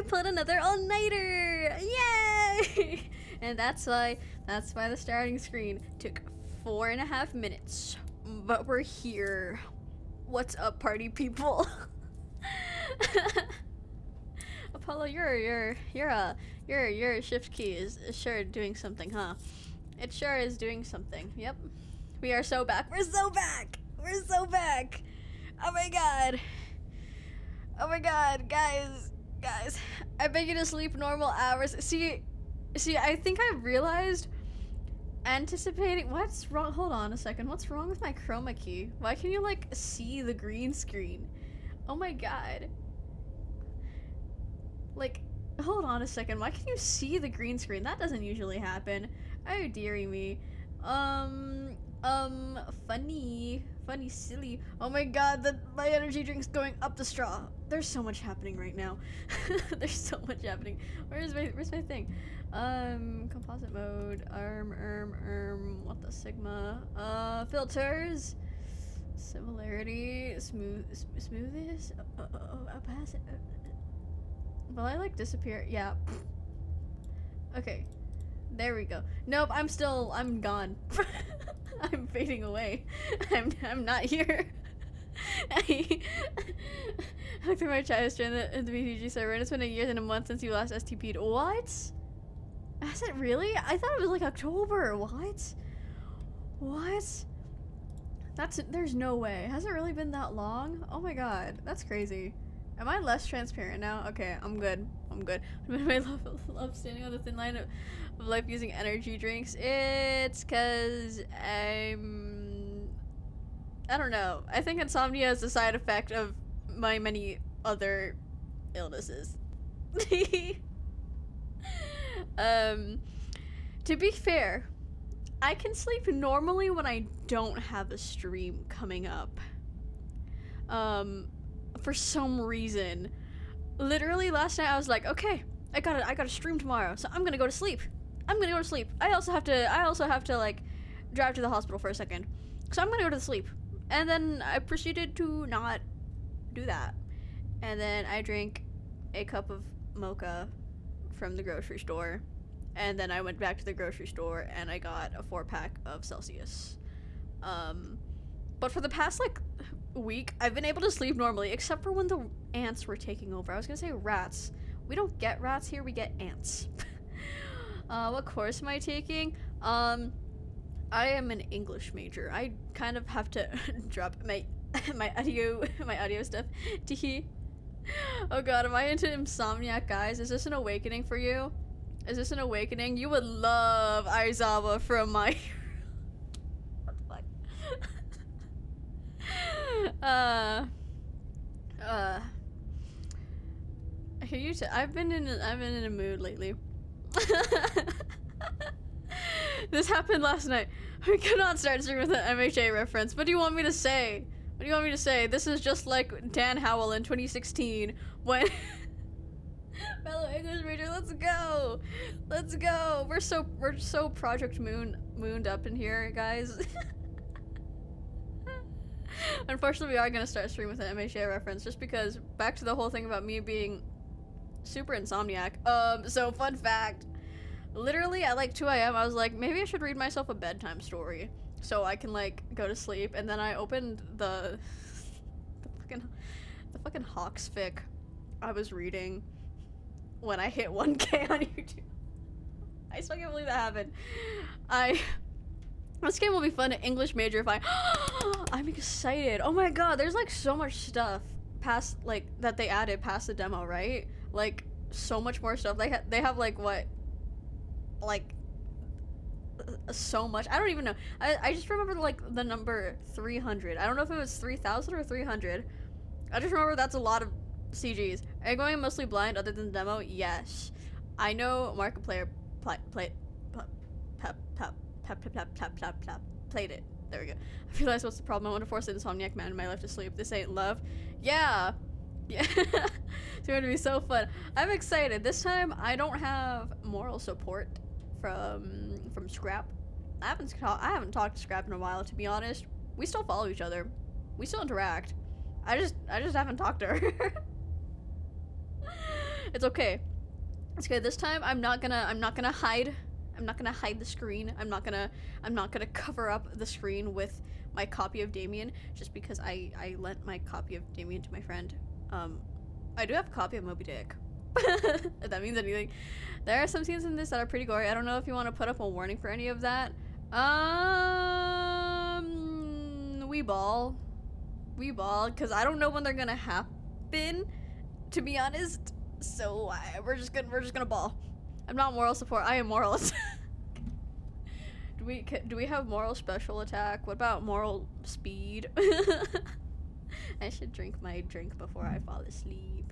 pulled another all-nighter! Yay! And that's why the starting screen took 4.5 minutes. But we're here. What's up, party people? Apollo, your shift key is sure doing something, huh? It sure is doing something. Yep. We are so back. We're so back. We're so back. Oh my god. Oh my god, guys. I beg you to sleep normal hours. See, I think I realized anticipating what's wrong. Hold on a second. What's wrong with my chroma key? Why can you like see the green screen? Oh my god. Like, hold on a second. Why can you see the green screen? That doesn't usually happen. Oh dearie me. Funny, silly. Oh my god, my energy drink's going up the straw. There's so much happening right now. There's so much happening. Where's my thing? Composite mode, what the sigma? Filters, similarity, smoothness, opacity. Will I like disappear? Yeah. Okay. There we go. Nope, I'm gone. I'm fading away. I'm not here. I looked through my chat history in the BTG server and it's been a year and a month since you last STP'd. What? Has it really? I thought it was like October. What? There's no way. Has it really been that long? Oh my god, that's crazy. Am I less transparent now? Okay, I'm good. I love standing on the thin line of life using energy drinks. It's cause I don't know. I think insomnia is a side effect of my many other illnesses. To be fair, I can sleep normally when I don't have a stream coming up. For some reason. Literally last night I was like, okay, I got a stream tomorrow, so I'm gonna go to sleep. I also have to like drive to the hospital for a second. So I'm gonna go to sleep. And then I proceeded to not do that. And then I drank a cup of mocha from the grocery store. And then I went back to the grocery store and I got a 4-pack of Celsius. But for the past like week, I've been able to sleep normally, except for when the ants were taking over. I was gonna say rats. We don't get rats here, we get ants. What course am I taking? I am an English major. I kind of have to drop my audio stuff. Teehee. Oh god, am I into Insomniac, guys? Is this an awakening for you? Is this an awakening? You would love Aizawa from my what the fuck? I've been in a mood lately. This happened last night. We could not start streaming with an MHA reference. What do you want me to say? This is just like Dan Howell in 2016 when fellow English major, let's go. We're so Project Mooned up in here, guys. Unfortunately, we are gonna start streaming with an MHA reference just because back to the whole thing about me being super insomniac. So fun fact, literally at like 2 a.m. I was like, maybe I should read myself a bedtime story so I can like go to sleep. And then I opened the fucking Hawks fic I was reading when I hit 1K on YouTube. I still can't believe that happened. This game will be fun to English major if I'm excited. Oh my god, there's like so much stuff past like that they added past the demo, right? Like so much more stuff. They have like what? Like so much. I don't even know. I just remember like the number 300. I don't know if it was 3,000 or 300. I just remember that's a lot of CGs. Are you going mostly blind other than the demo? Yes. I know Markiplier played it. There we go. I realized what's the problem. I want to force an insomniac man in my life to sleep. This ain't love. Yeah. It's going to be so fun. I'm excited. This time I don't have moral support from Scrap. I haven't talked to Scrap in a while, to be honest. We still follow each other. We still interact. I just haven't talked to her. It's okay. It's okay. This time I'm not gonna hide. I'm not gonna hide the screen. I'm not gonna cover up the screen with my copy of Damien just because I lent my copy of Damien to my friend. I do have a copy of Moby Dick. If that means anything. There are some scenes in this that are pretty gory. I don't know if you want to put up a warning for any of that. We ball, because I don't know when they're gonna happen, to be honest. So we're just gonna ball. I'm not moral support. I am moral attack. Do we have moral special attack? What about moral speed? I should drink my drink before I fall asleep.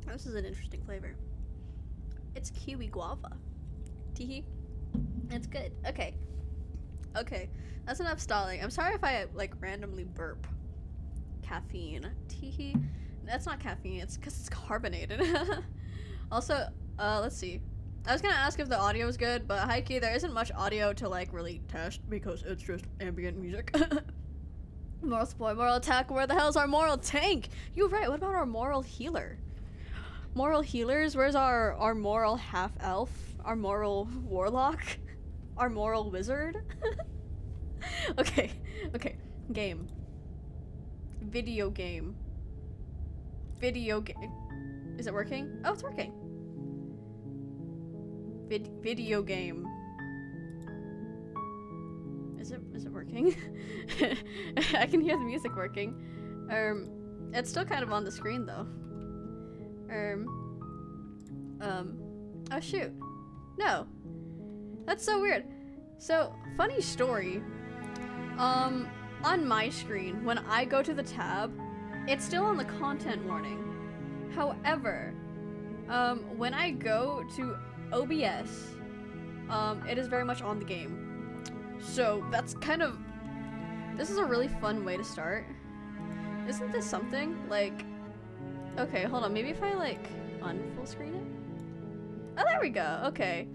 This is an interesting flavor. It's kiwi guava. Teehee. It's good. Okay. Okay. That's enough stalling. I'm sorry if I like randomly burp. Caffeine. Teehee. That's not caffeine. It's because it's carbonated. Also, let's see. I was gonna ask if the audio was good, but high-key, there isn't much audio to like really test because it's just ambient music. Moral support, moral attack. Where the hell is our moral tank? You're right. What about our moral healer? Moral healers? Where's our moral half-elf? Our moral warlock? Our moral wizard? Okay. Game. Video game. Is it working? Oh, it's working. Video game. Is it working? I can hear the music working. It's still kind of on the screen though. Oh shoot. No. That's so weird. So, funny story. On my screen, when I go to the tab, it's still on the content warning. However, when I go to OBS, it is very much on the game. So that's kind of, this is a really fun way to start. Isn't this something? Like, okay, hold on, maybe if I like unfull screen it? Oh, there we go, okay.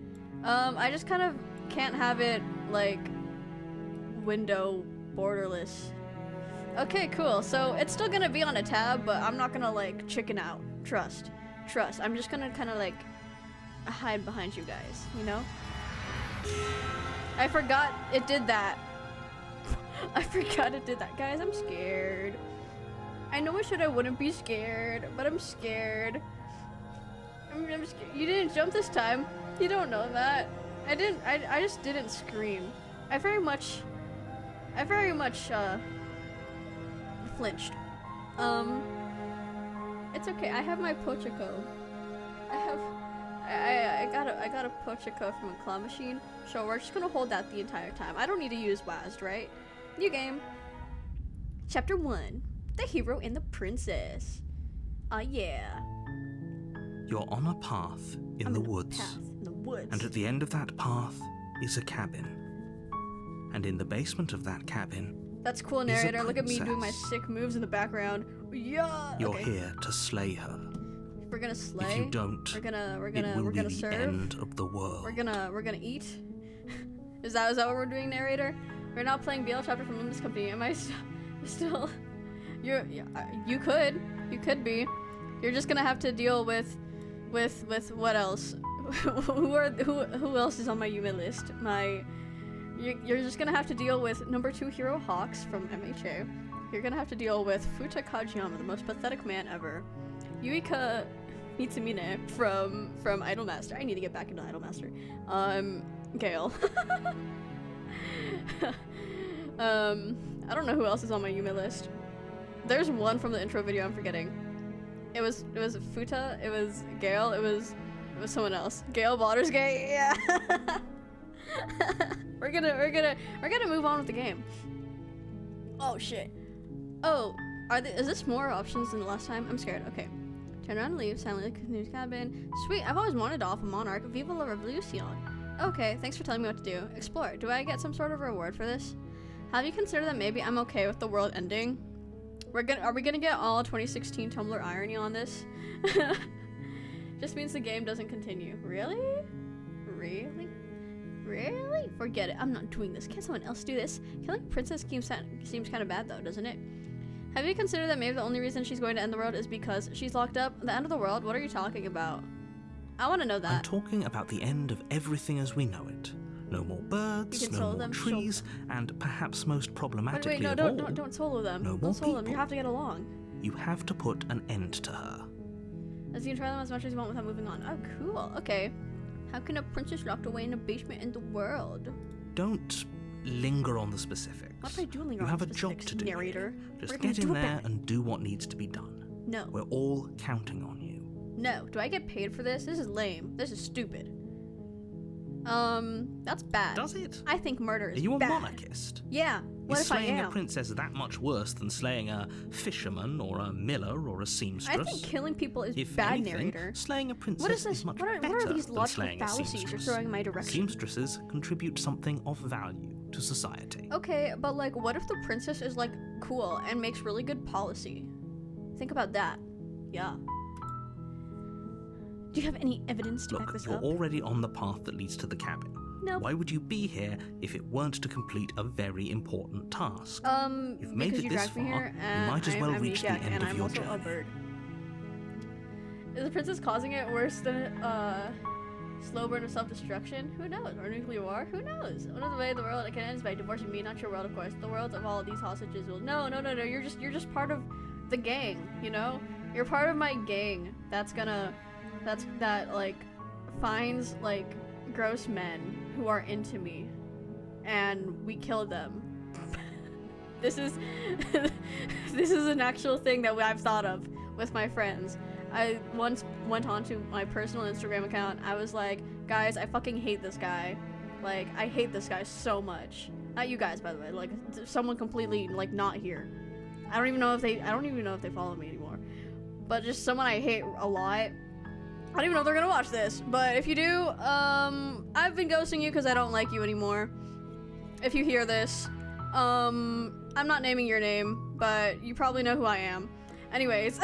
I just kind of can't have it like window borderless. Okay, cool. So it's still gonna be on a tab, but I'm not gonna like chicken out. Trust. I'm just gonna kind of like hide behind you guys, you know? I forgot it did that. I forgot it did that. Guys, I'm scared. I know I said I wouldn't be scared, but I'm scared. I'm scared. You didn't jump this time. You don't know that. I didn't. I just didn't scream. I very much flinched. It's okay. I have my Pochiko. I got a Pochiko from a claw machine. So we're just gonna hold that the entire time. I don't need to use WASD, right? New game. Chapter 1. The Hero and the Princess. Yeah. You're on a path in the woods. And at the end of that path is a cabin. And in the basement of that cabin, that's cool, narrator. Look at me doing my sick moves in the background. Yeah. You're here to slay her. We're gonna slay. If you don't, we're gonna the serve. End of the world. We're gonna eat. Is that what we're doing, narrator? We're not playing BL chapter from Luminous Company. Am I still? You could be. You're just gonna have to deal with what else? who else is on my Yume list? You're just gonna have to deal with number 2 hero Hawks from MHA. You're gonna have to deal with Futa Kajiyama, the most pathetic man ever. Yuika Mitsumine from Idolmaster. I need to get back into Idolmaster. Gale. I don't know who else is on my Yume list. There's one from the intro video I'm forgetting. It was Futa, it was Gale, it was someone else. Gale Baldur's Gate, yeah. We're gonna move on with the game. Oh shit. Oh, is this more options than the last time? I'm scared. Okay. Turn around and leave. Silently continue to cabin. Sweet, I've always wanted to off a Monarch. Viva la Revolution. Okay, thanks for telling me what to do. Explore. Do I get some sort of reward for this? Have you considered that maybe I'm okay with the world ending? Are we gonna get all 2016 Tumblr irony on this? Just means the game doesn't continue. Really? Really? Forget it. I'm not doing this. Can't someone else do this? Killing a princess seems kind of bad though, doesn't it? Have you considered that maybe the only reason she's going to end the world is because she's locked up? The end of the world? What are you talking about? I want to know that. I'm talking about the end of everything as we know it. No more birds, no more trees, and perhaps most problematically wait, of all, don't solo them. no more Don't solo them. people. You have to get along. You have to put an end to her. As you can try them as much as you want without moving on. Oh, cool. Okay. How can a princess locked away in a basement in the world? Don't linger on the specifics. What if I do linger You on have the a job specifics, to do. narrator? Just We're gonna get in do it there back. and do what needs to be done. No. We're all counting on you. No. Do I get paid for this? This is lame. This is stupid. That's bad. Does it? I think murder is Are you a bad. monarchist? Yeah. What Is if I slaying a am? princess that much worse than slaying a fisherman or a miller or a seamstress? I think killing people is If bad, anything, narrator. slaying a princess What is this? much What better are these than logical slaying a fallacies you're seamstress. throwing in my direction? Seamstresses contribute something of value to society. Okay, but like, what if the princess is like cool and makes really good policy? Think about that. Yeah. Do you have any evidence to back Look, this you're up? already on the path that leads to the cabin. No. Why would you be here if it weren't to complete a very important task? You've made because it you this dragged me far, here, you and might as I'm well reach the amnesiac, end and of I'm your also a journey. bird. Is the princess causing it worse than slow burn of self-destruction? Who knows? Or nuclear war? Who knows? One of the way the world can end is by divorcing me, not your world, of course. The worlds of all of these hostages will. No. You're just part of the gang. You know, you're part of my gang. That like finds like gross men who are into me, and we kill them. This is this is an actual thing that I've thought of with my friends. I once went onto my personal Instagram account. I was like, guys, I fucking hate this guy. Like, I hate this guy so much. Not you guys, by the way. Like, someone completely like not here. I don't even know if they follow me anymore. But just someone I hate a lot. I don't even know if they're gonna watch this, but if you do, I've been ghosting you because I don't like you anymore. If you hear this, I'm not naming your name, but you probably know who I am. Anyways,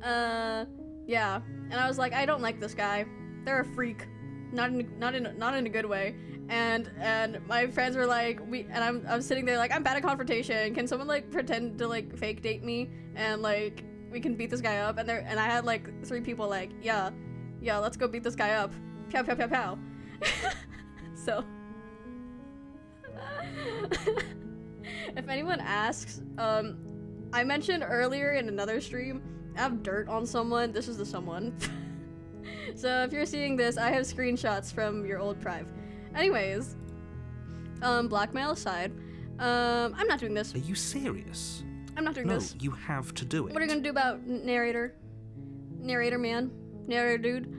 yeah, and I was like, I don't like this guy. They're a freak, not in a good way. And my friends were like, I'm sitting there like, I'm bad at confrontation. Can someone like pretend to like fake date me and like we can beat this guy up? And I had like 3 people like, yeah, let's go beat this guy up. Pow pow pow pow. So if anyone asks, I mentioned earlier in another stream, I have dirt on someone. This is the someone. So if you're seeing this, I have screenshots from your old prive. Anyways, blackmail aside, I'm not doing this. Are you serious? I'm not doing No, this. you have to do it. What are you gonna do about narrator man? Narrator dude?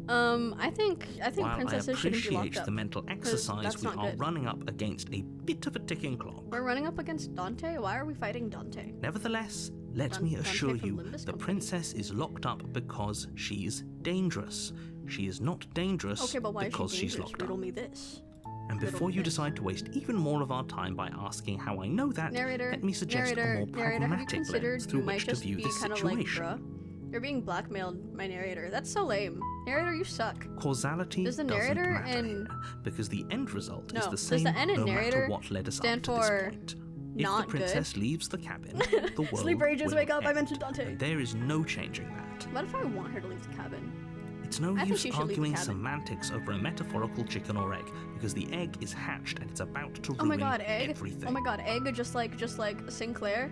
I think While I princesses shouldn't be locked appreciate up. the mental exercise, that's we not are good. running up against a bit of a ticking clock. We're running up against Dante? Why are we fighting Dante? Nevertheless, let me Dante assure from you, Limbus the Company. princess is locked up because she's dangerous. She is not dangerous Okay, but why because is she she's dangerous? locked Riddle up. me this. And Riddle before me you this. decide to waste even more of our time by asking how I know that, Narrator, let me suggest a more narrator, have you pragmatic considered lens you through might which to just view be this kind of like, situation. bruh? You're being blackmailed, my narrator. That's so lame. Narrator, you suck. Causality Does the doesn't narrator matter and- here, because the end result No, is the does same the end and no narrator matter what led us up stand to this for point. If not the princess leaves the cabin, the world Sleeper agents will wake up, I end, mentioned Dante. and there is no changing that. What if I want her to leave the cabin? It's no I think use she should leave the arguing cabin. semantics over a metaphorical chicken or egg, because the egg is hatched and it's about to Oh my ruin god, egg. everything. Oh my god, egg just like Sinclair.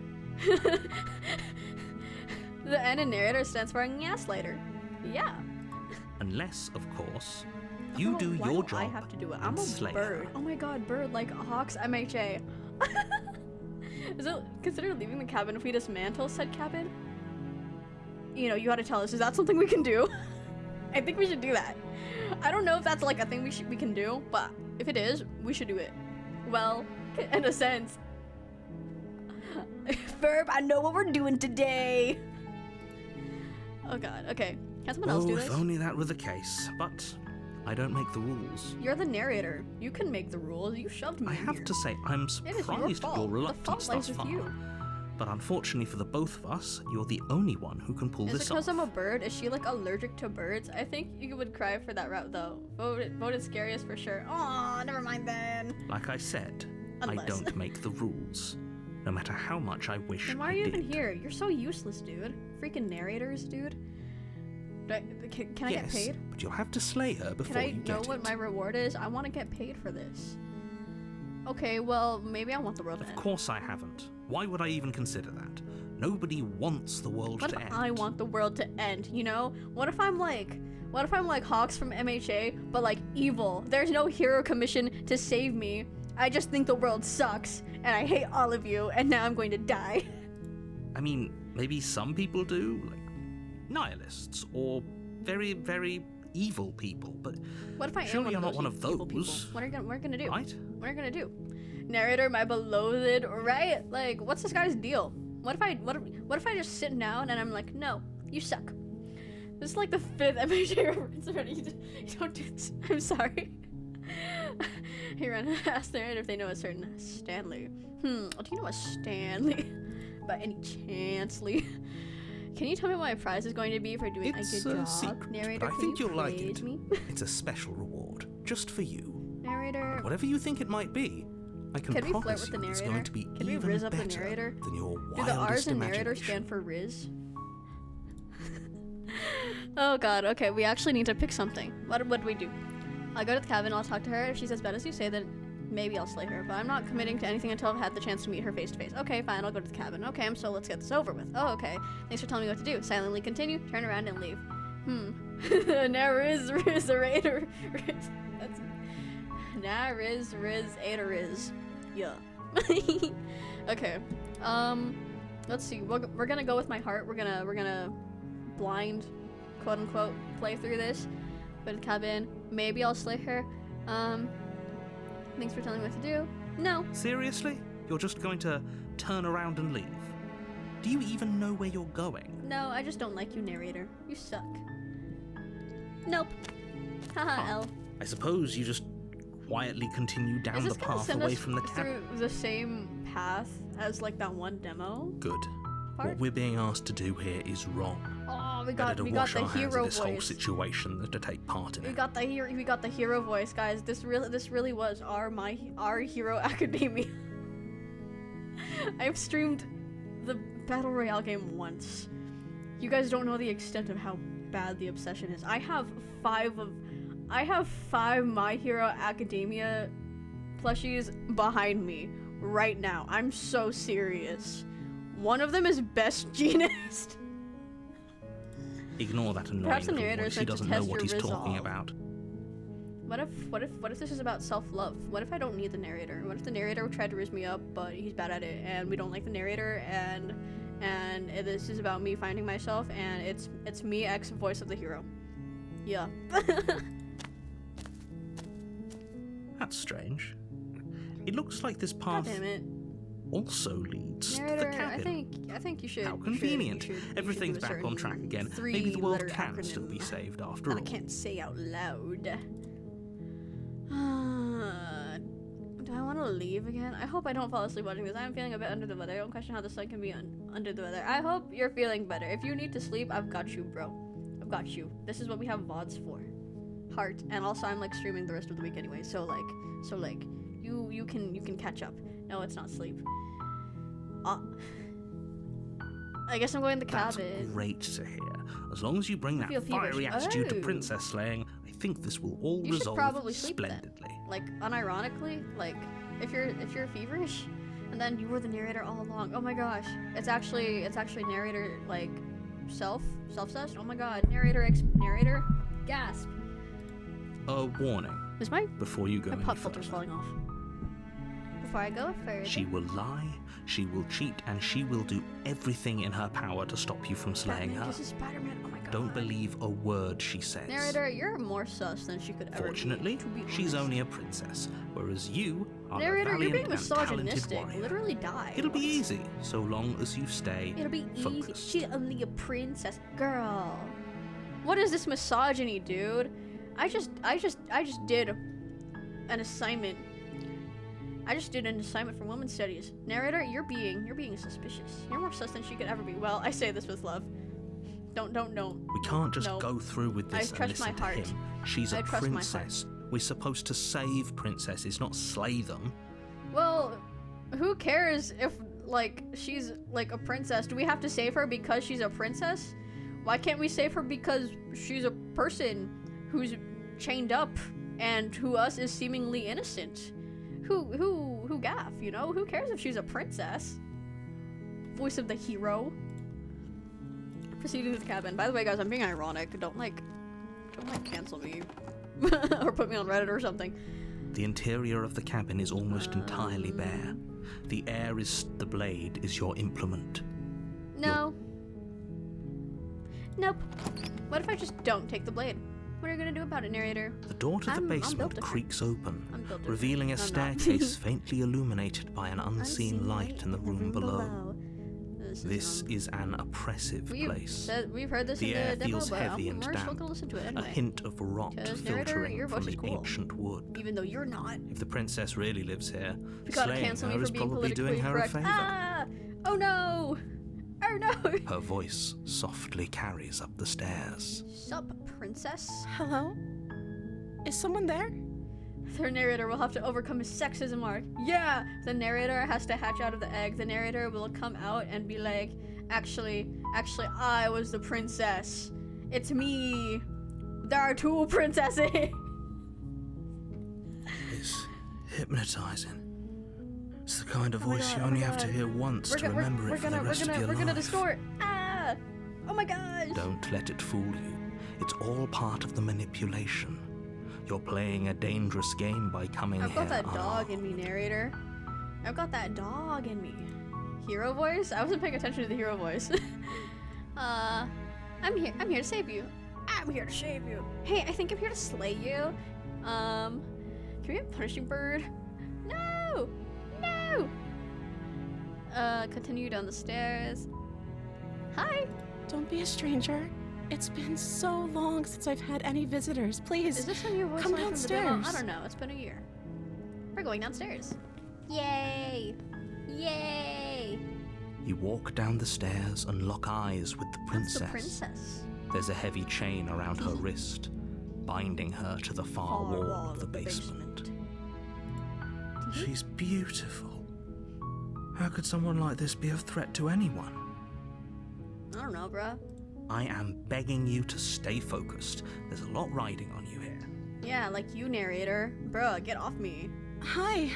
The N in narrator stands for gaslighter. Yeah. Unless, of course, I you don't know, do why your do I job have to do it. and I'm a slay bird. her. Oh my god, bird like Hawks MHA. Is it considered leaving the cabin if we dismantle said cabin? You know, you gotta tell us. Is that something we can do? I think we should do that. I don't know if that's like a thing we can do, but if it is, we should do it. Well, in a sense. Verb, I know what we're doing today. Oh god, okay. Can someone else do this? if only that were the case, but I don't make the rules. You're the narrator. You can make the rules. You shoved me I in have here. to say, I'm It is your surprised at fault. your The reluctance fault lies thus with far. you. But unfortunately for the both of us, you're the only one who can pull Is it this because off. I'm a bird? Is she like allergic to birds? I think you would cry for that route though. Voted scariest for sure. Aw, never mind then. Like I said, Unless. I don't make the rules. no matter how much I wish Then why I are you did. even here? You're so useless, dude. Freaking narrators, dude. Can I get Yes, paid? but you'll have to slay her Can before I you get know what it. my reward is? I want to get paid for this. Okay, well, maybe I want the world to Of end. course I haven't. Why would I even consider that? Nobody wants the world What to if end. I want the world to end, you know? What if I'm like Hawks from MHA, but like evil? There's no hero commission to save me. I just think the world sucks, and I hate all of you, and now I'm going to die. I mean, maybe some people do, like nihilists or very, very evil people, but What if I surely am you're not one of evil people? those. What are you gonna do? Right? What are you gonna do? Narrator, my beloved, right? Like, what's this guy's deal? What if I just sit down and I'm like, no, you suck. This is like the 5th MHA reference already. You don't do this. I'm sorry. He ran and asked their if they know a certain Stanley. Do you know a Stanley? By any chance, Lee? Can you tell me what my prize is going to be for doing It's a good a job? secret, Narrator, but I can think you you'll like praise it. me? It's a special reward, just for you. Narrator, Whatever you think it might be, I can can we flirt promise with the you it's narrator? going to be Can we even riz up the better narrator? than your Do wildest the R's in narrator imagination. stand for Riz? Oh god, okay, we actually need to pick something. What do we do? I'll go to the cabin, I'll talk to her. If she says bad as you say, then maybe I'll slay her. But I'm not committing to anything until I've had the chance to meet her face to face. Okay, fine, I'll go to the cabin. Okay, so let's get this over with. Oh, okay. Thanks for telling me what to do. Silently continue, turn around and leave. Now Riz, Raider, Riz. That's... Nah, Riz, Ada, Riz. Yeah. Okay. Let's see. We're gonna go with my heart. We're gonna blind, quote unquote, play through this. Go to the cabin. Maybe I'll slay her. Thanks for telling me what to do. No. Seriously? You're just going to turn around and leave? Do you even know where you're going? No, I just don't like you, narrator. You suck. Nope. Haha, L. I suppose you just quietly continue down Is the this gonna path send away us from the cabin. through the same path as like that one demo Good. part? What we're being asked to do here is wrong. Oh, we Better got to the wash our hands hero of this whole voice. situation than to take part in We it. got the hero voice, guys. This really was our Hero Academia. I've streamed the Battle Royale game once. You guys don't know the extent of how bad the obsession is. I have 5 My Hero Academia plushies behind me right now. I'm so serious. One of them is Best Genist. Ignore that annoying Perhaps the little narrator voice. is He meant to doesn't know test what your he's talking resolve. about. What if this is about self-love? What if I don't need the narrator? What if the narrator tried to riz me up, but he's bad at it, and we don't like the narrator, and this is about me finding myself, and it's me ex voice of the hero. Yeah. That's strange. It looks like this God path damn it. also leads to the Narrator, cabin. I think you should. How you convenient. should- you should Everything's do a back on track certain again. Maybe the world 3-letter can still be acronym saved after that all. I can't say out loud. Do I want to leave again? I hope I don't fall asleep watching this. I'm feeling a bit under the weather. I don't question how the sun can be under the weather. I hope you're feeling better. If you need to sleep, I've got you, bro. I've got you. This is what we have VODs for. Heart. And also I'm like streaming the rest of the week anyway. So like you can catch up. No, it's not sleep. I guess I'm going to the That's cabin. great to hear. As long as you bring that feel feverish. fiery attitude to Oh. princess slaying, I think this will all You should resolve probably sleep then. splendidly. Like unironically, like if you're feverish, and then you were the narrator all along. Oh my gosh, it's actually narrator like self-cessed. Oh my god, narrator, gasp. A warning Is my before you go any pop filter's further. falling off? Before I go further. She will lie, she will cheat, and she will do everything in her power to stop you from slaying Batman, her. This is Spider-Man. Oh my god. Don't believe a word she says. Narrator, you're more sus than she could ever Fortunately, be. To be she's honest. only a princess, whereas you are Narrator, a you're valiant being and talented misogynistic. warrior. Literally die. It'll be What? easy, so long as you stay It'll be easy. focused. She's only a princess, girl. What is this misogyny, dude? I just did an assignment. I just did an assignment for women's studies. Narrator, you're being suspicious. You're more sus than she could ever be. Well, I say this with love. Don't. We can't just No. go through with I this and trust my listen to heart. him. She's I a trust my heart. princess. We're supposed to save princesses, not slay them. Well, who cares if like she's like a princess. Do we have to save her because she's a princess? Why can't we save her because she's a person who's chained up and who us is seemingly innocent? Who gaff, you know? Who cares if she's a princess? Voice of the hero. Proceeding to the cabin. By the way, guys, I'm being ironic. Don't cancel me or put me on Reddit or something. The interior of the cabin is almost entirely bare. The the blade is your implement. No. Nope. What if I just don't take the blade? What are you gonna do about it, narrator? The door to the basement creaks open, built revealing a staircase faintly illuminated by an unseen light in the room below. This is an oppressive place. We've heard this the in air the demo, feels but heavy and we're still damp, gonna listen to it anyway. a hint of rot filtering from the ancient wood. Even though you're not. If the princess really lives here, You gotta slaying cancel me her for is being probably politically doing her correct. a favour. Ah! Oh no! Oh no! Her voice softly carries up the stairs. Sup, princess? Hello? Is someone there? The narrator will have to overcome his sexism mark. Yeah! The narrator has to hatch out of the egg. The narrator will come out and be like, actually, I was the princess. It's me. There are two princesses. It's hypnotizing. It's the kind of voice you only have to hear once to remember it for the rest of your life. We're gonna distort. Ah! Oh my gosh! Don't let it fool you. It's all part of the manipulation. You're playing a dangerous game by coming I've here. got that dog in me, narrator. I've got that dog in me. Hero voice? I wasn't paying attention to the hero voice. I'm here to save you. I'm here to save you. Hey, I think I'm here to slay you. Can we have punishing bird? No! No! Continue down the stairs. Hi! Don't be a stranger. It's been so long since I've had any visitors. Please, Is this a new voice come line from the demo? downstairs. I don't know. It's been a year. We're going downstairs. Yay! Yay! You walk down the stairs and lock eyes with the princess. That's the princess. There's a heavy chain around her wrist, binding her to the far wall of the basement. She's beautiful. How could someone like this be a threat to anyone? I don't know, bruh. I am begging you to stay focused. There's a lot riding on you here. Yeah, like you, narrator. Bruh, get off me. Hi.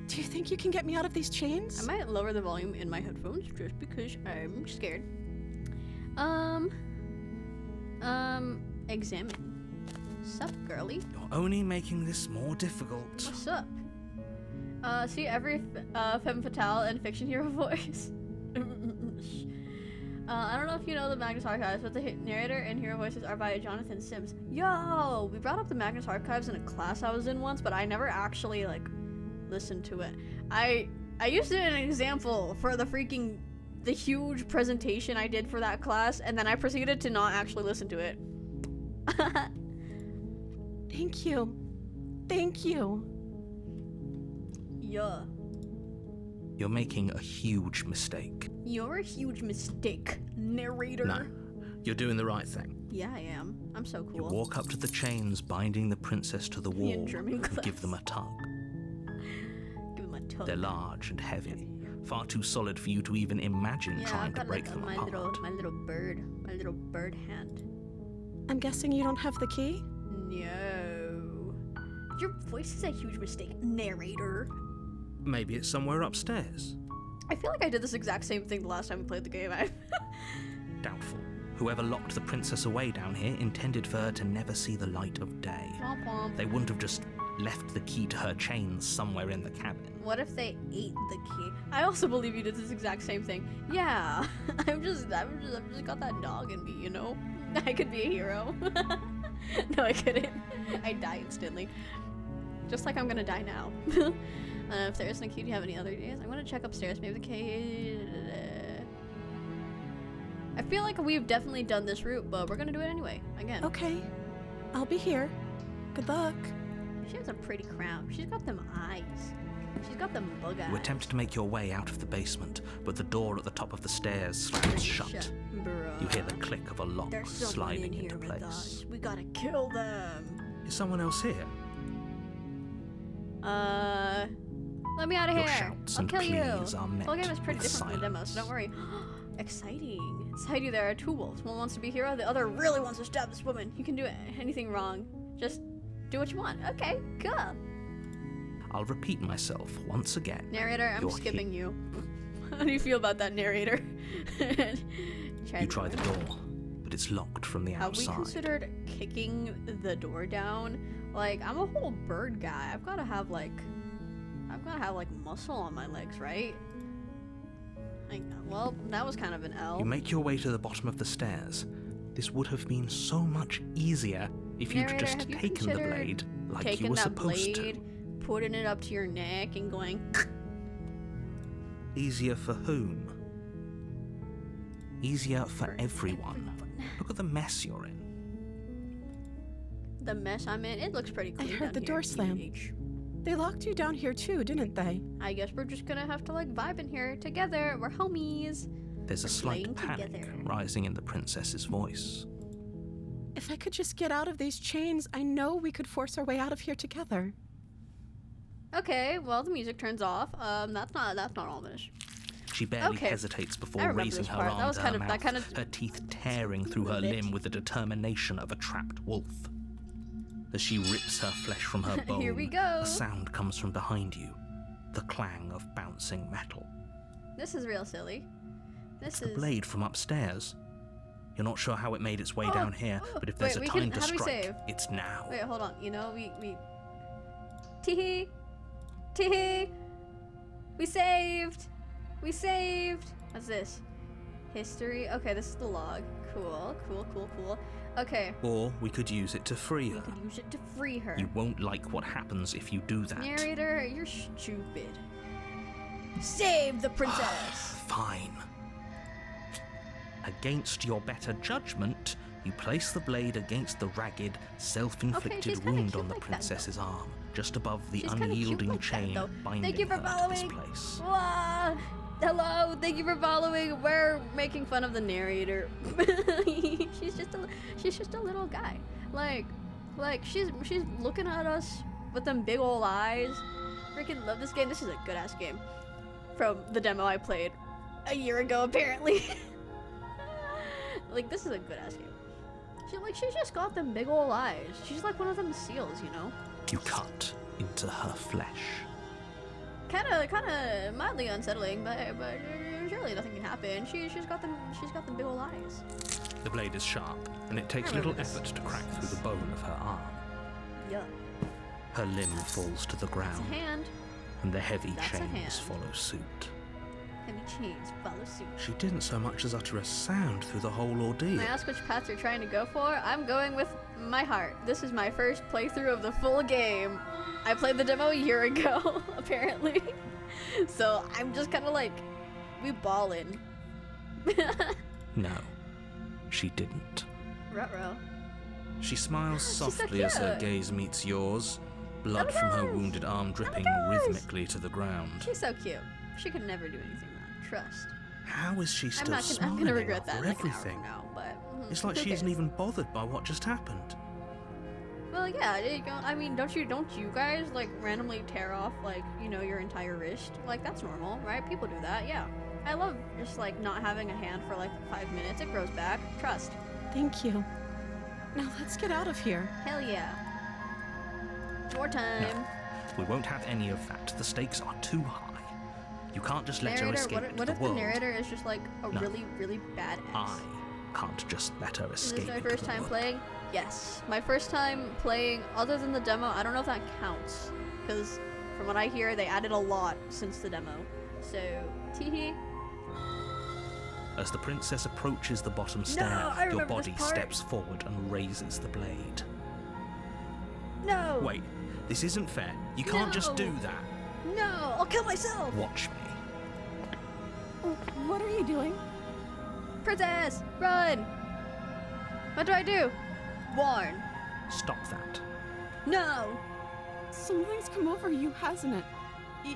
Do you think you can get me out of these chains? I might lower the volume in my headphones just because I'm scared. Examine. Sup, girly? You're only making this more difficult. What's up? See every femme fatale and fiction hero voice. I don't know if you know the Magnus Archives, but the narrator and hero voices are by Jonathan Sims. Yo! We brought up the Magnus Archives in a class I was in once, but I never actually, like, listened to it. I used it as an example for the huge presentation I did for that class, and then I proceeded to not actually listen to it. Thank you. Thank you. Yeah. You're making a huge mistake. You're a huge mistake, narrator. No, you're doing the right thing. Yeah, I am. I'm so cool. You walk up to the chains binding the princess to the Me in wall German and class. give them a tug. Give him a tug. They're large and heavy, far too solid for you to even imagine Yeah, trying I've to got break like them my apart. little bird hand. I'm guessing you don't have the key? No. Your voice is a huge mistake, narrator. Maybe it's somewhere upstairs. I feel like I did this exact same thing the last time we played the game. Doubtful. Whoever locked the princess away down here intended for her to never see the light of day. Womp womp. They wouldn't have just left the key to her chains somewhere in the cabin. What if they ate the key? I also believe you did this exact same thing. Yeah, I've just got that dog in me, you know? I could be a hero. No, I couldn't. I die instantly. Just like I'm gonna die now. If there isn't a key, do you have any other ideas? I'm gonna check upstairs. Maybe the key. I feel like we've definitely done this route, but we're gonna do it anyway. Again. Okay. I'll be here. Good luck. She has a pretty crown. She's got them eyes. She's got them bug eyes. You attempt to make your way out of the basement, but the door at the top of the stairs slams shut. Bruh. You hear the click of a lock There's someone sliding in into here with place. us. We gotta kill them. Is someone else here? Let me out of Your here. shouts I'll and kill you. pleas are The met whole game is pretty with different from the demo, so don't silence. worry. Exciting. Inside you there are two wolves. One wants to be hero, the other really wants to stab this woman. You can do anything wrong. Just do what you want. Okay, cool. I'll repeat myself once again. Narrator, I'm You're skipping you. How do you feel about that, narrator? You try the door, but it's locked from the Have we outside. considered kicking the door down? Like, I'm a whole bird guy. I've gotta have like muscle on my legs, right? Like, well, that was kind of an L. You make your way to the bottom of the stairs. This would have been so much easier if you'd Narrator, just have you taken the considered blade like taking you were that supposed blade, putting it up to your neck, and going. to. Easier for whom? Easier for everyone. Look at the mess you're in. The mess I'm in, it looks pretty I clean. heard down the here, door slam. TBH. They locked you down here too, didn't they? I guess we're just gonna have to like vibe in here together. We're homies. There's a We're slight playing panic together. rising in the princess's voice. If I could just get out of these chains, I know we could force our way out of here together. Okay, well the music turns off. That's not ominous. She barely Okay. hesitates I before remember raising this her part. arm That was to kind her of- mouth, that kind of- her teeth tearing through her Lit. limb with the determination of a trapped wolf. As she rips her flesh from her bone, Here we go. a sound comes from behind you, the clang of bouncing metal. This is real silly. This The is blade from upstairs. You're not sure how it made its way Oh, down here, oh, but if there's wait, a we time can- to how do we strike, save? it's now. Wait, hold on. You know, we Teehee. Teehee. We saved. We saved. What's this? History. Okay, this is the log. Cool. Okay, Or we could use it to free we her. could use it to free her. You won't like what happens if you do that. Narrator, you're stupid. Save the princess. Fine. Against your better judgment, you place the blade against the ragged, Okay, self-inflicted she's kinda wound cute on the like that, princess's arm, just above the She's kinda cute unyielding like that, chain though. binding Thank you for her to this following. place. Wah! Hello, thank you for following. We're making fun of the narrator. she's just a little guy. Like she's looking at us with them big old eyes. Freaking love this game. This is a good ass game. From the demo I played a year ago, apparently. Like, this is a good ass game. She's just got them big old eyes. She's like one of them seals, you know. You cut into her flesh. Kind of mildly unsettling, but surely nothing can happen. She's got them big old eyes. The blade is sharp, and it takes I remember little this. effort to crack through the bone of her arm. Yeah, Her limb falls to the it's a ground, hand. and the heavy That's a hand. chains follow suit. Heavy chains follow suit. She didn't so much as utter a sound through the whole ordeal. May I ask which path you're trying to go for? I'm going with my heart. This is my first playthrough of the full game. I played the demo a year ago, apparently. So I'm just kind of like, we ballin'. No, she didn't. Ruh-roh. She smiles so softly as her cute. gaze meets yours, blood from her gosh. wounded arm dripping gosh. rhythmically to the ground. She's so cute. She could never do anything wrong. Trust. How is she still I'm smiling gonna regret that over in like an hour everything? from now, but It's like who she isn't cares? even bothered by what just happened. Well, yeah. I mean, don't you guys like randomly tear off like your entire wrist? Like that's normal, right? People do that. Yeah. I love just like not having a hand for like 5 minutes. It grows back. Trust. Thank you. Now let's get out of here. Hell yeah. More time. We won't have any of that. The stakes are too high. You can't just let her Narrator. escape into What the if world. the narrator is just like a No. really, really bad ex? I can't just let her Is escape this my into first the time world. playing? Yes. My first time playing, other than the demo, I don't know if that counts. Because from what I hear, they added a lot since the demo. So, teehee. As the princess approaches the bottom I stair, your remember this body part. steps forward and raises the blade. No! Wait, this isn't fair. You can't just No. do that. No! I'll kill myself! Watch me. What are you doing? Princess! Run! What do I do? Warn. Stop that. No! Something's come over you, hasn't it?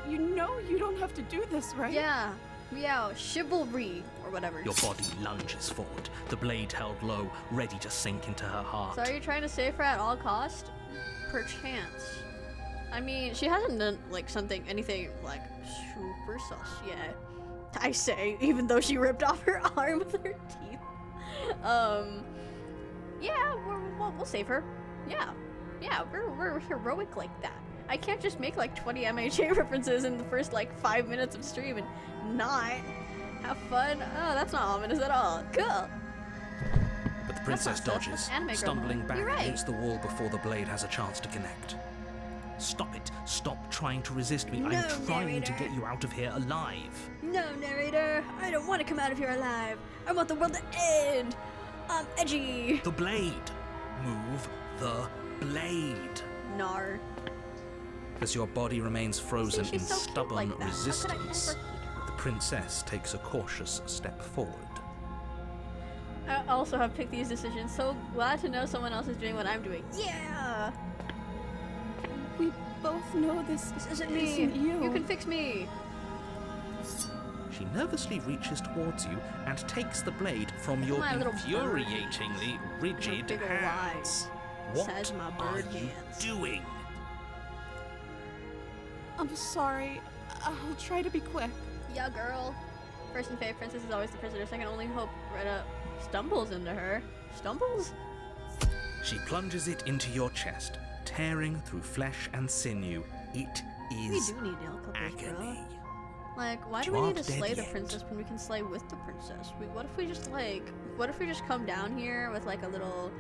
You know you don't have to do this, right? Yeah. Yeah, chivalry, or whatever. Your body lunges forward, the blade held low, ready to sink into her heart. So are you trying to save her at all cost? Perchance. I mean, she hasn't done like anything like super sus yet. I say, even though she ripped off her arm with her teeth. Yeah, we'll save her. Yeah, we're heroic like that. I can't just make like 20 MHA references in the first like 5 minutes of stream and not have fun. Oh, that's not ominous at all. Cool. But the princess not sus, dodges, that's anime girl stumbling mode. back You're right. against the wall before the blade has a chance to connect. Stop it. Stop trying to resist me. No, I'm trying to narrator. get you out of here alive. No, narrator, I don't want to come out of here alive. I want the world to end. I'm edgy. The blade. Move the blade. Nar. As your body remains frozen See, in she's so cute stubborn like that. How could I resistance, ever hate the princess takes a cautious step forward. I also have picked these decisions. So glad to know someone else is doing what I'm doing. Yeah. We both know this This isn't me. isn't you. You can fix me. She nervously reaches towards you and takes the blade from your My little bird. infuriatingly rigid big ol' hands. What Says my are bird you hands. doing? I'm sorry. I'll try to be quick. Yeah, girl. First and favorite princess is always the prisoner. Second, only hope Retta stumbles into her. Stumbles? She plunges it into your chest, tearing through flesh and sinew. It We is do need nail clippers, bro. agony. Like, why do You we need aren't to dead slay the yet. princess when we can slay with the princess? What if we just come down here with like a little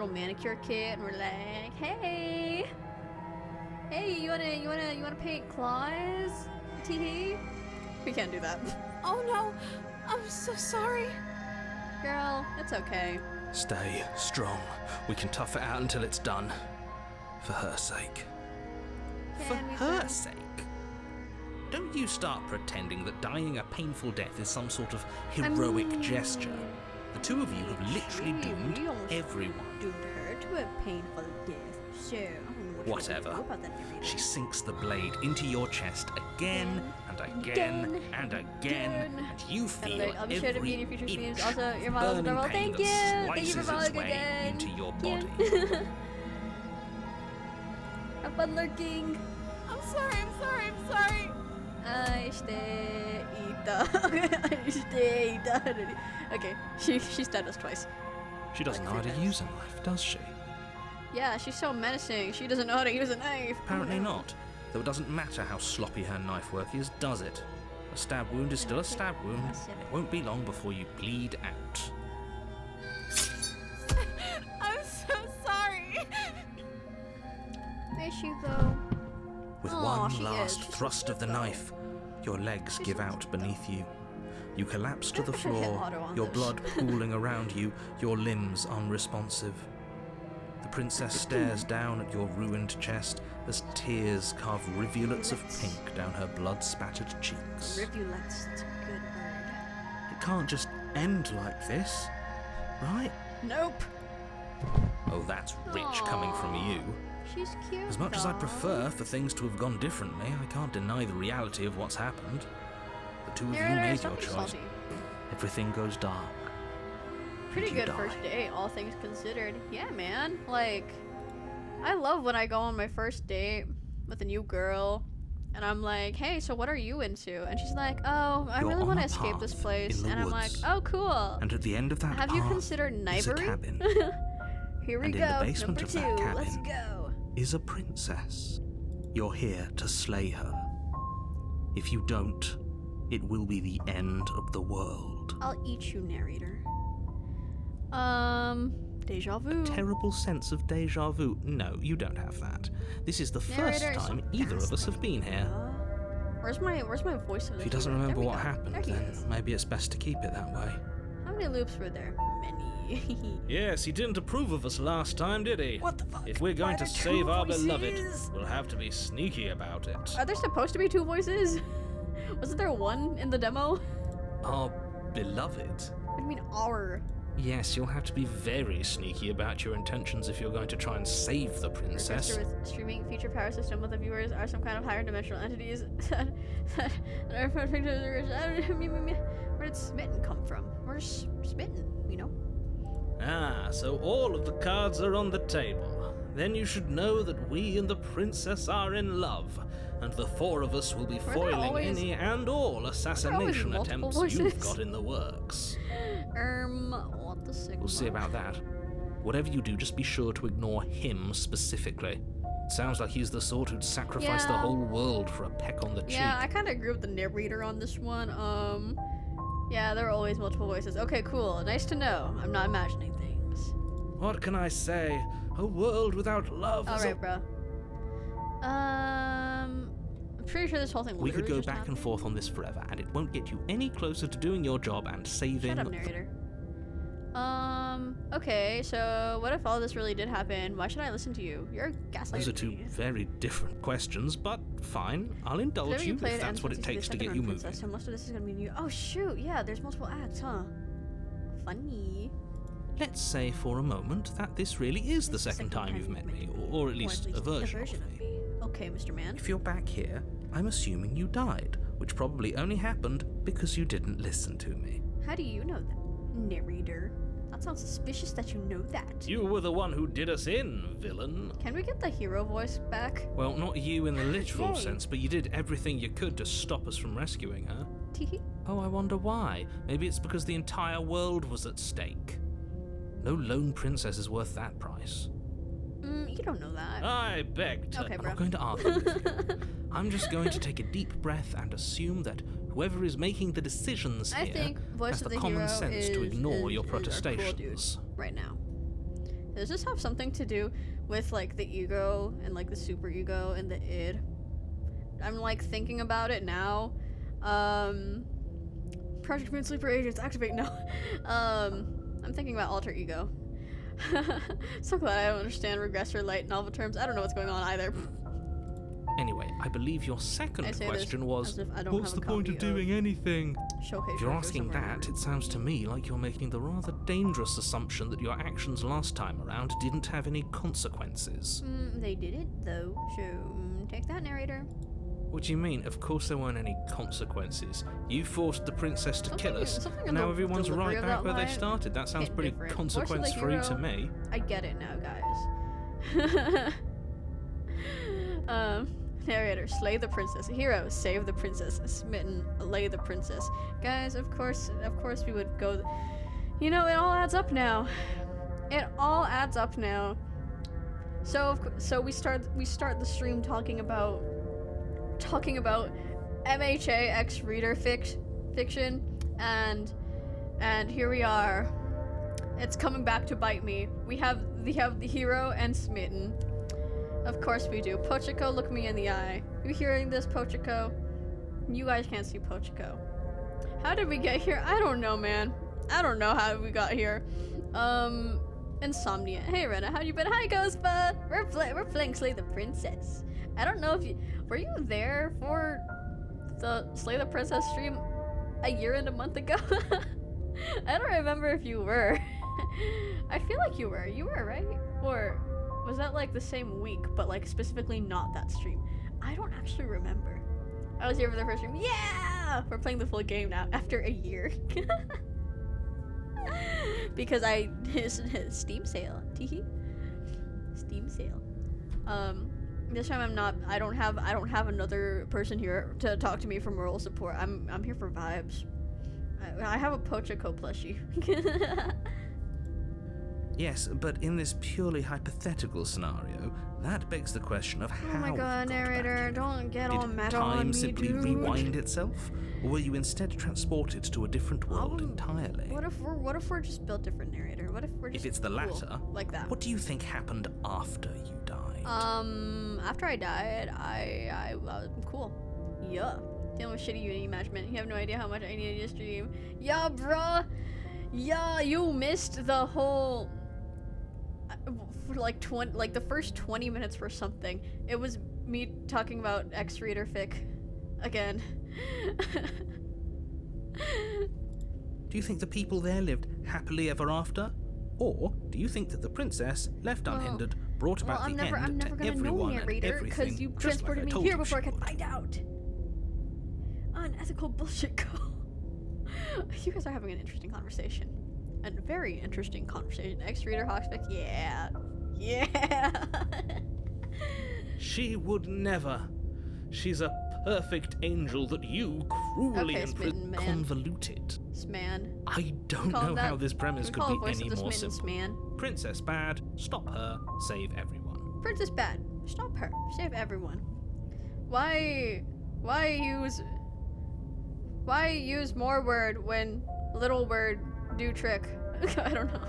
manicure kit and we're like, hey, you wanna paint claws? Tee. We can't do that. Oh no, I'm so sorry. Girl, it's okay. Stay strong. We can tough it out until it's done. For her sake. For Can we her please? sake. Don't you start pretending that dying a painful death is some sort of heroic gesture. The two of you have literally doomed everyone. Doomed her to a painful death. So, I don't know what Whatever. you want to do about that, narrator. She sinks the blade into your chest again and again and again, and you feel I'll be sure to be in your every future streams. inch Also, your of models burning adorable. pain Thank you. that Thank you for slices following its way again. into your Thank body. you. Have fun lurking. I'm sorry. I stay ita. Okay, she stabbed us twice. She doesn't know how to use a knife, does she? Yeah, she's so menacing. She doesn't know how to use a knife. Apparently not. Though it doesn't matter how sloppy her knife work is, does it? A stab wound is still a stab wound. It won't be long before you bleed out. I'm so sorry. Is she though? With Aw, one she is. last She's so thrust of the cute, though. knife, your legs She's give so out beneath you. You collapse to the I should hit floor, auto on your this. blood pooling around you, your limbs unresponsive. The princess stares down at your ruined chest as tears carve rivulets of Rivulets. pink down her blood-spattered cheeks. Rivulets. That's a good word. It can't just end like this, right? Nope. Oh, that's rich coming from you. She's cute. As much as I'd though. prefer for things to have gone differently, I can't deny the reality of what's happened. The two of you Narrator, made stop your being choice. salty. Everything goes dark. Pretty and you good die. first date, all things considered. Yeah, man. Like, I love when I go on my first date with a new girl, and I'm like, "Hey, so what are you into?" And she's like, "Oh, I You're really on want to a escape this path place." in the And I'm like, woods. "Oh, cool. And at the end of that Have you path considered is a knivery?" cabin. Here we And go. in the basement Number of 2. that cabin- Let's go. Is a princess. You're here to slay her. If you don't, it will be the end of the world. I'll eat you, narrator. Deja vu. Terrible sense of deja vu. No, you don't have that. This is the first Narrator, time stop either of us have been here. Where's my voice? If he doesn't remember what happened, there he then is. maybe it's best to keep it that way. How many loops were there? Many. Yes, he didn't approve of us last time, did he? What the fuck? If we're going Why to the save two our voices? beloved, we'll have to be sneaky about it. Are there supposed to be 2 voices? Wasn't there one in the demo? Our beloved? What do you mean our? Yes, you'll have to be very sneaky about your intentions if you're going to try and save the princess. Requester with streaming feature power system with the viewers are some kind of higher dimensional entities that are perfect to the rich. Where did Smitten come from? Where's Smitten, you know? Ah, so all of the cards are on the table. then you should know that we and the princess are in love, and the four of us will be there foiling always- any and all assassination multiple attempts you've voices? got in the works. What the sigma? We'll see about that. Whatever you do, just be sure to ignore him specifically. Sounds like he's the sort who'd sacrifice the Yeah. whole world for a peck on the cheek. Yeah, I kind of agree with the narrator on this one. Yeah, there are always multiple voices. Okay, cool. Nice to know. I'm not imagining things. What can I say? A world without love is Alright, bro. I'm pretty sure this whole thing We could literally go just back and happened. forth on this forever, and it won't get you any closer to doing your job and saving. Shut up, narrator. Okay, so what if all this really did happen? Why should I listen to you? You're gaslighting Those are two me. very different questions, but fine. I'll indulge Whenever you play if it that's ends what with it the takes to second get run you princess, moving. So most of this is gonna be new. Oh shoot, yeah, there's multiple acts, huh? Funny. Let's say for a moment that this really is the second time you've met me, or at least a version of me. me. Okay, Mr. Man. If you're back here, I'm assuming you died, which probably only happened because you didn't listen to me. How do you know that, narrator? That sounds suspicious that you know that. You were the one who did us in, villain. Can we get the hero voice back? Well, not you in the literal Yay. sense, but you did everything you could to stop us from rescuing her. Teehee. Oh, I wonder why. Maybe it's because the entire world was at stake. No lone princess is worth that price. You don't know that. I beg to. Okay, I'm bro. not going to argue with you. I'm just going to take a deep breath and assume that whoever is making the decisions I here think voice has of the the common hero sense to ignore your is our cool dude protestations. right now. Does this have something to do with like the ego and like the super ego and the id? I'm like thinking about it now. Project Moon Sleeper Agents activate now. I'm thinking about alter ego. So glad I don't understand regressor light novel terms. I don't know what's going on either. Anyway, I believe your I second say this question was, as if I don't what's have the a point copy of doing anything? Showcase. If you're Retro asking somewhere. that, it sounds to me like you're making the rather dangerous assumption that your actions last time around didn't have any consequences. They did it though, so take that, narrator. What do you mean? Of course there weren't any consequences. You forced the princess to kill us, Something in and now the everyone's delivery right of back that where they line started. That sounds hit pretty different. consequence-free Voice to of the me. I get it now, guys. Narrator, slay the princess. Hero, save the princess. Smitten, lay the princess. Guys, of course we would go. You know, it all adds up now. It all adds up now. So we start the stream talking about MHA X reader fiction, and here we are. It's coming back to bite me. We have the hero and Smitten. Of course we do. Pochiko, look me in the eye. You hearing this, Pochiko? You guys can't see Pochiko. How did we get here? I don't know, man. I don't know how we got here. Insomnia. Hey, Rena, how you been? Hi, Ghostbud. We're playing Slay the Princess. I don't know if you were you there for the Slay the Princess stream a year and a month ago. I don't remember if you were. I feel like you were. You were, right? Or was that like the same week, but like specifically not that stream? I don't actually remember. I was here for the first stream. Yeah! We're playing the full game now after a year. Because Steam sale. Teehee. Steam sale. This time I don't have another person here to talk to me for moral support. I'm here for vibes. I have a Pochiko plushie. Yes, but in this purely hypothetical scenario, that begs the question of how Oh my we god, got back narrator, here. don't get all Did meta time on me, simply dude. rewind itself, or were you instead transported to a different world entirely? What if we're just built different, narrator? What if we're just If it's the cool, latter, like that? what do you think happened after you died? After I died, I was cool. Yeah. Dealing with shitty Unity management. You have no idea how much I needed to stream. Yeah, bruh. Yeah, you missed the whole for like the first 20 minutes for something. It was me talking about X-Reader fic again. Do you think the people there lived happily ever after? Or do you think that the princess, left unhindered, brought about I'm the never end gonna to know, everyone and narrator, because everything, you just transported like I me told here you before I she could would? find out. Unethical bullshit go. You guys are having an interesting conversation. A very interesting conversation. X-Reader Hawksbeck, yeah. Yeah. She would never. She's a perfect angel that you cruelly Okay, and smitten man. convoluted. Sman. I don't Call know that- how this premise we could call be the voice any of the more smitten simple. Sman. Princess bad, stop her, save everyone. Princess bad. Stop her. Save everyone. Why use more word when little word do trick? I don't know.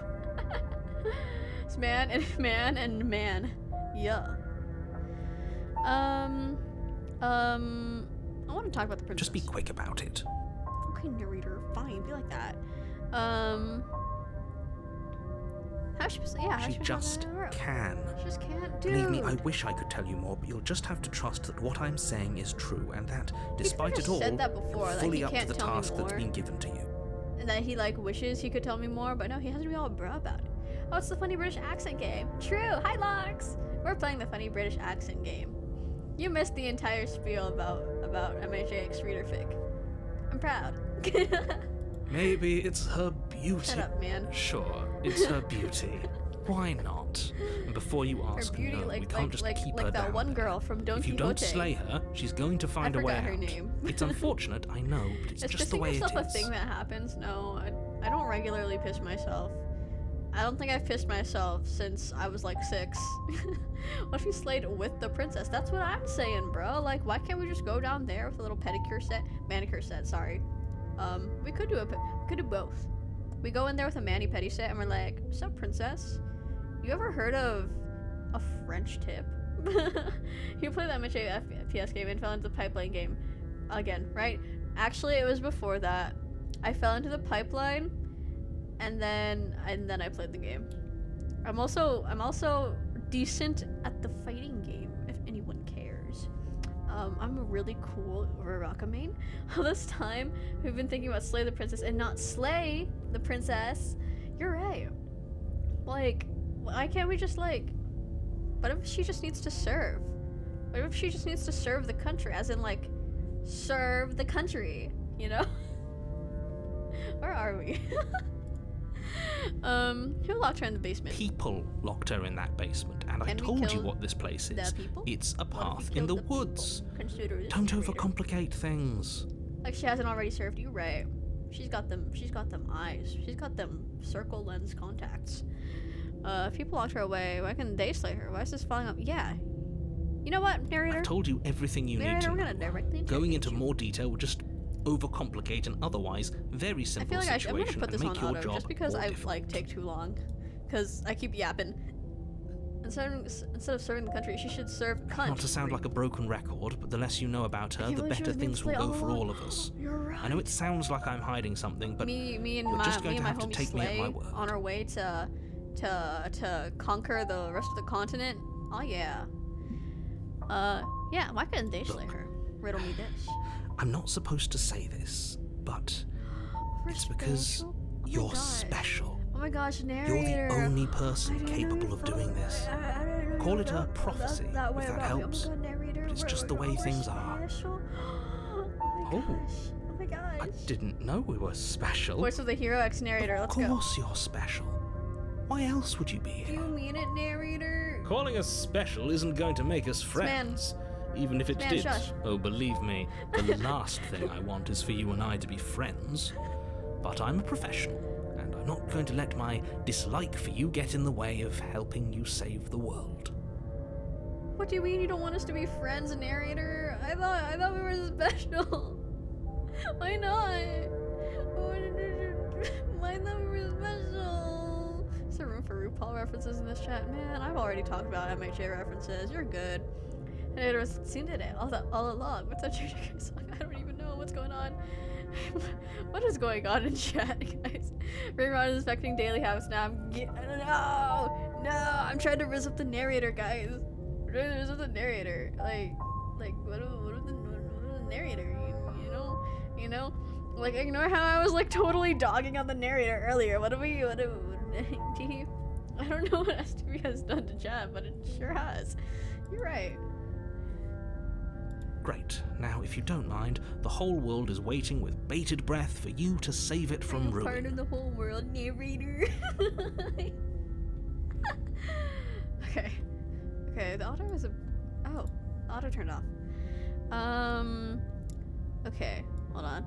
It's man and man and man. Yeah. I want to talk about the princess. Just be quick about it. Okay, narrator. Fine, be like that. How she? Yeah, how She she just can. She just can't do. Believe me, I wish I could tell you more, but you'll just have to trust that what I'm saying is true, and that, despite kinda it all, said that before, you're like, fully he up to can't the tell me task that's more. been given to you. And that he like wishes he could tell me more, but no, he has to be all bra about it. Oh, it's the funny British accent game. True. Hi, Lox. We're playing the funny British accent game. You missed the entire spiel about MHAX reader fic. I'm proud. Maybe it's her beauty. Shut up, man. Sure, it's her beauty. Why not? And before you Her ask, beauty, no, we like can't just keep her that down one there. girl from Don If you Quixote. don't slay her, she's going to find a way forgot her out. name. It's unfortunate, I know, but it's Is just the pissing way it yourself a is. thing that happens? No, I don't regularly piss myself. I don't think I've pissed myself since I was like 6. What if you slayed with the princess? That's what I'm saying, bro. Like, why can't we just go down there with a little manicure set? Sorry. We could do both. We go in there with a mani-pedi set and we're like, "What's up, princess? You ever heard of a French tip?" You play that much FPS game and fell into the pipeline game again, right? Actually, it was before that. I fell into the pipeline, and then I played the game. I'm also decent at the fighting game, if anyone cares. I'm a really cool Uraraka main. All this time, we've been thinking about slay the princess and not slay the princess. You're right. Like, why can't we just like? What if she just needs to serve? What if she just needs to serve the country, as in like, serve the country? You know? Where are we? Who locked her in the basement? People locked her in that basement, and I Can we told you kill what this place is. the people? It's a What if we path in killed the people? woods. Consider this Don't narrator. overcomplicate things. Like she hasn't already served you, right? She's got them eyes. She's got them circle lens contacts. If people locked her away, why couldn't they slay her? Why is this falling up? Yeah. You know what, narrator? I've told you everything you need Narrator, to we're know. gonna directly Going interrogate into you. more detail would just overcomplicate an otherwise very I simple feel like I'm situation gonna put this and on make your auto job just because more I difficult. like take too long, because I keep yapping. Instead of serving the country, she should serve country. Not to sound like a broken record, but the less you know about her, can't the believe she better was being things will slayed go all for along. all of us. You're right. I know it sounds like I'm hiding something, but me and you're my just going to my have to homie take me at Slay my word. on our way to conquer the rest of the continent. Oh yeah. Yeah. Why couldn't they slay Look. her? Riddle me this. I'm not supposed to say this, but We're it's because special? Oh my you're gosh. special. Oh my gosh, You're narrator. the only I person didn't know capable you of felt doing this. I didn't know Call you it a felt prophecy, that way if that about me. helps. Oh my god, narrator. But it's we're- just the way we're things are. special. Oh my Oh. gosh. Oh my gosh. I didn't know we were special. Voice of the hero X narrator. Of Let's go. course you're special. Why else would you be Do here? you mean it, narrator? Calling us special isn't going to make us friends. Even if it Man, did. shush. Oh, believe me, the last thing I want is for you and I to be friends. But I'm a professional, and I'm not going to let my dislike for you get in the way of helping you save the world. What do you mean you don't want us to be friends, narrator? I thought we were special. Why not? Why thought we were special? Is there room for RuPaul references in this chat? Man, I've already talked about MHA references. You're good. And it was seen today all along. What's that JJ song? I don't even know what's going on. What is going on in chat, guys? Raymond is inspecting daily habits now. No, I'm trying to riz up the narrator, guys. I'm trying to riz up the narrator. Like what of the narrator? You know, like ignore how I was like totally dogging on the narrator earlier. I don't know what STV has done to chat, but it sure has. You're right. Great. Now, if you don't mind, the whole world is waiting with bated breath for you to save it from I'm part of ruin. the whole world, narrator. Okay. Okay, the auto is a... Oh, the auto turned off. Okay, hold on.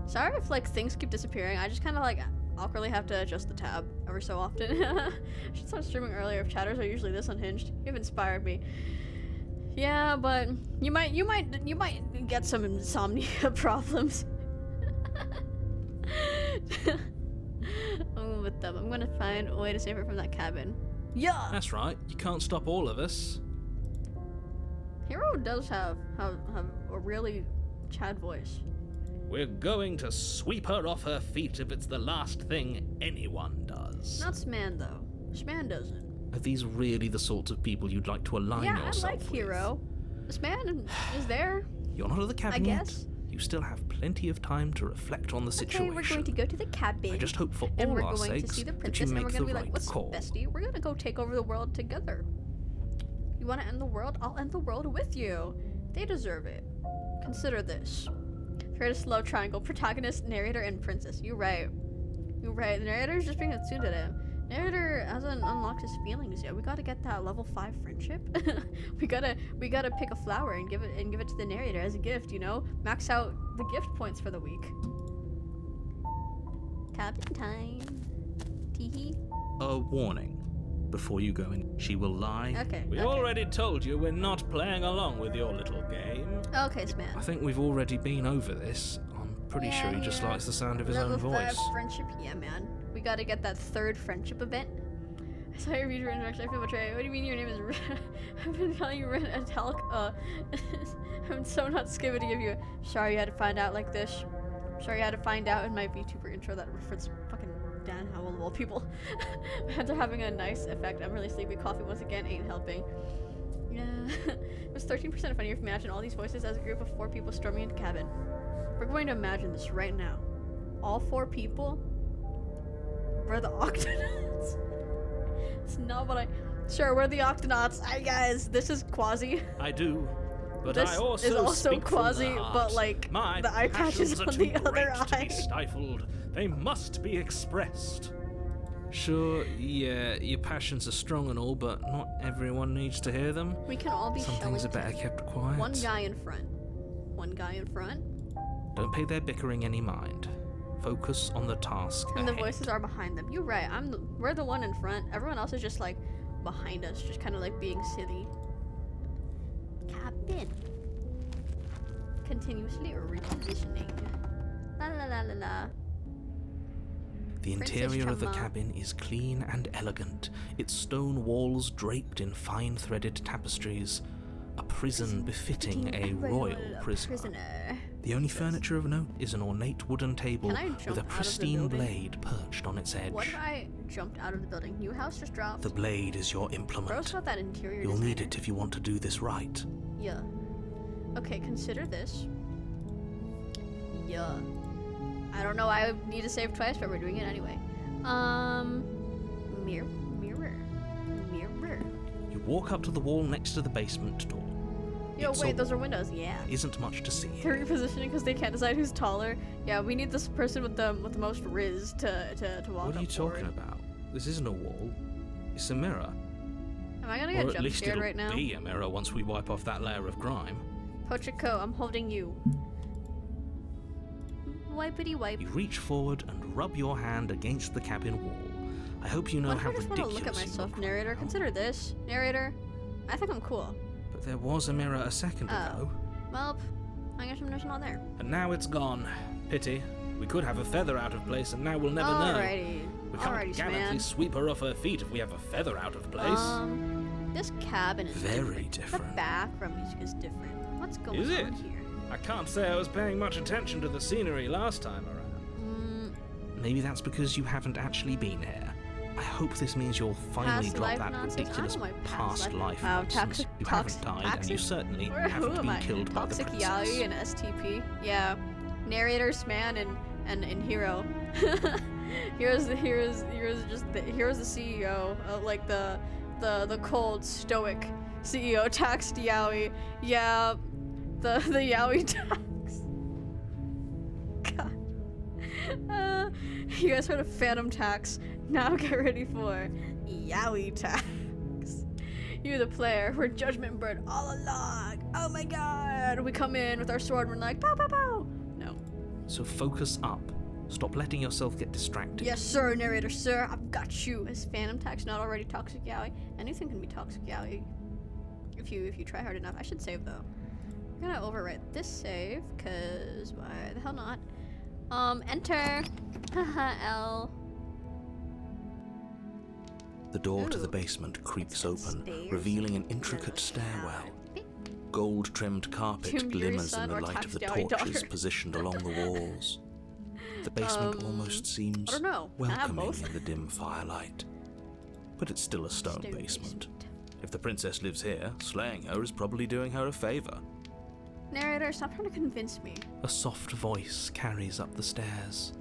Sorry if, like, things keep disappearing. I just kind of, like, awkwardly have to adjust the tab ever so often. I should start streaming earlier if chatters are usually this unhinged. You've inspired me. Yeah, but you might get some insomnia problems. I'm with them. I'm gonna find a way to save her from that cabin. Yeah! That's right, you can't stop all of us. Hero does have a really Chad voice. We're going to sweep her off her feet if it's the last thing anyone does. Not Sman though. Sman doesn't. Are these really the sorts of people you'd like to align yourself I like with? Hero. Sman is there. You're not at the cabin I yet. guess. You still have plenty of time to reflect on the situation. Okay, we're going to go to the cabin. I just hope for and all we're our going to sakes see the that princess, you and make we're the gonna be right like, "What's call. bestie? We're gonna go take over the world together. You want to end the world? I'll end the world with you. They deserve it. Consider this: greatest love triangle, protagonist, narrator, and princess. You're right. You're right. The narrator's just being attuned to them. Narrator hasn't unlocked his feelings yet. We gotta get that level 5 friendship. we gotta pick a flower and give it to the narrator as a gift. You know, max out the gift points for the week. Cabin time. Teehee. A warning. Before you go in, she will lie. Okay. We okay. already told you we're not playing along with your little game. Okay, Sman. I think we've already been over this. I'm pretty sure he just likes the sound of his Level own 5 voice. friendship. Yeah, man. We gotta get that 3rd friendship event. I saw your video introduction. I feel betrayed. What do you mean your name is Ren? I've been calling you Ren and Talc. I'm so not skibbity of you. Sorry you had to find out like this. Sorry you had to find out in my VTuber intro that reference fucking Dan Howell of all people. Hands are having a nice effect. I'm really sleepy. Coffee once again ain't helping. Yeah. It was 13% funnier if you imagine all these voices as a group of 4 people storming into cabin. We're going to imagine this right now. All 4 people were the Octonauts. It's not what I... Sure, we're the Octonauts. Hi guys, this is Quasi. I do. But This I also is also speak from Quasi, the heart. but, like, My the eye patch is passions are on too the other great to eye. be stifled. They must be expressed. Sure, yeah, your passions are strong and all, but not everyone needs to hear them. We can all be Some things are Shellington. better kept quiet. One guy in front. One guy in front. Don't pay their bickering any mind. Focus on the task And the ahead. voices are behind them. You're right. We're the one in front. Everyone else is just like behind us, just kind of like being silly. Cabin. Continuously repositioning. La la la la la. The Princess interior of the Chama. cabin is clean and elegant, its stone walls draped in fine threaded tapestries. A prison befitting a royal prisoner. The only furniture of note is an ornate wooden table Can I jump with a out of the pristine building? blade perched on its edge. What if I jumped out of the building? New house just dropped. The blade is your Bro's implement. got that interior You'll designer. need it if you want to do this right. Yeah. Okay, consider this. Yeah. I don't know why I need to save twice, but we're doing it anyway. Mirror. You walk up to the wall next to the basement door. Yo, It's wait, a those are wall. windows. Yeah. There isn't much to see. They're repositioning because they can't decide who's taller. Yeah, we need this person with the most riz to walk What are you up talking forward. about? This isn't a wall. It's a mirror. Am I gonna Or get at jump least scared it'll right now? be a mirror once we wipe off that layer of grime. Pochico, I'm holding you. Wipity wipe. You reach forward and rub your hand against the cabin wall. I hope you know What if how I just want to ridiculous look at you myself, look narrator? right now. Consider this, narrator. I think I'm cool. But there was a mirror a second Oh. ago, Well, I guess I'm just not there. and now it's gone. Pity. We could have a feather out of place, and now we'll never know. Alrighty. We can't Alrighty, gallantly man. sweep her off her feet if we have a feather out of place. This cabin is Very The different. background music is different. What's going Is it? on here? I can't say I was paying much attention to the scenery last time around. Maybe that's because you haven't actually been here. I hope this means you'll finally Past drop life that nonsense? ridiculous I don't know my past past life life. nonsense. You haven't died, and you certainly Who haven't am been I? killed by the Toxic princess. Yaoi and STP. Yeah, narrators, man, and Hero. Hero's the CEO, like the cold stoic CEO taxed Yaoi. Yeah, the Yaoi tax. God. You guys heard of Phantom Tax? Now get ready for Yaoi Tax. You, the player, were Judgment Bird all along. Oh my god. We come in with our sword and we're like, pow, pow, pow. No. So focus up. Stop letting yourself get distracted. Yes, sir, narrator, sir. I've got you. Is Phantom Tax not already toxic yaoi? Anything can be toxic yaoi if you try hard enough. I should save though. I'm gonna overwrite this save, cause why the hell not? Enter. Haha, L. The door to the Ooh. basement creaks It's got open, stairs revealing an and a intricate little stairwell. shower. Gold-trimmed carpet Tomb Beauty glimmers son in the or light of the Tax Yaoi torches daughter. positioned along the walls. The basement almost seems I don't know. Can I have welcoming both? in the dim firelight. But it's still a stone basement. If the princess lives here, slaying her is probably doing her a favor. Narrator, stop trying to convince me. A soft voice carries up the stairs.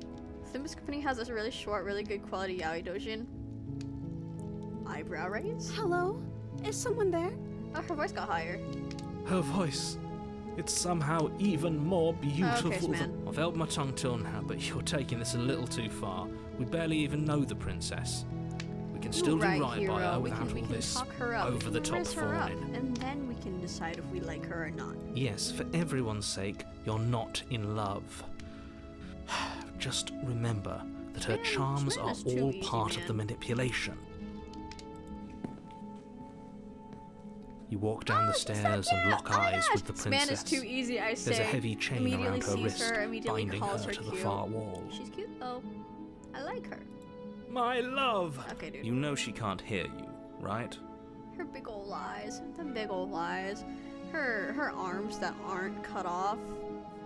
Thimbus Company has this really short, really good quality yaoi dojin. Eyebrow raise? Hello? Is someone there? Oh, her voice got higher. Her voice. It's somehow even more beautiful Okay, than... man. I've held my tongue till now, but you're taking this a little too far. We barely even know the princess. We can still do right by hero. her We without can all this talk her up. over-the-top Raise her up, fawning. and then we can decide if we like her or not. Yes, for everyone's sake, you're not in love. Just remember that her Man, charms man are is too all easy, part of man. the manipulation. You walk down the stairs and lock eyes with the This princess. man is too easy, I say. There's a heavy chain Immediately around her sees wrist, her, immediately binding calls her her to the cute. far wall. She's cute though. I like her. My love! Okay, dude. You know she can't hear you, right? Her big ol' eyes. Them big ol' eyes. Her arms that aren't cut off.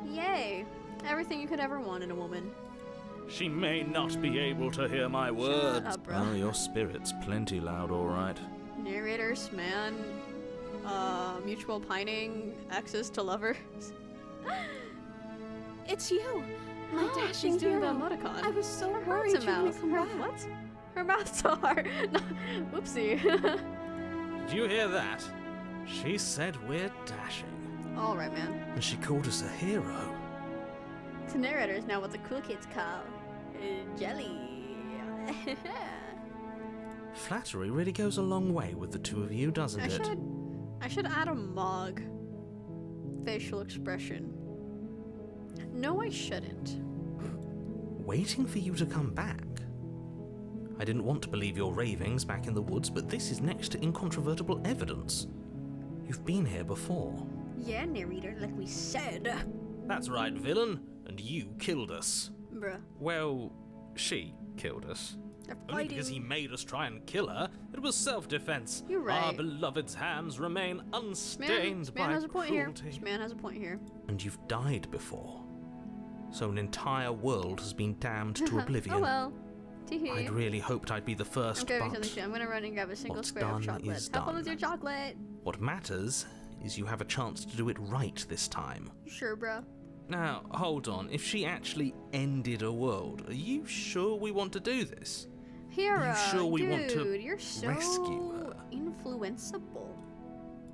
Yay. Everything you could ever want in a woman. She may not be able to hear my words. up, bro. Oh, your spirit's plenty loud, all right. Narrators, man. Mutual pining, exes to lovers. It's you, my Oh, dashing she's doing the hero. emoticon. I was so Her worried heart's you a wouldn't mouth. come Her back. what? Her mouth's so hard. No, whoopsie. Did you hear that? She said we're dashing. All right, man. And she called us a hero. The narrator is now what the cool kids call jelly. Flattery really goes a long way with the two of you, doesn't it? I should add a mog. Facial expression. No, I shouldn't. Waiting for you to come back. I didn't want to believe your ravings back in the woods, but this is next to incontrovertible evidence. You've been here before. Yeah, narrator, like we said. That's right, villain. And you killed us. Bruh. Well, she killed us. They're Only because he fighting. made us try and kill her. It was self-defense. You're right. Our beloved's hands remain unstained This man by has a point here. cruelty. This man has a point here. And you've died before. So an entire world has been damned to oblivion. Oh well. Tee-hee. I'd really hoped I'd be the I'm first, grabbing but something soon. I'm gonna run and grab a single what's square of done chocolate. is Have fun with done. your chocolate. what matters is you have a chance to do it right this time. Sure, bro. Now, hold on. If she actually ended a world, are you sure we want to do this? Hero, sure we dude, want to you're so rescue her? influenceable,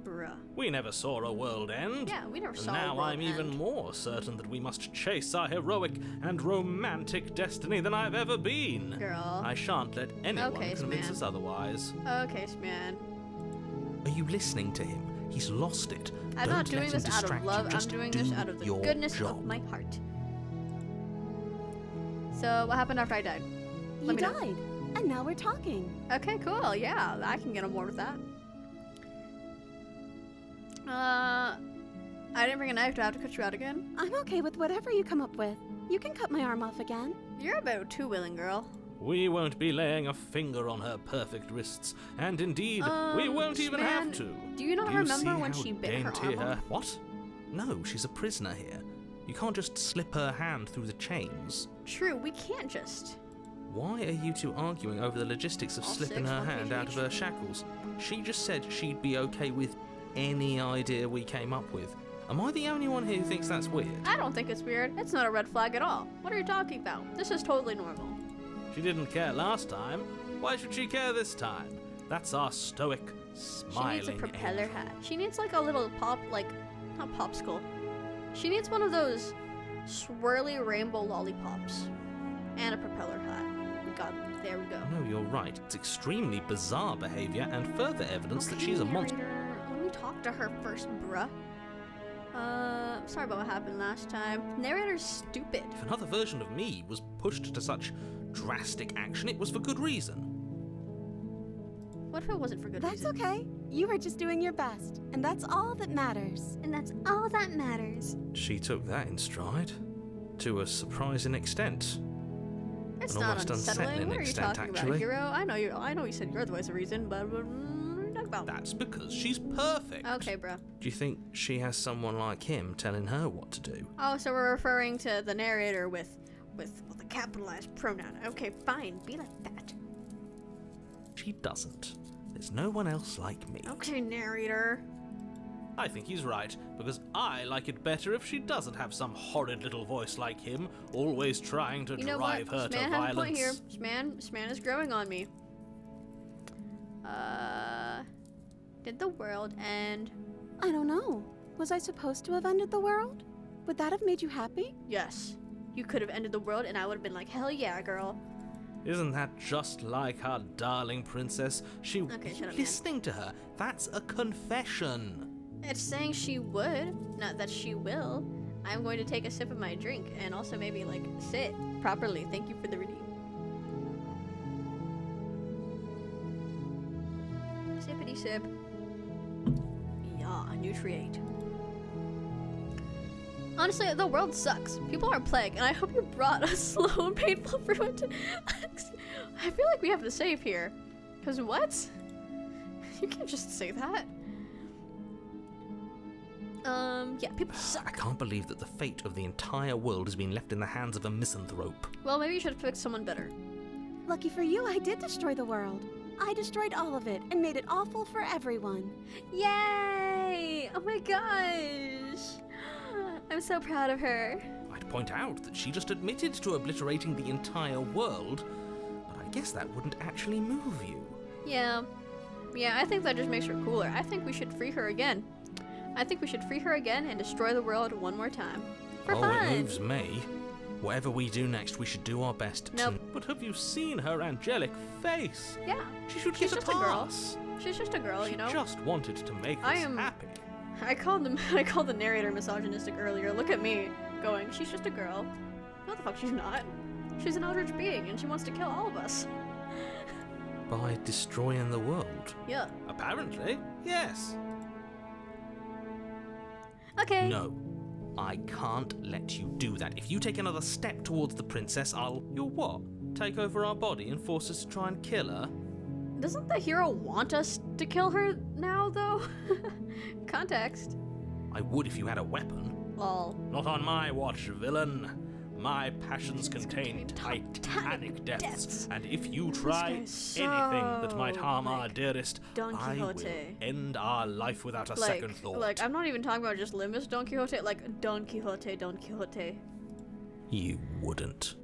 bruh. We never saw a world end. Yeah, we never And saw. a now world I'm even end. more certain that we must chase our heroic and romantic destiny than I've ever been. Girl. I shan't let anyone Okay, convince man. us otherwise. Okay, man. Are you listening to him? He's lost it. I'm Don't not doing let this him out of distract love. you. I'm Just doing do this out of the your goodness job. of my heart. So, what happened after I died? You Let me know. died, and now we're talking. Okay, cool. Yeah, I can get on board with that. I didn't bring a knife. Do I have to cut you out again? I'm okay with whatever you come up with. You can cut my arm off again. You're about too willing, girl. We won't be laying a finger on her perfect wrists, and indeed, we won't even have man, to. do you not Do you remember see when how she bit her dainty arm off? What? No, she's a prisoner here. You can't just slip her hand through the chains. True, we can't just. Why are you two arguing over the logistics of All slipping six, her one hand page out of each. her shackles? She just said she'd be okay with any idea we came up with. Am I the only one here who thinks that's weird? I don't think it's weird. It's not a red flag at all. What are you talking about? This is totally normal. She didn't care last time. Why should she care this time? That's our stoic, smiling She needs a propeller angel. hat. She needs like a little not popsicle. She needs one of those swirly rainbow lollipops. And a propeller hat. God, There we go. No, you're right. It's extremely bizarre behavior and further evidence that she's a monster. Narrator, let me talk to her first, bruh. Sorry about what happened last time. Narrator's stupid. If another version of me was pushed to such drastic action, it was for good reason. What if it wasn't for good That's reason? okay. You were just doing your best, and that's all that matters. And that's all that matters. She took that in stride. To a surprising extent. It's An not almost unsettling. unsettling What are you extent, talking actually. about, hero? I know you said you're the voice of reason, but what are you talking about? That's because she's perfect. Okay, bro. Do you think she has someone like him telling her what to do? Oh, so we're referring to the narrator with a capitalized pronoun. Okay, fine. Be like that. She doesn't. There's no one else like me. Okay, narrator. I think he's right, because I like it better if she doesn't have some horrid little voice like him, always trying to You know what? drive her This to man has a point here. violence. This man is growing on me. Did the world end? I don't know. Was I supposed to have ended the world? Would that have made you happy? Yes. You could have ended the world, and I would have been like, hell yeah, girl. Isn't that just like our darling princess? She Okay, shut up, man. listening to her. That's a confession. It's saying she would, not that she will. I'm going to take a sip of my drink and also maybe like sit properly. Thank you for the redeem. Sippity sip. Yeah, nutriate. Honestly, the world sucks. People are plague, and I hope you brought a slow and painful fruit to... I feel like we have to save here. Cause what? You can't just say that. Yeah, people I suck. can't believe that the fate of the entire world has been left in the hands of a misanthrope. Well, maybe you should have picked someone better. Lucky for you, I did destroy the world. I destroyed all of it and made it awful for everyone. Yay! Oh my gosh! I'm so proud of her. I'd point out that she just admitted to obliterating the entire world, but I guess that wouldn't actually move you. Yeah. Yeah, I think that just makes her cooler. I think we should free her again. I think we should free her again and destroy the world one more time. For fun! It moves me. Whatever we do next, we should do our best Nope. to... But have you seen her angelic face? Yeah. She should She's get just a girl. pass. She's just a girl, She you know? just wanted to make I us am- happy. I called the narrator misogynistic earlier. Look at me going, she's just a girl. No, the fuck she's not. She's an eldritch being and she wants to kill all of us. By destroying the world. Yeah. Apparently, yes. Okay. No. I can't let you do that. If you take another step towards the princess, You'll what? Take over our body and force us to try and kill her? Doesn't the hero want us to kill her now, though? Context. I would if you had a weapon. Lol. Not on my watch, villain. My passions contain titanic depths, and if you try guy's anything that might so, harm our like, dearest, Don I will Quixote. end our life without a second thought. Like, I'm not even talking about just Limbus Don Quixote, like Don Quixote, Don Quixote. You wouldn't.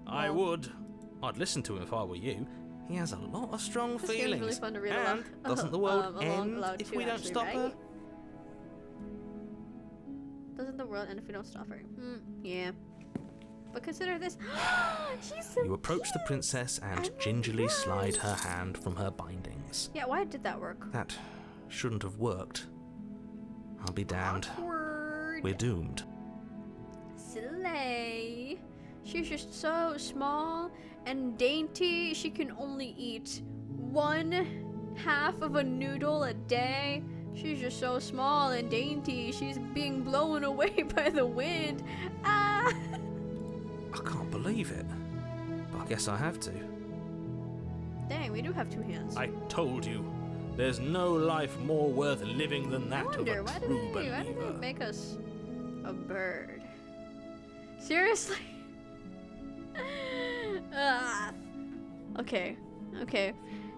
I Well- would. I'd listen to him if I were you. He has a lot of strong This game's feelings. really fun to read and aloud. doesn't the world Along end aloud if too, we don't actually, stop right? her? Doesn't the world end if we don't stop her? Yeah. But consider this. She's so You approach the cute. princess and Oh my gingerly slide gosh. her hand from her bindings. Yeah, why did that work? That shouldn't have worked. I'll be damned. Awkward. We're doomed. Slay. She's just so small and dainty. She can only eat 1/2 of a noodle a day. She's just so small and dainty. She's being blown away by the wind. Ah! I can't believe it. But I guess I have to. Dang, we do have 2 hands. I told you. There's no life more worth living than I that of wonder, a why true did they believer. make us a bird? Seriously? Ah. Okay.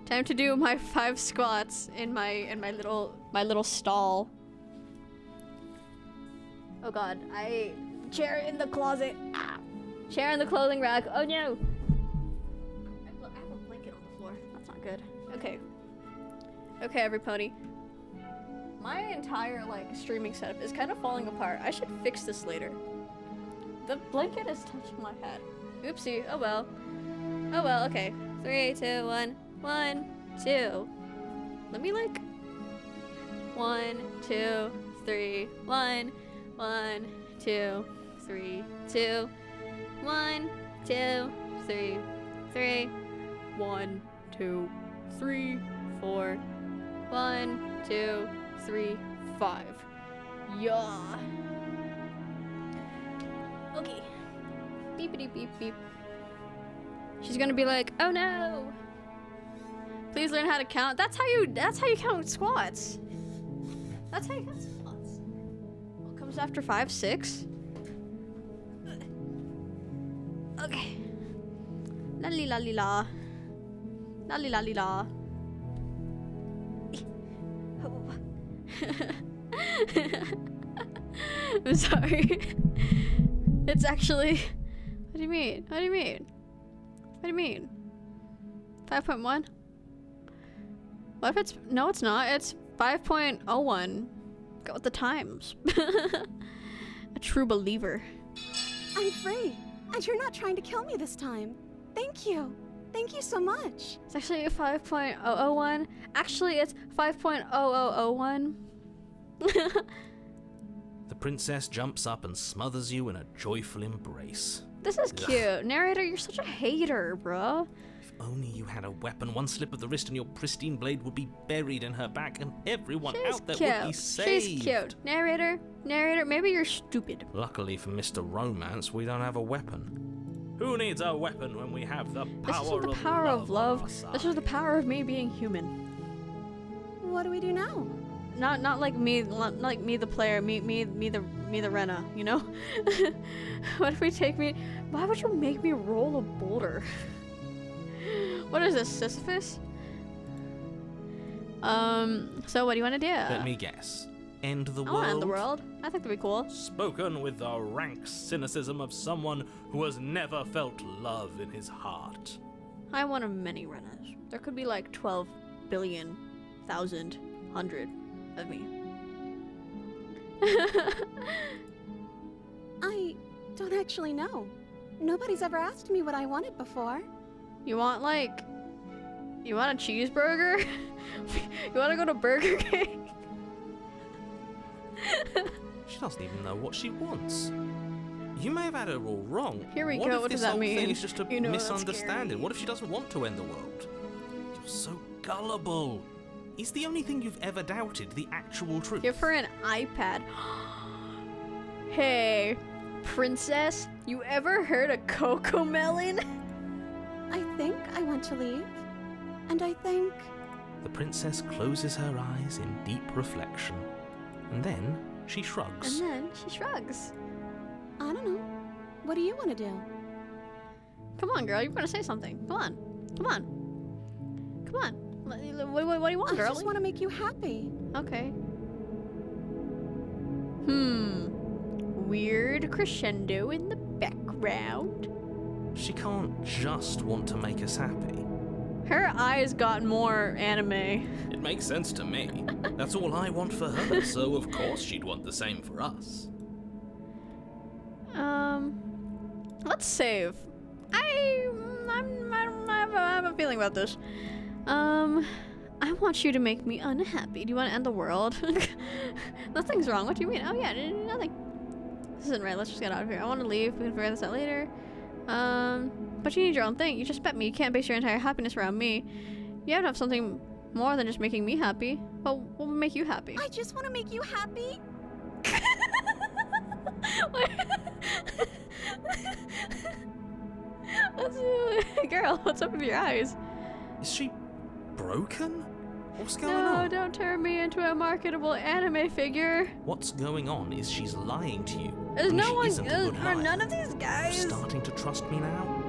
Time to do my 5 squats in my little stall. Oh god, chair in the closet. Ah. Chair in the clothing rack. Oh no. I have a blanket on the floor. That's not good. Okay. Okay, everybody. My entire streaming setup is kind of falling apart. I should fix this later. The blanket is touching my head. Oopsie. Oh well. Okay. 3, 2, 1. 1, 2. Let me like 1, 2, 3. 1, 1, 2, 3, 2. 1, 2, 3, 3. 1, 2, 3, 4. 1, 2, 3, 5. Yeah. Okay. Beepity beep beep. She's gonna be like, oh no. Please learn how to count. That's how you count squats. That's how you count squats. What comes after 5, 6? Okay. La li la li la. La li la li la. I'm sorry. It's actually. What do you mean? What do you mean? What do you mean? 5.1? What if it's. No, it's not. It's 5.01. Go with the times. A true believer. I'm free, and you're not trying to kill me this time. Thank you. Thank you so much. It's actually 5.001. Actually, it's 5.0001. The princess jumps up and smothers you in a joyful embrace. This is cute. Narrator, you're such a hater, bruh. If only you had a weapon, one slip of the wrist and your pristine blade would be buried in her back and everyone She's out there cute. would be saved. She's cute. Narrator, maybe you're stupid. Luckily for Mr. Romance, we don't have a weapon. Who needs a weapon when we have the This power isn't the of power love of love. on our side? This is the power of me being human. What do we do now? Not like me the player, me the Rena, you know? What if we take me? Why would you make me roll a boulder? What is this, Sisyphus? So what do you want to do? Let me guess. End the I world? want to end the world. I think that'd be cool. Spoken with the rank cynicism of someone who has never felt love in his heart. I want a many Renas. There could be like 12 billion, 1,000, 100 of me. I don't actually know. Nobody's ever asked me what I wanted before. You want a cheeseburger? You want to go to Burger King? She doesn't even know what she wants. You may have had her all wrong. Here we What go. if What this does that whole mean? thing is just a You know that's misunderstanding? scary. What if she doesn't want to end the world? You're so gullible. Is the only thing you've ever doubted the actual truth? Give her an iPad. Hey, princess, you ever heard of Cocomelon? I think I want to leave. And I think... The princess closes her eyes in deep reflection, and then she shrugs. And then she shrugs. I don't know. What do you want to do? Come on, girl, you're gonna say something. Come on. Come on. Come on. What do you want, I girl? just want to make you happy. Okay. Weird crescendo in the background. She can't just want to make us happy. Her eyes got more anime. It makes sense to me. That's all I want for her, so of course she'd want the same for us. Let's save. I have a feeling about this. I want you to make me unhappy. Do you want to end the world? Nothing's wrong. What do you mean? Oh yeah, nothing. This isn't right. Let's just get out of here. I want to leave. We can figure this out later. But you need your own thing. You just bet me. You can't base your entire happiness around me. You have to have something more than just making me happy. But what will make you happy? I just want to make you happy. Girl, what's up with your eyes? Is she broken? What's going No, on? don't turn me into a marketable anime figure. What's going on is she's lying to you. There's and no she one. isn't a good Are liar. none of these You're guys? starting to trust me now?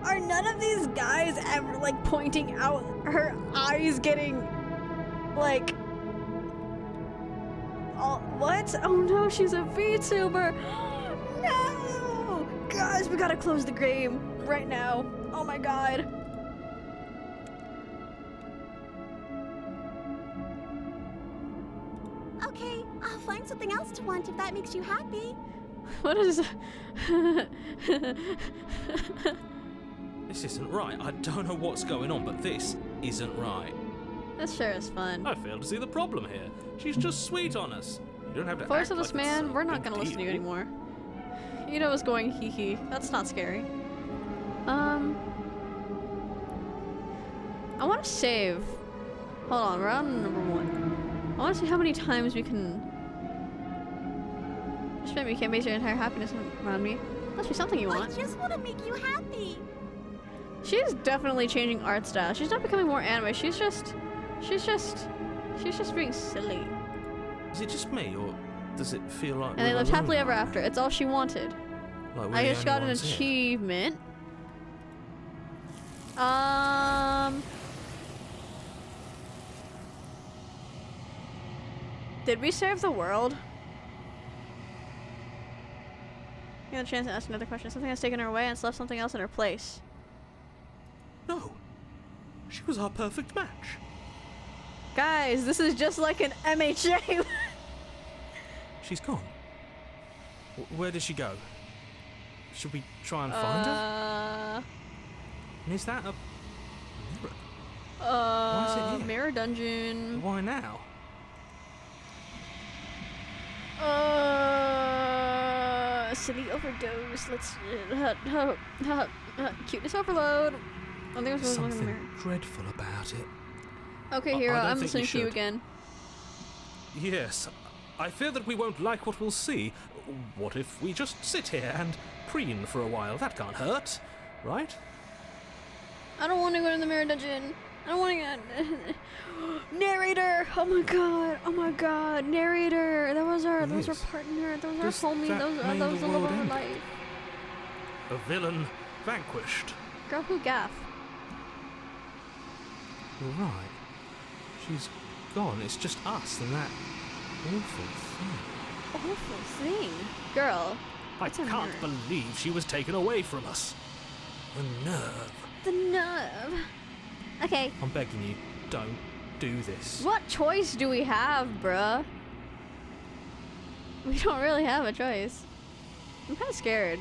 Are none of these guys ever like pointing out her eyes getting like? Oh, what? Oh no, she's a VTuber. No, guys, we gotta close the game right now. Oh my god. Okay, I'll find something else to want if that makes you happy. What is? Is This isn't right. I don't know what's going on, but this isn't right. This sure is fun. I fail to see the problem here. She's just sweet on us. You don't have to Voice act of this like it's man, a we're not big gonna listen to you deal. anymore. You know what's going hee hee. That's not scary. I want to save. Hold on, we're on number 1. I want to see how many times we can. Just maybe you can't base your entire happiness around me. Must be something you I want. just want to make you happy. She's definitely changing art style. She's not becoming more anime. She's just being silly. Is it just me, or does it feel like And they we're lived happily alone ever right after. now? It's all she wanted. Like we're I the just only got an ones here? achievement. Did we save the world? You had a chance to ask another question. Something has taken her away and left something else in her place. No. She was our perfect match. Guys, this is just like an MHA. She's gone. Where did she go? Should we try and find her? And is that a mirror? Why is it here? Mirror dungeon. Why now? Silly overdose. Let's cuteness overload. I think I was There's going to look in the something mirror. dreadful about it. Okay, I Hero, don't I'm think you listening to you should. again. Yes. I fear that we won't like what we'll see. What if we just sit here and preen for a while? That can't hurt, right? I don't want to go to the mirror dungeon. I don't want to get narrator. Oh my god. Oh my god. Narrator. That was our Yes. partner. That was Does our homie. that That was mean the the love of world our ended? life. A villain vanquished. Girl, who gaff? You're right. She's gone. It's just us and that awful thing. Awful thing. Girl. I What's a can't mirror? believe she was taken away from us. The nerve. The nerve. Okay. I'm begging you, don't do this. What choice do we have, bruh? We don't really have a choice. I'm kind of scared.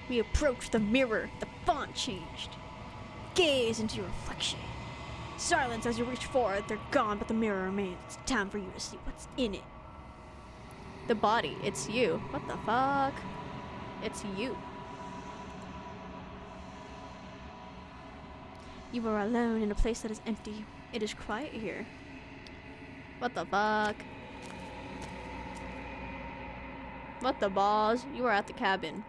We approach the mirror. The font changed. Gaze into your reflection. Silence as you reach for it. They're gone, but the mirror remains. It's time for you to see what's in it. The body. It's you. What the fuck? It's you. You are alone in a place that is empty. It is quiet here. What the fuck? What the balls? You are at the cabin.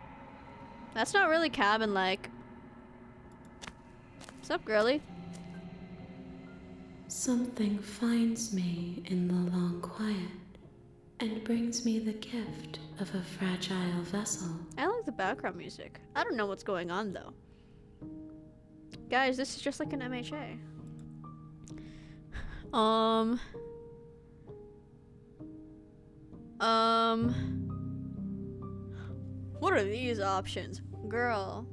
That's not really cabin-like. What's up, girly? Something finds me in the long quiet and brings me the gift of a fragile vessel. I like the background music. I don't know what's going on, though. Guys, this is just like an MHA. What are these options? Girl.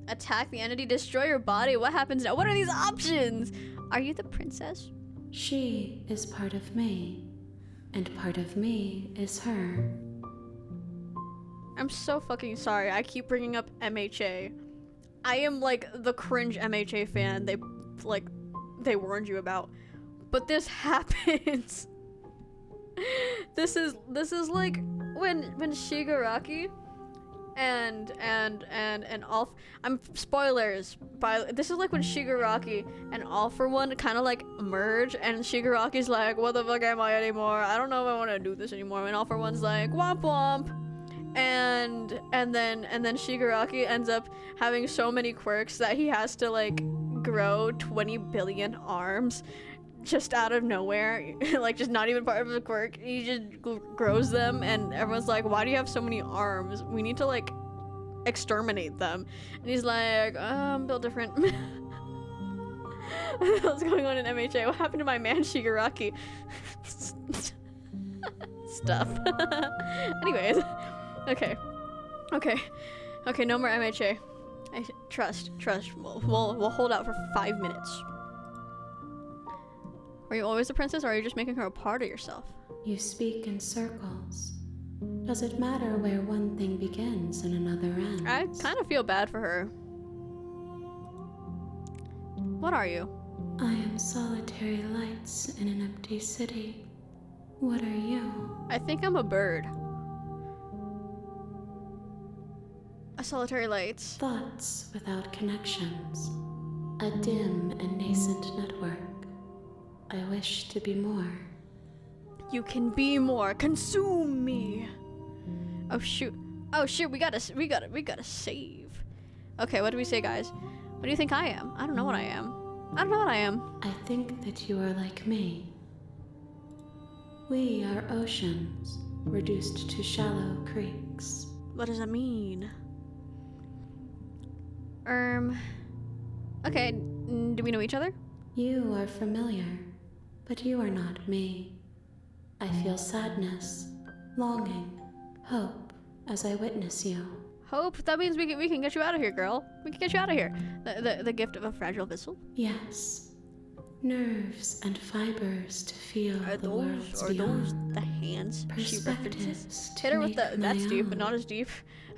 Attack the entity, destroy your body. What happens now? What are these options? Are you the princess? She is part of me, and part of me is her. I'm so fucking sorry. I keep bringing up MHA. I am like the cringe MHA fan they warned you about. But this happens. This is like when Shigaraki and all I'm spoilers by this is like when Shigaraki and All For One kind of like merge, and Shigaraki's like, what the fuck am I anymore? I don't know if I want to do this anymore. And All For One's like, womp womp. And then Shigaraki ends up having so many quirks that he has to like grow 20 billion arms just out of nowhere. Like just not even part of the quirk. He just grows them, and everyone's like, why do you have so many arms? We need to like exterminate them. And he's like, built different. What's going on in MHA? What happened to my man Shigaraki? Stuff. Anyways. Okay, no more MHA. Trust. We'll hold out for 5 minutes. Were you always the princess, or are you just making her a part of yourself? You speak in circles. Does it matter where one thing begins and another ends? I kind of feel bad for her. What are you? I am solitary lights in an empty city. What are you? I think I'm a bird. A solitary lights. Thoughts without connections. A dim and nascent network. I wish to be more. You can be more. Consume me. Oh shoot. Oh shoot. We gotta save. Okay, what do we say, guys? What do you think I am? I don't know what I am. I don't know what I am. I think that you are like me. We are oceans, reduced to shallow creeks. What does that mean? Okay, do we know each other? You are familiar, but you are not me. I feel sadness, longing, hope as I witness you. Hope? That means we can get you out of here, girl. We can get you out of here. The gift of a fragile vessel? Yes. Nerves and fibers to feel the worlds beyond. Those the hands she references? Perspectives to Hit her with make the, my that's deep, but own. not as deep.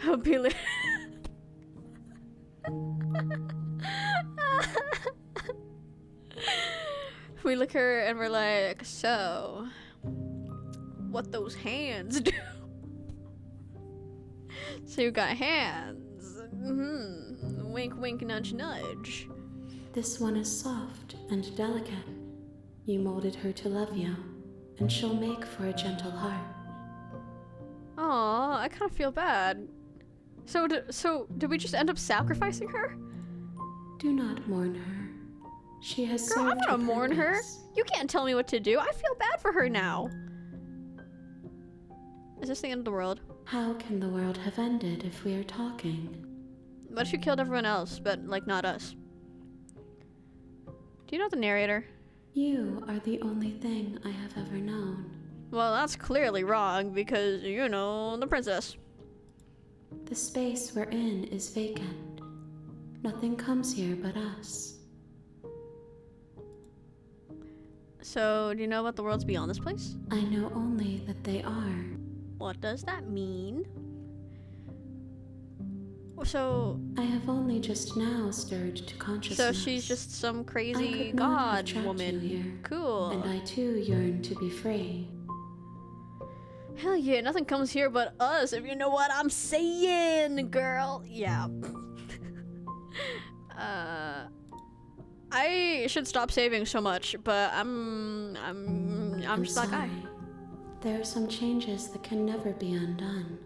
Oh, Billy. We look her and we're like, so, what those hands do? So you got hands. Wink, wink, nudge, nudge. This one is soft and delicate. You molded her to love you, and she'll make for a gentle heart. Aw, I kind of feel bad. So did we just end up sacrificing her? Do not mourn her. She has Girl, I'm served gonna her mourn her. purpose. You can't tell me what to do. I feel bad for her now. Is this the end of the world? How can the world have ended if we are talking? What if you killed everyone else, but like not us? Do you know the narrator? You are the only thing I have ever known. Well, that's clearly wrong because, you know, the princess. The space we're in is vacant. Nothing comes here but us. So, do you know about the worlds beyond this place? I know only that they are. What does that mean? So, I have only just now stirred to consciousness. so she's just some I crazy could not have god trapped woman. you here. Cool. And I too yearn to be free. Hell yeah, nothing comes here but us, if you know what I'm saying, girl. Yeah. I should stop saving so much, but I'm just that guy. sorry. There are some changes that can never be undone.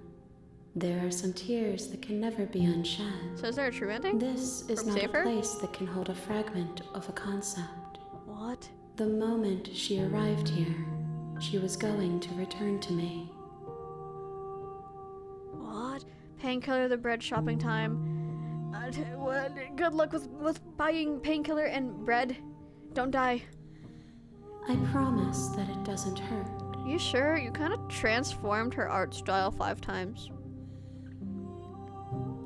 There are some tears that can never be unshed. So is there a true ending? This is From not a Safer? place that can hold a fragment of a concept. What? The moment she arrived here, she was going to return to me. What? Painkiller, the bread shopping time. What? Good luck with buying painkiller and bread. Don't die. I promise that it doesn't hurt. You sure? You kind of transformed her art style 5 times.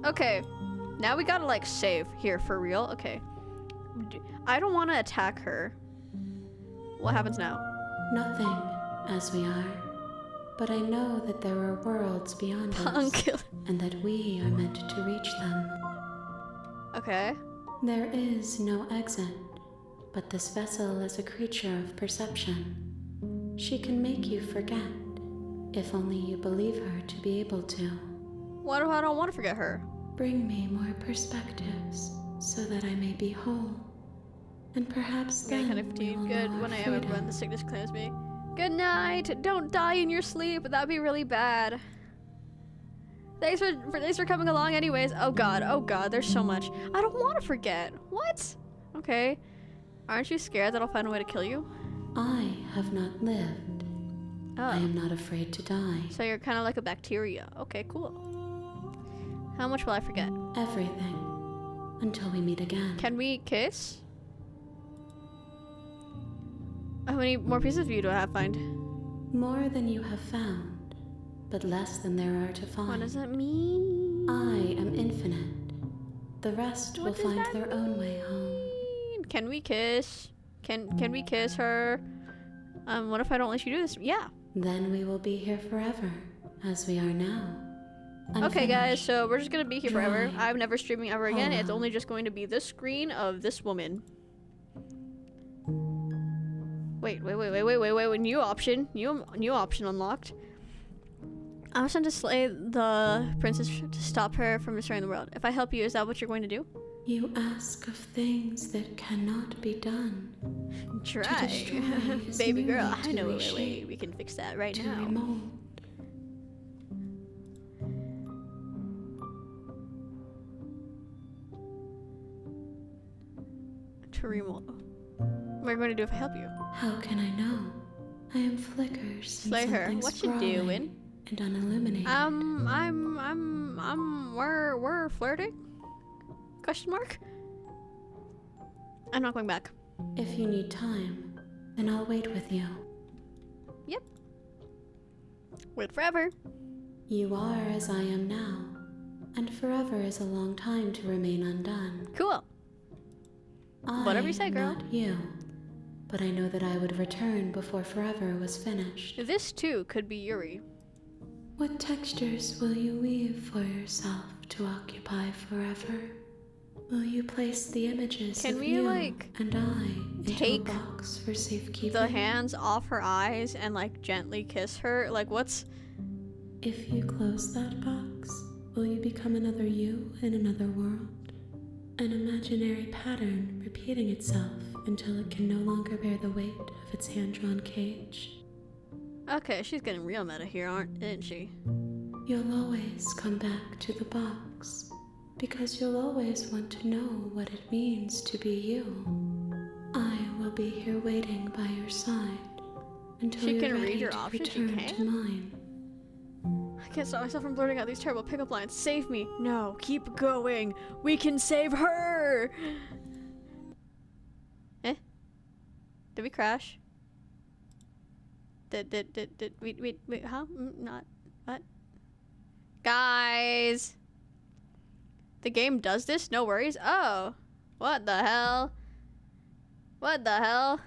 Okay, now we gotta like save here for real. Okay, I don't want to attack her. What happens now? Nothing, as we are. But I know that there are worlds beyond us, Painkiller. and that we are meant to reach them. Okay. There is no exit, but this vessel is a creature of perception. She can make you forget, if only you believe her to be able to. What if I don't want to forget her? Bring me more perspectives, so that I may be whole. And perhaps I'm getting then kind of we fatigued. will Good. know When our I am freedom. when the sickness claims me. Good night. Don't die in your sleep. That'd be really bad. Thanks for coming along anyways. Oh god, there's so much. I don't want to forget. What? Okay. Aren't you scared that I'll find a way to kill you? I have not lived. I Oh. am not afraid to die. So you're kind of like a bacteria. Okay, cool. How much will I forget? Everything. Until we meet again. Can we kiss? How many more pieces of you do I have to find? More than you have found, but less than there are to find. What does that mean? I am infinite. The rest What will does find that their own way home. Can we kiss? Can we kiss her? What if I don't let you do this? Yeah. Then we will be here forever, as we are now. Okay, guys, Unfinished. so we're just gonna be here forever. Dry. I'm never streaming ever again. It's Hollow. only just going to be this screen of this woman. Wait. New option. New option unlocked. I was sent to slay the princess to stop her from destroying the world. If I help you, is that what you're going to do? You ask of things that cannot be done. Try. destroy is Baby girl, merely I know to a way. reshape, We can fix that right to now. remold. To remold. What are you going to do if I help you? How can I know? I am flickers Slay and her. something What you sprawling doing? and unilluminated. We're flirting? Question mark? I'm not going back. If you need time, then I'll wait with you. Yep. Wait forever. You are as I am now, and forever is a long time to remain undone. Cool. Whatever you say, girl. Not you, but I know that I would return before forever was finished. This too could be Yuri. What textures will you weave for yourself to occupy forever? Will you place the images Can of we, you like, and I into take a box for safekeeping? The hands off her eyes and like gently kiss her. Like what's... If you close that box, will you become another you in another world? An imaginary pattern repeating itself until it can no longer bear the weight of its hand-drawn cage. Okay, she's getting real meta here, isn't she? You'll always come back to the box, because you'll always want to know what it means to be you. I will be here waiting by your side until She you're can ready read your to options, she return can? to mine. I can't stop myself from blurting out these terrible pickup lines. Save me. No, keep going. We can save her. Eh? Did we crash? Did we, huh? Not, what? Guys. The game does this? No worries. Oh. What the hell? What the hell?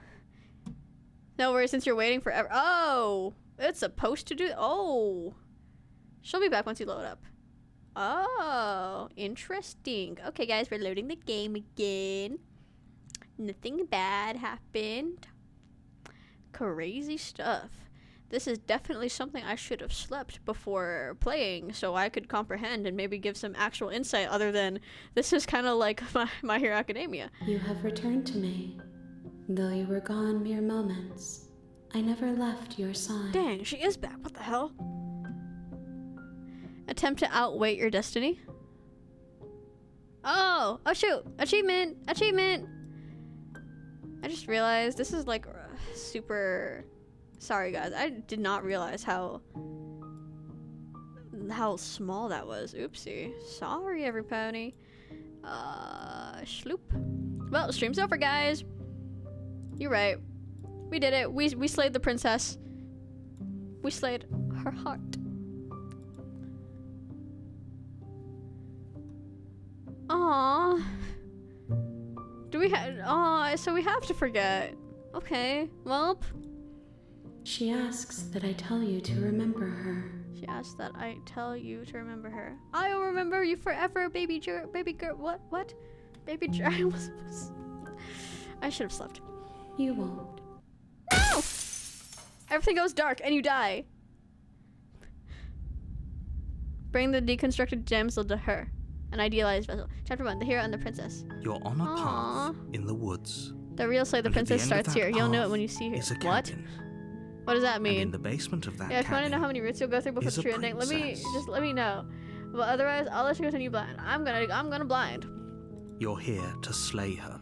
No worries since you're waiting forever. Oh. It's supposed to do, oh. She'll be back once you load up. Oh, interesting. Okay, guys, we're loading the game again. Nothing bad happened. Crazy stuff. This is definitely something I should have slept before playing so I could comprehend and maybe give some actual insight other than this is kind of like My Hero Academia. You have returned to me. Though you were gone mere moments, I never left your side. Dang, she is back. What the hell? Attempt to outweight your destiny. Oh shoot. Achievement. I just realized this is like super... Sorry guys, I did not realize how small that was. Oopsie. Sorry everybody. Schloop. Well, the stream's over, guys. You're right. We did it. We slayed the princess. We slayed her heart. Aww. Do we have... Aw, so we have to forget. Okay, well... She asks that I tell you to remember her. She asked that I tell you to remember her. I will remember you forever, baby girl. What? Baby girl. I should have slept. You won't. No! Everything goes dark and you die. Bring the deconstructed gemstone to her. An idealized vessel. Chapter 1, the hero and the princess. You're on a Aww. path in the woods. The real Slay the And at the Princess end of starts that here. You'll know it path when you see her. is a What? cabin. What does that And in mean? the basement of that Yeah, if you want to know cabin how many routes you'll go through before is the a true ending, let me know. But otherwise, I'll let you continue blind. I'm gonna blind. You're here to slay her.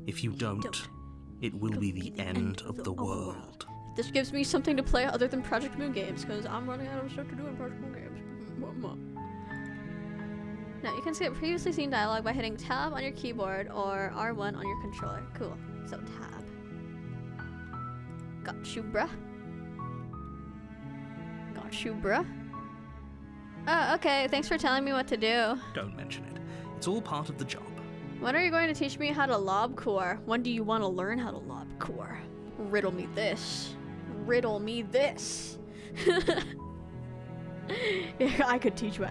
If you don't, it will be the end of the world. This gives me something to play other than Project Moon games, because I'm running out of stuff to do in Project Moon games. Now, you can skip previously seen dialogue by hitting tab on your keyboard or R1 on your controller. Cool. So tab. Got you, bruh. Oh, okay. Thanks for telling me what to do. Don't mention it. It's all part of the job. When are you going to teach me how to lob core? When do you want to learn how to lob core? Riddle me this. Yeah, I could teach you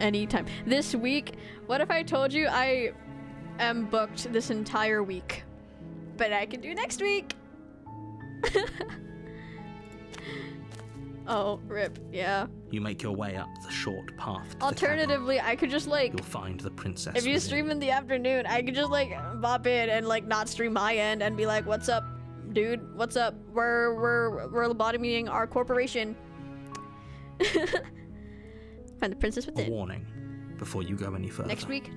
any time. This week, what if I told you I am booked this entire week? But I can do next week. Oh, rip. Yeah. You make your way up the short path to the Alternatively, I could just like, cabin. You'll find the princess if you within. stream in the afternoon, I could just like bop in and like not stream my end and be like, "What's up, dude? What's up? We're lobotomying our corporation." Find the princess A within. warning before you go any further. Next week.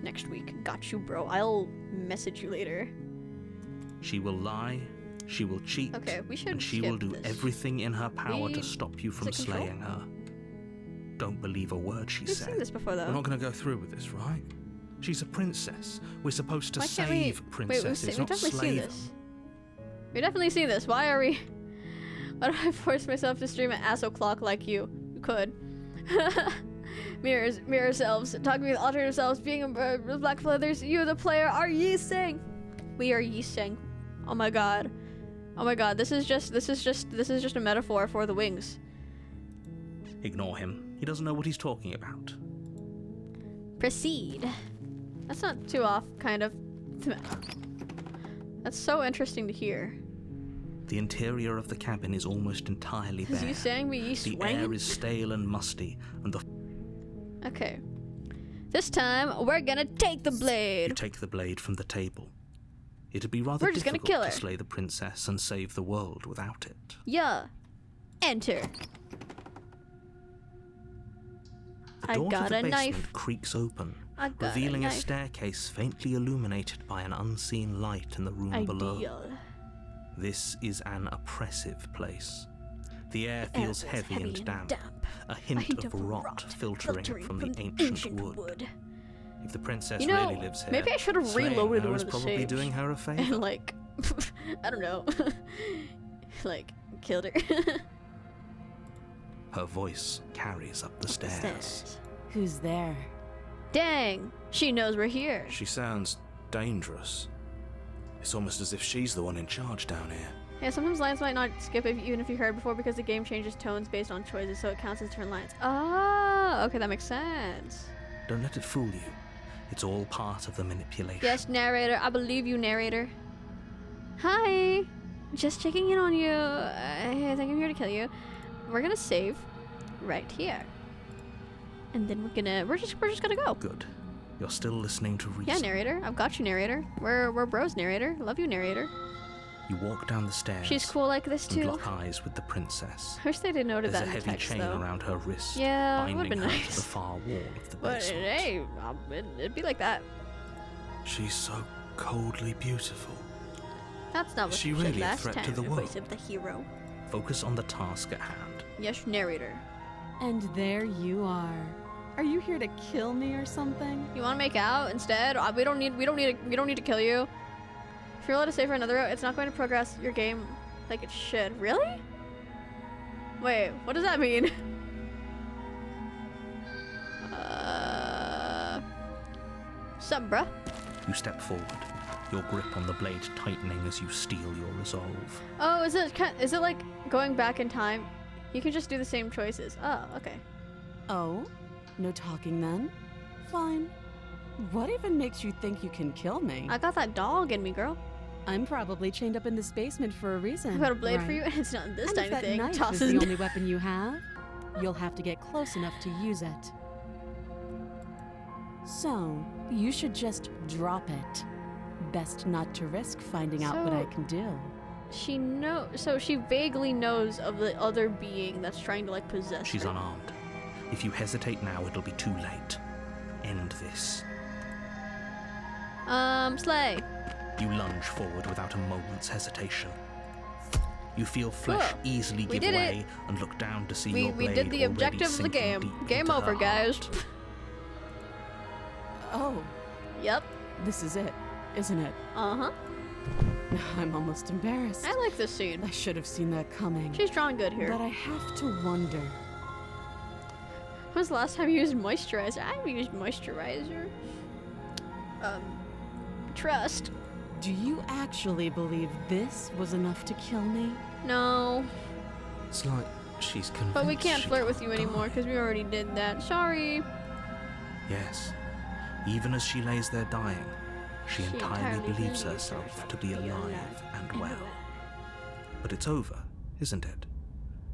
Got you, bro. I'll message you later. She will lie, she will cheat, Okay, we should and she skip will do this. everything in her power We- to stop you from Is it control? slaying her. Don't believe a word she We've seen said. this before, We're though. not going to go through with this, right? She's a princess. We're supposed to Why can't we? save princesses, We've not definitely slay seen them. this. We definitely seen this. Why are we? Why do I force myself to stream at ass o'clock like you? You could. Mirror selves, talking with alternate selves, being a black feathers. You, the player, are Yi Sang. We are Yi Sang. Oh my god. Oh my god. This is just a metaphor for the wings. Ignore him. He doesn't know what he's talking about. Proceed. That's not too off, kind of. That's so interesting to hear. The interior of the cabin is almost entirely Is bare. you saying me Yi The Swang? air is stale and musty, and Okay. This time, we're gonna take the you blade. take the blade from the table. It'd be rather We're just gonna difficult kill her. to slay the princess and save the world without it. Yeah. Enter. The I door got to the a basement knife. creaks open, I got revealing a a knife. staircase faintly illuminated by an unseen light in the room below. Ideal. This is an oppressive place. The air feels Air heavy and damp, a A hint of rot filtering from the ancient wood. If the princess You know, really lives here, maybe I should have slaying reloaded her one is of the probably saves. doing her a favor. And like, I don't know. Like, killed her. Her voice carries up the stairs. Who's there? Dang, she knows we're here. She sounds dangerous. It's almost as if she's the one in charge down here. Yeah, sometimes lines might not skip even if you heard before because the game changes tones based on choices, so it counts as different lines. Oh, okay, that makes sense. Don't let it fool you. It's all part of the manipulation. Yes, narrator. I believe you, narrator. Hi. Just checking in on you. I think I'm here to kill you. We're gonna save right here. And then we're just gonna go. Good. You're still listening to reason. Yeah, narrator. I've got you, narrator. We're bros, narrator. Love you, narrator. You walk down the stairs. She's cool like this and too. lock eyes with the princess. I wish they didn't noted There's that a in the heavy text, chain though. around her wrist, Yeah, it would've binding been her nice. to the far wall of the But basement. hey, it'd be like that. She's so coldly beautiful. That's not what Is she you said really a last threat to time. the in voice world? of the hero. Focus on the task at hand. Yes, narrator. And there you are. Are you here to kill me or something? You want to make out instead? We don't need to kill you. If you're allowed to stay for another route, it's not going to progress your game like it should. Really? Wait, what does that mean? Sup, bruh? You step forward, your grip on the blade tightening as you steel your resolve. Oh, is it like going back in time? You can just do the same choices. Oh, okay. Oh? No talking then? Fine. What even makes you think you can kill me? I got that dog in me, girl. I'm probably chained up in this basement for a reason. I got a blade for right? you, and it's not this And tiny if that thing. knife is Tosses the only weapon you have, you'll have to get close enough to use it. So, you should just drop it. Best not to risk finding out what I So- can do. So she vaguely knows of the other being that's trying to like possess She's her. unarmed. If you hesitate now, it'll be too late. End this. Slay. You lunge forward without a moment's hesitation. You feel flesh Cool. easily We give did it. away and look down to see We your blade did the already objective of the sinking game. deep Game into over, her guys. heart. Oh, Yep. this is it, isn't it? Uh-huh. I'm almost embarrassed. I like this scene. I should have seen that coming. She's drawn good here. But I have to wonder. When was the last time you used moisturizer? I haven't used moisturizer. Trust. Do you actually believe this was enough to kill me? No. It's like she's convinced. But we can't she flirt with can't you anymore die. because we already did that. Sorry. Yes. Even as she lays there dying, she entirely believes herself to be alive and well. But it's over, isn't it?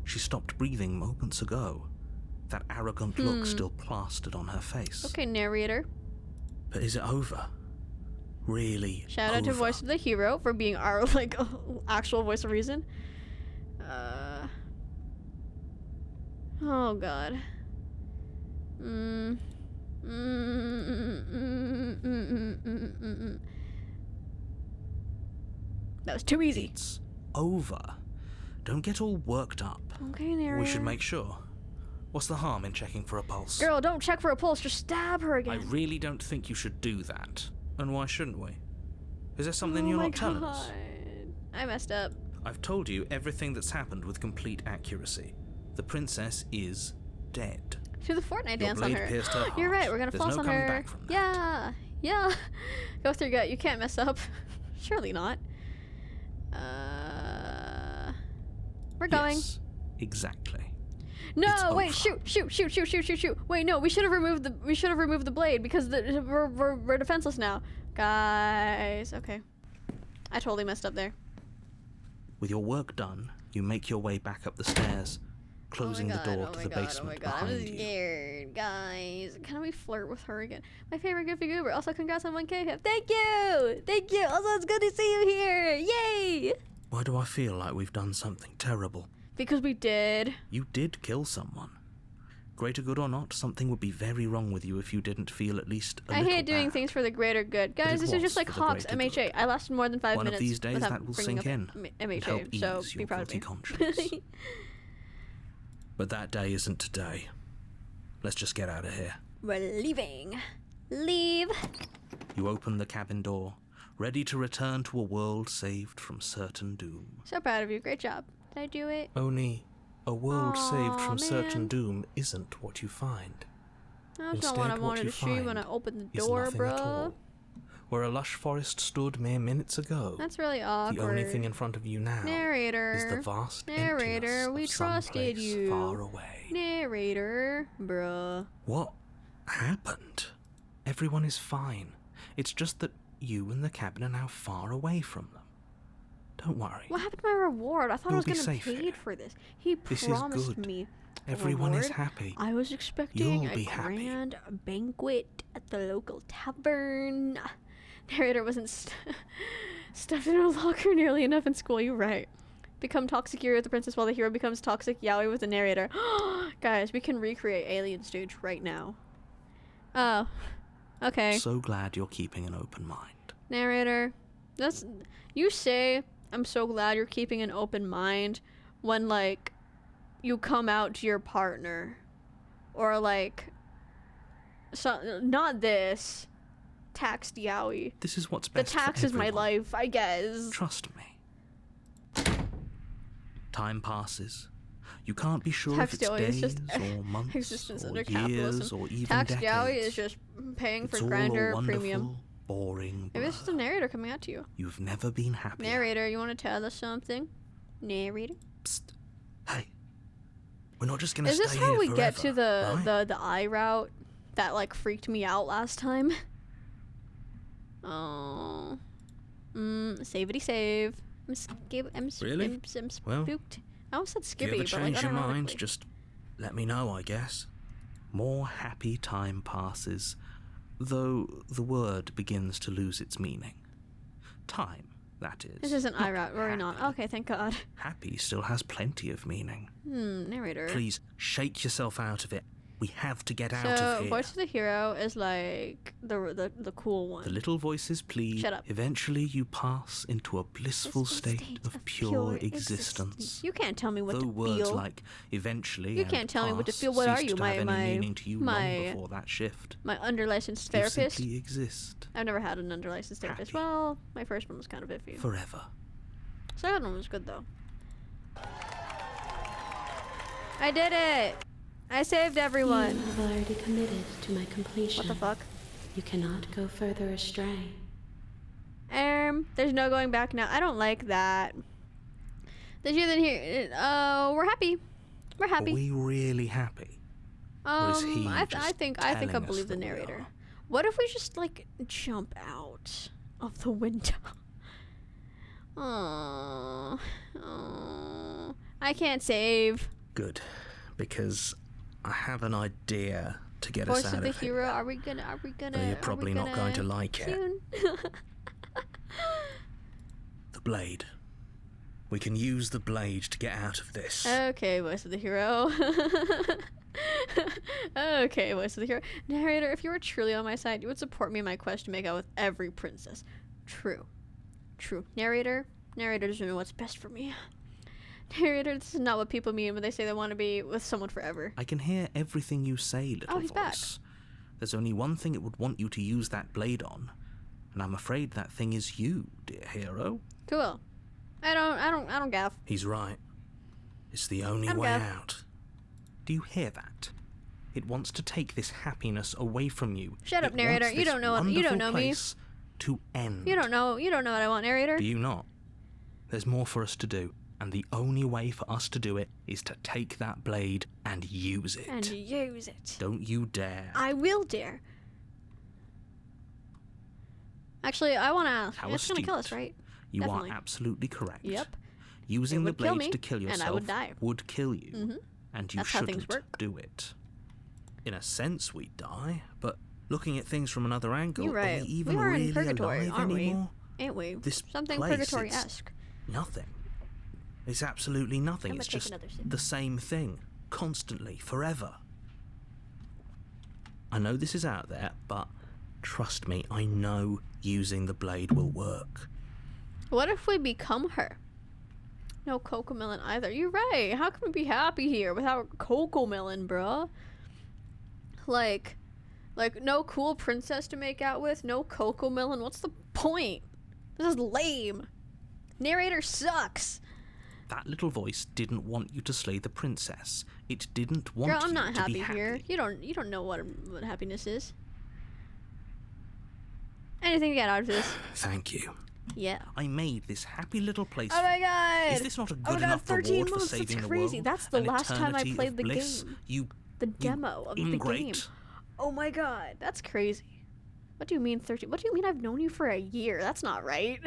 She stopped breathing moments ago. That arrogant look still plastered on her face. Okay, narrator. But is it over? Really Shout out to over? Voice of the Hero for being our, like, actual voice of reason. Oh, God. That was too easy. It's over. Don't get all worked up. Okay, narrator. We should make sure. What's the harm in checking for a pulse? Girl, don't check for a pulse. Just stab her I again. really don't think you should do that. And why shouldn't we? Is there something you're not telling us? I messed up. I've told you everything that's happened with complete accuracy. The princess is dead. Do the Fortnite Your dance on blade her. pierced her You're heart. right. We're gonna There's floss no on coming her. back from that. Yeah. Go with your gut. You can't mess up. Surely not. We're going. Yes, exactly. No, It's wait, over. shoot. Wait, no, we should have removed the blade because we're defenseless now. Guys, okay. I totally messed up there. With your work done, you make your way back up the stairs, closing the door to the basement behind I'm you. scared, guys. Can we flirt with her again? My favorite Goofy Goober. Also, congrats on 1K. Thank you. Also, it's good to see you here. Yay! Why do I feel like we've done something terrible? Because we did. You did kill someone. Greater good or not, something would be very wrong with you if you didn't feel at least a I little hate doing bad. things for the greater good. But Guys, it this is was just like for the Hawks, greater MHA. good. I lasted more than 5 One minutes of these days without that will bringing sink up in and MHA, help so ease be your proud of guilty me. conscience. But that day isn't today. Let's just get out of here. We're leaving. Leave. You open the cabin door, ready to return to a world saved from certain doom. So proud of you. Great job. Did I do it? Only a world saved Aw, from certain man. doom isn't what you find. That's Instead, not what I what wanted you to see when I find opened the is door, nothing at bro. all. Where a lush forest stood mere minutes ago, That's really awkward. the only thing in front of you now Narrator. is the vast Narrator, emptiness we of some trusted place you. far away. Narrator, bruh. What happened? Everyone is fine. It's just that you and the cabin are now far away from them. Don't worry. What happened to my reward? I thought I You'll was be gonna safe paid here. for this. He This is promised good. me a Everyone is reward. happy. I was expecting You'll a be happy. grand banquet at the local tavern. Narrator wasn't stuffed in a locker nearly enough in school. You're right. Become toxic hero with the princess while the hero becomes toxic yaoi with the narrator. Guys, we can recreate Alien Stage right now. Oh, okay. So glad you're keeping an open mind. Narrator, that's you say I'm so glad you're keeping an open mind when like you come out to your partner or like so not this taxed yaoi. This is what's The best for tax is my everyone. life, I guess. Trust me. Time passes. You can't be sure Tax if it's yaoi is days just or months existence or under years capitalism. or even Taxed decades. yaoi is just paying It's for all grandeur a wonderful, premium. boring Maybe this is blur. the narrator coming at you. You've never been happier. Narrator, you want to tell us something? Narrator? Psst. Hey. We're not just gonna Is stay this how here we get to forever, right? the eye route that like freaked me out last time? Oh, savity save. I'm Really? I'm Well, spooked. I almost said If you skippy, ever but like change your mind, unironically. just let me know, I guess. More happy time passes, though the word begins to lose its meaning. Time, that is. This isn't eye route. not Worry not. happy. Okay, thank God. Happy still has plenty of meaning. Narrator. Please shake yourself out of it. We have to get out So, of here. voice of the hero is like the cool one. The little voices plead. Shut up. Eventually you pass into a blissful Blissful state of pure existence. You can't tell me what Though to words feel. like eventually You and can't tell me what to pass feel. What are ceased you, to have my- any meaning to you my- long before that shift. My under-licensed You therapist. simply exist I've never had an under-licensed therapist. Happy. Well, my first one was kind of iffy. forever. Second one was good though. I did it! I saved everyone. You have already committed to my completion. What the fuck? You cannot go further astray. There's no going back now. I don't like that. Did you then hear? We're happy. We're Are happy. we really happy? Or is he I just think telling I us believe the that we narrator. are? What if we just like jump out of the window? Oh, oh, I can't save. Good, because I have an idea to get Voice us out of the of hero. here. Are we gonna? Though you're probably not going to like it. Soon? The blade. We can use the blade to get out of this. Okay, voice of the hero. Okay, voice of the hero. Narrator, if you were truly on my side, you would support me in my quest to make out with every princess. True. True. Narrator doesn't know what's best for me. Narrator, this is not what people mean when they say they want to be with someone forever. I can hear everything you say, little he's voice. back. There's only one thing it would want you to use that blade on, and I'm afraid that thing is you, dear hero. Cool. I don't gaff. He's right. It's the only I'm way gaff. out. Do you hear that? It wants to take this happiness away from you. Shut up, It narrator. wants You this don't know. You don't wonderful know me. place to end. You don't know what I want, narrator. Do you not? There's more for us to do, and the only way for us to do it is to take that blade and use it. And use it. Don't you dare. I will dare. Actually, I want to ask. How It's gonna kill us, astute. right? You Definitely. are absolutely correct. Yep. Using It the would kill blade me, to kill and I yourself would die. would kill you, Mhm. and you That's how things shouldn't work. do it. In a sense, we die, but looking at things from another angle, You're right. are we even We are in really purgatory, alive aren't we? anymore? Ain't we? This Something place, purgatory-esque. Nothing. It's absolutely nothing. I'm gonna It's take just another sip. the same thing, constantly, forever. I know this is out there, but trust me, I know using the blade will work. What if we become her? No Cocomelon either. You're right. How can we be happy here without Cocomelon, bruh? Like no cool princess to make out with, no Cocomelon. What's the point? This is lame. Narrator sucks. That little voice didn't want you to slay the princess. It didn't want Girl, I'm you not to happy be happy. here. You don't know what happiness is. Anything to get out of this? Thank you. Yeah. I made this happy little place. Oh my god! Is this not a Oh my good God, enough 13 reward for months, saving that's the crazy. world? That's the An last time I eternity played of the bliss? game. You The demo of the ingrate. game. Oh my god, that's crazy. What do you mean 13? What do you mean I've known you for a year? That's not right.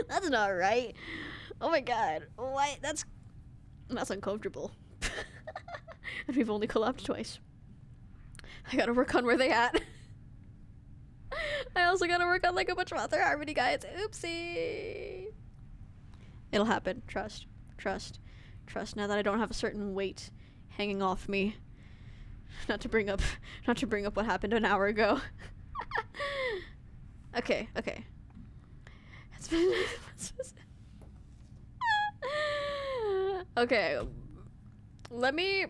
That's not right. Oh my god. What? That's uncomfortable. And we've only collabed twice. I gotta work on where they at. I also gotta work on like a bunch of other Harmony guides. Oopsie. It'll happen. Trust. Now that I don't have a certain weight hanging off me. Not to bring up what happened an hour ago. Okay. It's been okay. Let me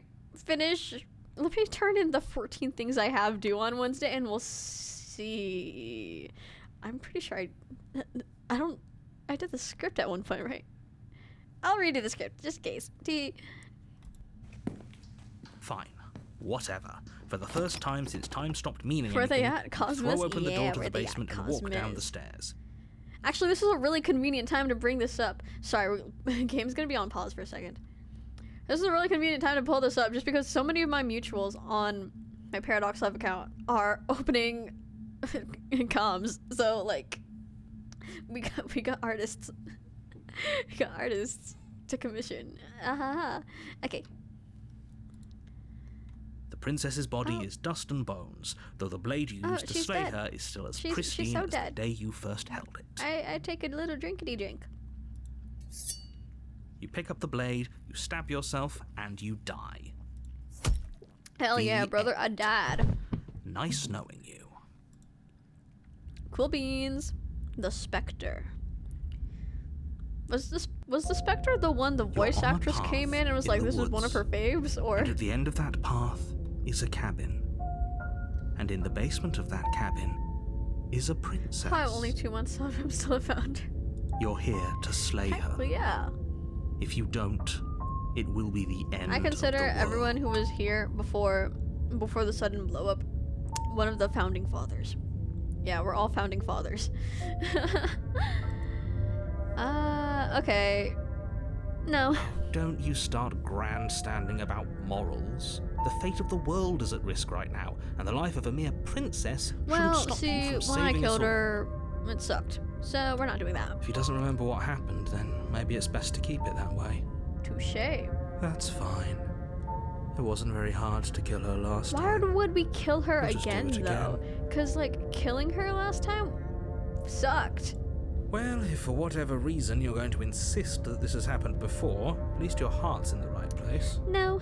turn in the 14 things I have due on Wednesday and we'll see. I'm pretty sure I did the script at one point, right? I'll redo the script just in case. Fine. Whatever. For the first time since time stopped meaning Where they anything, at, Cosmos? throw open the Yeah, door to where the they at, basement and walk down the Cosmos? stairs. Actually, this is a really convenient time to bring this up. Sorry, game's gonna be on pause for a second. This is a really convenient time to pull this up just because so many of my mutuals on my Paradox Live account are opening comms. So like, we got artists. We got artists to commission. Okay. The princess's body Oh. is dust and bones, though the blade you used to she's slay dead. her is still as She's pristine so as dead. the day you first held it. I take a little drinkity drink. You pick up the blade, you stab yourself, and you die. Hell The yeah, brother, I died. Nice knowing you. Cool beans. The Spectre. Was the Spectre the one the voice on a actress path came in and was in like, the this is one of her woods. faves? Or And at the end of that path is a cabin. And in the basement of that cabin is a princess. hi, only 2 months on, I'm still a founder. You're here to slay her. Technically, yeah. If you don't, it will be the end I consider of the world. everyone who was here before the sudden blow up one of the founding fathers. Yeah, we're all founding fathers. Okay. No. Don't you start grandstanding about morals. The fate of the world is at risk right now, and the life of a mere princess Well, shouldn't stop you see, from when I saving us killed all. her, it sucked. So we're not doing that. If he doesn't remember what happened, then maybe it's best to keep it that way. Touche. That's fine. It wasn't very hard to kill her last Why time. would we kill her We'll just do again, it though? Because, like, killing her last time sucked. Well, if for whatever reason you're going to insist that this has happened before, at least your heart's in the right place. No.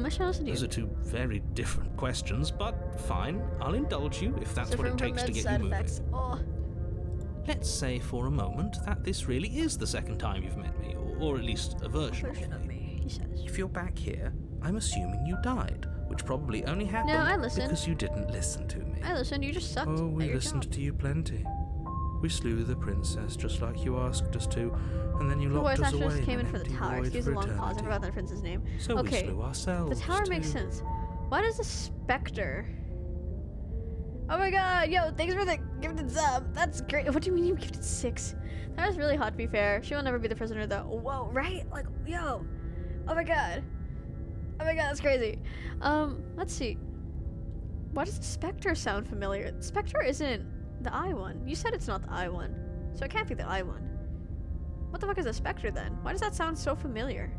I should listen to Those you. are two very different questions, but fine. I'll indulge you if that's what it takes to get you moving. Oh. Let's say for a moment that this really is the second time you've met me, or at least a version Version of of me. me, he says. If you're back here, I'm assuming you died, which probably only happened I listened. because you didn't listen to me. I listened, you just sucked Oh, at we your listened job. to you plenty. We slew the princess just like you asked us to, and then you The locked voice us actor away just came in in for the an empty tower. void Excuse for the long pause, I eternity. forgot that prince's name. So Okay, we slew ourselves the tower makes too. sense. Why does the specter... Oh my god, yo, thanks for the gifted sub. That's great. What do you mean you gifted 6? That was really hot, to be fair. She will never be the prisoner, though. Whoa, right? Like, yo. Oh my god. Oh my god, that's crazy. Let's see. Why does the specter sound familiar? The specter isn't the I one. You said it's not the I one. So it can't be the I one. What the fuck is a specter then? Why does that sound so familiar?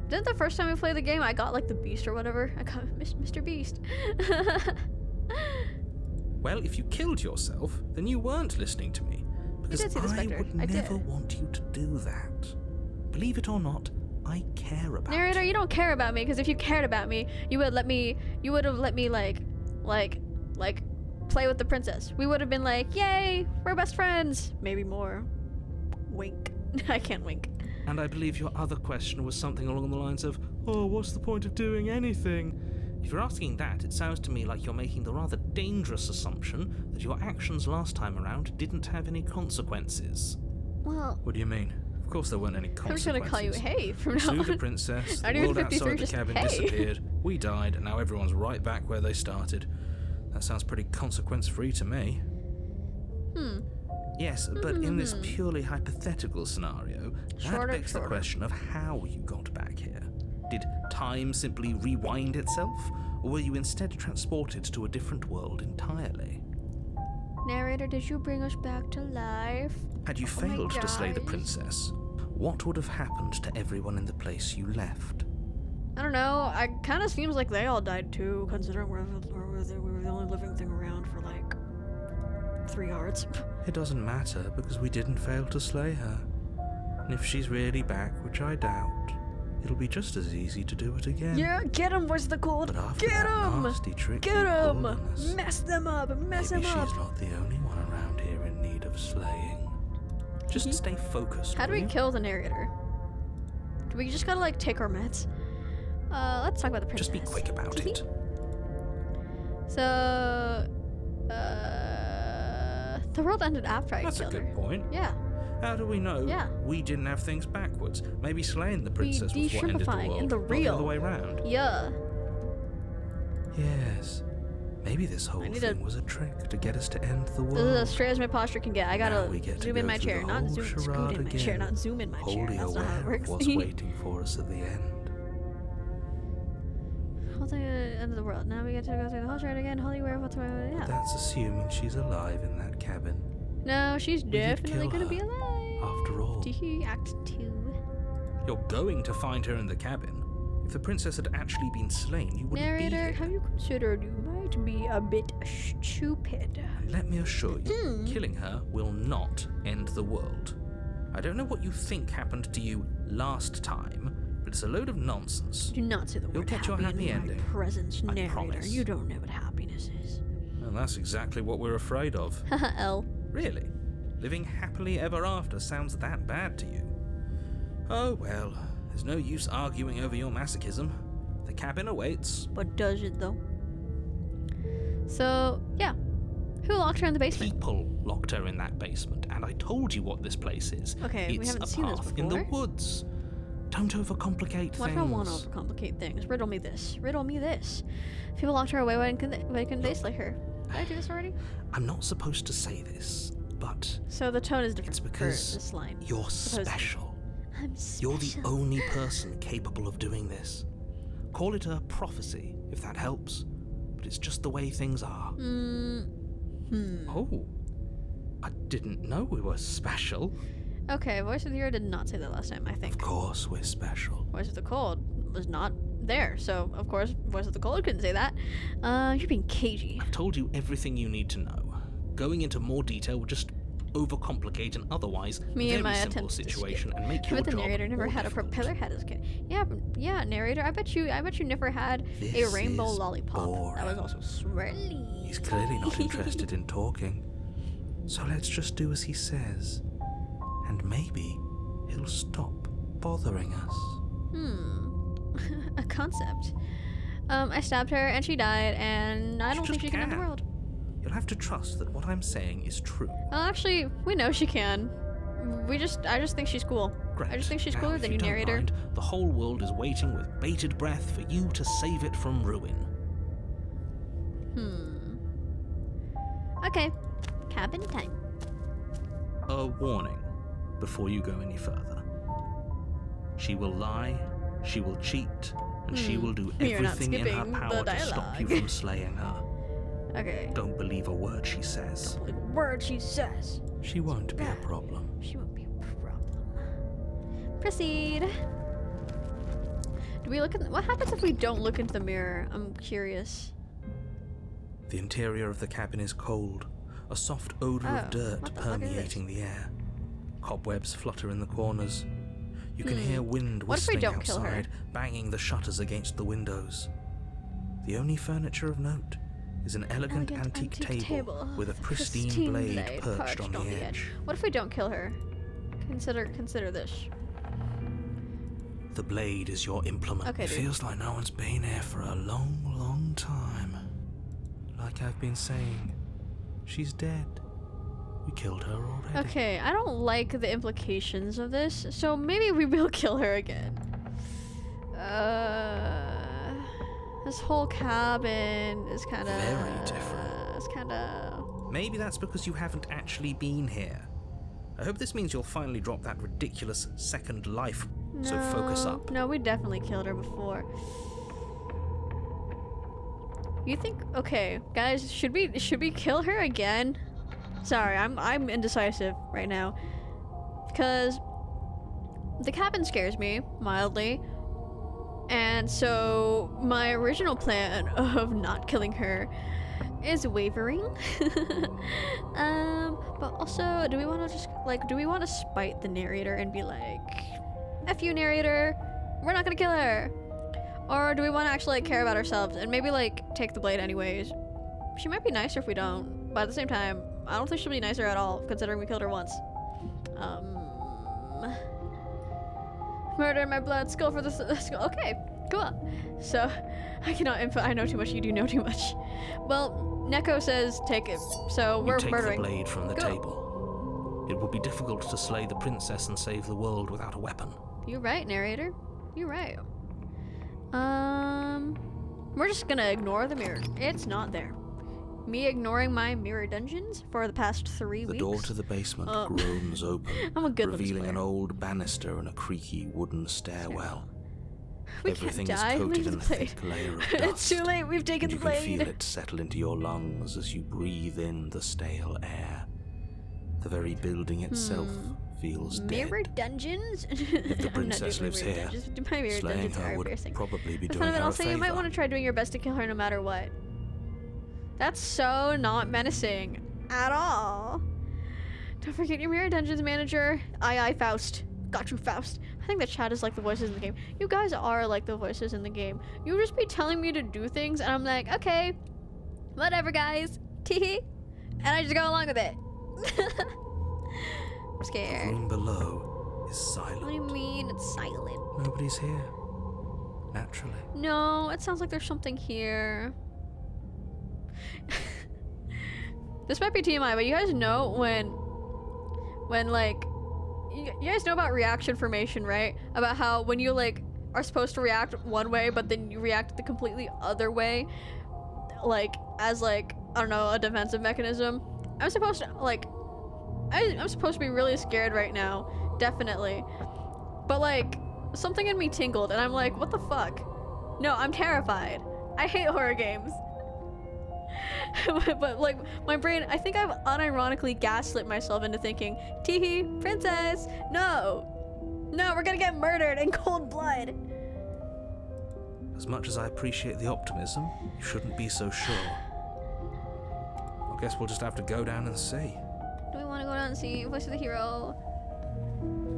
Didn't the first time we played the game, I got like the beast or whatever? I got Mr. Beast. Well, if you killed yourself, then you weren't listening to me. Because did see the I specter. would I did. never want you to do that. Believe it or not, I care about Narrator, you don't care about me, because if you cared about me, you would have let me play with the princess. We would have been like, yay, we're best friends. Maybe more. Wink. I can't wink. And I believe your other question was something along the lines of, oh, what's the point of doing anything? If you're asking that, it sounds to me like you're making the rather dangerous assumption that your actions last time around didn't have any consequences. Well, What do you mean? Of course there weren't any I'm consequences. just gonna call you Hey from now Slew the on. princess, Not the even world 53, outside the just cabin hey. disappeared, we died, and now everyone's right back where they started. That sounds pretty consequence-free to me. Yes, but in this purely hypothetical scenario, Shorter, that begs the shorter. question of how you got back here. Did time simply rewind itself, or were you instead transported to a different world entirely? Narrator, did you bring us back to life? Had you Oh my failed to slay the gosh. princess, what would have happened to everyone in the place you left? I don't know. It kind of seems like they all died too, considering we were the only living thing around for like 3 hours. It doesn't matter, because we didn't fail to slay her. And if she's really back, which I doubt, it'll be just as easy to do it again. Yeah, get him was the code. But after Get that him! nasty trick Get you him! pulled on us, Mess them up! Mess maybe them up! she's not the only one around here in need of slaying. Just stay focused. How do will we you? kill the narrator? Do we just gotta like take our meds? Let's talk about the princess. Just be quick about it. So, the world ended after I That's a killed good her. point. Yeah. How do we know Yeah. we didn't have things backwards? Maybe slaying the princess was what ended the de-shrimpifying world, in the not the real. other way round. Yeah. Yes. Maybe this whole need thing to- was a trick to get us to end the world. This is as straight as my posture can get. I Now gotta we get to zoom in go my through chair, the not whole zoom, scoot charade in my chair, again, not zoom in my chair. wholly That's not how it aware of works. what's waiting for us at the end. Whole thing end of the world. Now we get to go through the whole charade again. Wholly aware of what's going on. Yeah. That's assuming she's alive in that cabin. No, she's did definitely kill gonna her, be alive. after all. Act 2. You're going to find her in the cabin. If the princess had actually been slain, you wouldn't be Narrator, here. have you considered you might be a bit stupid? And let me assure you, Hmm. killing her will not end the world. I don't know what you think happened to you last time, but it's a load of nonsense. Do not say the You'll word get your happy happy in ending. my presence, I narrator. promise. You don't know what happiness is. And that's exactly what we're afraid of. Haha, L. Really? Living happily ever after sounds that bad to you? Oh well, there's no use arguing over your masochism. The cabin awaits. But does it though? So, yeah. Who locked her in the basement? People locked her in that basement, and I told you what this place is. Okay, we it's haven't a seen this path in the before. woods. Don't overcomplicate Why things. do I want to overcomplicate things? Riddle me this. Riddle me this. People locked her away. Why couldn't they slay her? Did I do this already? I'm not supposed to say this, but So the tone is different it's for because this line. you're Supposedly. special. I'm special. You're the only person capable of doing this. Call it a prophecy, if that helps. But it's just the way things are. Oh. I didn't know we were special. Okay, Voice of the Year did not say that last time, I think. Of course we're special. Voice of the Cold was not there, so of course Voice of the Cold couldn't say that. You're being cagey. I've told you everything you need to know. Going into more detail would just overcomplicate an otherwise Me and very my simple attempt to situation skip. and make I your bet the job narrator never more had difficult. a propeller head as a kid. Yeah, narrator. I bet you never had a This rainbow is lollipop. That was boring. also swirly. He's clearly not interested in talking. So let's just do as he says. And maybe he'll stop bothering us. A concept. I stabbed her and she died, and I You don't think just she can end the can. world. You'll have to trust that what I'm saying is true. Well, actually, we know she can. I just think she's cool. Great. I just think she's Now, cooler if than you you, don't narrator. mind, the whole world is waiting with bated breath for you to save it from ruin. Okay, cabin time. A warning before you go any further. She will lie, she will cheat, and she will do You're not everything in her skipping the power to stop you dialogue. from slaying her. Okay. Don't believe a word she says. Believe a word she says. She won't be a problem. She won't be a problem. Proceed. Do we look at what happens if we don't look into the mirror? I'm curious. The interior of the cabin is cold, a soft odor Oh, of dirt what the fuck is permeating the air. Cobwebs flutter in the corners. You can hear wind What if we whistling don't kill her? outside, banging the shutters against the windows. The only furniture of note is an elegant antique table with a pristine blade perched on the edge. What if we don't kill her? Consider this. The blade is your implement. Okay, It dude. feels like no one's been here for a long, long time. Like I've been saying, she's dead. We killed her already. Okay, I don't like the implications of this, so maybe we will kill her again. This whole cabin is kind of Very different. It's kind of. Maybe that's because you haven't actually been here. I hope this means you'll finally drop that ridiculous second life. So focus up. No, we definitely killed her before. You think? Okay, guys, should we kill her again? Sorry, I'm indecisive right now because the cabin scares me mildly, and so my original plan of not killing her is wavering. But also, do we want to spite the narrator and be like, "F you, narrator, we're not gonna kill her," or do we want to actually care about ourselves and maybe take the blade anyways? She might be nicer if we don't, but at the same time, I don't think she'll be nicer at all, considering we killed her once. Murder in my blood, skull for the skull. Okay, cool. So, I know too much, you do know too much. Well, Neko says take it, so we're You take murdering. the blade from the Go. table. It would be difficult to slay the princess and save the world without a weapon. You're right, narrator. You're right. We're just gonna ignore the mirror. It's not there. Me ignoring my mirror dungeons for the past 3 The weeks. door to the basement groans open, I'm a good Lemon revealing an Square. old banister and a creaky wooden stairwell. We Everything can't is die. coated Leave in the a blade. thick layer of It's dust. too late. We've taken and the you can feel blade. it settle into your lungs as you breathe in the stale air. The very building itself feels Mirror dead. dungeons? If the princess lives mirror here, dungeons. My mirror slaying dungeons her are would embarrassing. probably be The doing fun of it, her a also, you might favor. want to try doing your best to kill her no matter what. That's so not menacing at all. Don't forget your mirror dungeons manager. Aye, Faust. Got you, Faust. I think the chat is like the voices in the game. You guys are like the voices in the game. You just be telling me to do things, and I'm like, okay, whatever, guys. Teehee. And I just go along with it. I'm The scared. room below is silent. What do you mean it's silent? Nobody's here. Naturally. No, it sounds like there's something here. This might be TMI, but you guys know when like, you guys know about reaction formation, right? About how when you are supposed to react one way, but then you react the completely other way, as I don't know, a defensive mechanism. I'm supposed to I'm supposed to be really scared right now, definitely. But something in me tingled, and I'm like, what the fuck? No, I'm terrified. I hate horror games. But like my brain, I think I've unironically gaslit myself into thinking, teehee, princess, no, we're gonna get murdered in cold blood. As much as I appreciate the optimism, you shouldn't be so sure. I guess we'll just have to go down and see. Do we want to go down and see Voice of the Hero?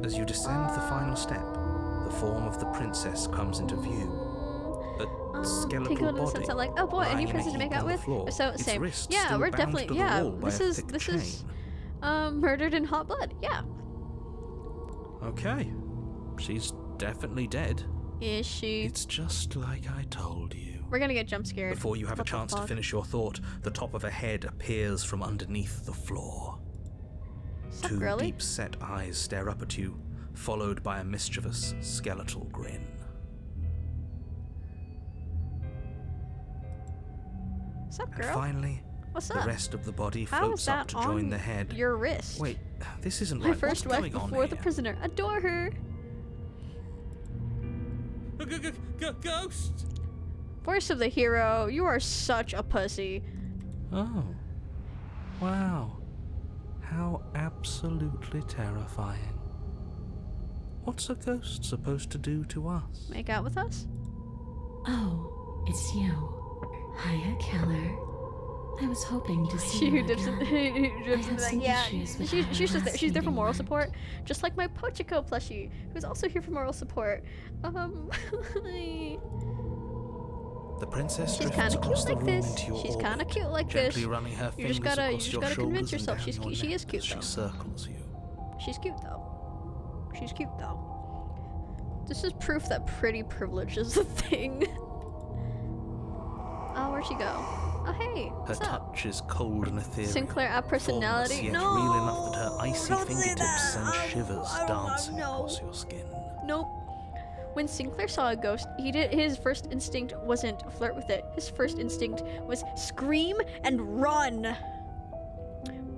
As you descend the final step, the form of the princess comes into view. A skeletal take a look at the body. sunset, like, oh boy, a lying new in princess to heap make out on the with. floor, So its same. wrists Yeah, still we're bound definitely to the yeah. wall by This a is thick chain. murdered in hot blood. Yeah. Okay, she's definitely dead. Is she? It's just like I told you. We're gonna get jump scared. Before you have a What the chance to fuck? finish your thought, the top of a head appears from underneath the floor. Sup, Two girly? deep-set eyes stare up at you, followed by a mischievous skeletal grin. Sup, And girl? finally, What's the up? rest of the body How floats is up that to on join the head. your wrist? Wait, this isn't My right. first What's wife going on before the here? prisoner. Adore her. Ghost! Voice of the Hero, you are such a pussy. Oh. Wow. How absolutely terrifying. What's a ghost supposed to do to us? Make out with us? Oh, it's you. Hiya, killer. I was hoping to see She you who dips in, again. who dips I in have the some yeah. issues with She's our just there. last She's there for meeting moral went. support, just like my Pochiko plushie, who's also here for moral support. The princess She's drifts kind of cute across the like room this. into your She's kind of orbit, cute like gently this. running her You fingers just gotta across your convince shoulders yourself and she's down your she neck is cute as she though. circles you. She's cute though. She's cute though. This is proof that pretty privilege is a thing. Oh, where'd she go? Oh, hey. Her What's up? touch is cold and ethereal. Sinclair, a personality? Formless, yet No, real enough that her icy don't say fingertips that. send shivers dancing no. across your skin. Nope. When Sinclair saw a ghost, his first instinct wasn't flirt with it. His first instinct was scream and run.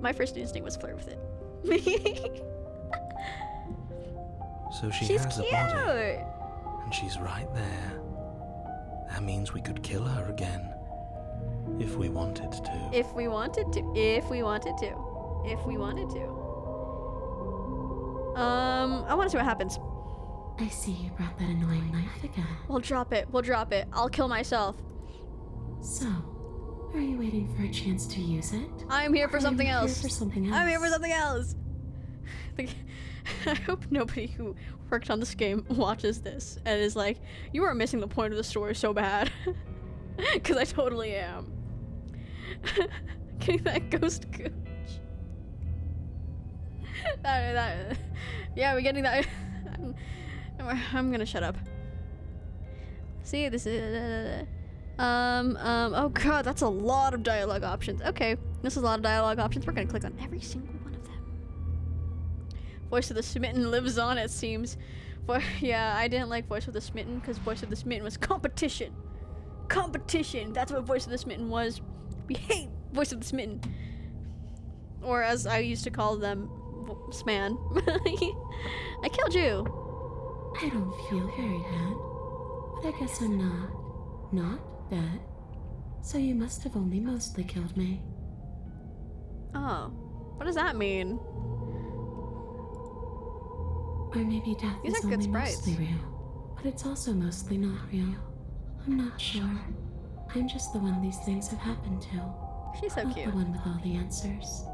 My first instinct was flirt with it. So she She's has cute. a body, and she's right there. That means we could kill her again, if we wanted to. If we wanted to. If we wanted to. If we wanted to. I want to see what happens. I see you brought that annoying knife again. We'll drop it. We'll drop it. I'll kill myself. So, are you waiting for a chance to use it? I'm here for Or are something you here else. for something else? I'm here for something else. I hope nobody who worked on this game watches this and is like, you are missing the point of the story so bad. Because I totally am. Getting that ghost gooch. Yeah, we're getting that. I'm gonna shut up. See, this is. Oh god, that's a lot of dialogue options. Okay, this is a lot of dialogue options. We're gonna click on every single one of them. Voice of the Smitten lives on, it seems. Yeah, I didn't like Voice of the Smitten because Voice of the Smitten was competition. Competition. That's what Voice of the Smitten was. We hate Voice of the Smitten. Or as I used to call them, Sman. I killed you. I don't feel very dead. But I guess I'm not dead. So you must have only mostly killed me. Oh. What does that mean? Or maybe death These is are good only sprites. mostly real. But it's also mostly not real. I'm not sure. I'm just the one these things have happened to. She's so Not cute. the one with all the answers.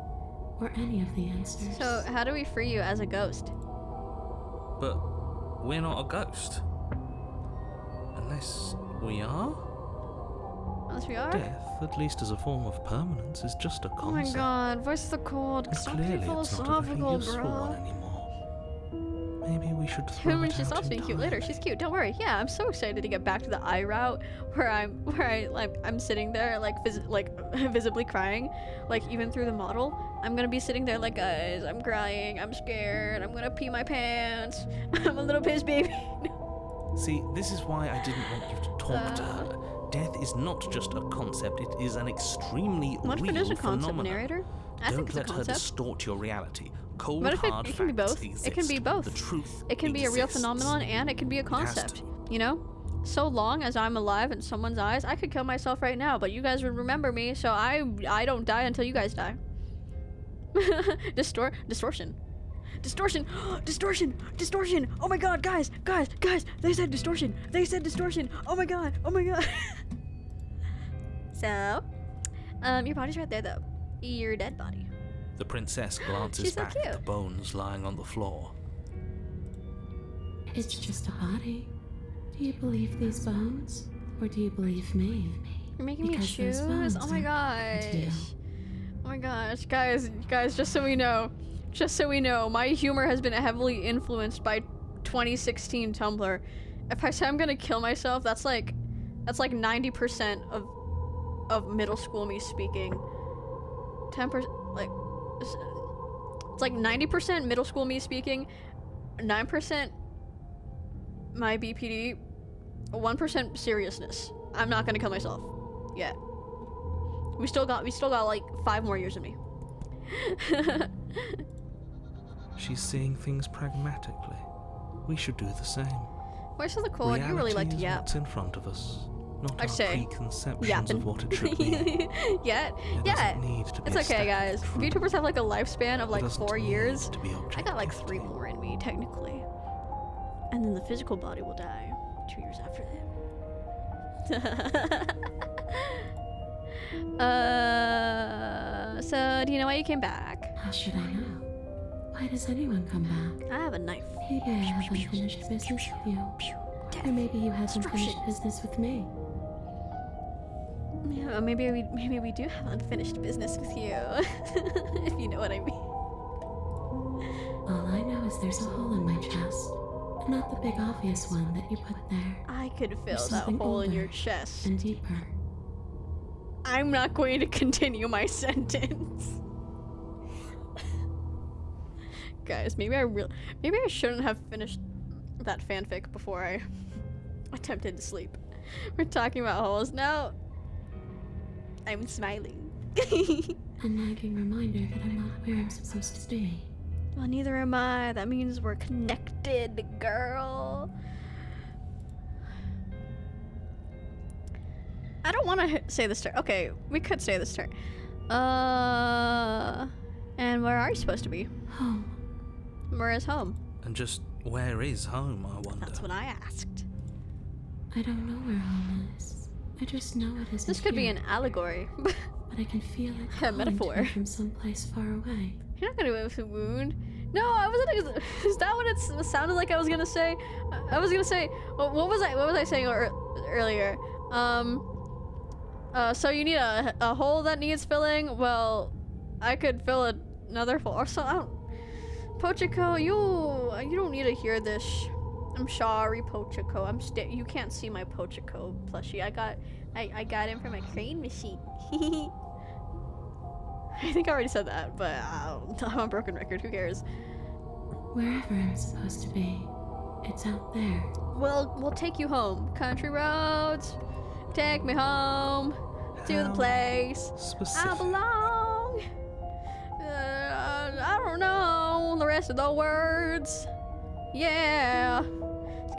Or any of the answers. So, how do we free you as a ghost? But we're not a ghost. Unless we are? Unless we are? Death, at least as a form of permanence, is just a Oh my concept. god, voice of the cold. And Stop clearly being it's not a very philosophical, useful one bro. anymore. Maybe we should throw When it she out stops being cute later, she's entirely. cute. Don't worry. Yeah, I'm so excited to get back to the eye route where I'm sitting there like visibly crying, like even through the model. I'm gonna be sitting there like, guys, I'm crying, I'm scared, I'm gonna pee my pants, I'm a little piss baby. See, this is why I didn't want you to talk to her. Death is not just a concept, it is an extremely What if real it is a concept, phenomenon. narrator? I Don't think it's a let her concept. distort your reality. Cold, What if hard it can be facts both? It can be exist. both. The truth It can be a real exists. phenomenon and it can be a has concept. You know? so long as I'm alive in someone's eyes, I could kill myself right now, but you guys would remember me, so I don't die until you guys die. Distortion. Distortion! Distortion! Distortion! Oh my god, guys! They said distortion! Oh my god! So, your body's right there though. Your dead body. The princess glances She's so back at cute. the bones lying on the floor. It's just a body. Do you believe these bones? Or do you believe me? You're making me Because those choose? bones Oh my are gosh. important to you. Oh my gosh, guys, just so we know, my humor has been heavily influenced by 2016 Tumblr. If I say I'm gonna kill myself, that's like 90% of middle school me speaking. 10%, like, it's like 90% middle school me speaking, 9% my BPD, 1% seriousness. I'm not gonna kill myself yet. We still got like 5 more years of me. She's seeing things pragmatically. We should do the same. Where's the cool? You really like to Reality is yap. what's in front of us, not I'd our say preconceptions Yapping. of what it should be. It Yeah. doesn't need to be It's okay, aesthetic guys. truth. VTubers have like a lifespan of It like doesn't 4 need years. to be I got like 3 objectivity. more in me, technically. And then the physical body will die 2 years after that. So do you know why you came back? How should I know? Why does anyone come back? I have a knife. Maybe I have unfinished business with you. Or maybe you have unfinished business with me. Yeah, maybe we do have unfinished business with you. If you know what I mean. All I know is there's a hole in my chest. Not the big obvious one that you put there. I could fill There's that something hole in your older chest. and deeper. I'm not going to continue my sentence. Guys, maybe I shouldn't have finished that fanfic before I attempted to sleep. We're talking about holes now. I'm smiling. A nagging reminder that I'm not where I'm supposed to be. Well, neither am I. That means we're connected, girl. I don't want to say this turn. Okay, we could say this turn. And where are you supposed to be? Home. Where is home? And just where is home, I wonder? That's what I asked. I don't know where home is. I just know it isn't This could be here, an allegory. but I can feel it a calling to metaphor. me from someplace far away. You're not gonna do it with a wound. No, I wasn't. Is that what it sounded like I was gonna say? I was gonna say. What was I saying earlier? So you need a hole that needs filling. Well, I could fill another hole. Or so. Pochiko, you don't need to hear this. I'm sorry, Pochiko. You can't see my Pochiko plushie. I got it from a crane machine. I think I already said that, but I'm on broken record. Who cares? Wherever I'm supposed to be, it's out there. We'll take you home. Country roads, take me home to the How place I specific. belong. I don't know the rest of the words. Yeah.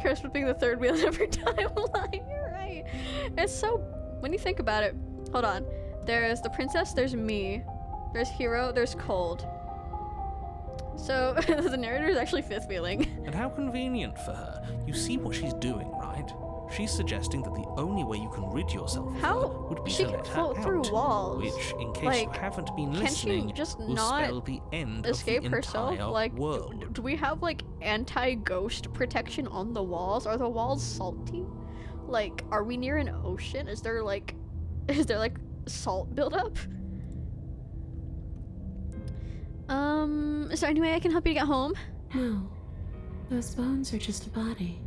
Curse with being the third wheel every time. You're right. It's so. When you think about it, hold on. There's the princess. There's me. There's Hero. There's Cold. So the narrator is actually fifth wheeling. And how convenient for her. You see what she's doing, right? She's suggesting that the only way you can rid yourself of How? her would be She to can let her float through out, walls. which, in case Like, you haven't been can she listening, just will not spell the end escape of the herself? entire Like, world. do we have like anti-ghost protection on the walls? Are the walls salty? Like, are we near an ocean? Is there like salt buildup? Is there any way I can help you get home? No, those bones are just a body.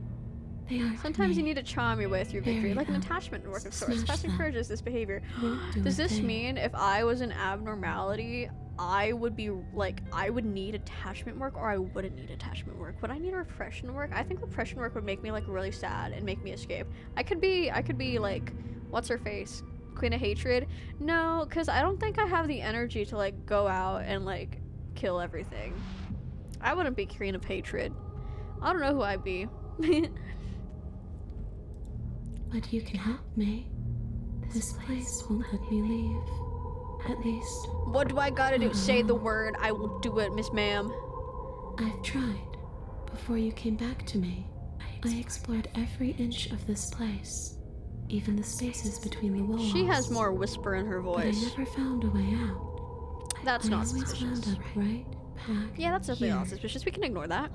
They aren't Sometimes me. you need to charm your way through victory, Bury like an them. attachment work of sorts. Smash Fast them. encourages this behavior. Won't do Does a this thing. mean if I was an abnormality, I would need attachment work, or I wouldn't need attachment work? Would I need repression work? I think repression work would make me like really sad and make me escape. I could be like, what's her face? Queen of Hatred? No, because I don't think I have the energy to like go out and like kill everything. I wouldn't be Queen of Hatred. I don't know who I'd be. But you can help me. This place won't let me leave. At least, What do I gotta do? Say the word. I will do it, Miss Ma'am. I've tried. Before you came back to me, I explored every inch of this place, even the spaces between the walls. She has more whisper in her But I voice. never found a way out. That's I not always suspicious. wound up right back Yeah, that's definitely here. not suspicious. We can ignore that.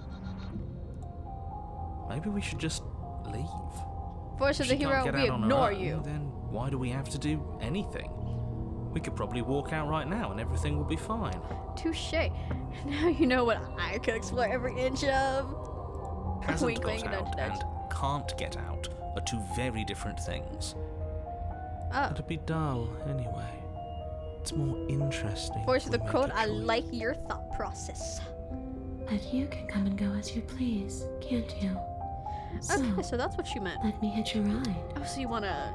Maybe we should just leave. Voice of If the she can't hero, get we out on her ignore own, you. Then why do we have to do anything? We could probably walk out right now and everything will be fine. Touche. Now you know what I could explore every inch of. Hasn't Wink, got wink, nudge, out nudge. and can't get out are two very different things. Oh. It'd be dull anyway. It's more interesting. Voice if of the we make crowd, a I choice. like your thought process. But you can come and go as you please, can't you? So, Okay, so that's what she meant. let me hitch a ride. Oh, so you wanna...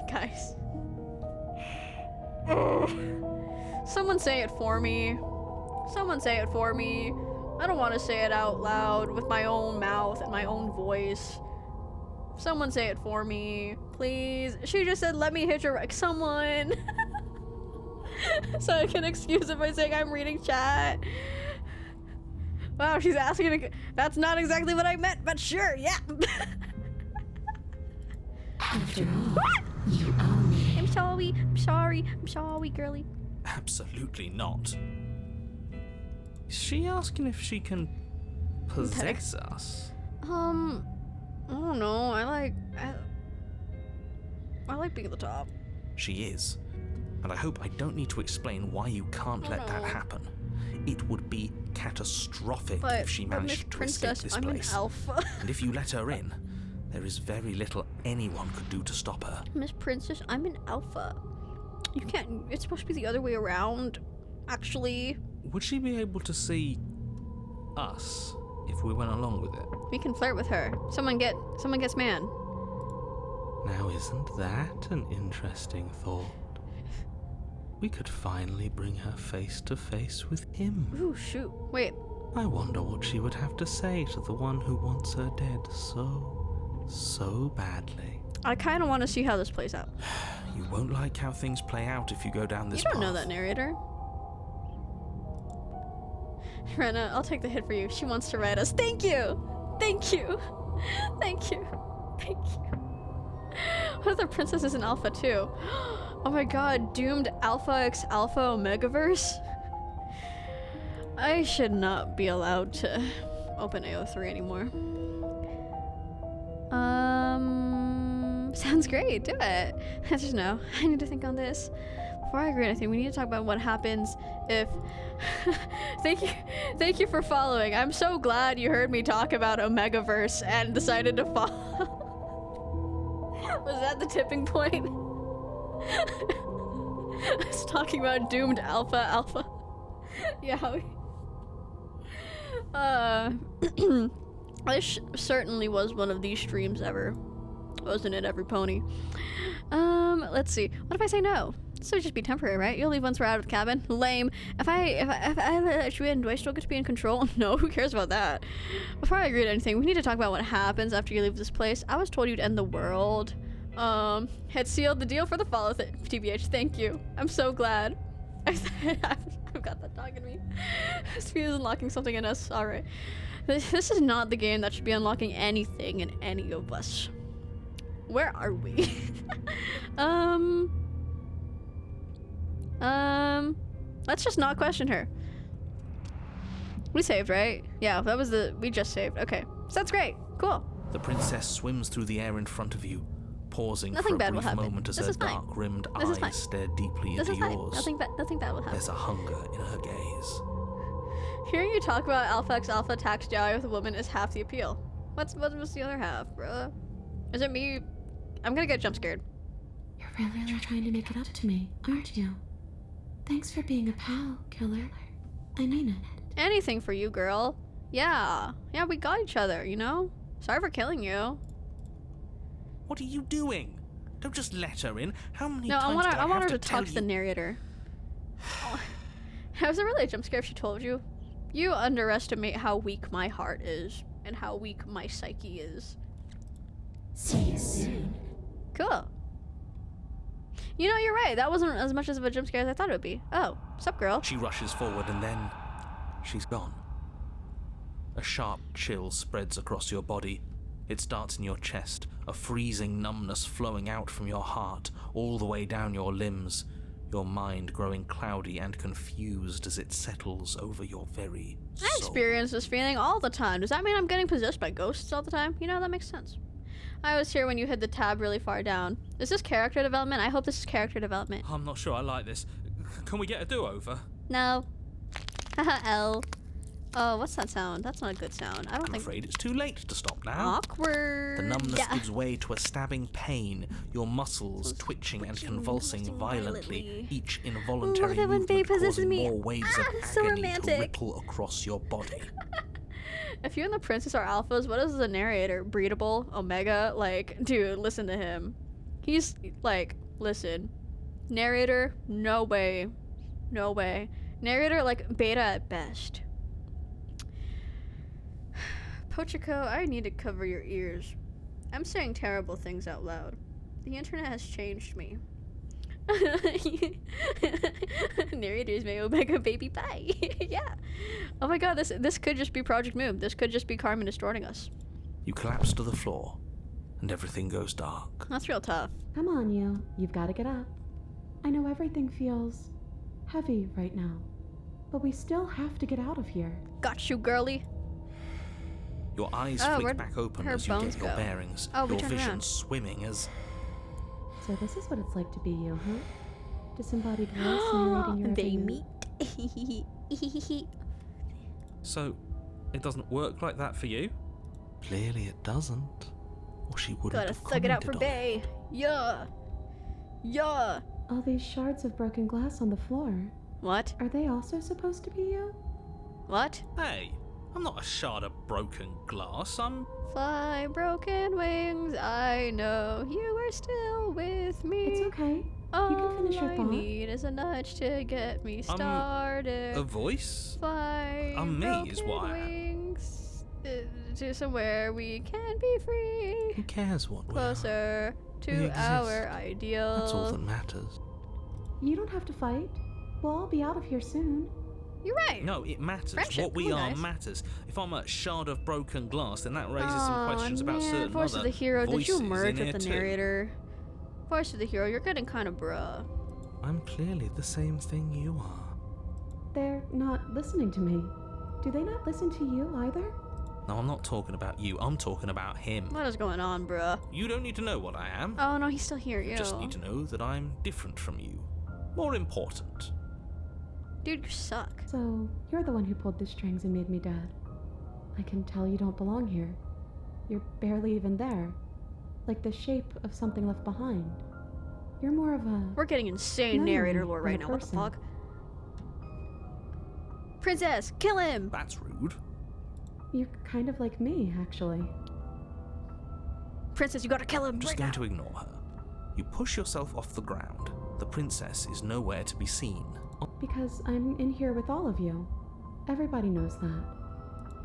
Guys. Someone say it for me. Someone say it for me. I don't want to say it out loud with my own mouth and my own voice. Someone say it for me, please. She just said, let me hitch a ride. Someone. So I can excuse it by saying I'm reading chat. Wow, she's asking. That's not exactly what I meant, but sure, yeah. After all, you owe me. I'm sorry. I'm sorry. I'm sorry, girly. Absolutely not. Is she asking if she can possess us? I don't know. I like being at the top. She is. And I hope I don't need to explain why you can't let that No. happen. It would be catastrophic But, if she but Miss managed to escape Princess, this I'm an place. alpha. And if you let her in, there is very little anyone could do to stop her. Miss Princess, I'm an alpha. You can't. It's supposed to be the other way around. Actually, Would she be able to see us if we went along with it? we can flirt with her. Someone gets man. Now, isn't that an interesting thought? We could finally bring her face to face with him. Ooh, shoot. Wait. I wonder what she would have to say to the one who wants her dead so badly. I kind of want to see how this plays out. You won't like how things play out if you go down this You don't path. know that, narrator. Rena, I'll take the hit for you. She wants to write us. Thank you! Thank you! Thank you! Thank you. What if the princess is an alpha too? Oh my god, doomed Alpha X Alpha Omegaverse? I should not be allowed to open AO3 anymore. Sounds great. Do it. I just know. I need to think on this. Before I agree on anything, we need to talk about what happens if... Thank you for following. I'm so glad you heard me talk about Omegaverse and decided to follow. Was that the tipping point? I was talking about doomed Alpha. Yeah. This certainly was one of these streams ever. Wasn't it, every pony? Let's see. What if I say no? This would just be temporary, right? You'll leave once we're out of the cabin. Lame. If I let you in, do I still get to be in control? No, who cares about that? Before I agree to anything, we need to talk about what happens after you leave this place. I was told you'd end the world. Had sealed the deal for the follow TBH. Thank you. I'm so glad. I've got that dog in me. Speed is unlocking something in us. Alright. This is not the game that should be unlocking anything in any of us. Where are we? Let's just not question her. We saved, right? Yeah, that was we just saved. Okay. So that's great. Cool. The princess swims through the air in front of you, pausing Nothing for a bad will brief happen. moment as This her is fine. dark-rimmed This is fine. eyes stare deeply This into is fine. yours. Nothing bad will happen. There's a hunger in her gaze. Hearing you talk about Alpha X Alpha attacks Jai with a woman is half the appeal. What's the other half, bruh? Is it me? I'm gonna get jump scared. You're really trying to make it up to me, aren't you? Thanks for being a pal, killer. I mean it. Anything for you, girl. Yeah, we got each other, you know? Sorry for killing you. What are you doing? Don't just let her in. How many No, times do I want her have to talk tell to the you? narrator. Was it really a jump scare if she told you? You underestimate how weak my heart is and how weak my psyche is. See you soon. Cool. You know, you're right. That wasn't as much of a jump scare as I thought it would be. Oh, sup, girl? She rushes forward and then she's gone. A sharp chill spreads across your body. It starts in your chest, a freezing numbness flowing out from your heart, all the way down your limbs, your mind growing cloudy and confused as it settles over your very soul. I experience this feeling all the time. Does that mean I'm getting possessed by ghosts all the time? You know, that makes sense. I was here when you hid the tab really far down. Is this character development? I hope this is character development. I'm not sure I like this. Can we get a do-over? No. Haha, L. Oh, what's that sound? That's not a good sound. I don't I'm think... afraid it's too late to stop now. Awkward. The numbness Yeah. gives way to a stabbing pain, your muscles twitching and convulsing violently, each involuntary Love it when Faye movement possesses causing me. more waves of So agony to romantic. ripple across your body. If you and the princess are alphas, what is the narrator? Breedable? Omega? Like, dude, listen to him. He's, like, listen. Narrator? No way. No way. Narrator, like, beta at best. Pochiko, I need to cover your ears. I'm saying terrible things out loud. The internet has changed me. Narrators may Omega baby pie. Yeah. Oh my god, this could just be Project Moon. This could just be Carmen distorting us. You collapse to the floor, and everything goes dark. That's real tough. Come on, you. You've got to get up. I know everything feels heavy right now, but we still have to get out of here. Got you, girly. Your eyes Oh, flick where'd back open her as you bones get your go? bearings, Oh, we your turned vision around. swimming as... So this is what it's like to be you, huh? Disembodied voice narrating your They every meet. move. So, it doesn't work like that for you? Clearly it doesn't. Or she wouldn't Gotta have thug it out for commented on Bay. Yeah. Yeah. All these shards of broken glass on the floor. What? Are they also supposed to be you? What? Hey, I'm not a shard of broken glass. I'm... Fly broken wings, I know you are still with me. It's okay. All You can finish your I thought. need is a nudge to get me I'm started. a voice? Fly I'm me is broken what I am. wings to somewhere we can be free. Who cares what we are? Closer We to exist. our ideal. That's all that matters. You don't have to fight. We'll all be out of here soon. You're right. No, it matters. Friendship, What we come on, are guys. matters. If I'm a shard of broken glass, then that raises some questions about man, certain Voice other of the hero, did you voices merge in with here the too. narrator? Voice of the hero, you're getting kind of bruh. I'm clearly the same thing you are. They're not listening to me. Do they not listen to you either? No, I'm not talking about you. I'm talking about him. What is going on, bruh? You don't need to know what I am. Oh no, he's still here. You Ew. just need to know that I'm different from you. More important. Dude, you suck. So, you're the one who pulled the strings and made me dead. I can tell you don't belong here. You're barely even there. Like the shape of something left behind. You're more of a... We're getting insane No, narrator lore right not a now. What the person. fuck? Princess, kill him! That's rude. You're kind of like me, actually. Princess, you gotta kill him I'm just right going now. to ignore her. You push yourself off the ground. The princess is nowhere to be seen. Because I'm in here with all of you. Everybody knows that.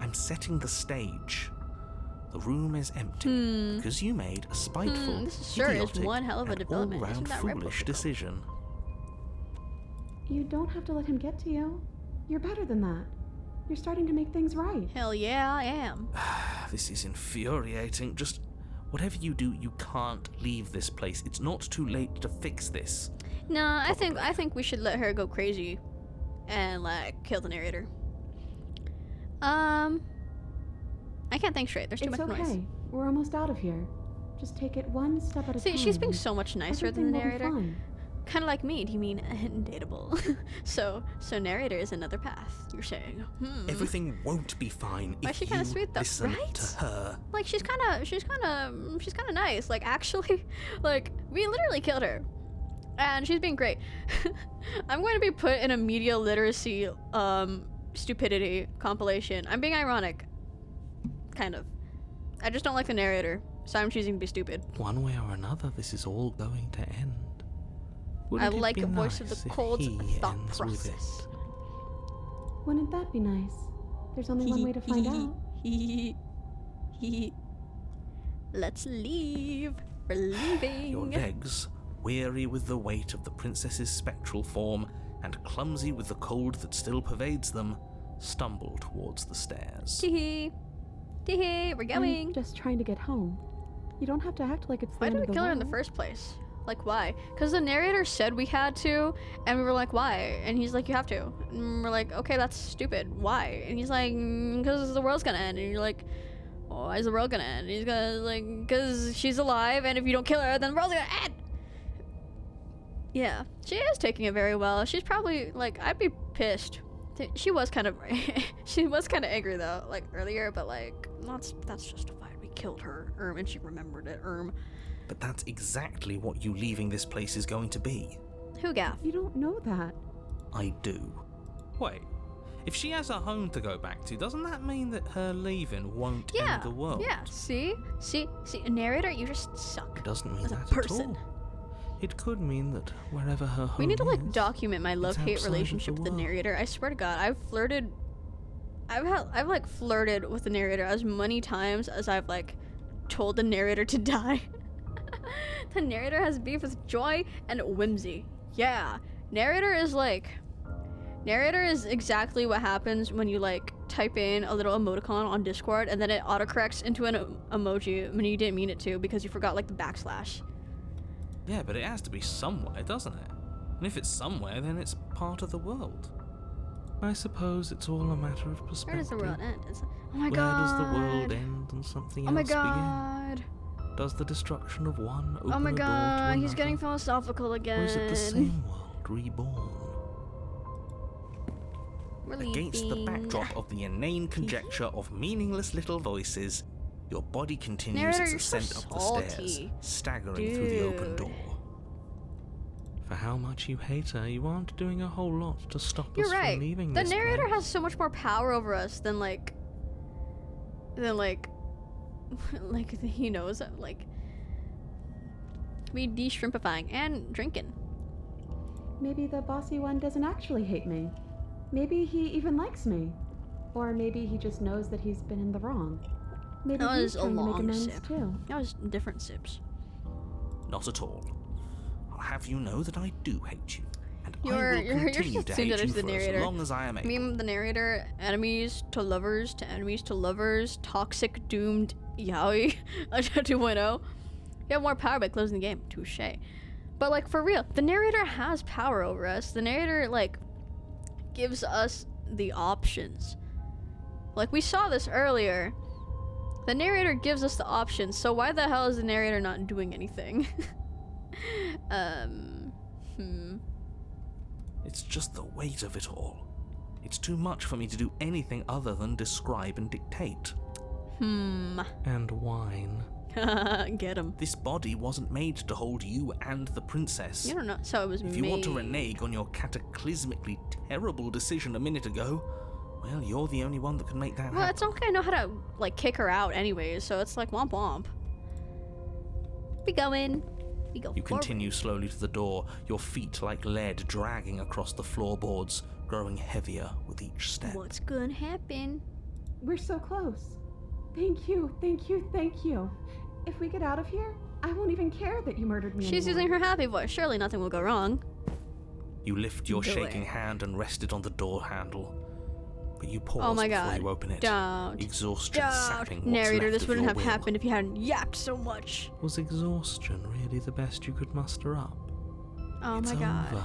I'm setting the stage. The room is empty because you made a spiteful, This sure is idiotic, one hell of a and development. all-round Isn't that right, foolish Pochiko? decision. You don't have to let him get to you. You're better than that. You're starting to make things right. Hell yeah, I am. This is infuriating. Just whatever you do, you can't leave this place. It's not too late to fix this. No, I think we should let her go crazy and like kill the narrator. I can't think straight. There's too It's much okay. noise. We're almost out of here. Just take it one step at a See, time. she's being so much nicer than the Everything will be narrator. fine. Kind of like me. Do you mean dateable? so narrator is another path. You're saying? Everything won't be fine Why if is she you kinda sweet, though, listen right? to her. Like she's kind of nice. Like actually, like we literally killed her, and she's being great. I'm going to be put in a media literacy stupidity compilation. I'm being ironic, kind of. I just don't like the narrator, so I'm choosing to be stupid. One way or another, this is all going to end. I Wouldn't it like be a voice of nice the if cold he thought ends with it? process. Wouldn't that be nice? There's only one way to find out. Let's leave. We're leaving. Your legs, weary with the weight of the princess's spectral form and clumsy with the cold that still pervades them, stumble towards the stairs. Tee-hee. Tee-hee, we're going. I'm just trying to get home. You don't have to act like it's the Why end did of we the kill her in world. the first place? Like, why? Because the narrator said we had to, and we were like, why? And he's like, you have to. And we're like, okay, that's stupid. Why? And he's like, because the world's gonna end. And you're like, oh, why is the world gonna end? And he's gonna, like, because she's alive, and if you don't kill her, then the world's gonna end. Yeah, she is taking it very well. She's probably, like, I'd be pissed. She was kind of, she was kind of angry, though, like, earlier, but, like, that's justified. We killed her, and she remembered it, But that's exactly what you leaving this place is going to be. Who gaff? You don't know that. I do. Wait, if she has a home to go back to, doesn't that mean that her leaving won't end the world? Yeah, see, narrator, you just suck. It doesn't mean as a that person. at all. It could mean that wherever her home We need to, like, is, document my love-hate outside of relationship the with the world. narrator. I swear to God, I've like flirted with the narrator as many times as I've, like, told the narrator to die. The narrator has beef with Joy and Whimsy. Yeah, narrator is exactly what happens when you, like, type in a little emoticon on Discord and then it autocorrects into an emoji when you didn't mean it to because you forgot, like, the backslash. Yeah, but it has to be somewhere, doesn't it? And if it's somewhere, then it's part of the world. I suppose it's all a matter of perspective. Where does the world end? Oh my Where God. does the world end and something Oh my else God. begin? Does the destruction of one open Oh my a door to God. another? He's getting philosophical again. Or is it the same world reborn? We're Against the leaving. backdrop of the inane conjecture of meaningless little voices, your body continues Narrator, its you're so ascent up the stairs, salty. staggering through the open Dude. door. For how much you hate her, you aren't doing a whole lot to stop You're us right. from leaving The this narrator place. has so much more power over us than like he knows like we de-shrimpifying and drinking. Maybe the bossy one doesn't actually hate me. Maybe he even likes me. Or maybe he just knows that he's been in the wrong. Maybe That he's was a trying to make long amends sip. too. That was different sips. Not at all. I'll have you know that I do hate you, and I You're will continue just to tuned hate into you the for narrator. as long as I am able. Meme the narrator, enemies to lovers to enemies to lovers, toxic doomed yaoi 2.0. You have more power by closing the game. Touche. But like for real, the narrator has power over us. The narrator like gives us the options. Like we saw this earlier. The narrator gives us the options, so why the hell is the narrator not doing anything? It's just the weight of it all. It's too much for me to do anything other than describe and dictate. And whine. Get him. This body wasn't made to hold you and the princess. You don't know. So it was If you want to renege on your cataclysmically terrible decision a minute ago, well, you're the only one that can make that Well, happen. it's okay. I know how to like kick her out anyways, so it's like womp womp. We going. We go. You forward. continue slowly to the door, your feet like lead dragging across the floorboards, growing heavier with each step. What's gonna happen? We're so close. Thank you, thank you, thank you. If we get out of here, I won't even care that you murdered me She's anymore. using her happy voice. Surely nothing will go wrong. You lift your Do shaking it. hand and rest it on the door handle. But you pause Oh my before God. you open it. Don't. Exhaustion sapping what's Narrator, left this of wouldn't your have will. happened if you hadn't yapped so much. Was exhaustion really the best you could muster up? Oh It's my God. over.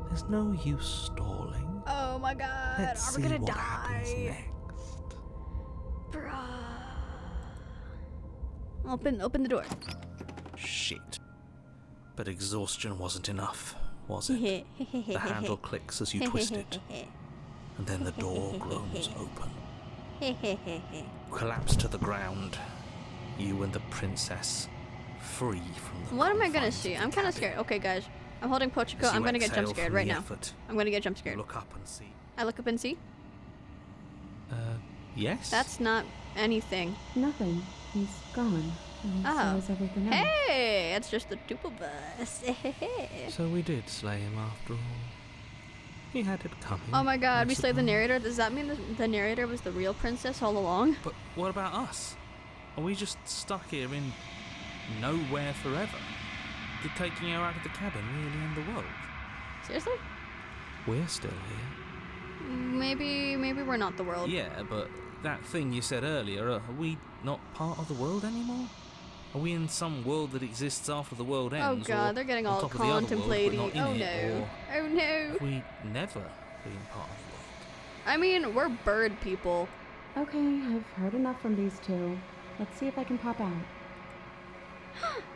There's no use stalling. Oh my God. Let's Are see we gonna what happens die? next. Bruh. Open the door. Shit. But exhaustion wasn't enough, was it? The handle clicks as you twist it, and then the door groans open. Collapse to the ground. You and the princess, free from the What am I gonna confines see? of the I'm kind of cabin. scared. Okay, guys. I'm holding Pochiko. As I'm you gonna get exhale jump scared from right the now. effort, I'm gonna get jump you scared. look up and see. I look up and see. Yes? That's not anything. Nothing. He's gone. And Oh. so is everything else. Hey, it's just the Tupa bus. So we did slay him after all. He had it coming. Oh my God, I we slayed the suppose. narrator. Does that mean the narrator was the real princess all along? But what about us? Are we just stuck here in nowhere forever? Did taking her out of the cabin really end the world? Seriously? We're still here. Maybe we're not the world. Yeah, but that thing you said earlier, are we not part of the world anymore? Are we in some world that exists after the world Oh ends? god, or they're getting on all top of the other world, but contemplating. not in Oh it, no. or Oh no. have we never been part of the world? I mean, we're bird people. Okay, I've heard enough from these two. Let's see if I can pop out.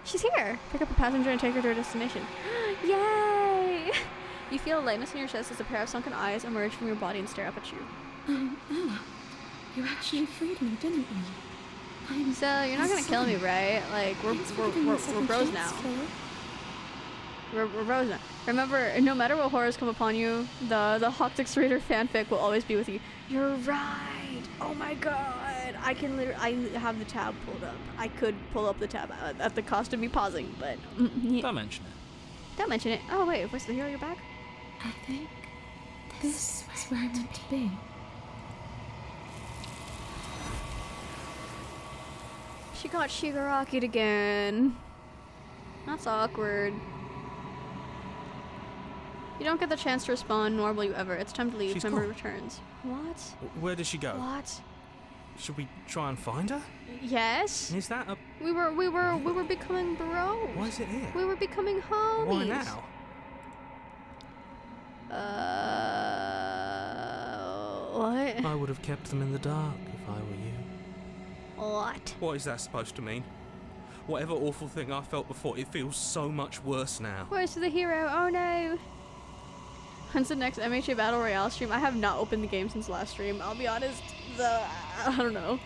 She's here. Pick up a passenger and take her to her destination. Yay! You feel a lightness in your chest as a pair of sunken eyes emerge from your body and stare up at you. Ella, you actually freed me, didn't you? So you're not gonna kill me, right? Like we're bros now. We're bros now. Remember, no matter what horrors come upon you, the Hoctix Raider fanfic will always be with you. You're right. Oh my god. I can literally. I have the tab pulled up. I could pull up the tab at the cost of me pausing, but Don't mention it. don't mention it. Oh wait, was the hero your back? I think this was where I'm meant to be. She got Shigaraki'd again. That's awkward. You don't get the chance to respond, nor will you ever. It's time to leave. She's Memory gone. returns. What? Where did she go? What? Should we try and find her? Yes. Is that a... We were becoming bros. Why is it here? We were becoming homies. Why now? What? I would have kept them in the dark if I were you. What? What is that supposed to mean? Whatever awful thing I felt before, it feels so much worse now. Where's the hero? Oh no. When's the next MHA Battle Royale stream? I have not opened the game since last stream. I'll be honest. I don't know.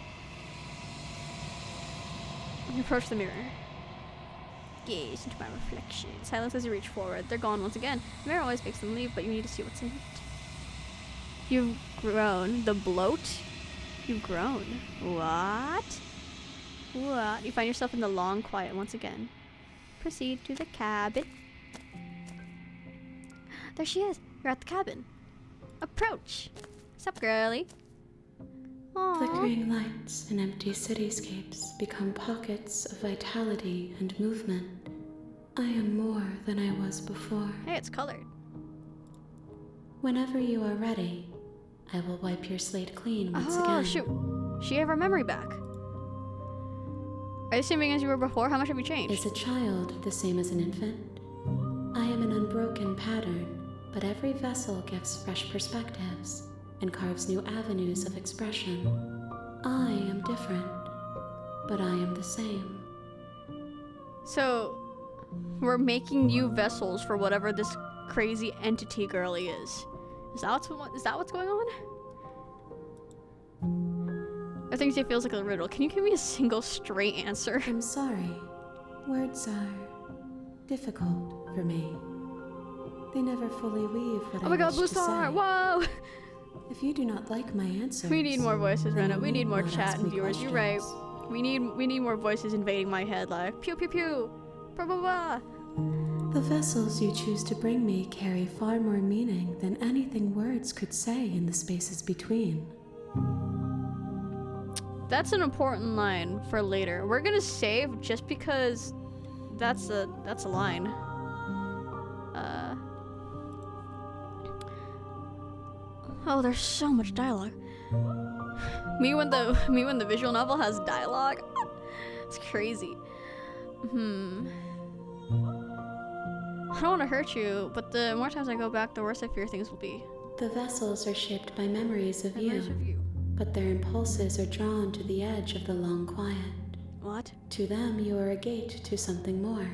Approach the mirror. Gaze into my reflection. Silence as you reach forward. They're gone once again. The mirror always makes them leave, but you need to see what's in it. You've grown. The bloat? You've grown. What? What? You find yourself in the long quiet once again. Proceed to the cabin. There she is. You're at the cabin. Approach. Sup, girly? Aww. Flickering lights and empty cityscapes become pockets of vitality and movement. I am more than I was before. Hey, it's colored. Whenever you are ready, I will wipe your slate clean once Oh, again. shoot. She gave her memory back. Are you same as you were before? How much have you changed? Is a child the same as an infant? I am an unbroken pattern, but every vessel gives fresh perspectives and carves new avenues of expression. I am different, but I am the same. So, we're making new vessels for whatever this crazy entity girly is. Is that what's going on? I think it feels like a riddle. Can you give me a single straight answer? I'm sorry. Words are difficult for me. They never fully weave what Oh my I god, wish blue to star! say. Whoa! If you do not like my answers, We need more voices, then Rena. you We need more not chat ask and me viewers. You're right. questions. We need more voices invading my head, like pew pew pew, blah blah blah. The vessels you choose to bring me carry far more meaning than anything words could say in the spaces between. That's an important line for later. We're gonna save just because that's a line. Oh, there's so much dialogue. Me when the visual novel has dialogue, it's crazy. I don't want to hurt you, but the more times I go back, the worse I fear things will be. The vessels are shaped by memories of Memories of you. but their impulses are drawn to the edge of the long quiet. What? To them, you are a gate to something more,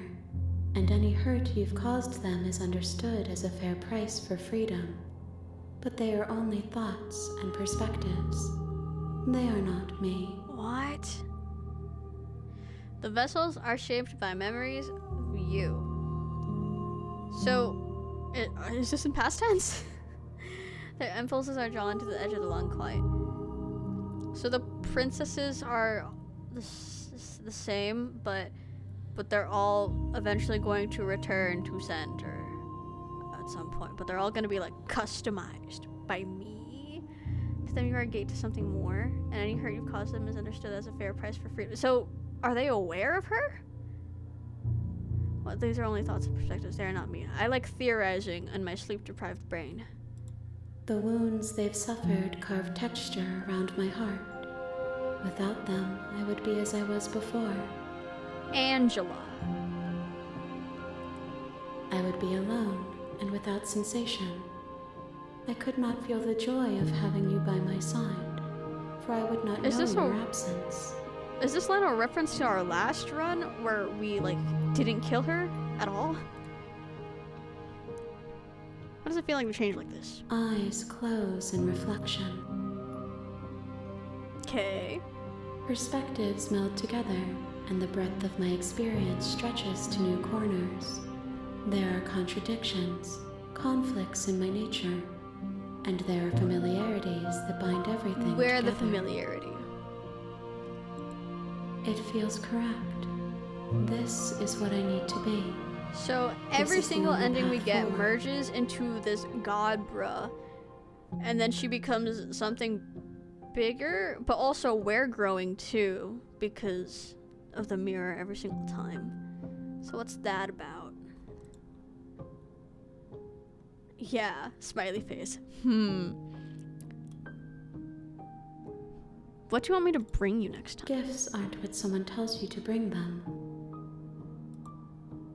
and any hurt you've caused them is understood as a fair price for freedom. But they are only thoughts and perspectives. They are not me. What? The vessels are shaped by memories of you. So, is this in past tense? Their impulses are drawn to the edge of the long quiet. So the princesses are the same, but they're all eventually going to return to center at some point. But they're all going to be like customized by me. To them, you are a gate to something more, and any hurt you've caused them is understood as a fair price for freedom. So, are they aware of her? Well, these are only thoughts and perspectives. They are not me. I like theorizing on my sleep-deprived brain. The wounds they've suffered carve texture around my heart. Without them, I would be as I was before. Angela. I would be alone and without sensation. I could not feel the joy of having you by my side, for I would not know your absence. Is this line a reference to our last run where we, like, didn't kill her at all? Why does it feel like we changed like this? Eyes close in reflection. Okay. Perspectives meld together, and the breadth of my experience stretches to new corners. There are contradictions, conflicts in my nature, and there are familiarities that bind everything Where together. the familiarity? It feels correct. This is what I need to be. So every is the single only ending we path get forward. merges into this god bruh, and then she becomes something bigger, but also we're growing too because of the mirror every single time. So what's that about? Yeah, smiley face. What do you want me to bring you next time? Gifts aren't what someone tells you to bring them.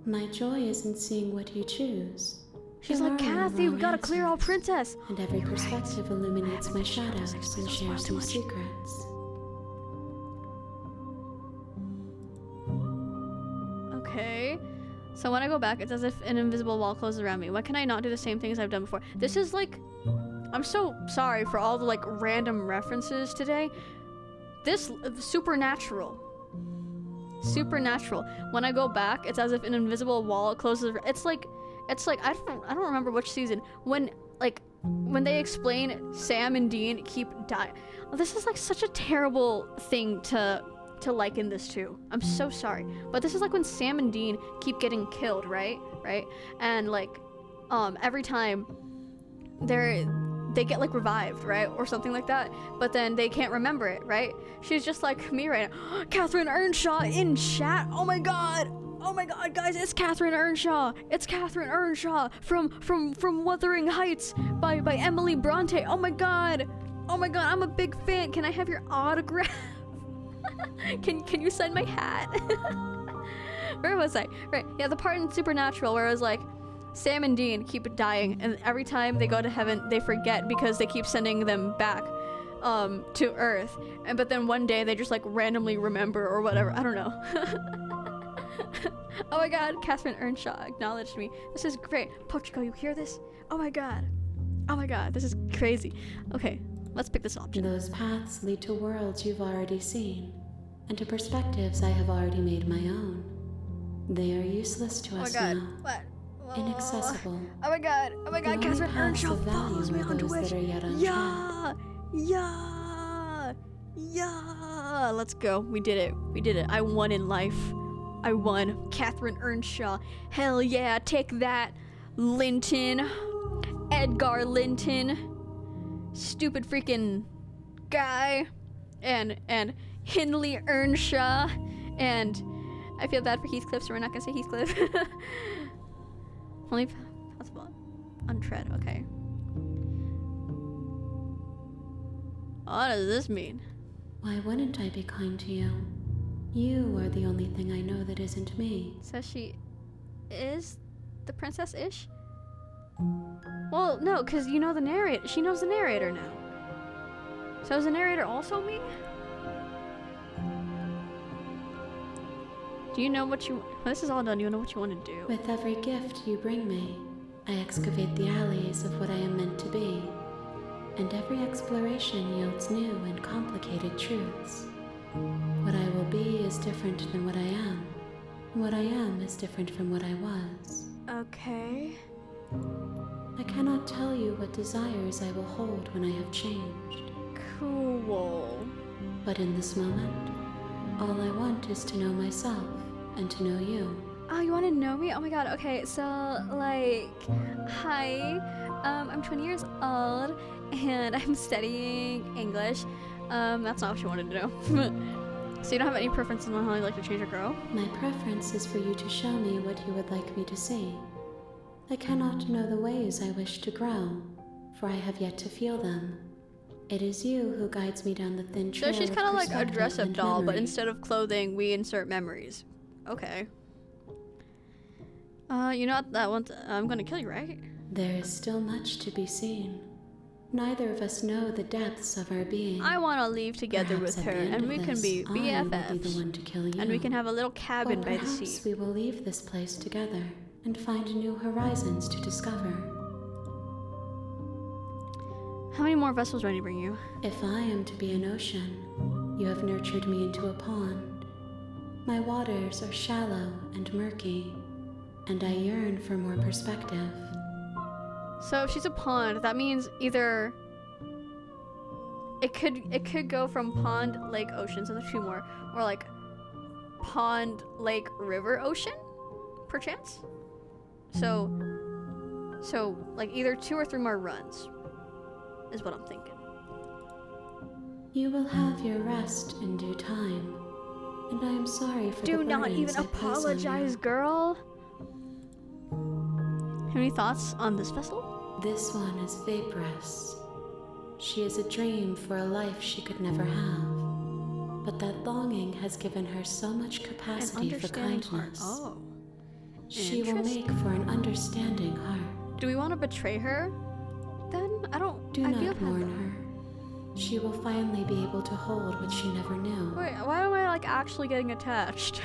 My joy is in seeing what you choose. She's There like, are no Kathy, we wrong gotta clear out answers, Princess. And every perspective illuminates my shadows and shares too some much. secrets. Okay. So when I go back, it's as if an invisible wall closes around me. Why can I not do the same things I've done before? This is like... I'm so sorry for all the, like, random references today. This... Supernatural. Supernatural. When I go back, it's as if an invisible wall closes... It's like... I don't remember which season. When they explain Sam and Dean keep dying. This is, like, such a terrible thing to liken this to. I'm so sorry. But this is like when Sam and Dean keep getting killed, right? And, like, every time they get, like, revived, right? Or something like that. But then they can't remember it, right? She's just like me right now. Catherine Earnshaw in chat. Oh my god, guys, it's Catherine Earnshaw. It's Catherine Earnshaw from Wuthering Heights by Emily Bronte. Oh my god, I'm a big fan. Can I have your autograph? Can you sign my hat? Where was I? Right, yeah, the part in Supernatural where it was like, Sam and Dean keep dying, and every time they go to heaven, they forget because they keep sending them back to Earth. But then one day they just, like, randomly remember or whatever. I don't know. Oh my god, Catherine Earnshaw acknowledged me. This is great. Portugal, you hear this? Oh my god, this is crazy. Okay, let's pick this option. Those paths lead to worlds you've already seen, and to perspectives I have already made my own. They are useless to Oh my us god, now. what? Inaccessible. Oh my god, The only Catherine paths Earnshaw of value follows me are onto those Wish. that are yet untried. Yeah. Let's go. We did it. I won in life. I won. Catherine Earnshaw. Hell yeah, take that, Linton. Edgar Linton. Stupid freaking guy. And Hindley Earnshaw. And I feel bad for Heathcliff, so we're not gonna say Heathcliff. Only possible. Untread, okay. What does this mean? Why wouldn't I be kind to you? You are the only thing I know that isn't me. So she is the princess-ish? Well, no, because you know the narrator. She knows the narrator now. So is the narrator also me? Do you know what you... When this is all done, you know what you want to do. With every gift you bring me, I excavate the alleys of what I am meant to be, and every exploration yields new and complicated truths. What I will be is different than what I am. What I am is different from what I was. Okay. I cannot tell you what desires I will hold when I have changed. Cool. But in this moment, all I want is to know myself and to know you. Oh, you want to know me? Oh my god, okay, so, like, hi, I'm 20 years old, and I'm studying English. That's not what you wanted to know. So you don't have any preferences on how you like to change or grow? My preference is for you to show me what you would like me to see. I cannot know the ways I wish to grow, for I have yet to feel them. It is you who guides me down the thin trail. So she's kind of like a perspective dress-up and doll, but memory. instead of clothing, we insert memories. Okay. You know what? That one. I'm gonna kill you, right? There is still much to be seen. Neither of us know the depths of our being. I want to leave together Perhaps with at her, the end and of we can this, be I will be the BFFs, one to kill you. and we can have a little cabin or by the perhaps sea. we will leave this place together and find new horizons to discover. How many more vessels do I need to bring you? If I am to be an ocean, you have nurtured me into a pond. My waters are shallow and murky, and I yearn for more perspective. So if she's a pond, that means either it could go from pond, lake, ocean, so there's two more, or like pond, lake, river, ocean, perchance. So like either 2 or 3 more runs is what I'm thinking. You will have your rest in due time, and I am sorry for the Do not burdens even I place on apologize, you. girl. Have any thoughts on this vessel? This one is vaporous. She is a dream for a life she could never have. But that longing has given her so much capacity for kindness. Oh. She will make for an understanding heart. Do we want to betray her? Then I don't. Do I feel not mourn her. She will finally be able to hold what she never knew. Wait, why am I like actually getting attached?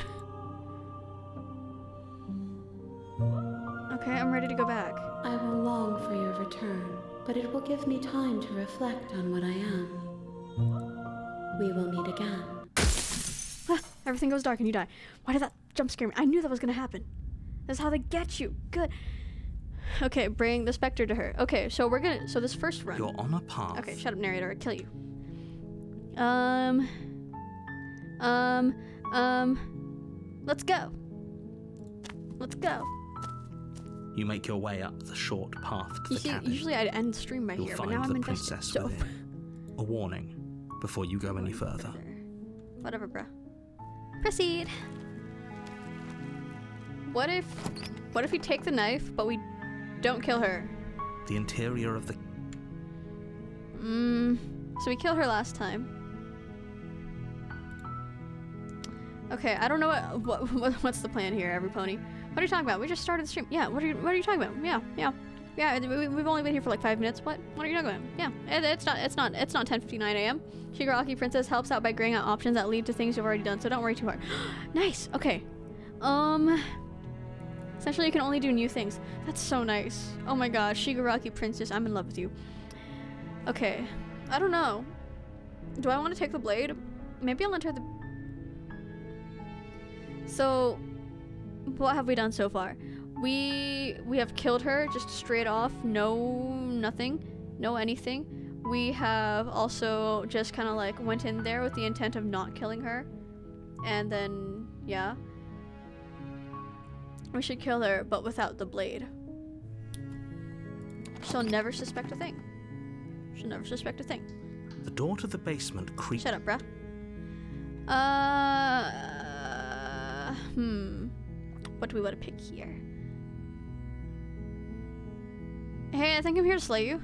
Okay, I'm ready to go back. I will long for your return, but it will give me time to reflect on what I am. We will meet again. Ah, everything goes dark and you die. Why did that jump scare me? I knew that was gonna happen. That's how they get you. Good. Okay, bring the specter to her. Okay, so we're gonna. So this first run. You're on a path. Okay, shut up, narrator. I'll kill you. Let's go. Let's go. You make your way up the short path to You the see, cabin. usually I'd end stream by You'll here, but find now I'm the invested. princess So within. A warning before you go any further. whatever, bruh. Proceed. What if we take the knife, but we don't kill her? The interior of the So we killed her last time. Okay, I don't know what's the plan here, every pony. What are you talking about? We just started the stream. Yeah, what are you talking about? Yeah. We've only been here for like 5 minutes. What are you talking about? Yeah, it's not 10:59 a.m. Shigaraki Princess helps out by grading out options that lead to things you've already done, so don't worry too hard. Nice. Okay. Essentially, you can only do new things. That's so nice. Oh my god, Shigaraki Princess, I'm in love with you. Okay, I don't know. Do I want to take the blade? Maybe I'll enter the. So, what have we done so far? We have killed her just straight off. No nothing, no anything. We have also just kind of like went in there with the intent of not killing her, and then yeah. We should kill her, but without the blade. She'll never suspect a thing. She'll never suspect a thing. The door to the basement creaks. Shut up, bruh. What do we want to pick here? Hey, I think I'm here to slay you.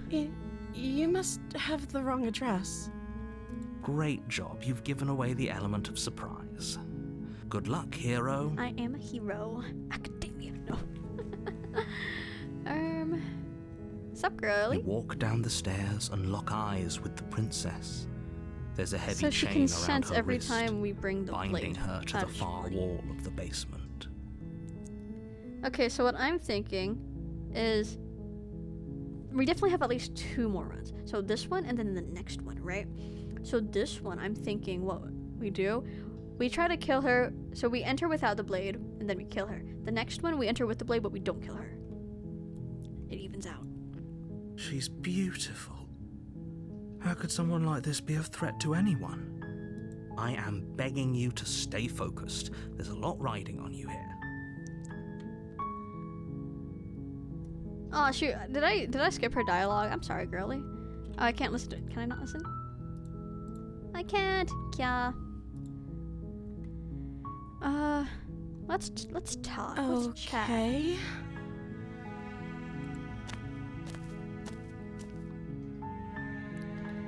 You must have the wrong address. Great job. You've given away the element of surprise. Good luck, hero. I am a hero. Academia. No. Sup, girly? You walk down the stairs and lock eyes with the princess. There's a heavy So she chain can around sense her every wrist, time we bring the binding blade. her to That the is far shorty. wall of the basement. Okay, so what I'm thinking is we definitely have at least 2 more runs. So this one and then the next one, right? So this one, I'm thinking what we do, we try to kill her. So we enter without the blade and then we kill her. The next one, we enter with the blade, but we don't kill her. It evens out. She's beautiful. How could someone like this be of threat to anyone? I am begging you to stay focused. There's a lot riding on you here. Oh shoot, did I skip her dialogue? I'm sorry, girly. Oh, I can't listen to it. Can I not listen? I can't. Yeah. Let's talk. Let's chat. Okay.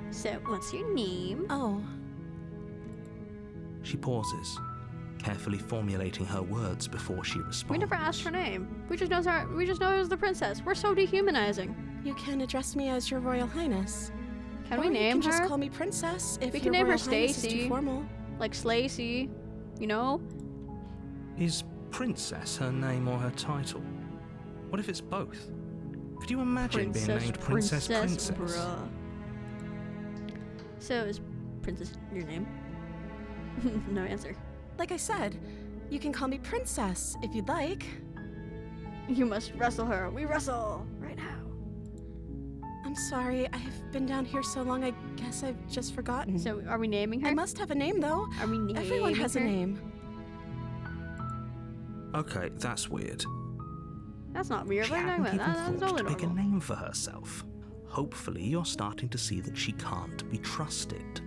So, what's your name? Oh, She pauses, carefully formulating her words before she responds. We never asked her name. We just know her as the princess. We're so dehumanizing. you can address me as Your Royal Highness. Can Or we name you can her? just call me Princess if We Your can name her Royal Highness is Stacy. too formal. Like Slacy, you know? Is Princess her name or her title? What if it's both? Could you imagine being named Princess? Bruh. So is Princess your name? No answer. Like I said, you can call me Princess if you'd like. You must wrestle her. We wrestle right now. I'm sorry, I've been down here so long, I guess I've just forgotten. So are we naming her? I must have a name, though. Are we naming Everyone has her? a name. Okay, that's weird. That's not weird. She What are you talking hadn't about? even That's thought totally to pick a normal. name for herself. Hopefully you're starting to see that she can't be trusted.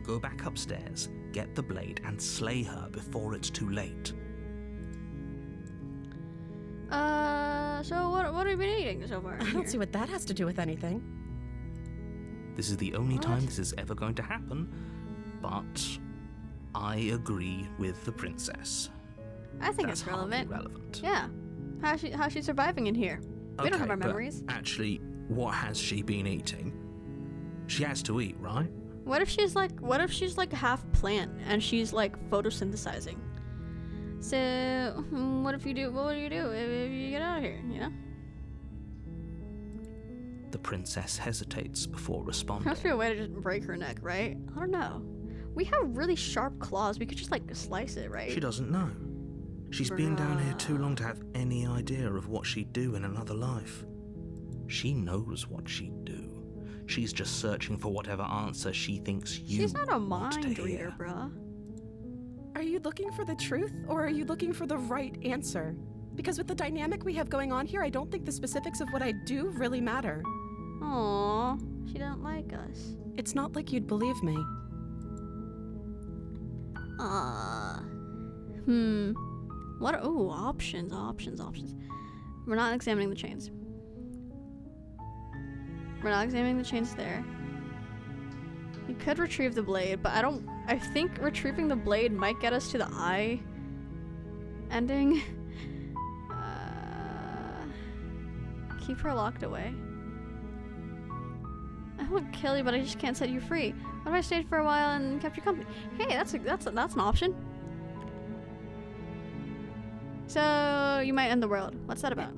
Go back upstairs, get the blade, and slay her before it's too late. So what have you been eating so far? I don't see what that has to do with anything. This is the only What? time this is ever going to happen, but I agree with the princess. I think That's it's relevant. hardly relevant. Yeah. How's she surviving in here? We don't have our but memories. Actually, what has she been eating? She has to eat, right? What if she's like half plant and she's like photosynthesizing? So what would you do if you get out of here, you know? The princess hesitates before responding. Must be a way to just break her neck, right? I don't know. We have really sharp claws. We could just like slice it, right? She doesn't know. She's been down here too long to have any idea of what she'd do in another life. She knows what she'd do. She's just searching for whatever answer she thinks you She's not a want to mind hear. reader, bruh. Are you looking for the truth, or are you looking for the right answer? Because with the dynamic we have going on here, I don't think the specifics of what I do really matter. Aww, she doesn't like us. It's not like you'd believe me. What? Oh, options. We're not examining the chains. We're not examining the chains there. We could retrieve the blade, but I think retrieving the blade might get us to the eye ending. Keep her locked away. I won't kill you, but I just can't set you free. What if I stayed for a while and kept you company? Hey, that's an option. So you might end the world. What's that about?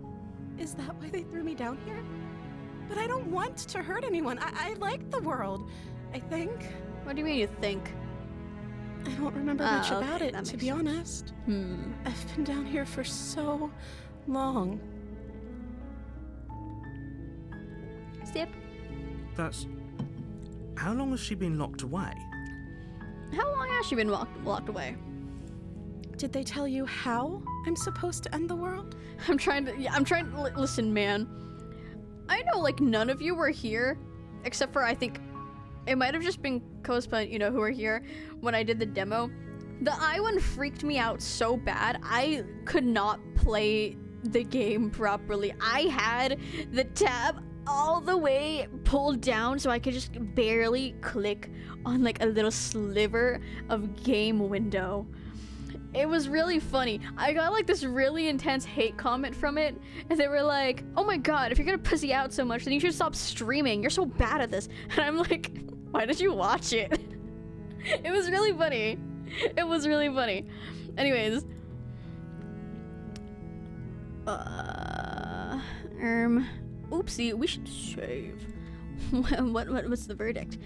Is that why they threw me down here? But I don't want to hurt anyone. I like the world, I think. What do you mean you think? I don't remember much okay, about it, that to makes be sense. honest. I've been down here for so long. Step. That's... How long has she been locked away? How long has she been locked away? Did they tell you how I'm supposed to end the world? I'm trying to listen, man. I know like none of you were here, except for I think it might have just been Cospa, you know, who were here when I did the demo. The eye one freaked me out so bad. I could not play the game properly. I had the tab all the way pulled down so I could just barely click on like a little sliver of game window. It was really funny. I got like this really intense hate comment from it, and they were like, "Oh my god, if you're gonna pussy out so much, then you should stop streaming. You're so bad at this." And I'm like, why did you watch it? It was really funny. It was really funny. Anyways. Oopsie, we should save. What's the verdict?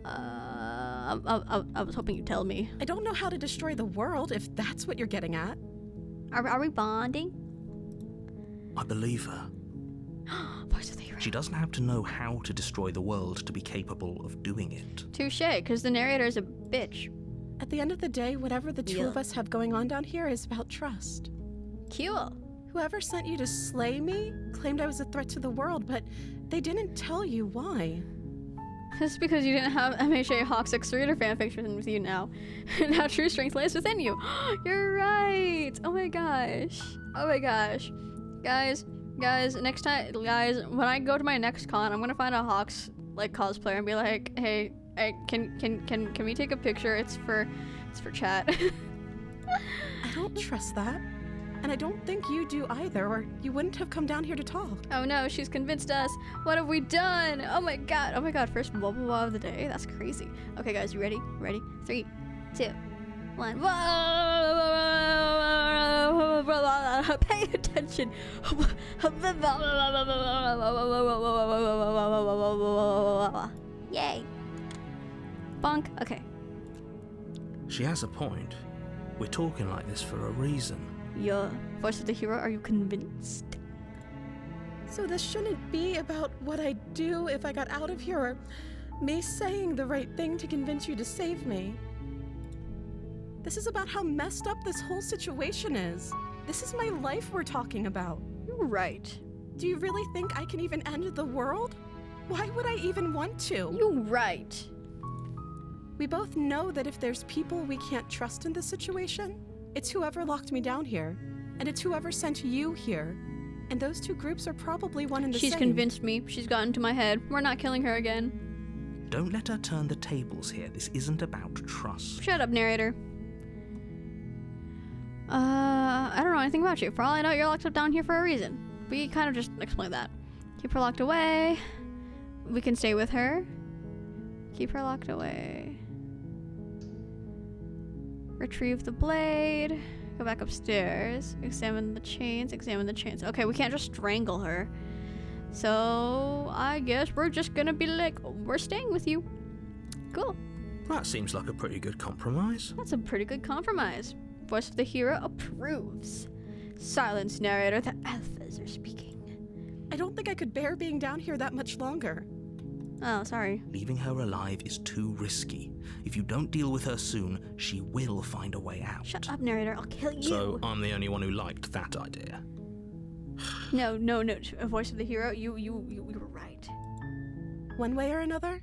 I was hoping you'd tell me. I don't know how to destroy the world, if that's what you're getting at. Are we bonding? I believe her. Voice of the hero. She doesn't have to know how to destroy the world to be capable of doing it. Touche, because the narrator is a bitch. At the end of the day, whatever the two Yeah. of us have going on down here is about trust. Cool. Whoever sent you to slay me claimed I was a threat to the world, but they didn't tell you why. This is because you didn't have MHA Hawks X Reader fanfiction with you now. Now true strength lies within you. You're right. Oh my gosh. Oh my gosh. Guys, next time, guys, when I go to my next con, I'm gonna find a Hawks like cosplayer and be like, hey, can we take a picture? It's for chat. I don't trust that. And I don't think you do either, or you wouldn't have come down here to talk. Oh no, she's convinced us. What have we done? Oh my god. First blah blah blah of the day. That's crazy. Okay guys, you ready? Ready? 3, 2, 1. Pay attention. Yay. Bonk. Okay. She has a point. We're talking like this for a reason. Your voice of the hero, are you convinced? So this shouldn't be about what I'd do if I got out of here, or me saying the right thing to convince you to save me. This is about how messed up this whole situation is. This is my life we're talking about. You're right. Do you really think I can even end the world? Why would I even want to? You're right. We both know that if there's people we can't trust in this situation, it's whoever locked me down here, and it's whoever sent you here. And those two groups are probably one and the same. She's convinced me. She's gotten to my head. We're not killing her again. Don't let her turn the tables here. This isn't about trust. Shut up, narrator. I don't know anything about you. For all I know, you're locked up down here for a reason. We kind of just explained that. Keep her locked away. We can stay with her. Keep her locked away. Retrieve the blade. Go back upstairs. Examine the chains. Examine the chains. Okay, we can't just strangle her. So, I guess we're just gonna be like, we're staying with you. Cool. That seems like a pretty good compromise. That's a pretty good compromise. Voice of the hero approves. Silence, narrator. The alphas are speaking. I don't think I could bear being down here that much longer. Oh, sorry. Leaving her alive is too risky. If you don't deal with her soon, she will find a way out. Shut up, narrator. I'll kill you. So I'm the only one who liked that idea. No. A voice of the hero. You were right. One way or another,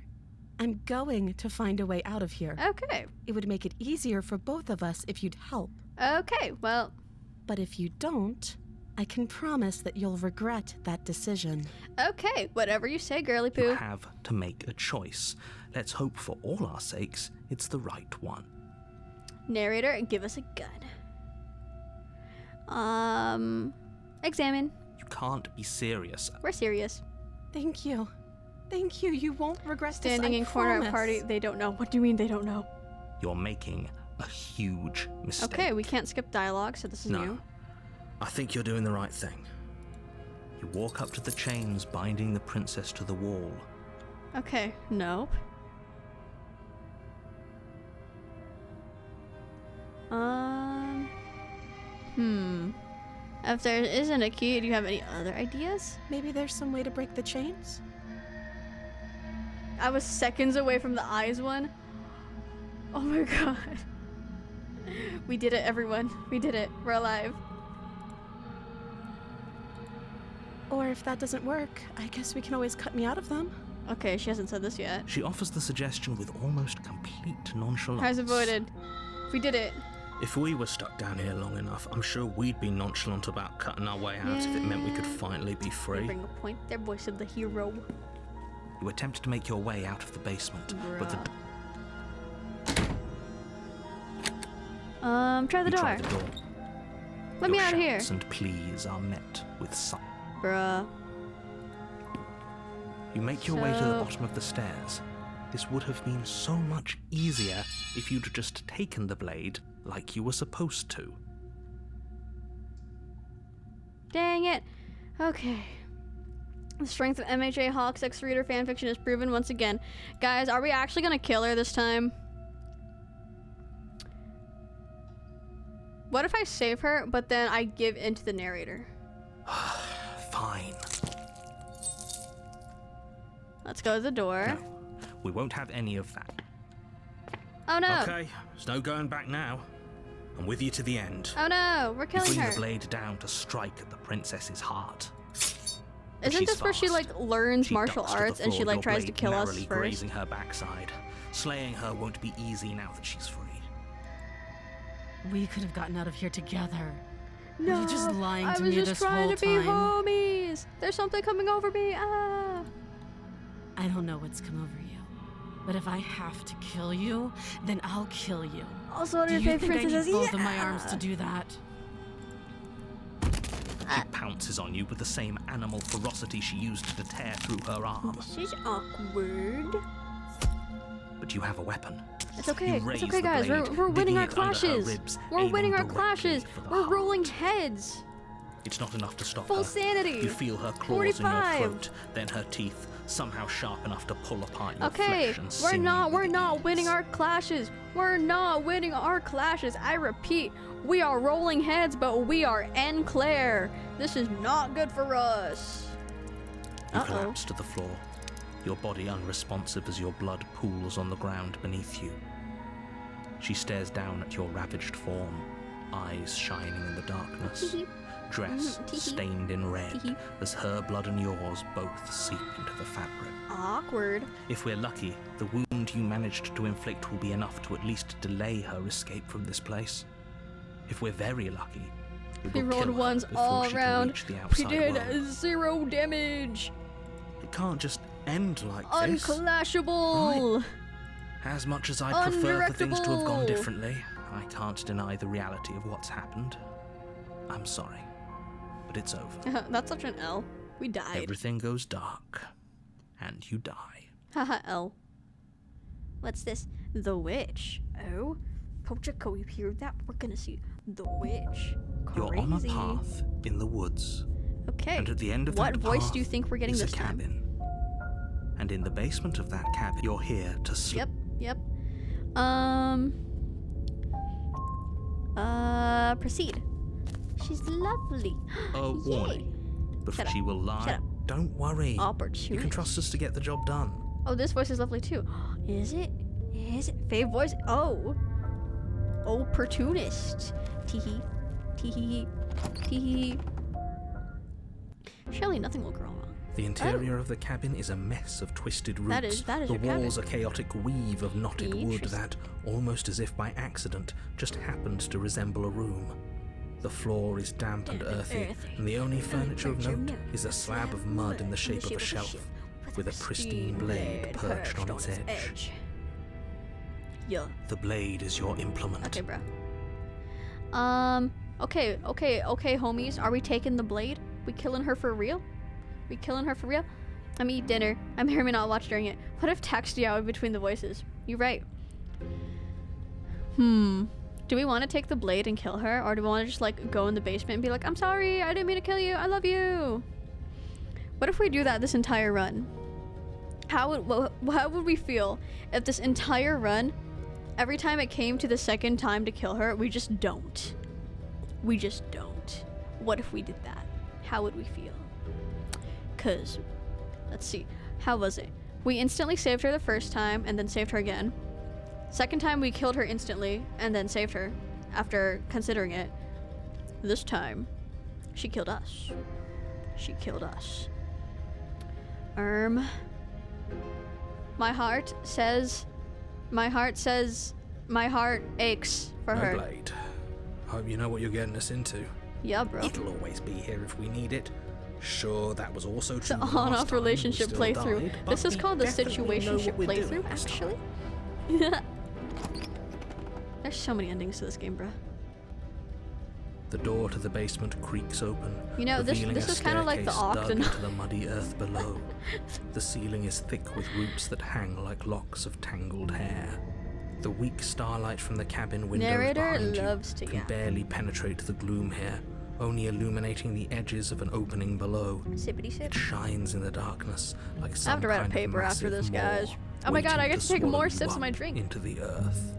I'm going to find a way out of here. Okay. It would make it easier for both of us if you'd help. Okay, well. But if you don't, I can promise that you'll regret that decision. Okay, whatever you say, girly You poo. have to make a choice. Let's hope for all our sakes it's the right one. Narrator, give us a gun. Examine. You can't be serious. We're serious. Thank you. Thank you. You won't regret Standing this, in corner promise. at party. They don't know. What do you mean they don't know? You're making a huge mistake. Okay, we can't skip dialogue, so this is No. new. I think you're doing the right thing. You walk up to the chains binding the princess to the wall. Okay, nope. If there isn't a key, do you have any other ideas? Maybe there's some way to break the chains? I was seconds away from the eyes one. Oh my god. We did it, everyone. We did it. We're alive. Or if that doesn't work, I guess we can always cut me out of them. Okay, she hasn't said this yet. She offers the suggestion with almost complete nonchalance. Has avoided. We did it. If we were stuck down here long enough, I'm sure we'd be nonchalant about cutting our way out if it meant we could finally be You free. bring a point there, voice of the hero. You attempted to make your way out of the basement, but the Try the you door. try the door. Let me Your out of here. shouts and pleas are met with silence. Bruh. You make your way to the So- bottom of the stairs. This would have been so much easier if you'd just taken the blade like you were supposed to. Dang it. Okay. The strength of MHA Hawks X Reader fanfiction is proven once again. Guys, are we actually gonna kill her this time? What if I save her, but then I give in to the narrator? Fine. Let's go to the door. No, we won't have any of that. Oh no! Okay, there's no going back now. I'm with you to the end. Oh no! We're You killing bring her. the blade down to strike at the princess's heart. but Isn't she's this where she fast. like learns She martial ducks to the arts and she floor, like your tries to blade kill us narrowly first? grazing her backside. Slaying her won't be easy now that she's free. We could have gotten out of here together. No, Were you just lying to I me was just this trying whole to be time? homies. There's something coming over me. Ah. I don't know what's come over you, but if I have to kill you, then I'll kill you. Also, one of Do your you favorite think I princesses. need both of my arms to do that? She pounces on you with the same animal ferocity she used to tear through her arm. This is awkward. But you have a weapon. It's okay. You raise It's okay, the guys. blade, We're winning digging our it under her clashes. ribs, We're aiming winning our directly clashes. for the We're heart. rolling heads. It's not enough to stop Full her. sanity. You feel her claws in your 45. throat, then her teeth, somehow sharp enough to pull apart your Okay, flesh and we're sinew not with winning ease. our clashes. We're not winning our clashes. I repeat, we are rolling heads, but we are en clair. This is not good for us. You collapse to the floor, your body unresponsive as your blood pools on the ground beneath you. She stares down at your ravaged form, eyes shining in the darkness, dress stained in red as her blood and yours both seep into the fabric. Awkward. If we're lucky, the wound you managed to inflict will be enough to at least delay her escape from this place. If we're very lucky, it We will rolled kill her ones before all she can around. reach the We outside did world. 0 damage. It can't just end like this. Unclashable. As much as I'd prefer for things to have gone Undirectable. differently, I can't deny the reality of what's happened. I'm sorry, but it's over. That's such an L. We died. Everything goes dark, and you die. Haha, L. What's this? The witch. Oh, Pochako, you hear that? We're gonna see the witch. Crazy. You're on a path in the woods, Okay. and at the end of what that voice path do you think we're getting is this a time? cabin. And in the basement of that cabin, you're here to sleep. Yep. Proceed. She's lovely. A warning. But Shut up. she will lie. Shut up. Don't worry. Opportunity. You can trust us to get the job done. Oh, this voice is lovely too. Is it? Is it? Fave voice? Oh. Opportunist. Teehee. Teehee. Teehee. Surely nothing will go wrong. The interior of the cabin is a mess of twisted roots. That is the your cabin. walls a chaotic weave of knotted wood Interesting. that, almost as if by accident, just happens to resemble a room. The floor is damp and earthy, and the only furniture of note is a slab of mud in the shape of a shelf, with a pristine blade perched on its edge. Yeah. The blade is your implement. Okay, bro. Okay, homies. Are we taking the blade? We killing her for real? We killing her for real? I'm eat dinner. I'm hearing me not watch during it. What if texted out between the voices? You're right. Do we want to take the blade and kill her? Or do we want to just like go in the basement and be like, I'm sorry, I didn't mean to kill you. I love you. What if we do that this entire run? How would we feel if this entire run, every time it came to the second time to kill her, we just don't? We just don't. What if we did that? How would we feel? Cause, let's see, how was it? We instantly saved her the first time and then saved her again. Second time we killed her instantly and then saved her after considering it. This time, she killed us. She killed us. My heart aches for No her. blade. Hope you know what you're getting us into. Yeah, bro. It'll always be here if we need it. Sure, that was also true The last on-off time we relationship still playthrough. died, This but is we called the definitely know situationship what we're doing playthrough, this actually. time. There's so many endings to this game, bro. The door to the basement creaks open, You know, this revealing a is kind of like the staircase dug Octon. into the muddy earth below. The ceiling is thick with roots that hang like locks of tangled hair. The weak starlight from the cabin windows Narrator behind loves to you can yap. barely penetrate the gloom here, only illuminating the edges of an opening below. Sippity sip. It shines in the darkness like I some have to write a kind of paper after massive this, maw, guys. Oh my god, I waiting get to take swallow more you sips of up my drink. into the earth.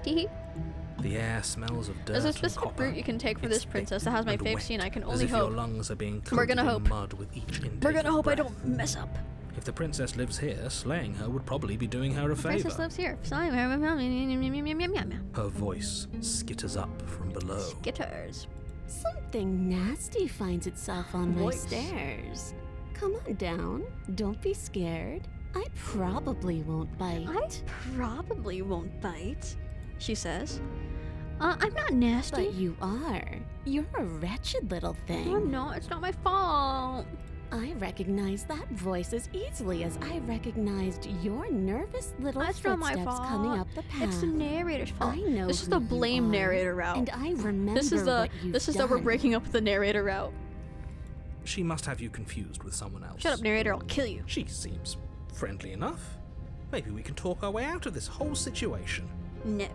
Teehee. The air smells of dirt There's a and specific copper. route you can take for It's this princess thick that has my and fave wet, scene. I can as only if your hope. lungs are being We're gonna coated in hope. mud with each intake We're gonna of hope I breath. don't mess up. If the princess lives here, slaying her would probably be doing her a favor. Princess lives here. Her voice skitters up from below. Skitters. Something nasty finds itself on my Voice. stairs. Come on down. Don't be scared. I probably won't bite. I probably won't bite, she says. I'm not nasty. But you are. You're a wretched little thing. Oh no, it's not my fault. I recognize that voice as easily as I recognized your nervous little That's not my footsteps fault. coming up the path. It's the narrator's fault. I know This is who the you blame are, narrator route. and I remember This is the what you've this is the we're done. breaking up with the narrator route. She must have you confused with someone else. Shut up, narrator, I'll kill you. She seems friendly enough. Maybe we can talk our way out of this whole situation. No.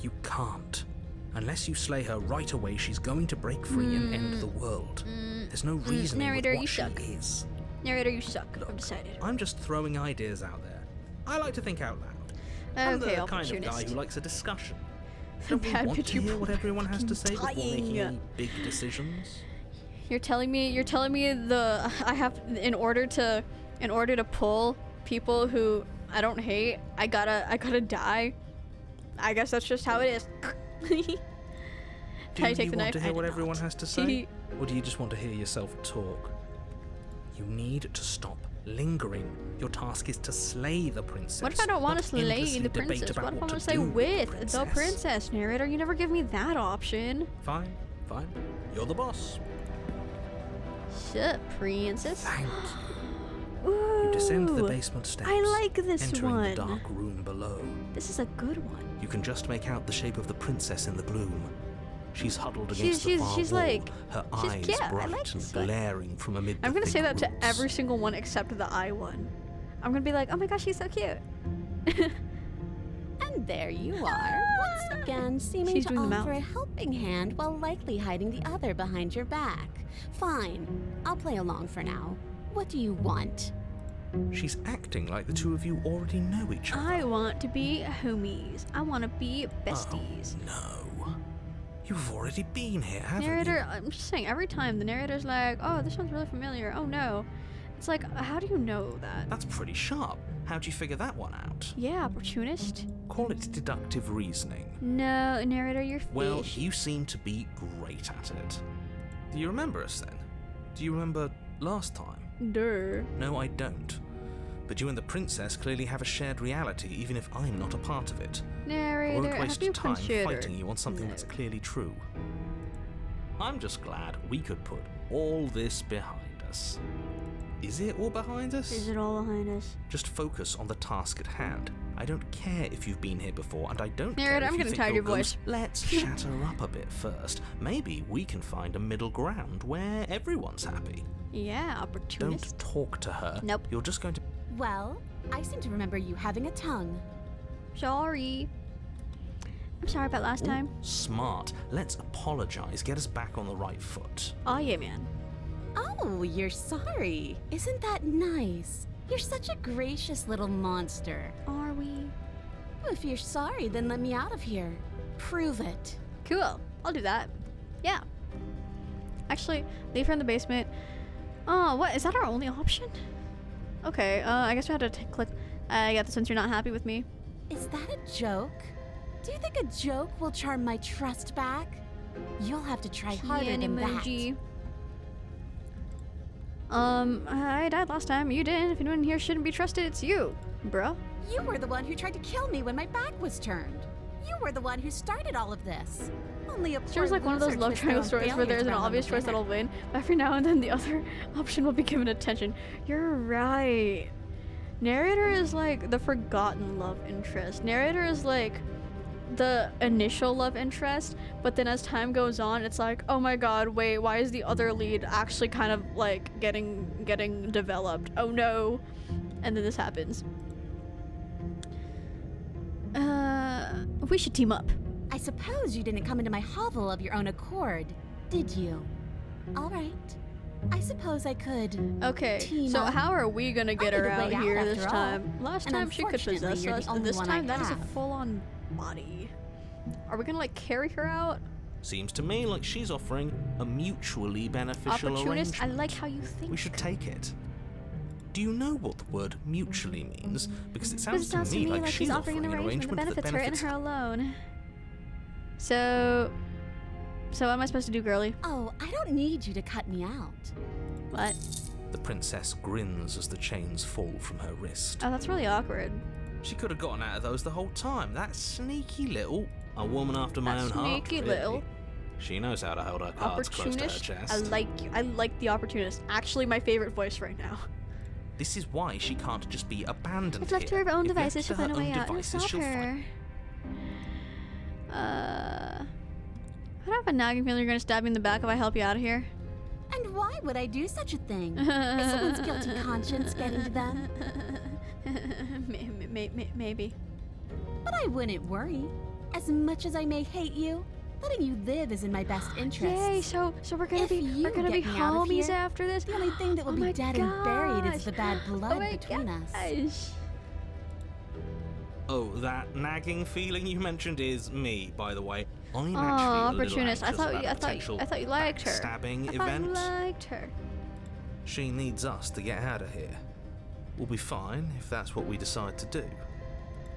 You can't. Unless you slay her right away, she's going to break free and end the world. There's no reason Narrator, with what you she suck. is. Narrator, you suck. I've decided. I'm just throwing ideas out there. I like to think out loud. I'm Okay, the kind of guy opportunist. who likes a discussion. Don't we Bad want bitch, to you hear what poor everyone has to say before fucking making dying. any big decisions? You're telling me the I have in order to pull people who I don't hate, I gotta die. I guess that's just how it is. Do How you take the want knife? to hear I what did everyone not. has to say? Or do you just want to hear yourself talk? You need to stop lingering. Your task is to slay the princess. What if I don't want to not slay endlessly the debate princess? about What if I what want to to stay do with the princess? Narrator, you never give me that option. Fine. You're the boss. Shut, princess. Thank you. You descend the Ooh, basement steps. I like this entering one. the dark room below. This is a good one. You can just make out the shape of the princess in the gloom. She's huddled against She's- the far she's wall, like- her she's eyes cute. I bright like and this one. glaring from amid I'm the gonna say thick that to roots. every single one except the eye one. I'm gonna be like, oh my gosh, she's so cute. And there you are, once again seeming She's to doing the offer mouth. a helping hand while likely hiding the other behind your back. Fine, I'll play along for now. What do you want? She's acting like the two of you already know each other. I want to be homies. I want to be besties. Oh, no. You've already been here, haven't Narrator, you? I'm just saying, every time the narrator's like, oh, this sounds really familiar. Oh no. It's like, how do you know that? That's pretty sharp. How'd you figure that one out? Yeah, opportunist. Call it deductive reasoning. No, narrator, you're fish. Well, you seem to be great at it. Do you remember us then? Do you remember last time? Durr. No, I don't. But you and the princess clearly have a shared reality, even if I'm not a part of it. I Narrator, won't have waste you time considered? fighting you on something that's clearly true. I'm just glad we could put all this behind us. Is it all behind us? Is it all behind us? Just focus on the task at hand. I don't care if you've been here before, and I don't Narrator, care if I'm you getting think tired of you're your voice. ghost. Let's chatter up a bit first. Maybe we can find a middle ground where everyone's happy. Yeah, opportunist. Don't talk to her. Nope. You're just going to... Well, I seem to remember you having a tongue. Sorry. I'm sorry about last time. Smart. Let's apologize. Get us back on the right foot. Oh yeah, man. Oh, you're sorry. Isn't that nice? You're such a gracious little monster. Are we? If you're sorry, then let me out of here. Prove it. Cool. I'll do that. Yeah. Actually, leave her in the basement. Oh, what? Is that our only option? Okay, I guess we have to click. I get the sense you're not happy with me. Is that a joke? Do you think a joke will charm my trust back? You'll have to try harder An than emoji. I died last time. You didn't. If anyone here shouldn't be trusted, it's you, bro. that. You were the one who tried to kill me when my back was turned. You were the one who started all of this. Only a Sure, it's like one of those love triangle stories where there's an obvious choice that'll win, but every now and then the other option will be given attention. You're right. Narrator is like the forgotten love interest. Narrator is like the initial love interest, but then as time goes on, it's like, oh my god, wait, why is the other lead actually kind of like getting developed? Oh no. And then this happens. We should team up. I suppose you didn't come into my hovel of your own accord, did you? All right. I suppose I could. Okay, Team so up. how are we gonna get I need her a out way out here this after all. time? Last And time she could unfortunately, possess you're the us, only this one I time that is a have. full-on body. Are we gonna like carry her out? Seems to me like she's offering a mutually beneficial Opportunist, I arrangement. like how you think. We should take it. Do you know what the word mutually means? Because it Because sounds to me like she's offering an arrangement that benefits her and her alone. So, So what am I supposed to do, girly? Oh, I don't need you to cut me out. What? The princess grins as the chains fall from her wrist. Oh, that's really awkward. She could have gotten out of those the whole time. That sneaky little, a woman after my That own heart. sneaky really. little She knows how to hold her cards close to her opportunist. chest. I like the opportunist. Actually, my favorite voice right now. This is why she can't just be abandoned If left to here. her own If left devices, to she'll her find a way own out. It'll devices, stop she'll her. find- I don't have a nagging feeling you're gonna stab me in the back if I help you out of here. And why would I do such a thing? Is someone's guilty conscience getting to them? Maybe. But I wouldn't worry. As much as I may hate you, letting you live is in my best interest. Yay! So we're gonna If be you get me out of homies here, after this. The only thing that will Oh be my dead and buried gosh. is the bad blood Oh my between us. gosh. Oh, that nagging feeling you mentioned is me, by the way. I'm Aw, actually a little opportunist. I anxious thought about you- a I thought you- potential I thought you liked her. backstabbing I thought you event. liked her. She needs us to get out of here. We'll be fine if that's what we decide to do.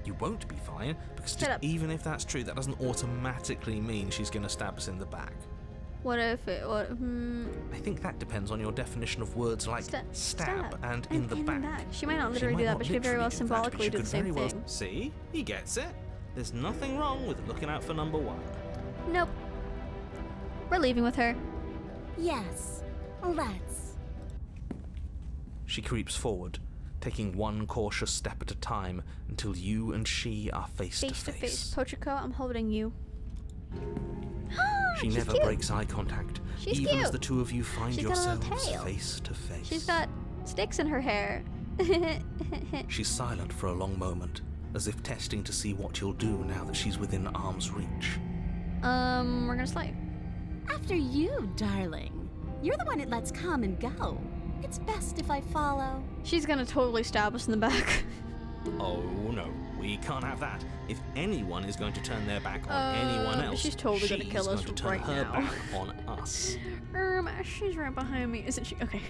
You won't be fine, because Shut just up. even if that's true, that doesn't automatically mean she's going to stab us in the back. What if it? What? I think that depends on your definition of words like stab and in the back. She might not She literally might do that, not but she could very literally well do that, but symbolically she do the could same very well- thing. See? He gets it. There's nothing wrong with looking out for number one. Nope. We're leaving with her. Yes, let's. She creeps forward, taking one cautious step at a time until you and she are face Face to face. Pochiko, I'm holding you. She She's never cute. breaks eye contact, She's even as cute. the two of you find She's got a little yourselves tail. face to face. She's got sticks in her hair. She's silent for a long moment, as if testing to see what you'll do now that she's within arm's reach. We're gonna slay. After you, darling. You're the one that lets come and go. It's best if I follow. She's gonna totally stab us in the back. Oh no, we can't have that. If anyone is going to turn their back on anyone else, she's totally gonna kill us going to turn right her now. back on us. She's right behind me, isn't she? Okay.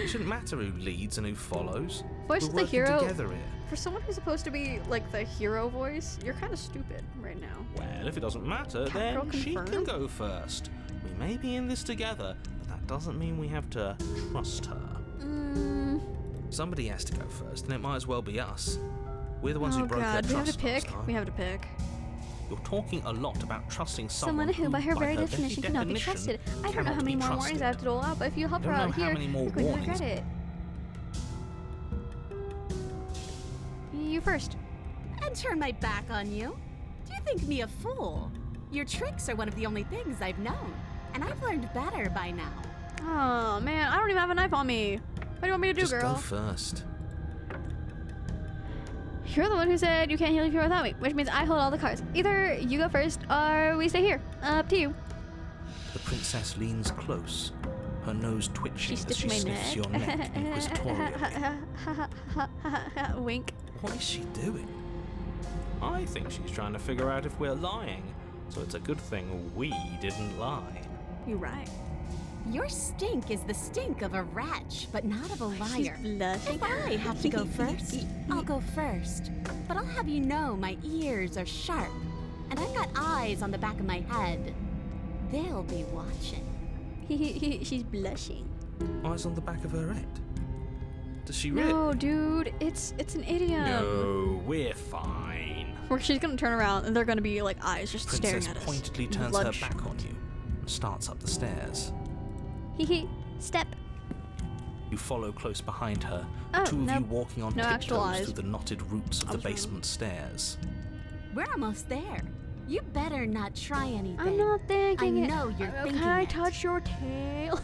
It shouldn't matter who leads and who follows. Voice We're of the working hero. together here. For someone who's supposed to be like the hero voice, you're kind of stupid right now. Well, if it doesn't matter, Cat then girl she can confirmed. go first. We may be in this together, but that doesn't mean we have to trust her. Somebody has to go first, and it might as well be us. We're the ones who Oh broke her god, we have trust to pick. last time. We have to pick. You're talking a lot about trusting Someone someone who, by her very very definition, cannot be definition, trusted. I don't know cannot how many be more warnings I have to dole out, but if you help her Don't know out how here, many more you're going to warnings. regret it. You first. And turn my back on you. Do you think me a fool? Your tricks are one of the only things I've known. And I've learned better by now. Oh man, I don't even have a knife on me. What do you want me to do, Just girl? go first. You're the one who said you can't leave here without me, which means I hold all the cards. Either you go first or we stay here. Up to you. The princess leans close, her nose twitching She's as she stitching my sniffs neck. your neck inquisitorially. Wink. What is she doing? I think she's trying to figure out if we're lying, so it's a good thing we didn't lie. You're right. Your stink is the stink of a wretch, but not of a liar. She's blushing. If I have to go first, I'll go first. But I'll have you know my ears are sharp, and I've got eyes on the back of my head. They'll be watching. She's blushing. Eyes on the back of her head. Does she really? No, dude, it's an idiom. No, we're fine. Where she's gonna turn around and they're gonna be like eyes just Princess staring at us. pointedly turns her Bloodshot. back on you and starts up the stairs. Step. You follow close behind her, Oh, the two of no- you walking on no actual tiptoes eyes. through the knotted roots of I the was wrong. basement stairs. We're almost there. You better not try anything. I'm not thinking it. know you're Can thinking I it. touch your tail?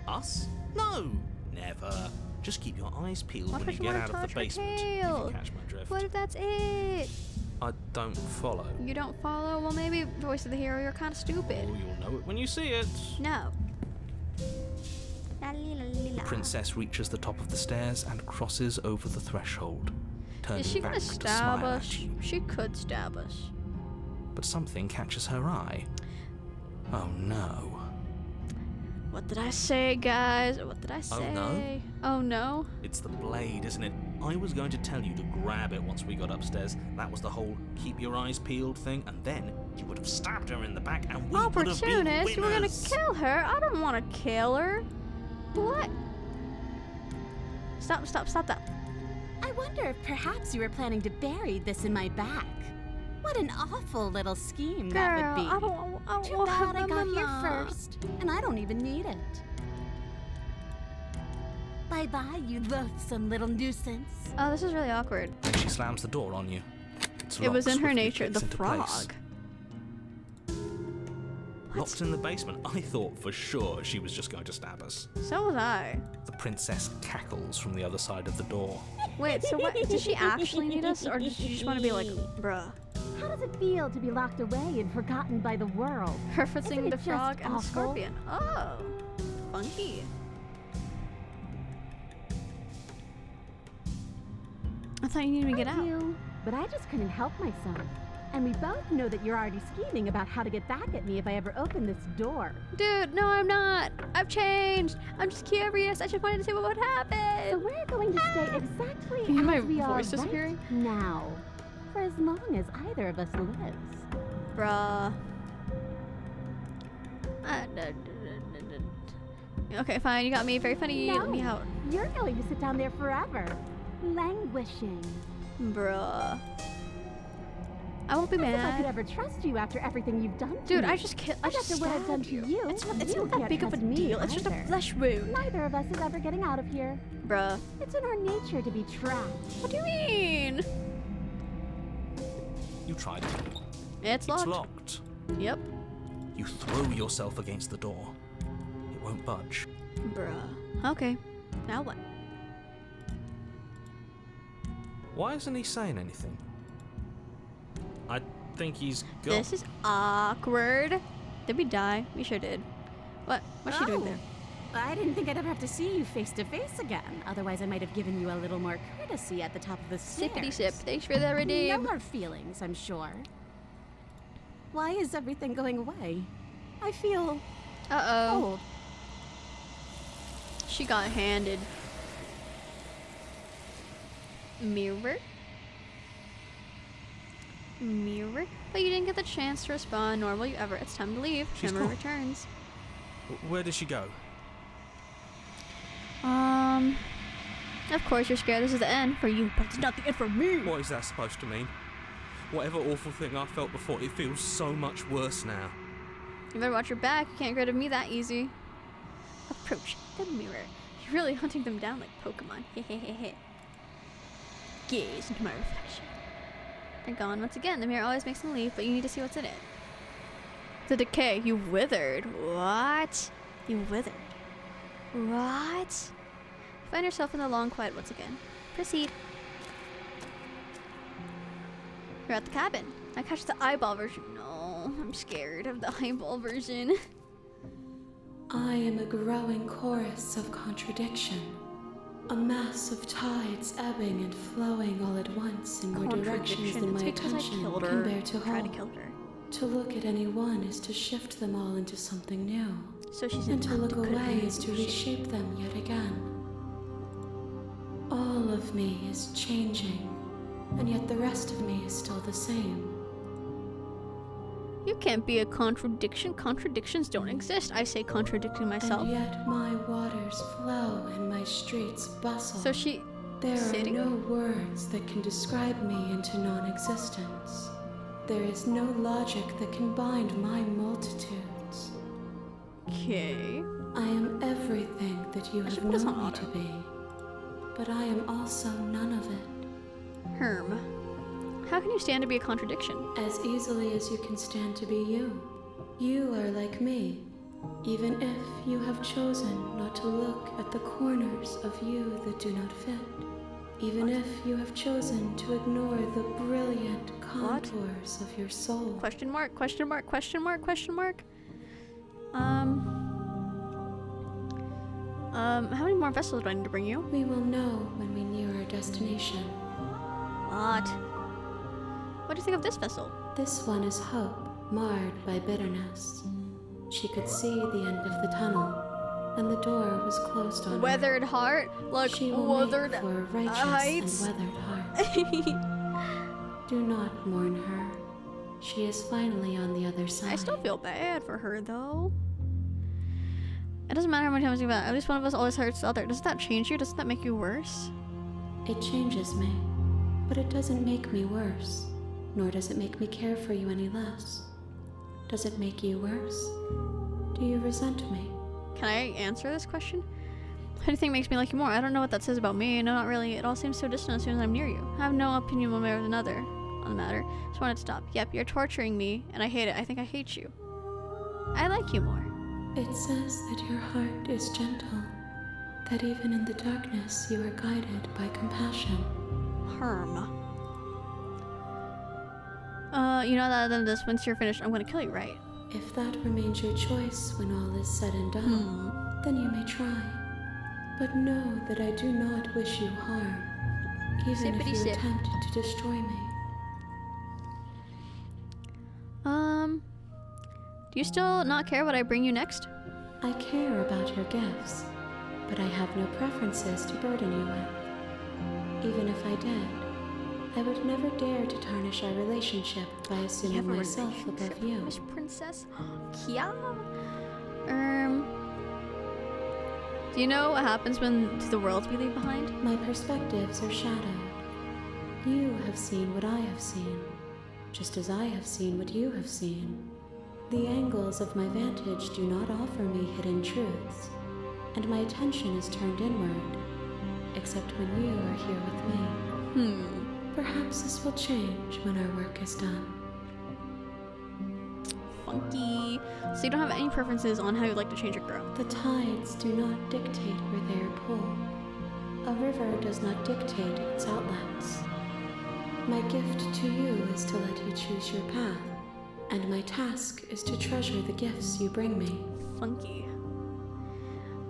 Us? No, never. Just keep your eyes peeled What when if you I get wanna out of the touch her basement. If tail? you catch my drift. What if that's it? I don't follow. You don't follow? Well, maybe voice of the hero, you're kind of stupid. Oh, you'll know it when you see it. No. The princess reaches the top of the stairs and crosses over the threshold, turning Is she back gonna to stab smile us? at you. She could stab us. But something catches her eye. Oh no. What did I say, guys? What did I say? no? Oh no? It's the blade, isn't it? I was going to tell you to grab it once we got upstairs. That was the whole keep your eyes peeled thing, and then you would have stabbed her in the back, and we would have been Opportunist, you were gonna winners. kill her. I don't want to kill her. What? Stop that. I wonder if perhaps you were planning to bury this in my back. What an awful little scheme that would be. I don't Too want bad I her got here mama. first, and I don't even need it. Bye-bye, you loathsome little nuisance. Oh, this is really awkward. And she slams the door on you. Its It was lock in her swiftly nature. clicks The into place. frog. Locked in the basement. I thought for sure she was just going to stab us. So was I. The princess cackles from the other side of the door. Wait, so what? Does she actually need us, or does she just want to be like, bruh? How does it feel to be locked away and forgotten by the world? Referencing Isn't the it just frog and the awful? scorpion. Oh, funky. I thought you needed to get out. You, but I just couldn't help myself. And we both know that you're already scheming about how to get back at me if I ever open this door. Dude, no, I'm not. I've changed. I'm just curious. I just wanted to see what would So happen. we're going to stay exactly Can you hear my as we are voice disappearing? right now, for as long as either of us lives. Bruh. Okay, fine. You got me. Very funny. No. Let me out. You're going to sit down there forever, languishing. Bruh. I won't be As if I could mad. ever trust you after everything you've done to Dude, me. I just killed. I And just after what I've done stabbed to you, It's not you that can't big of a trust me deal. It's just a either. flesh wound. Neither of us is ever getting out of here. Bruh. It's in our nature to be trapped. What do you mean? You tried it. It's It's locked. locked. Yep. You throw yourself against the door. It won't budge. Bruh. Okay. Now what? Why isn't he saying anything? I think he's gone. This is awkward. Did we die? We sure did. What? What's she doing there? I didn't think I'd ever have to see you face to face again. Otherwise, I might have given you a little more courtesy at the top of the stairs. Sippity sip. Thanks for the redeem. No hard feelings, I'm sure. Why is everything going away? I feel Uh-oh. cold. She got handed. Mirror? Mirror? But you didn't get the chance to respond, nor will you ever. It's time to leave. She's Memory gone. returns. Where did she go? Of course you're scared this is the end for you, but it's not the end for me. What is that supposed to mean? Whatever awful thing I felt before, it feels so much worse now. You better watch your back. You can't get rid of me that easy. Approach the mirror. You're really hunting them down like Pokemon. Hehehehe. Gaze into my reflection. They're gone once again. The mirror always makes them leave, but you need to see what's in it. The decay. You withered. What? You withered. What? Find yourself in the long quiet once again. Proceed. You're at the cabin. I catch the eyeball version. No, I'm scared of the eyeball version. I am a growing chorus of contradiction, a mass of tides ebbing and flowing all at once in more directions than my It's because I attention killed her. can bear to Tried to hold. kill her. To look at any one is to shift them all into something new, So she's and to enough look cut away her is to into shape. reshape them yet again. All of me is changing, and yet the rest of me is still the same. You can't be a contradiction. Contradictions don't exist. I say contradicting myself. And yet my waters flow and my streets bustle. So she. There sitting? are no words that can describe me into non-existence. There is no logic that can bind my multitudes. Okay. I am everything that you I should have put this known on me auto. to be, but I am also none of it. Herm. How can you stand to be a contradiction? As easily as you can stand to be you. You are like me, even if you have chosen not to look at the corners of you that do not fit. Even if you have chosen to ignore the brilliant contours of your soul. Question mark, question mark, question mark, question mark. How many more vessels do I need to bring you? We will know when we near our destination. What? What do you think of this vessel? This one is hope, marred by bitterness. She could see the end of the tunnel, and the door was closed on her. Weathered heart? Like, She will weathered make for a righteous heights? and weathered heart. Do not mourn her. She is finally on the other side. I still feel bad for her, though. It doesn't matter how many times you bet. At least one of us always hurts the other. Does that change you? Doesn't that make you worse? It changes me, but it doesn't make me worse, nor does it make me care for you any less. Does it make you worse? Do you resent me? Can I answer this question? How do you think makes me like you more? I don't know what that says about me. No, not really. It all seems so distant as soon as I'm near you. I have no opinion one way or another on the matter. Just wanted to stop. Yep, you're torturing me, and I hate it. I think I hate you. I like you more. It says that your heart is gentle, that even in the darkness you are guided by compassion. Herm. You know that then this once you're finished, I'm gonna kill you, right? If that remains your choice when all is said and done, then you may try. But know that I do not wish you harm, even if you attempt to destroy me. Do you still not care what I bring you next? I care about your gifts, but I have no preferences to burden you with. Even if I did, I would never dare to tarnish our relationship by assuming myself above you. Miss Princess Kia? Do you know what happens when to the worlds we leave behind? My perspectives are shadowed. You have seen what I have seen, just as I have seen what you have seen. The angles of my vantage do not offer me hidden truths, and my attention is turned inward, except when you are here with me. Perhaps this will change when our work is done. Funky. So you don't have any preferences on how you'd like to change or grow? The tides do not dictate where they are pulled. A river does not dictate its outlets. My gift to you is to let you choose your path, and my task is to treasure the gifts you bring me. Funky.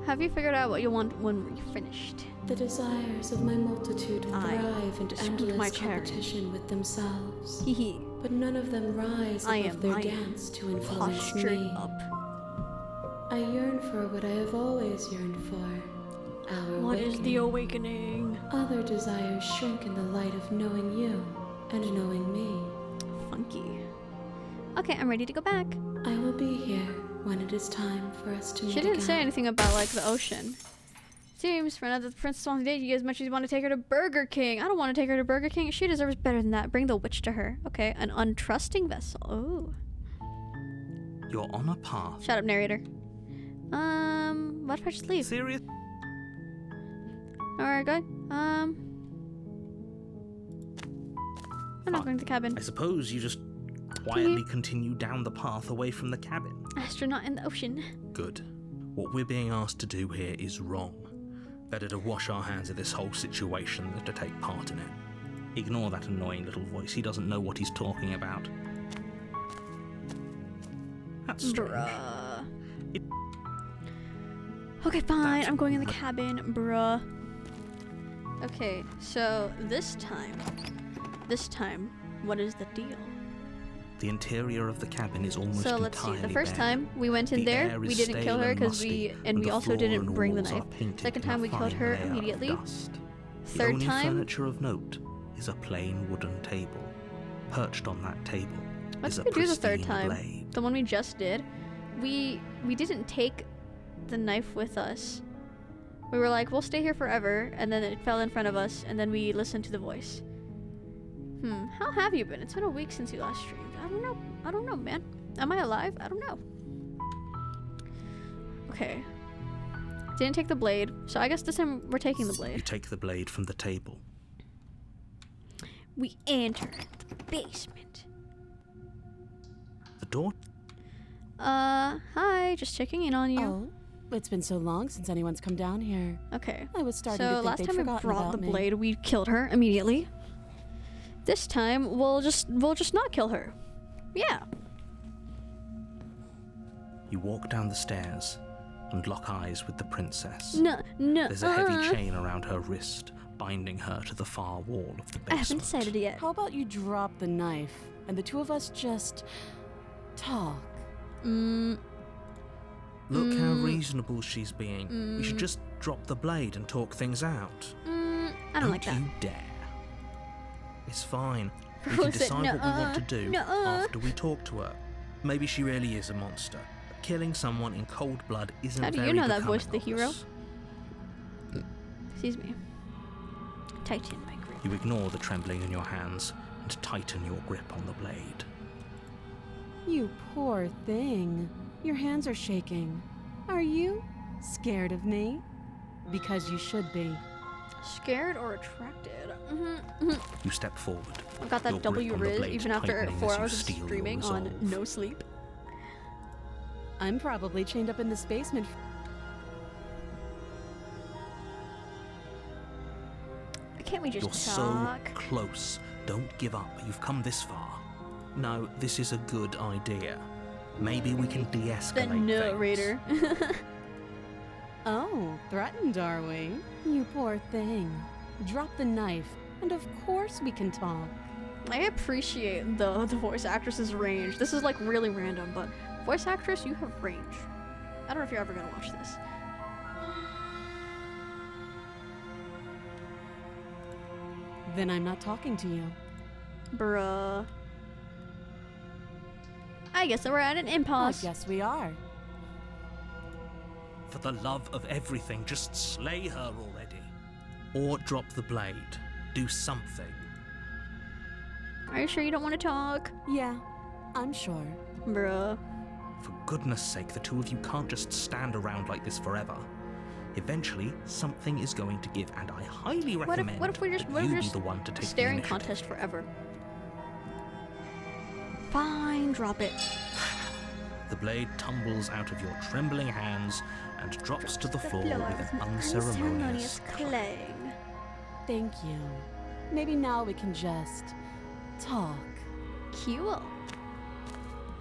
Have you figured out what you want when you're finished? The desires of my multitude thrive in my endless chair. competition with themselves. Hee But none of them rise above their dance to influence postured me. up. I yearn for what I have always yearned for. Our What is the awakening. awakening? Other desires shrink in the light of knowing you and knowing me. Funky. Okay, I'm ready to go back. I will be here when it is time for us to meet She didn't say again. anything about like the ocean. Seems for another princess wants to date you as much as you want to take her to Burger King. I don't want to take her to Burger King. She deserves better than that. Bring the witch to her. Okay, an untrusting vessel. Oh. You're on a path. Shut up, narrator. What if I just leave? Serious? Alright, good. I'm not going to the cabin. I suppose you just quietly continue down the path away from the cabin. Astronaut in the ocean. Good. What we're being asked to do here is wrong. Better to wash our hands of this whole situation than to take part in it. Ignore that annoying little voice. He doesn't know what he's talking about. That's strange. Bruh. Okay, fine. That's I'm going in the cabin, bruh. Okay, so this time, what is the deal? The interior of the cabin is almost So let's see. The entirely first bare. time we went in The there, air we is didn't kill stale her and because musty, we and the also floor didn't and bring the walls knife. are painted Second in a time we killed fine her layer of immediately. dust. The Third only time, furniture of note is a plain wooden table. Perched on that table what is did a we do the third pristine time? blade. The one we just did. We didn't take the knife with us. We were like, we'll stay here forever, and then it fell in front of us, and then we listened to the voice. How have you been? It's been a week since you last streamed. I don't know, man. Am I alive? I don't know. Okay. Didn't take the blade, so I guess this time we're taking the You blade. take the blade from the table. We enter the basement. The door Hi, just checking in on you. Oh, it's been so long since anyone's come down here. Okay. I was starting So to think last they'd time we forgotten brought about the me. blade, we killed her immediately. This time we'll just not kill her. Yeah. You walk down the stairs and lock eyes with the princess. No. There's a heavy chain around her wrist, binding her to the far wall of the basement. I haven't decided yet. How about you drop the knife and the two of us just talk? Look how reasonable she's being. We should just drop the blade and talk things out. I don't like that. you dare. It's fine. We Bro can said, decide what we want to do nuh-uh. after we talk to her. Maybe she really is a monster. But killing someone in cold blood isn't How do you very know that becoming voiced the of hero? us. Excuse me. Tighten my grip. You ignore the trembling in your hands and tighten your grip on the blade. You poor thing. Your hands are shaking. Are you scared of me? Because you should be. Scared or attracted? You step forward. I've got that your grip W on the riz blade even after tightening 4 as you hours of steel your streaming on resolve. no sleep. I'm probably chained up in this basement. Can't we just You're talk? so close. Don't give up. You've come this far. No, this is a good idea. Maybe we can de-escalate The things. narrator. Oh, threatened, are we? You poor thing. Drop the knife, and of course we can talk. I appreciate the voice actress's range. This is like really random, but voice actress, you have range. I don't know if you're ever gonna watch this. Then I'm not talking to you. Bruh. I guess we're at an I impasse. guess we are. For the love of everything, just slay her already. Or drop the blade. Do something. Are you sure you don't want to talk? Yeah, I'm sure. Bruh. For goodness sake, the two of you can't just stand around like this forever. Eventually, something is going to give, and I highly What if recommend we're just that what if you we're be just the one to take the staring initiative. contest forever? Fine, drop it. The blade tumbles out of your trembling hands and drops to the floor with an unceremonious clang. Thank you. Maybe now we can just talk. Cool.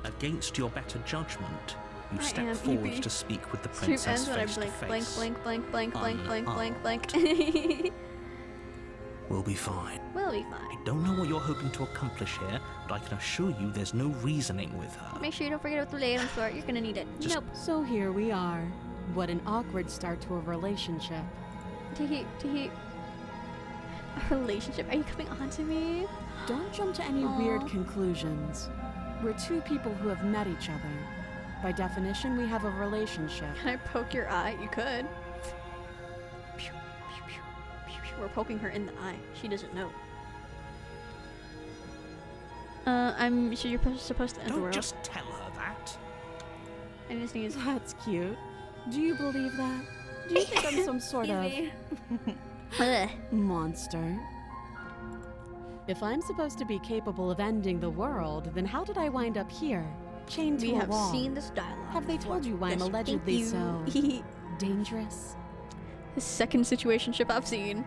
Against your better judgment, you I step am forward Evie. to speak with the Stream princess ends when I face to blank, face. blank, blank, blank, blank, blank, blank, blank, blank. We'll be fine. We'll be I fine. don't know what you're hoping to accomplish here, but I can assure you there's no reasoning with her. Make sure you don't forget about the blade on the floor. You're gonna need it. Just- Nope. So here we are. What an awkward start to a relationship. Teehee. A relationship? Are you coming on to me? Don't jump to any Aw. weird conclusions. We're two people who have met each other. By definition, we have a relationship. Can I poke your eye? You could. We're poking her in the eye. She doesn't know. I'm sure you're supposed to end the Don't world. just tell her that. I just sneeze. That's cute. Do you believe that? Do you think I'm some sort of Ugh. monster? If I'm supposed to be capable of ending the world, then how did I wind up here, chained to We a have wall? seen this dialogue. Have they before. told you why I'm Yes, allegedly thank so you. dangerous? The second situationship I've seen.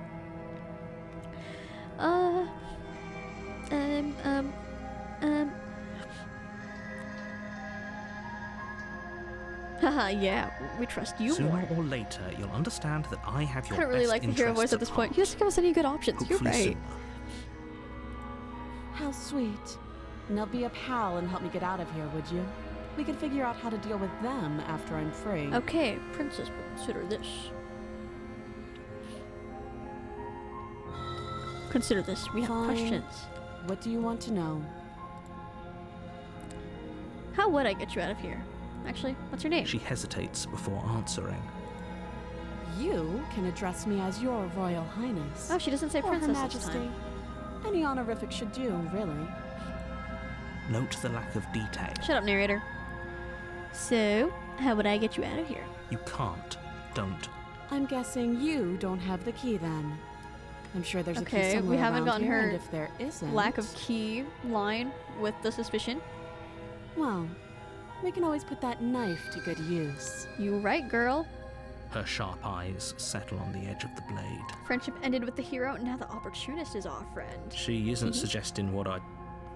Haha, yeah, we trust you more. Sooner or later, you'll understand that I have I your don't really best like the hero interests voice at this point. He heart. doesn't give us any good options. You're Hopefully right. sooner. How sweet. Now be a pal and help me get out of here, would you? We could figure out how to deal with them after I'm free. Okay, princess, but consider this. Consider this. We have Fine. questions. What do you want to know? How would I get you out of here? Actually, what's your name? She hesitates before answering. You can address me as your Royal Highness. Oh, she doesn't say or Her princess this Majesty. time. Any honorific should do, really. Note the lack of detail. Shut up, narrator. So, how would I get you out of here? You can't. Don't. I'm guessing you don't have the key then. I'm sure there's a key Okay, somewhere we haven't around gotten here, her and if there isn't, Lack of key line with the suspicion. well, we can always put that knife to good use. You right, girl. Her sharp eyes settle on the edge of the blade. Friendship ended with the hero, and now the opportunist is our friend. She isn't suggesting what I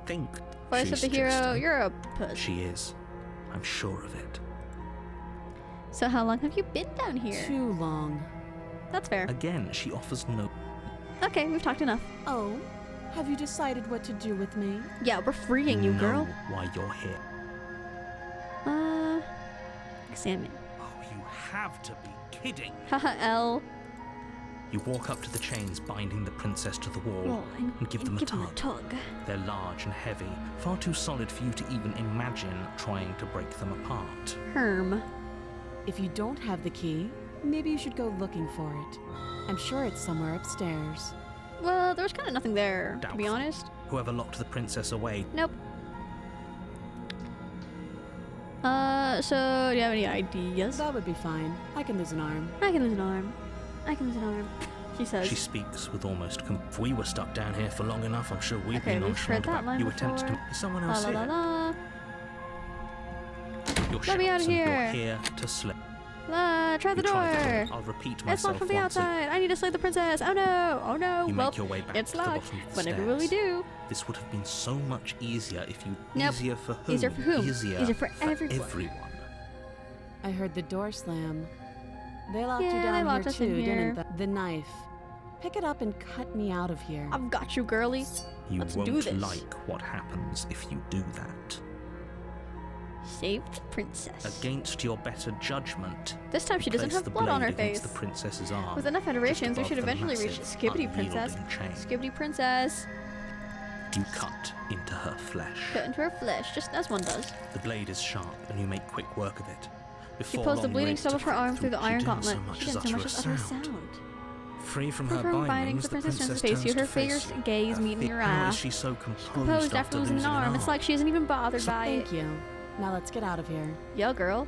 think Voice she's of the hero, suggesting. you're a puss. She is. I'm sure of it. So how long have you been down here? Too long. That's fair. Again, she offers no. Okay, we've talked enough. Oh, have you decided what to do with me? Yeah, we're freeing you, know girl. why you're here. Examine. You have to be kidding. Haha, L. You walk up to the chains binding the princess to the wall and give them a tug. They're large and heavy, far too solid for you to even imagine trying to break them apart. Herm. If you don't have the key, maybe you should go looking for it. I'm sure it's somewhere upstairs. Well, there was kind of nothing there, to be Doubtful. honest. Whoever locked the princess away. Nope. So do you have any ideas? That would be fine. I can lose an arm. I can lose an arm. I can lose an arm. She says. She speaks with almost. If we were stuck down here for long enough, I'm sure we'd Okay, be we've heard nonchalant that about line you attempts to. before. Is someone La else la la here? la. You're Let me out of shouts and here. You're here to slay. La, try the You try the door. door. I'll repeat It's myself locked from the once and outside. I need to slay the princess. Oh no. Oh no. You Well, make your way back it's to the locked. bottom of the Whatever will we stairs. do? This would have been so much easier if you. Nope. Easier for whom? Easier for whom? Easier, Easier for everyone. everyone. I heard the door slam. They locked Yeah, you they down locked here us in too, here. didn't they? The knife. Pick it up and cut me out of here. I've got you, girly. You Let's won't do this. like what happens if you do that. Save the princess. Against your better judgment. This time she doesn't place have the blood on her blade face. against the princess's arm. With enough iterations, we just should above the eventually reach massive, Skibbity Princess. unyielding chain. Skibbity Princess. You cut into her flesh. Cut into her flesh, just as one does. The blade is sharp, and you make quick work of it. She Before pulls the long, bleeding you're stub able of to her arm break through the She iron didn't gauntlet. so much She as didn't so much as utter a sound. sound. Free from Free her from bindings, the princess turns to face you, her face fierce gaze Her meeting your How eye. is she so composed, Composed after losing an arm. It's like she isn't even bothered by it. Thank you. Now let's get out of here. Yeah, girl.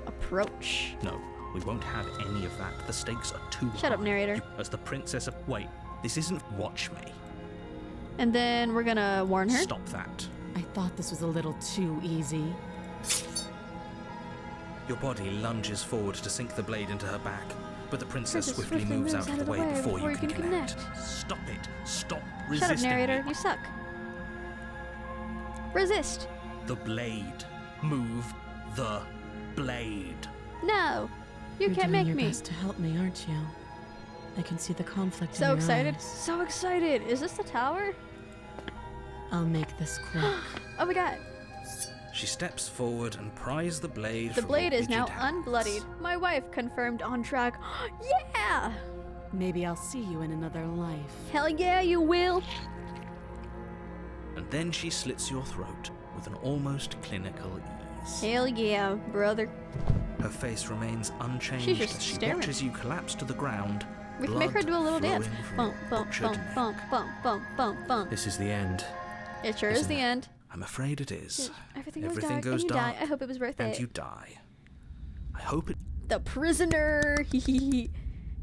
Approach. No, we won't have any of that. The stakes are too high. Shut up, narrator. You, as the princess of... Wait, this isn't Watch Me. And then we're gonna warn her. Stop that. I thought this was a little too easy. Your body lunges forward to sink the blade into her back, but the princess Princess swiftly moves out of the way before you can connect. Stop it. Stop Shut resisting up, narrator. me. You suck. Resist. The blade. Move the blade. No. You You're can't doing make your me. best to help me, aren't you? I can see the conflict in So your excited. eyes. So excited. Is this the tower? I'll make this quick. Oh my god. She steps forward and pries the blade The from blade your is now rigid hands. unbloodied. My wife confirmed on track. Yeah! Maybe I'll see you in another life. Hell yeah, you will. And then she slits your throat with an almost clinical ease. Hell yeah, brother. Her face remains unchanged She's just as she staring. watches you collapse to the ground. We can make her do a little blood dance. flowing from Bump, your bump, butchered bump, neck. bump, bump, bump, bump, bump. This is the end. It sure is isn't the it? end. I'm afraid it is. Everything goes Everything dark, goes and you dark, die. I hope it was worth and it. you die. I hope it. The prisoner.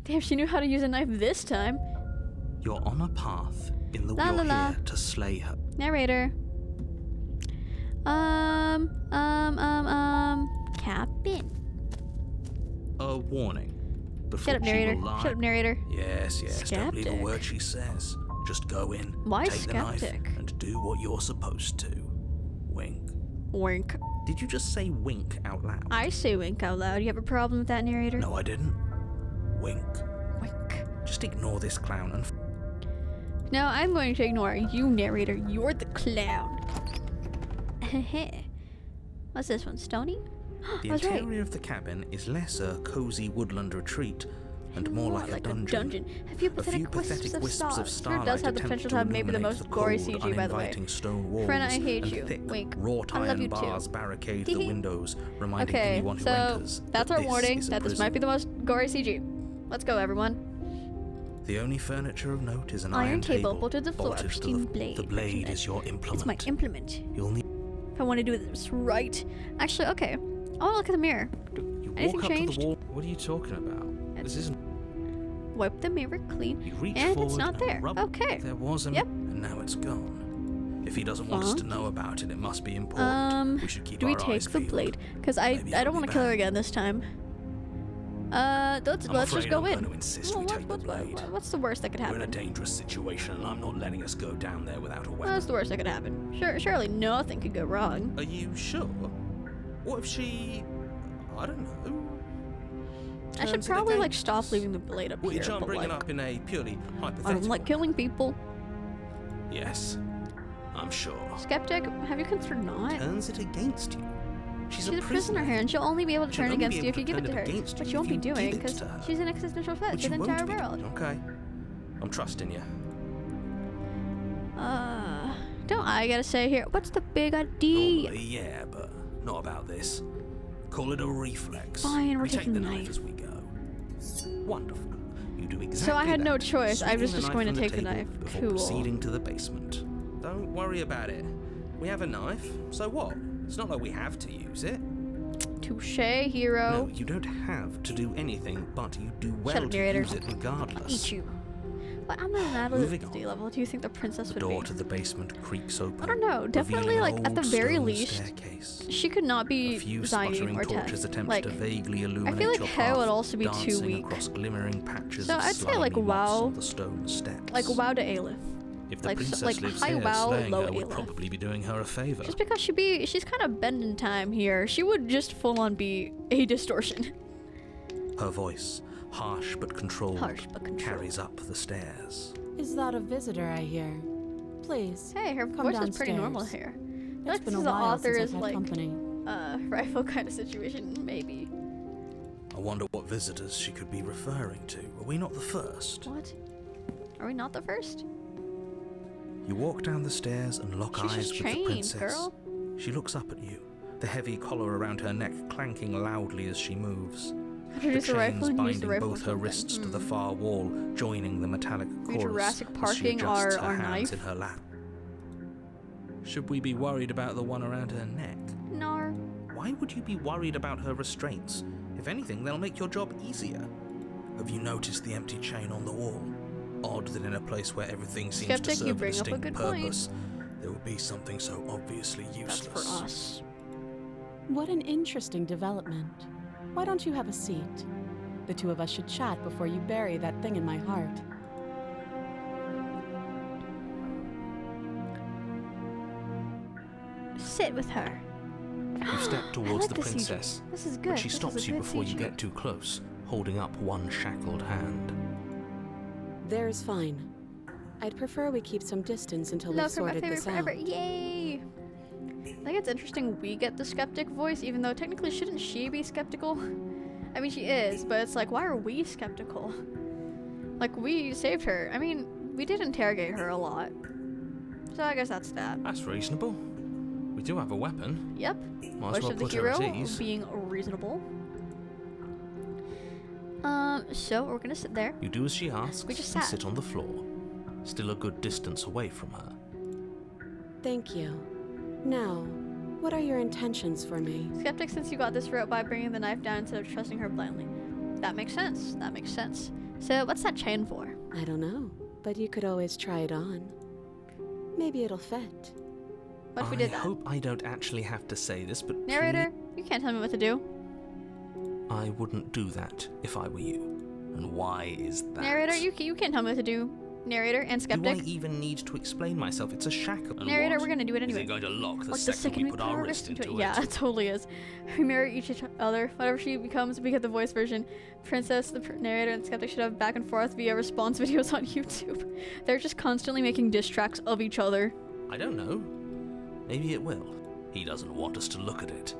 Damn, she knew how to use a knife this time. You're on a path in the La you're la la. here to slay her. Narrator. Captain. A warning. Before Shut up, she narrator. will lie. Shut up, narrator. Yes, don't believe a Skeptic. word she says. Just go in, Why take the knife, skeptic? and do what you're supposed to. Wink. Wink. Did you just say wink out loud? I say wink out loud. You have a problem with that, narrator? No, I didn't. Wink. Wink. Just ignore this clown and No, I'm going to ignore you, narrator. You're the clown. What's this one? Stony? The I was right. interior of the cabin is less a cozy woodland retreat and more like a dungeon. A few A few pathetic wisps of wisps of starlight. Sure starlight does have the attempt potential to have maybe the illuminate most gory cold, CG, by the way. uninviting stone walls Friend, I hate and you. thick, Wink. wrought I love iron you too. bars barricade the windows, reminding Okay, anyone who so enters that's that our this warning is a that this might be prison. the most gory CG. Let's go, everyone. The only furniture of note is an Iron table bolted to the floor, bolted to pristine blade. The blade is your implement. It's my implement. You'll need. If I want to do this right. Actually, okay. I want to look at the mirror. You Anything walk up changed? to the wall. What are you talking about? This isn't. Wipe the mirror clean. You reach And forward it's not there. and rub. Okay. There was a. Yep. And now it's gone. If he doesn't want us to know about it, it must be important. We should keep do we our take eyes the peeled. blade? Because I Maybe don't he'll want be to kill her back. again this time. Let's I'm just afraid go I'm in. going to insist we take the blade. What's the worst that could We're in a happen? dangerous situation, and I'm not letting us go down there without a weapon. What's the worst that could happen? Surely nothing could go wrong. Are you sure? What if she... I don't know. I should turns it probably against stop us? leaving the blade up Which here. I'm But bringing like, up in a purely I hypothetical. don't like killing people. Yes, I'm sure. Skeptic, have you considered not? Turns it against you. She's a prisoner here, and she'll only be able to She'll turn only against be you if able you to give it to turn her. it against Which you you won't if be you doing, give it because to her. she's an existential threat Which to the you won't entire be world. doing, okay? I'm trusting you. Don't I gotta say here? What's the big idea? Normally, yeah, but not about this. Call it a reflex. Fine, we're we take taking the the knife knife. as we go. Wonderful. You do exactly So I had no that, choice. I was swinging the just knife going to from take the table knife. before Cool. proceeding to the basement. Don't worry about it. We have a knife, so what? It's not like we have to use it. Touche, hero. No, you don't have to do anything, but you do well Shut up, to narrator. use it regardless. Eat you. But I'm not Moving at on. D level. Do you think the princess The would door be? to the basement creaks open. I don't know. Definitely, revealing an like, at the old very stone least, staircase. she could not A be few Zayu sputtering or torches Tess. attempt Like, to vaguely illuminate like your Hell path, would also be too dancing weak. across glimmering patches So of I'd say, like, slimy moss WoW. on the stone steps. like WoW to Aleph. If the like, princess like lives high here, WoW, slaying low her would Aleph. probably be doing her a favor. Just because she's kind of bending time here. She would just full on be a distortion. Her voice, harsh but controlled, Controlled. carries up the stairs. Is that a visitor I hear? Please. Hey, her Come voice is pretty normal downstairs. here. I feel It's like been this a is the while author since is I've had like company. rifle kind of situation, maybe. I wonder what visitors she could be referring to. Are we not the first? What? Are we not the first? You walk down the stairs and lock She's eyes just with trained, the princess. girl. She looks up at you, the heavy collar around her neck clanking loudly as she moves. The Introduce the rifle chains and use binding the rifle. both her wrists to the far wall, joining the metallic chorus Jurassic as she Parking adjusts our her hands knife? in her lap. Should we be worried about the one around her neck? No. Why would you be worried about her restraints? If anything, they'll make your job easier. Have you noticed the empty chain on the wall? Odd that in a place where everything seems Skeptic, to you serve a bring up a distinct good point. purpose, there would be something so obviously That's useless. for us. What an interesting development. Why don't you have a seat? The two of us should chat before you bury that thing in my heart. Sit with her. You step I towards like the this, CJ. princess, This is good. but she This is stops a you good before you CJ. get too close, holding up one shackled hand. There's fine. I'd prefer we keep some distance until we've Love her, my sorted favorite this forever. out. Yay! I think it's interesting we get the skeptic voice, even though technically shouldn't she be skeptical? I mean, she is, but it's like, why are we skeptical? Like, we saved her. I mean, we did interrogate her a lot. So I guess that's that. That's reasonable. We do have a weapon. Yep. Might as Voice well of the put her hero at ease. being reasonable. So we're gonna sit there. You do as she asks We just and sat. sit on the floor, still a good distance away from her. Thank you. Now, what are your intentions for me? Skeptic, since you got this route by bringing the knife down instead of trusting her blindly. That makes sense. That makes sense. So what's that chain for? I don't know, but you could always try it on. Maybe it'll fit. What if we did I that? hope I don't actually have to say this, but Narrator, you can't tell me what to do. I wouldn't do that if I were you. And why is that? Narrator, you can't tell me what to do. Narrator and Do skeptic. I even need to explain myself? It's a shackle. And Narrator, what? we're gonna do it anyway. Is it going to lock the Like second we put our wrist into it? Yeah, it totally is. We marry each other. Whatever she becomes, we get the voice version. Princess, the narrator, and skeptic should have back and forth via response videos on YouTube. They're just constantly making diss tracks of each other. I don't know. Maybe it will. He doesn't want us to look at it.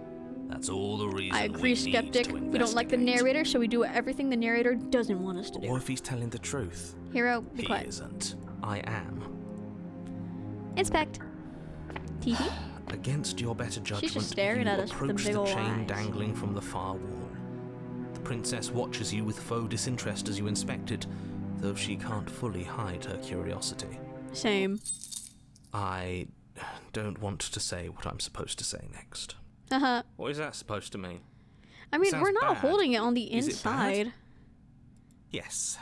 That's all the reason I agree, we skeptic. Need to We don't like the investigate. narrator, so we do everything the narrator doesn't want us to What do. if he's telling the truth? Hero, be He quiet. isn't. I am. Inspect. TV. Against your better judgment, staring you at us with them approach big the ol' chain eyes. dangling from the far wall. The princess watches you with faux disinterest as you inspect it, though she can't fully hide her curiosity. Same. I don't want to say what I'm supposed to say next. Uh-huh. What is that supposed to mean? I mean, Sounds we're not bad. holding it on the Is it bad? inside. Yes,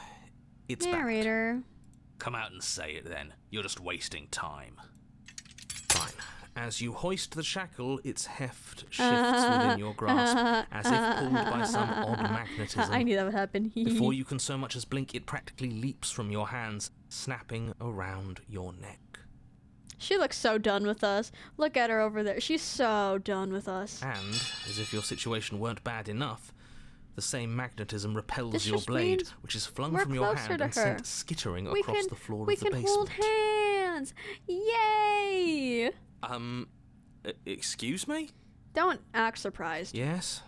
it's bad. Narrator. Come out and say it then. You're just wasting time. Fine. As you hoist the shackle, its heft shifts within your grasp, as if pulled by some odd magnetism. I knew that would happen. Before you can so much as blink, it practically leaps from your hands, snapping around your neck. She looks so done with us. Look at her over there. She's so done with us. And, as if your situation weren't bad enough, the same magnetism repels This your just blade, means which is flung we're from your closer hand to and her. sent skittering across the floor we of the can basement. hold hands. Yay! Excuse me? Don't act surprised. Yes?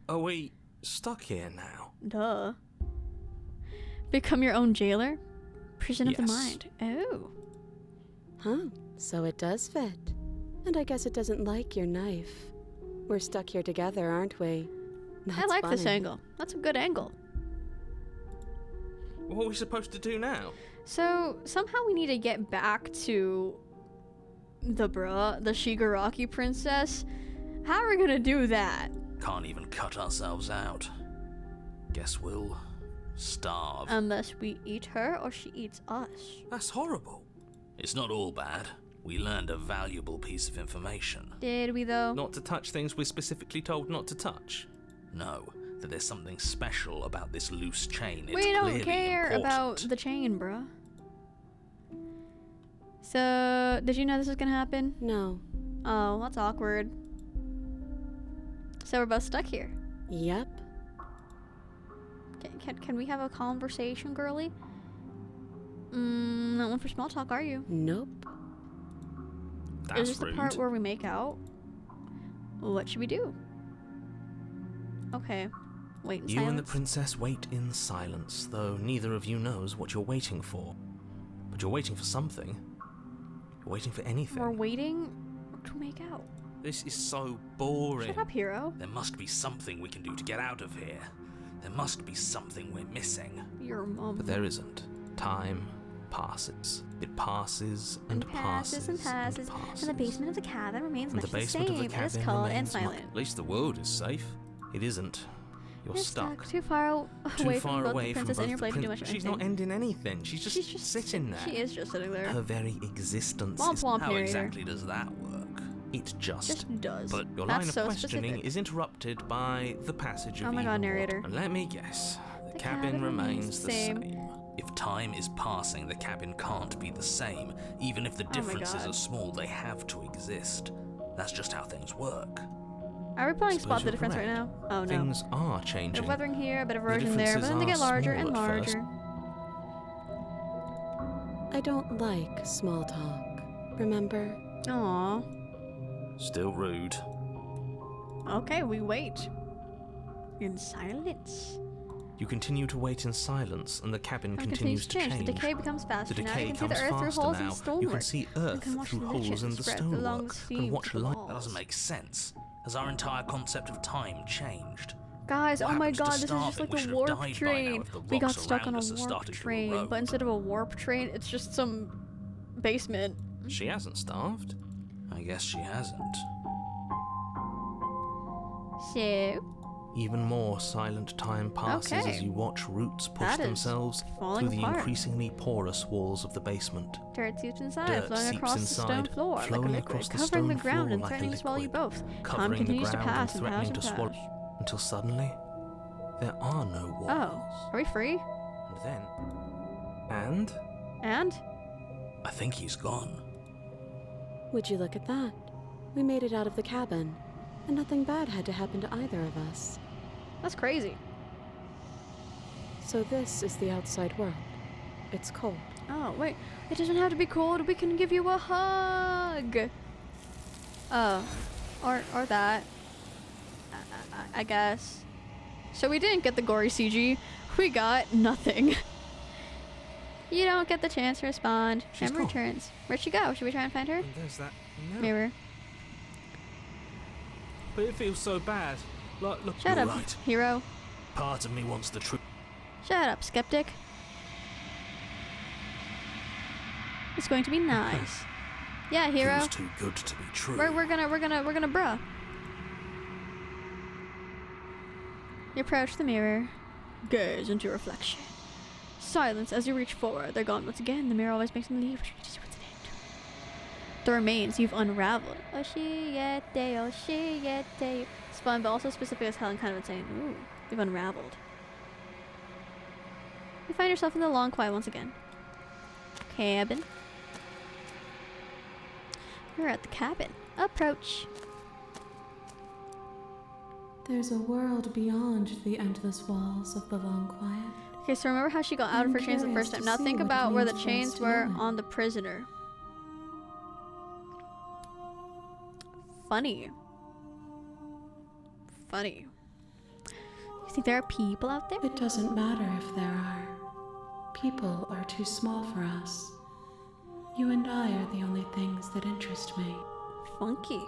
Are we stuck here now? Duh. Become your own jailer? Prison of the Yes. mind. Oh. Huh, so it does fit. And I guess it doesn't like your knife. We're stuck here together, aren't we? That's I like this funny. angle. That's a good angle. What are we supposed to do now? So, somehow we need to get back to the Shigaraki princess. How are we gonna do that? Can't even cut ourselves out. Guess we'll starve. Unless we eat her or she eats us. That's horrible. It's not all bad. We learned a valuable piece of information. Did we though? Not to touch things we're specifically told not to touch. No, that there's something special about this loose chain. It's We don't clearly care about important. the chain, bruh. So, did you know this was gonna happen? No. Oh, that's awkward. So we're both stuck here. Yep. Can we have a conversation, girly? Not one for small talk, are you? Nope. That's Is this rude. the part where we make out? What should we do? Okay. Wait in You and the silence. princess wait in silence, though neither of you knows what you're waiting for. But you're waiting for something. You're waiting for anything. We're waiting to make out. This is so boring. Shut up, hero. There must be something we can do to get out of here. There must be something we're missing. Your mom. But there isn't. Time passes. It passes and passes and passes, and the basement of the cabin remains And much the basement the of same. the It is cabin cold and remains silent. At least the world is safe. It isn't. You're stuck. Too far Too away far from away both the from princess both and your the blade to do prin- much She's not anything. ending anything. She's just sitting there. She is just sitting there. Her very existence Womp is womp how narrator. exactly does that work? It just does. But your That's line of so questioning specific. is interrupted by the passage of Oh my god, even narrator. water. And let me guess, the The cabin cabin remains the same. same. If time is passing, the cabin can't be the same. Even if the Oh my differences God. are small, they have to exist. That's just how things work. Are we playing Suppose spot the you're difference right now? correct. Oh no. Things are Bit changing. of weathering here, a bit of The erosion there, but then they get differences are larger and small at first. larger. I don't like small talk. Remember? Aww. Still rude. Okay, we wait. In silence. You continue to wait in silence, and the cabin Time continues to change. The decay becomes faster. The now decay you can see the comes earth through faster holes in now. the stonework. You can see earth can watch through the holes legends in the spread along the stonework. seams And watch of the light. walls. That doesn't make sense. Has our entire concept of time changed? Guys, What oh my happens to god, this is just starving? like We a should have warp died by now train. if the We got rocks stuck on around a us had warp started to train, erode. but instead of a warp train, it's just some basement. She hasn't starved. I guess she hasn't. So, Even more silent time passes Okay. as you watch roots push That is themselves falling through the apart. increasingly porous walls of the basement. dirt seeps inside, Dirt flowing seeps across the stone inside, floor like a flowing liquid, across the covering the stone ground floor and like a threatening to swallow you liquid, both. Time covering the continues to ground pass and and threatening pass to and swallow, pass. until suddenly there are no walls. Oh, are we free? And then, and And? I think he's gone. Would you look at that? We made it out of the cabin, and nothing bad had to happen to either of us. That's crazy. So this is the outside world. It's cold. Oh, wait. It doesn't have to be cold. We can give you a hug. Oh. Or that. I guess. So we didn't get the gory CG. We got nothing. You don't get the chance to respond. She's Emma gone. returns. Where'd she go? Should we try and find her? And there's that Mirror. But it feels so bad. Like, look, Shut you're up, right. hero. Part of me wants the truth. Shut up, skeptic. It's going to be nice. Yeah, hero. Feels too good to be true. We're gonna bruh. You approach the mirror, gaze into your reflection. Silence as you reach forward. They're gone once again. The mirror always makes them leave. What's in it? The remains you've unraveled. Oshiete, oshiete. It's fun, but also specific as hell and kind of insane. Ooh, you've unraveled. You find yourself in the long quiet once again. Cabin. You're at the cabin. Approach. There's a world beyond the endless walls of the long quiet. Okay, so remember how she got out of her I'm chains the curious first time. to Now see think what it about where the means for us chains to were know it. on the prisoner. Funny. funny. You think there are people out there? It doesn't matter if there are. People are too small for us. You and I are the only things that interest me. Funky.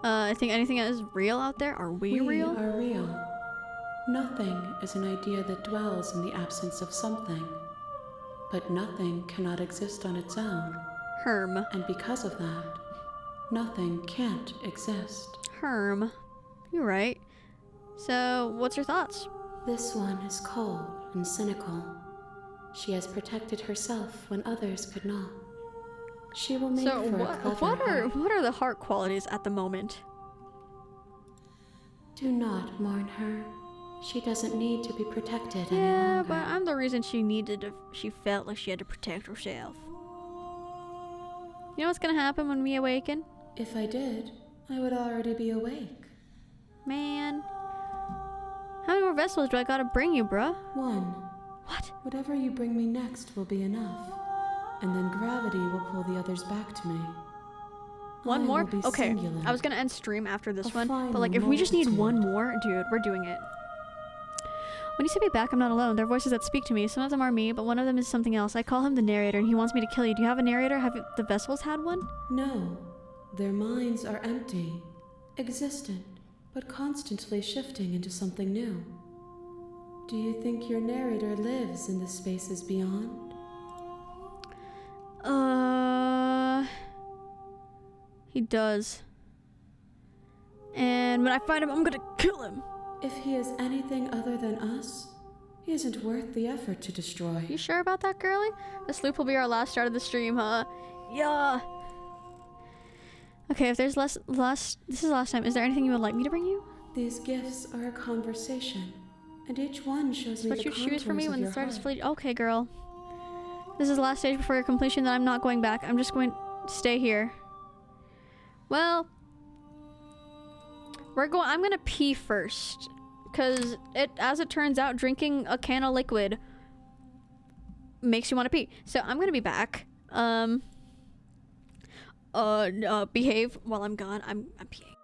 I think anything that is real out there? Are we real? We are real. Nothing is an idea that dwells in the absence of something. But nothing cannot exist on its own. Herm. And because of that, nothing can't exist. Herm. You're right. So, what's your thoughts? This one is cold and cynical. She has protected herself when others could not. She will make So, for a clever heart. what are the heart qualities at the moment? Do not mourn her. She doesn't need to be protected any Yeah, longer. but I'm the reason she needed to. She felt like she had to protect herself. You know what's gonna happen when we awaken? If I did, I would already be awake. Man. How many more vessels do I gotta bring you, bruh? One. What? Whatever you bring me next will be enough. And then gravity will pull the others back to me. One I more? will be Okay. singular. I was gonna end stream after this A one, but final like if we just need one multitude. more, dude, we're doing it. When you say me back, I'm not alone. There are voices that speak to me. Some of them are me, but one of them is something else. I call him the narrator, and he wants me to kill you. Do you have a narrator? Have the vessels had one? No. Their minds are empty, existent, but constantly shifting into something new. Do you think your narrator lives in the spaces beyond? He does. And when I find him, I'm gonna kill him. If he is anything other than us, he isn't worth the effort to destroy. You sure about that, girly? This loop will be our last start of the stream, huh? Yeah. Okay, if there's this is the last time. Is there anything you would like me to bring you? These gifts are a conversation, and each one shows me What the you choose for me contours when of the your start is heart. fleet. Okay, girl. This is the last stage before your completion. Then I'm not going back. I'm just going to stay here. Well, I'm gonna pee first, cause as it turns out, drinking a can of liquid makes you want to pee. So I'm gonna be back. Behave while I'm gone. I'm peeing.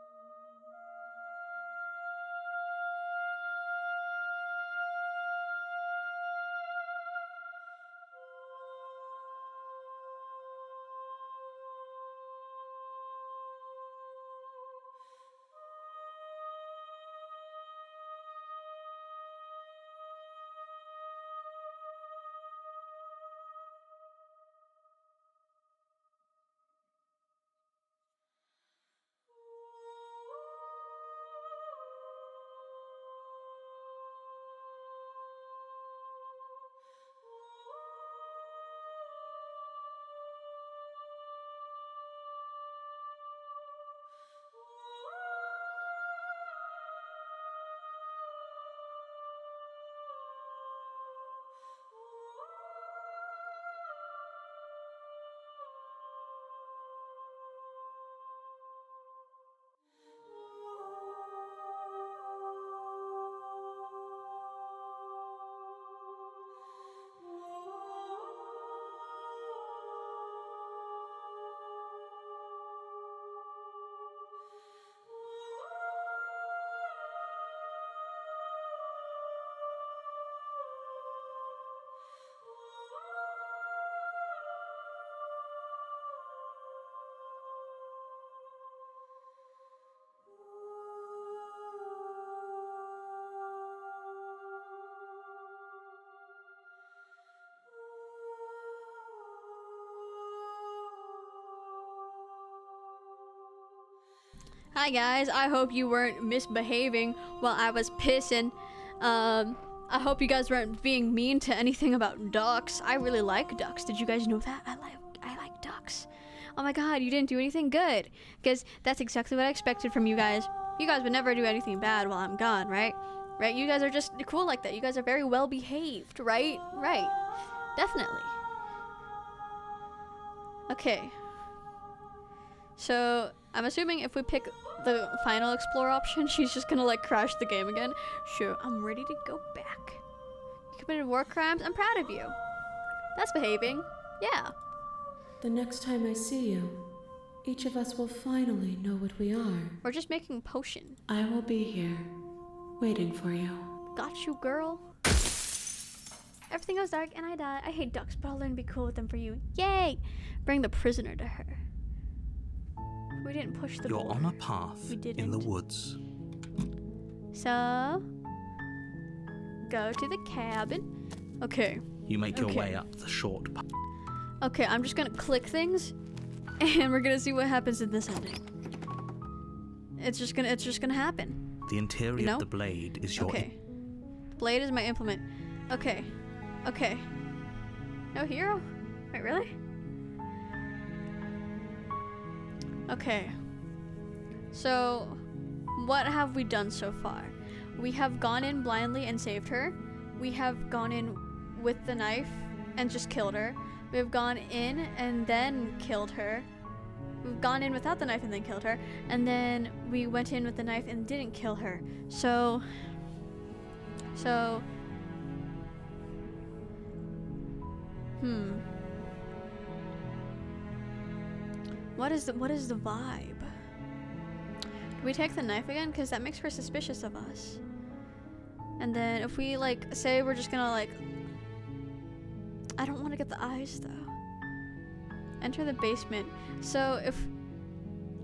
Hi guys, I hope you weren't misbehaving while I was pissing. I hope you guys weren't being mean to anything about ducks. I really like ducks. Did you guys know that? I like ducks. Oh my god, you didn't do anything good. Because that's exactly what I expected from you guys. You guys would never do anything bad while I'm gone, right? Right? You guys are just cool like that. You guys are very well behaved, right? Right. Definitely. Okay. So, I'm assuming if we pick the final explore option, she's just gonna like crash the game again. Sure, I'm ready to go back. You committed war crimes? I'm proud of you. That's behaving. Yeah. The next time I see you, each of us will finally know what we are. We're just making potion. I will be here, waiting for you. Got you, girl. Everything goes dark and I die. I hate ducks, but I'll learn to be cool with them for you. Yay! Bring the prisoner to her. We didn't push the You're board. on a path We didn't. in the woods. So, go to the cabin. Okay. You make your Okay. way up the short path. Okay, I'm just gonna click things, and we're gonna see what happens in this ending. It's just gonna happen. The interior You know? of the blade is your Okay. Blade is my implement. Okay. Okay. No hero? Wait, really? Okay. So, what have we done so far? We have gone in blindly and saved her. We have gone in with the knife and just killed her. We have gone in and then killed her. We've gone in without the knife and then killed her. And then we went in with the knife and didn't kill her. So, what is the vibe? Do we take the knife again? Because that makes her suspicious of us. And then if we like say we're just gonna like, I don't want to get the eyes though. Enter the basement. So if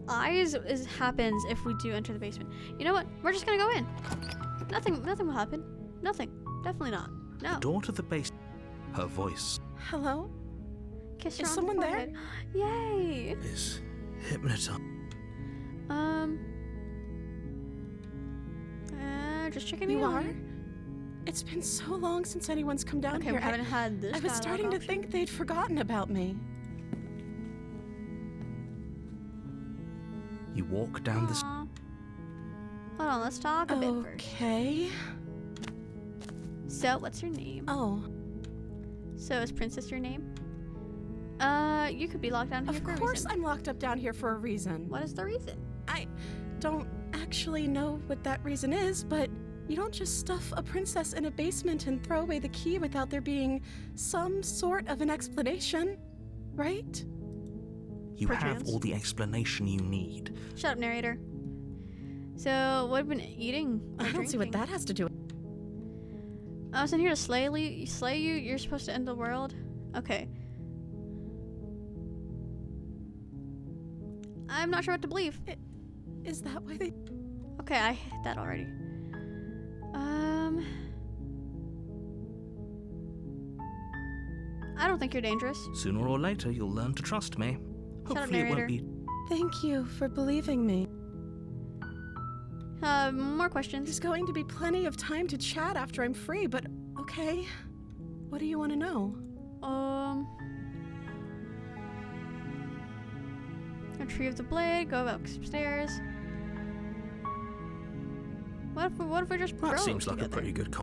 eyes happens if we do enter the basement. You know what? We're just gonna go in. Nothing will happen. Nothing. Definitely not. No. The door to the base. Her voice Hello? Kiss her Is on someone the there? forehead. Yay. is hypnotized. Just checking You in on are? her. It's been so long since anyone's come down Okay, here. we haven't had this. I was dialogue starting to option. think they'd forgotten about me. You walk down the Aw. Hold on, let's talk a bit first. Okay. So, what's your name? Oh, So, is Princess your name? You could be locked down here of for a course reason. I'm locked up down here for a reason. What is the reason? I don't actually know what that reason is, but you don't just stuff a princess in a basement and throw away the key without there being some sort of an explanation, right? You have Perchance. all the explanation you need. Shut up, narrator. So, what have you been eating? Or I don't see what drinking? that has to do with I was in here to slay you. You're supposed to end the world. Okay. I'm not sure what to believe. Is that why they... Okay, I hit that already. I don't think you're dangerous. Sooner or later, you'll learn to trust me. Shut up, Hopefully, it narrator. won't be. Thank you for believing me. More questions. There's going to be plenty of time to chat after I'm free, but okay. What do you want to know? Retrieve the blade. Go upstairs. What if we just That grow seems like a together? pretty good.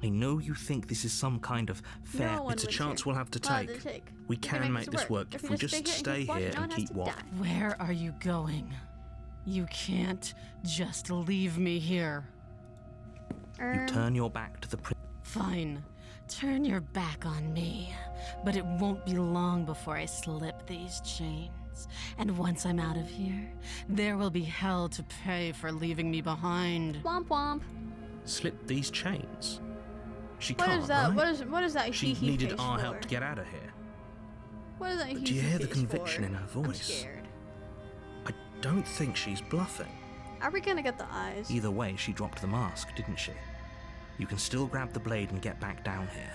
I know you think this is some kind of fair. No one It's a would chance care. we'll have to Well, take. to take. We can make this work if we just stay here and keep watch. Where are you going? You can't just leave me here. You turn your back to the Fine. Turn your back on me. But it won't be long before I slip these chains. And once I'm out of here, there will be hell to pay for leaving me behind. Womp womp. Slip these chains. She What can't. is that? Right? What is that? She hee-hee needed face our for? help to get out of here. What is that? But do you hee-hee hear the face conviction for? in her I'm voice? scared. I don't think she's bluffing. Are we gonna get the eyes? Either way, she dropped the mask, didn't she? You can still grab the blade and get back down here.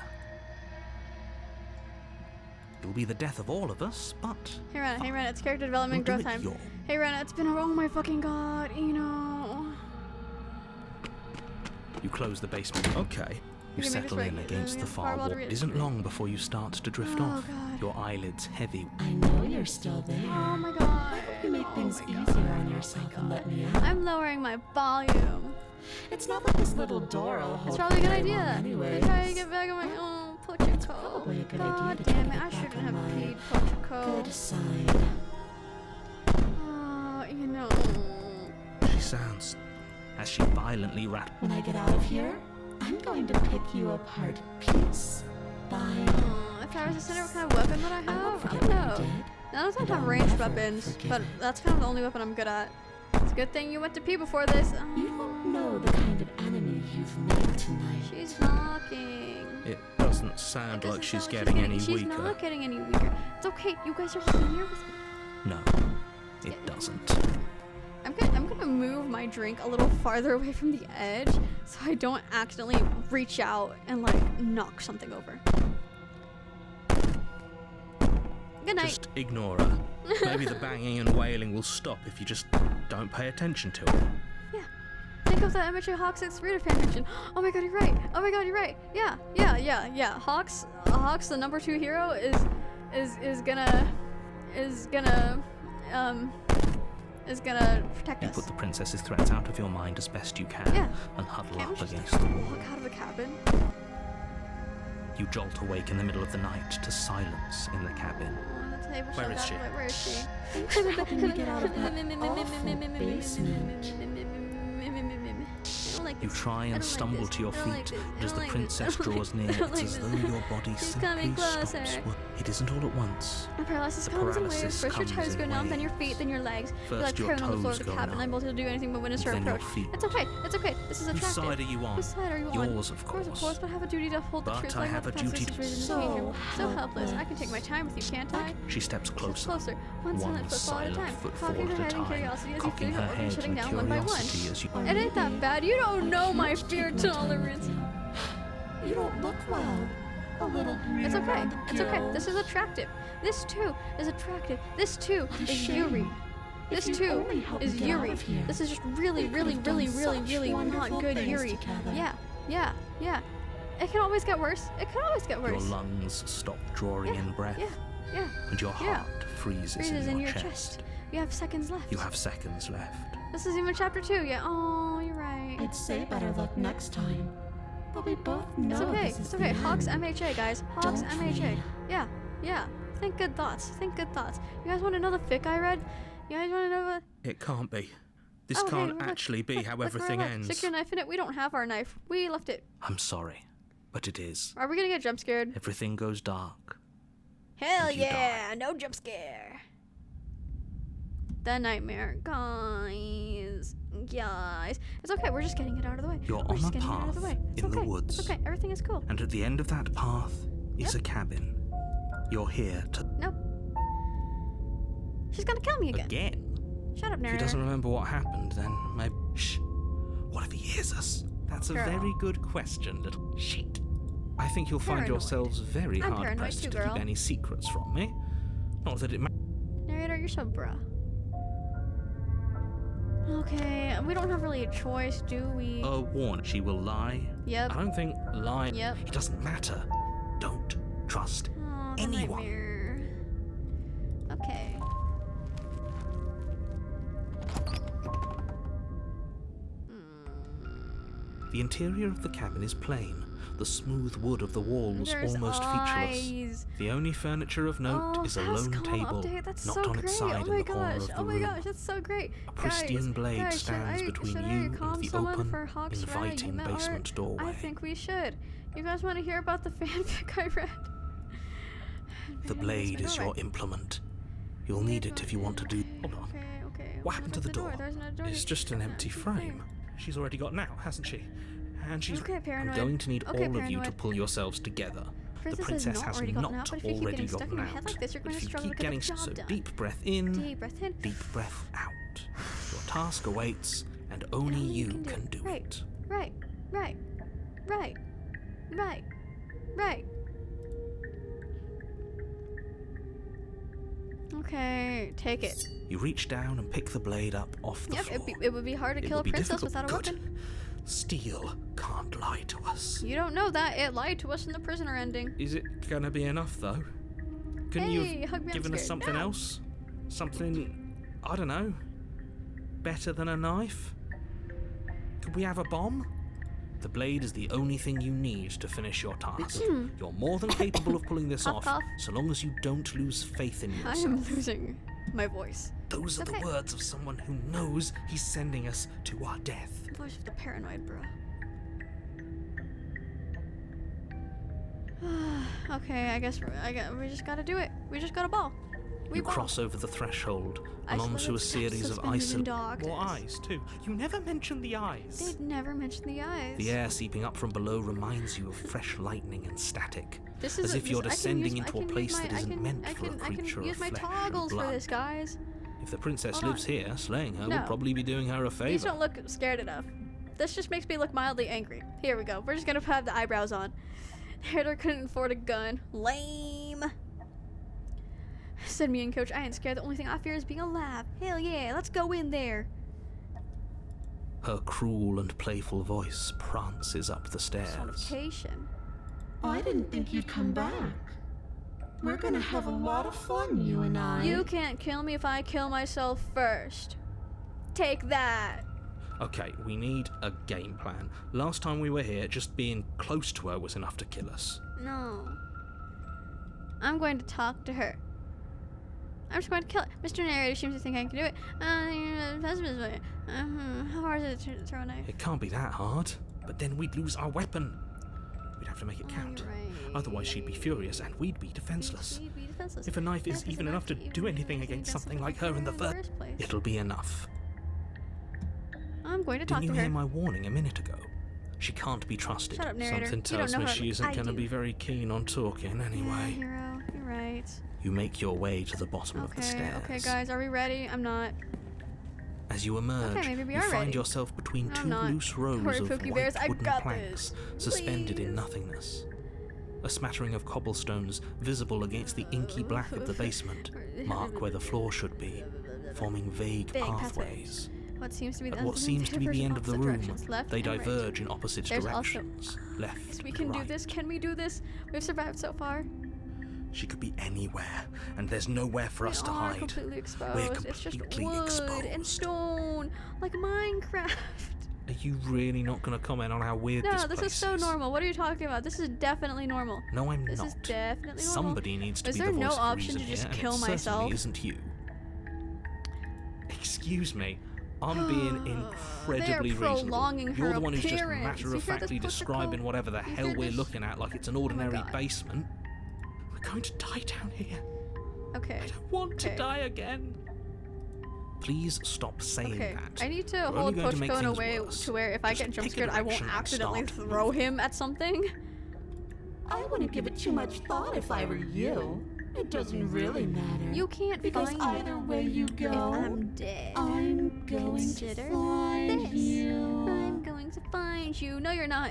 It'll be the death of all of us, but Hey Rana, it's character development we'll growth do it time. your Hey Rana, it's been oh my fucking god, You close the basement. Okay. You Okay, maybe settle it's in right. against the far Firewall wall. to It isn't long before you start to drift Oh, off. God. Your eyelids heavy. I know you're still there. Oh my god. You make things easier on yourself and let me out. I'm lowering my volume. It's not like this little door will hold It's probably a good very long idea. anyways. To try to get back on my Pochico. probably a good God idea to damn try it, to I get shouldn't back have on my paid Pochico. Good side. Oh, She sounds as she violently rattles. When I get out of here, I'm going to pick you apart piece by If If I was to consider what kind of weapon would I have? I don't know. None of them have ranged weapons, but that's kind of the only weapon I'm good at. It's a good thing you went to pee before this. You don't know the kind of enemy you've made tonight. She's talking. It doesn't sound like she's getting any She's weaker. not getting any weaker. It's okay. You guys are here with me. No, it doesn't. I'm gonna move my drink a little farther away from the edge so I don't accidentally reach out and like knock something over. Good night. Just ignore her. Maybe the banging and wailing will stop if you just don't pay attention to it. Yeah. Think of the amateur Hawks 6 fan fiction. Oh my god, you're right. Oh my god, you're right. Yeah. Hawks, the number 2 hero is gonna protect You us. put the princess's threats out of your mind as best you can Yeah. and huddle Can't we up just against the wall. walk out of the cabin? You jolt awake in the middle of the night to silence in the cabin. The table Where shut is out she? of it. Where is she? Helping you get out of that awful basement. I don't like You this. try I and don't like stumble this. to your I don't like feet, this. and I as don't the like princess this. I don't draws like near, this. I don't it's like as this. though your body She's simply coming stops. closer. It isn't all at once. And paralysis The comes in paralysis waves. First your comes toes in go numb, then your waves. feet, then your legs. You're First like your prone on the floor toes of the go cabin, numb, unable to do anything but witness her then your approach. feet. It's okay. It's okay. This is Whose attractive. side are you on? Whose side are you on? Yours, of course. Of course, but I have a duty to hold the But truth. I like have what a the duty past to- is So so helpless. I can take my time with you, can't I? She steps Steps closer. closer. One silent footfall at a time. Cocking her head in curiosity as you cocking feel her her organs head shutting in down one by one. curiosity as you... It ain't that bad. You don't know my fear tolerance. You don't look well. A little green It's okay. around the It's okay. gills. This is attractive. This too is attractive. This too What a is shame. Yuri. This If you'd too only helped is me get out Yuri. of here, This is just really, we could really, have really, done really, such really not wonderful good things Yuri. together. Yeah. It can always get worse. It can always get Your worse. lungs stop drawing in breath, Yeah. and your Yeah. heart freezes Freezes in your chest. You have seconds left. You have seconds left. This is even chapter 2. Yeah. Oh, you're right. I'd say better luck next time. But we both know It's okay. this is It's okay. the Hawks end. MHA, guys. Hawks Don't MHA. we? Yeah. Think good thoughts. Think good thoughts. You guys want to know the fic I read? You guys want to know what? It can't be. This Oh, hey, can't look, actually be how look, everything look. ends. Stick your knife in it. We don't have our knife. We left it. I'm sorry, but it is. Are we gonna get jump scared? Everything goes dark. Hell And you yeah! No jump scare. The nightmare, guys. It's okay. We're just getting it out of the way. You're We're on just a getting it out of the path way. It's in the okay. woods. It's okay. Everything is cool. And at the end of that path is a cabin. You're here to... Nope. She's gonna kill me again. Shut up, If he narrator. doesn't remember what happened, then maybe... Shh. What if he hears us? That's a Girl. very good question, little shit. I think you'll find Paranoid. yourselves very I'm hard-pressed paranoid too, to girl. keep any secrets from me. Not that it matters. Narrator, you're so bruh. Okay, we don't have really a choice, do we? A warning. She will lie. Yep. I don't think lying... Yep. It doesn't matter. Don't trust Oh, the anyone. nightmare. Okay. The interior of the cabin is plain. The smooth wood of the walls There's almost featureless. eyes. The only furniture of note Oh, is a fast lone call table, update. That's not so on great. its side Oh in my the corner gosh. of the Oh my room. gosh, that's so great. A pristine blade guys, stands between should you I calm and the someone open, for Hawks inviting Red? basement doorway. I think we should. You guys want to hear about the fanfic I read? The blade is your implement. You'll need it if you want to do... Hold on. Okay. What happened to the door? There's another door. It's just an empty frame. She's already got now, hasn't she? And she's... Okay, I'm paranoid. going to need Okay, all of you to paranoid. pull yourselves together. The princess has already gotten out, not but if you keep already getting stuck gotten in your head out. like this, you're going If to you struggle keep to get getting the job so done. deep breath in, Deep breath in. deep breath out. Your task awaits, and only you can do Right. it. Right. Okay, take it. You reach down and pick the blade up off the Yep, floor. it would be hard to It kill a will be princess difficult. without a Good. weapon. Steel can't lie to us. You don't know that. It lied to us in the prisoner ending. Is it gonna be enough, though? Couldn't you Hey, hug have me, I'm given us scared. something No. else? Something, I don't know, better than a knife? Could we have a bomb? The blade is the only thing you need to finish your task. You're more than capable of pulling this Cough, off, cough. so long as you don't lose faith in I yourself. am losing my voice. Those are Okay. the words of someone who knows he's sending us to our death. The voice of the paranoid, bro. Okay, I guess we just gotta do it. We just gotta ball. We You ball. cross over the threshold and Isolated onto a steps series of suspended in isolated... darkness. More eyes, too. You never mentioned the eyes. They'd never mention the eyes. The air seeping up from below reminds you of fresh lightning and static. This as is if you're descending into a place that isn't meant I for a can creature use of my flesh and toggles for blood. this, guys. If the princess Hold lives on. here, slaying her No. would probably be doing her a These favor. don't look scared enough. This just makes me look mildly angry. Here we go. We're just gonna have the eyebrows on. Herder couldn't afford a gun. Lame. Said me and Coach. I ain't scared. The only thing I fear is being alive. Hell yeah, let's go in there. Her cruel and playful voice prances up the stairs. Personification. I didn't think you'd come back. We're gonna have a lot of fun, you and I. You can't kill me if I kill myself first. Take that. Okay, we need a game plan. Last time we were here, just being close to her was enough to kill us. No. I'm going to talk to her. I'm just going to kill it. Mr. Narrator seems to think I can do it. How hard is it to throw a knife? It can't be that hard. But then we'd lose our weapon. We'd have to make it count. You're right. Otherwise she'd be furious and we'd be defenseless. We'd be defenseless. If a knife is even enough to do anything against something like her in the first, place. it'll be enough. I'm going to talk Didn't you to her. hear my warning a minute ago? She can't be trusted. Shut up, narrator. Something You don't tells know me her. she isn't I going to do. be very keen on talking Yeah, anyway. hero. You're right. You make your way to the bottom of the Okay, stairs. okay, guys, are we ready? I'm not. As you emerge, Okay, maybe we you are find ready. yourself between I'm two not. loose rows Don't worry, of Pookie white Bears, I wooden got planks this. suspended in Please. nothingness. A smattering of cobblestones visible against the inky black of the basement mark where the floor should be, forming vague pathways. What seems to be the At what seems to be the end of the room, left they and right. diverge in opposite There's also- directions, left Yes, we and can right. do this. Can we do this? We've survived so far. She could be anywhere, and there's nowhere for us We to are hide. completely exposed. We're It's just completely wood exposed. and stone, like Minecraft. Are you really not going to comment on how weird No, this this place is so normal. What are you talking about? This is definitely normal. No, I'm This not. is definitely normal. Somebody needs to Is be there the no voice of option to reason just here, and kill it certainly myself? isn't you. Excuse me. I'm being incredibly They're prolonging reasonable. You're her the one who's just appearance. You hear matter-of-factly this describing political- whatever the you hell hear we're this? looking at like it's an my ordinary God. basement. We're going to die down here. Okay. I don't want to Okay. die again. Please stop saying Okay, that. I need to You're only hold going to Pochco make in a things way worse. to where if I Just get jump pick a scared, I won't direction and accidentally start throw moving. him at something. I wouldn't give it too much thought if I were you. It doesn't really matter. You can't Because find either me. way you If go, I'm dead, I'm going consider to find this. you. I'm going to find you. No, you're not.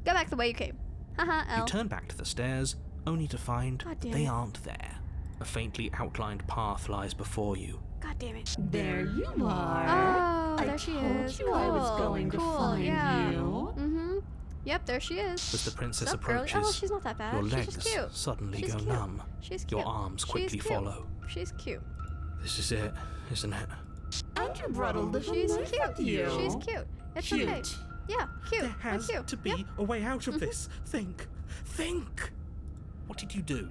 Go back the way you came. Haha, You L. turn back to the stairs, only to find God damn they it. aren't there. A faintly outlined path lies before you. God damn it. There you are. Oh, I there she told is. you I was Cool, going to cool, find yeah. you. Mm-hmm. Yep, there she is. As the princess Sup, girly? approaches, Oh, she's not that bad. your She's legs just cute. suddenly She's go cute. numb. She's cute. Your arms quickly She's cute. follow. She's cute. This is it, isn't it? And you brought a little She's knife cute. with you. She's cute. It's Cute. okay. Yeah, cute. There I'm has cute. to be Yep. a way out of this. Think. Think! What did you do?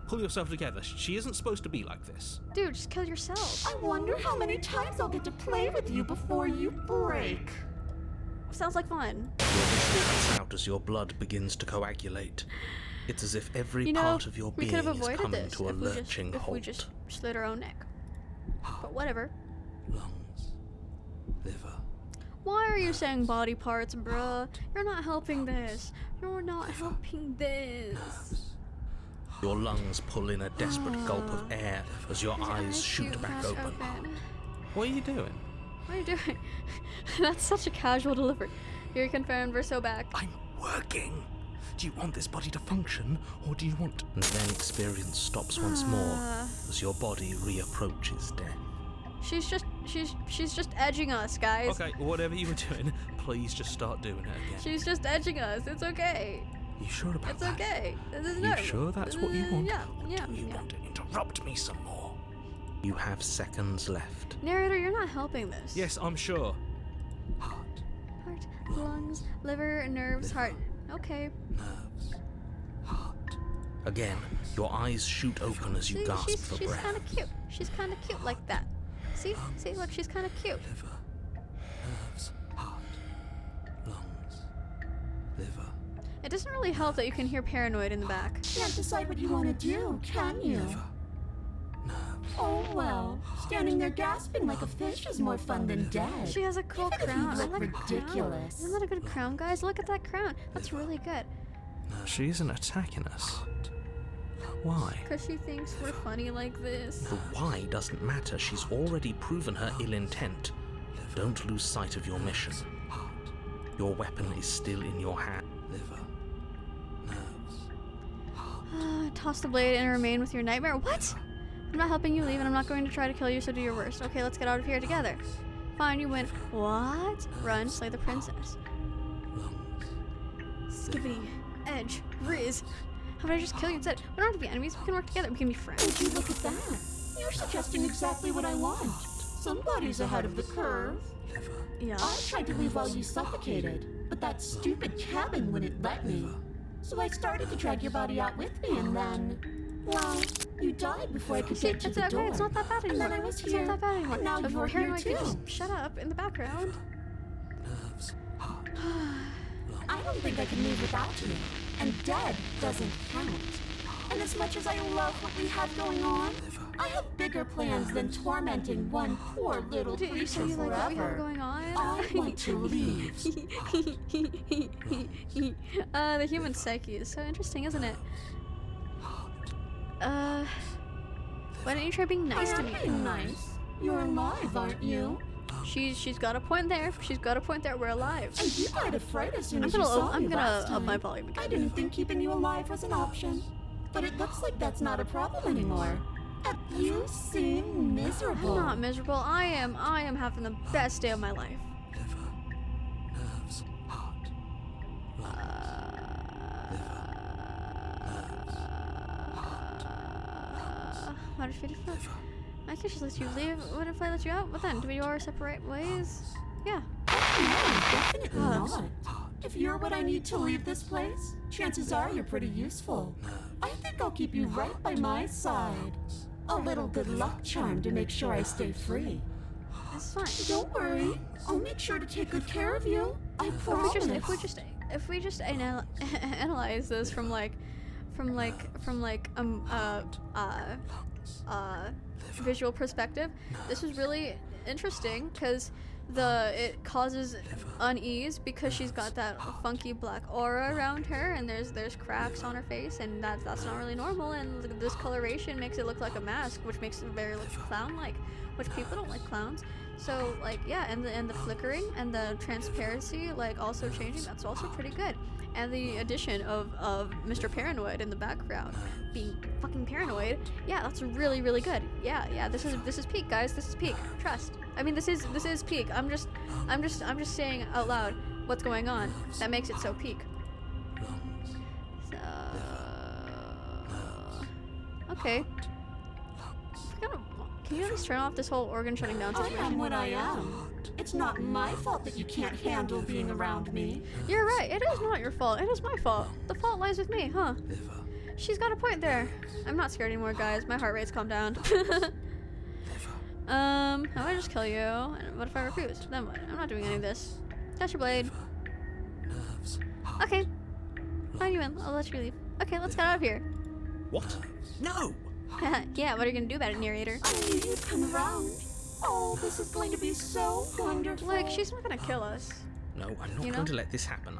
Pull yourself together. She isn't supposed to be like this. Dude, just kill yourself. I wonder how many times I'll get to play with you before you break. Sounds like fun. Your vision cuts out as your blood begins to coagulate. It's as if every You know, part of your we being could have is avoided coming this to a if lurching halt. we just slit our own neck. But whatever. Lungs, liver, Why are you saying body parts, bruh? You're not helping this. You're not helping this. nerves. Your lungs pull in a desperate gulp of air as your eyes shoot back open. What are you doing? What are you doing? That's such a casual delivery. You're confirmed, we're so back. I'm working. Do you want this body to function, or do you want... And then experience stops once more as your body reapproaches death. She's just edging us, guys. Okay, whatever you were doing, please just start doing it again. She's just edging us. It's okay. You sure about It's that? okay. This is You normal. sure that's what you want? Yeah, Or yeah. do you want to interrupt me some more? You have seconds left. Narrator, you're not helping this. Yes, I'm sure. Heart, Heart, lungs, liver, nerves, heart. Okay. nerves, heart. Again, your eyes shoot open as you See, gasp for she's breath. kind of cute. She's kind of cute like that. See, look, she's kind of cute. Liver, nerves, heart, lungs, liver. It doesn't really help that you can hear Paranoid in the back. Can't decide what you want to do, can you? Oh well, standing there gasping like a fish is more fun than dead. She has a cool Even if you crown. I look like a crown. ridiculous. Isn't that a good crown, guys? Look at that crown. That's really good. She isn't attacking us. Why? Because she thinks we're funny like this. The why doesn't matter. She's already proven her ill intent. Don't lose sight of your mission. Your weapon is still in your hand. Toss the blade and remain with your nightmare. What? I'm not helping you leave, and I'm not going to try to kill you, so do your worst. Okay, let's get out of here together. Fine, you win. What? Run, slay the princess. Skibbity, Edge, Riz. How about I just kill you instead? We don't have to be enemies. We can work together. We can be friends. Would you look at that? You're suggesting exactly what I want. Somebody's ahead of the curve. Yeah. I tried to leave while you suffocated, but that stupid cabin wouldn't let me. So I started to drag your body out with me, and then, well, you died before I could get to It's the okay. door. It's not that bad anymore. And then I was It's here, not that bad anymore. and now If you're we're here Paranoid, you too. just shut up in the background. I don't think I can live without you, and dead doesn't count. And as much as I love what we have going on, I have bigger plans than tormenting one poor little Dude, you creature say you like what we have forever. going on? I want to leave. The human psyche is so interesting, isn't it? Why don't you try being nice I to am me? being nice. You're alive, aren't you? She's got a point there. She's got a point there. We're alive. And you died of fright as soon I'm as you saw me gonna last up my time. volume I again. didn't think keeping you alive was an option, but it looks like that's not a problem anymore. You seem I'm miserable. not miserable. I am having the best day of my life. How did you feel? I could just let you leave. What if I let you out? What then? Do we all separate ways? Yeah. No, definitely Oh, not. If you're what I need to leave this place, chances are you're pretty useful. I think I'll keep you right by my side. A little good luck charm to make sure I stay free. That's fine. Don't worry, I'll make sure to take good care of you. I promise. If we just analyze this from visual perspective, this is really interesting because it causes unease because she's got that funky black aura around her, and there's cracks on her face, and that's not really normal, and the discoloration makes it look like a mask, which makes it very clown-like, which people don't like clowns. So like yeah, and the flickering and the transparency like also changing, that's also pretty good. And the addition of Mr. Paranoid in the background being fucking paranoid, yeah, that's really really good. Yeah, this is peak, guys. This is peak. Trust. I mean, this is peak. I'm just saying out loud what's going on that makes it so peak. So okay. Can you just turn off this whole organ shutting down I situation? am what I am. It's not my fault that you can't handle being around me. You're right. It is not your fault. It is my fault. The fault lies with me, huh? She's got a point there. I'm not scared anymore, guys. My heart rate's calmed down. How about I just kill you? And what if I refuse? Then what? I'm not doing any of this. Catch your blade. Okay. Fine, you in. I'll let you leave. Okay, let's get out of here. What? No! Yeah, what are you gonna do about it, narrator? I knew you'd come around. Oh, this is going to be so wonderful. Like, she's not gonna kill us. No, I'm not You know? going to let this happen.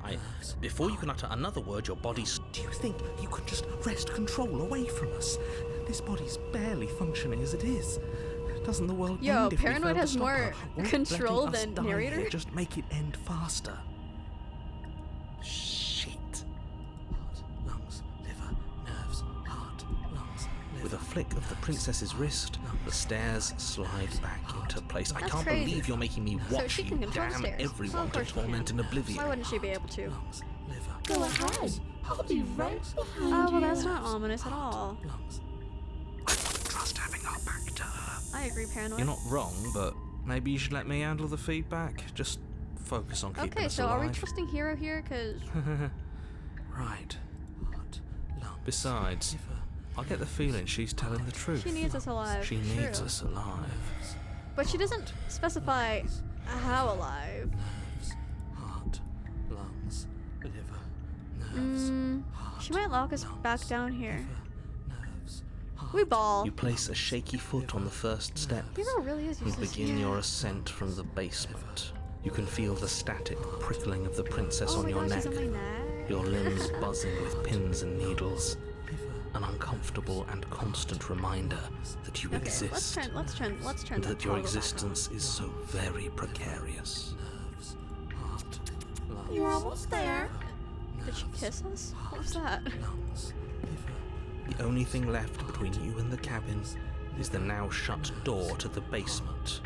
Before you can utter another word, your body's... Do you think you can just wrest control away from us? This body's barely functioning as it is. Doesn't the world Yo, end if we Paranoid fail to has stop more her? Won't control letting us than die narrator? here just make it end faster. Shit. Heart, lungs, liver, nerves, heart, lungs, liver. With a flick of the princess's wrist, the stairs slide back into place. I That's can't crazy. believe you're making me So watch she you can control the damn stairs. everyone Well, of to course she can. torment in oblivion. Why wouldn't she be able to? Lungs, liver, Go ahead. I'll be right behind you. Oh, well, that's not ominous at all. lungs. I don't trust having our back to her. I agree, Paranoid. You're not wrong, but maybe you should let me handle the feedback. Just focus on keeping Okay, us so alive. are we trusting Hero here? Because Right. Heart, lung, besides, I get the feeling she's telling the truth. she needs us alive. She needs True. us alive. But she doesn't specify how alive. Nerves, heart, lungs, liver, nerves. She might lock us back down here. We ball. You place a shaky foot on the first step Hero really is and useless. begin Yeah. your ascent from the basement. You can feel the static prickling of the princess Oh on my your gosh, neck, she's on my neck. your limbs buzzing with pins and needles. An uncomfortable and constant reminder that you Okay, exist, let's turn and the that your toggle back existence is so very precarious. You're almost there. on. Did she kiss us? What was that? The only thing left between you and the cabin is the now shut door to the basement.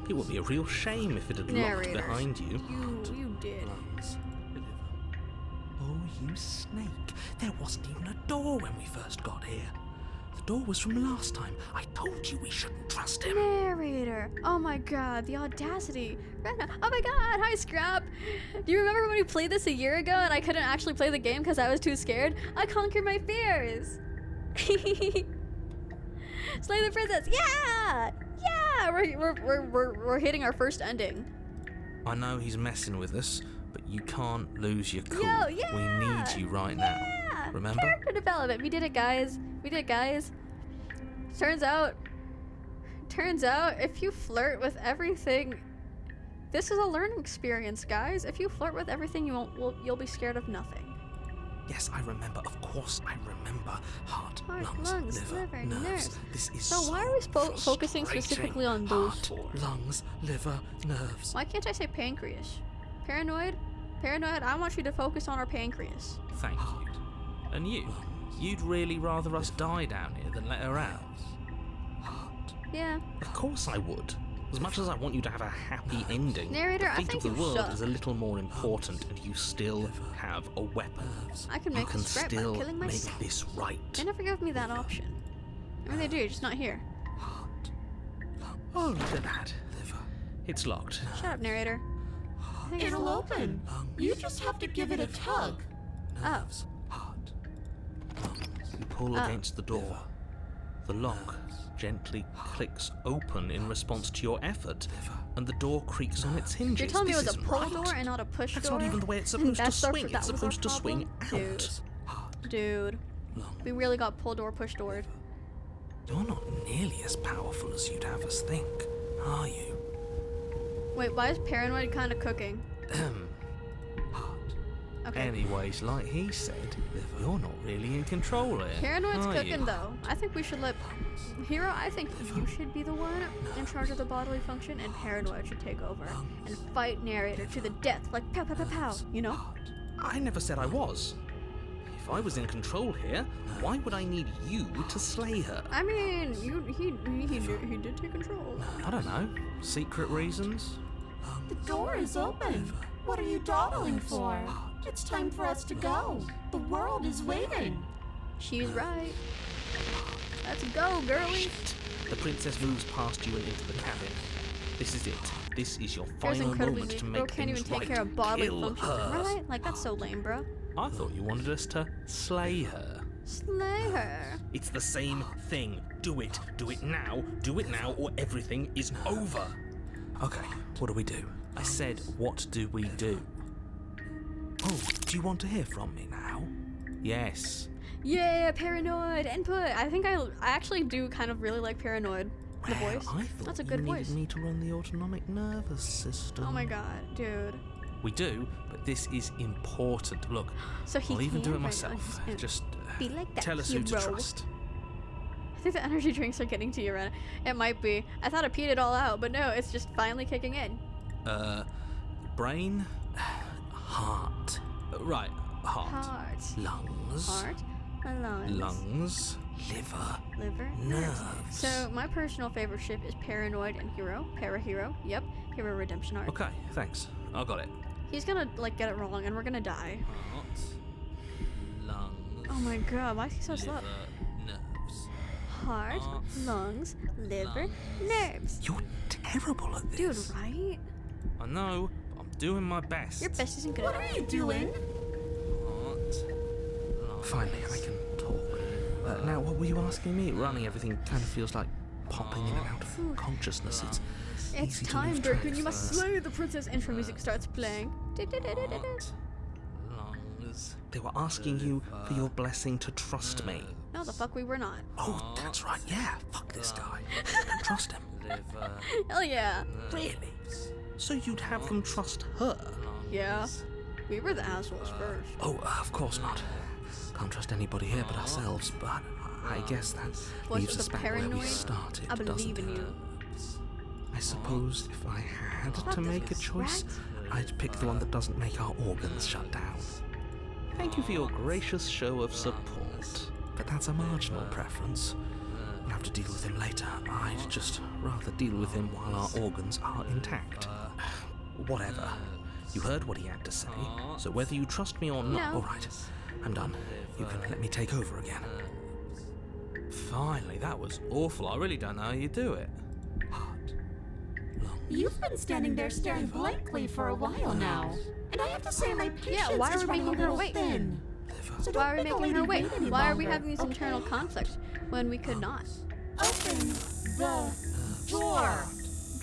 It would be a real shame if it had locked Narrator. behind you. You did. Oh, you snake. There wasn't even a door when we first got here. The door was from last time. I told you we shouldn't trust him. Narrator. Oh my god, the audacity. Rena. Oh my god, hi Scrap. Do you remember when we played this a year ago and I couldn't actually play the game because I was too scared? I conquered my fears. Slay the princess. Yeah! Yeah! We're hitting our first ending. I know he's messing with us, but you can't lose your cool. Yo, yeah! We need you right now. Yeah! Remember? Character development. We did it, guys. We did it, guys. Turns out, if you flirt with everything, this is a learning experience, guys. If you flirt with everything, you'll be scared of nothing. Yes, I remember. Of course, I remember. Heart, Heart, lungs, lungs, liver, liver, nerves. nerves. This is So why are we focusing frustrating. specifically on those Heart, four? lungs, liver, nerves. Why can't I say pancreas? Paranoid? Paranoid, I want you to focus on our pancreas. Thank you. And you'd really rather us die down here than let her out? Yeah. Of course I would. As much as I want you to have a happy ending, Narrator, the I fate think of the you world suck. is a little more important, and you still have a weapon. I can You make can this right by still killing make myself. this right. They never give me that option. I mean, they do, just not here. Oh, look at that. It's locked. Shut up, narrator. I think it's It'll open. You just have to give it a tug. Oh. You pull against the door. The lock gently clicks open in response to your effort, and the door creaks on its hinges. You're telling me it This was a isn't pull right. door and not a push That's door? not even the way it's supposed to That's our- swing. that It's was our supposed to swing problem? out. Dude. We really got pull door, push door. You're not nearly as powerful as you'd have us think, are you? Wait, why is Paranoid kind of cooking? Okay. Anyways, like he said, you're not really in control here. Paranoid's are cooking you? though. I think we should let Hero. I think you should be the one in charge of the bodily function, and Paranoid should take over and fight Narrator to the death, like pow pow pow pow. You know? I never said I was. If I was in control here, why would I need you to slay her? I mean, he did take control. I don't know. Secret reasons? The door is open. What are you dawdling for? It's time for us to go. The world is waiting. She's right. Let's go, girlie. The princess moves past you and into the cabin. This is it. This is your Here's final incredibly moment weak. to Girl make can't things even take right. care of bodily Kill functions, her. right? Like that's so lame, bro. I thought you wanted us to slay her. Slay her. It's the same thing. Do it. Do it now. Do it now, or everything is over. Okay, what do we do? I said, what do we do? Oh, do you want to hear from me now? Yes. Yeah, Paranoid input. I think I actually do kind of really like Paranoid. The Well, voice. I thought That's a you good needed voice. me to run the autonomic nervous system. Oh my god, dude. We do, but this is important. Look, So he I'll even do can it right myself. now, Just be like that tell us who to hero. trust. I think the energy drinks are getting to you, Ren. It might be. I thought I peed it all out, but no, it's just finally kicking in. Brain, heart. Right, heart. Heart. Lungs. Heart. Lungs. Lungs. Liver. Liver. Nerves. So my personal favorite ship is Paranoid and Hero. Parahero. Yep. Hero Redemption Arc. Okay, thanks. I got it. He's gonna like get it wrong and we're gonna die. Heart. Lungs. Oh my god, why is he so slow? Liver. Nerves. Heart, Heart, lungs, liver, lungs. nerves. You're terrible at Dude, this. right? I know, but I'm doing my best. Your best isn't good What enough. are you doing? Heart. Lungs. Finally, I can talk. Now, what were you asking me? Running everything kind of feels like popping in and out of consciousness. It's It's easy to time, lose track Durkin. You must of, slay the princess. Intro music starts playing. Heart, lungs, They were asking you for your blessing to trust me. No, the fuck we were not. Oh, that's right, yeah. Fuck this guy. I don't trust him. Hell yeah. Really? So you'd have them trust her? Yeah. We were the assholes first. Oh, of course not. Can't trust anybody here but ourselves, but I guess that Voice leaves of us the back where we paranoid. started, I believe doesn't in it? you. I suppose if I had to make a choice, right? I'd pick the one that doesn't make our organs shut down. Thank you for your gracious show of support, but that's a marginal preference. We'll have to deal with him later. I'd just rather deal with him while our organs are intact. Whatever. You heard what he had to say, so whether you trust me or not... No. All right, I'm done. You can let me take over again. Finally, that was awful. I really don't know how you do it. You've been standing there staring blankly for a while now. And I have to say my patience Yeah, why are is we running a making her little wait? thin. So Why are we don't make a making her lady wait? any Why are we longer, having these internal okay? conflicts when we could not? Open the door.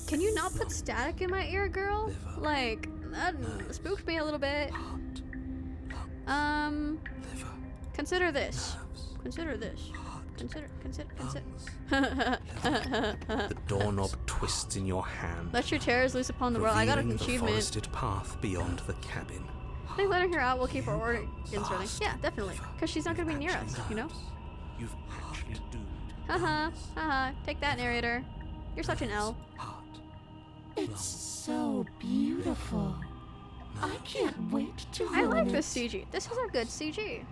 Can you not put static in my ear, girl? Like, that spooked me a little bit. Consider this. Consider this. Consider. The doorknob twists in your hand, Let your terrors loose upon the world. I got an revealing the achievement. forested path beyond the cabin. I think letting her out will keep her organs running. Yeah, definitely. Because she's not going to be near us, you know? You've actually doomed. Haha. Take that, narrator. You're such an L. It's so beautiful. I can't wait to I ruin like it. this CG. This is a good CG.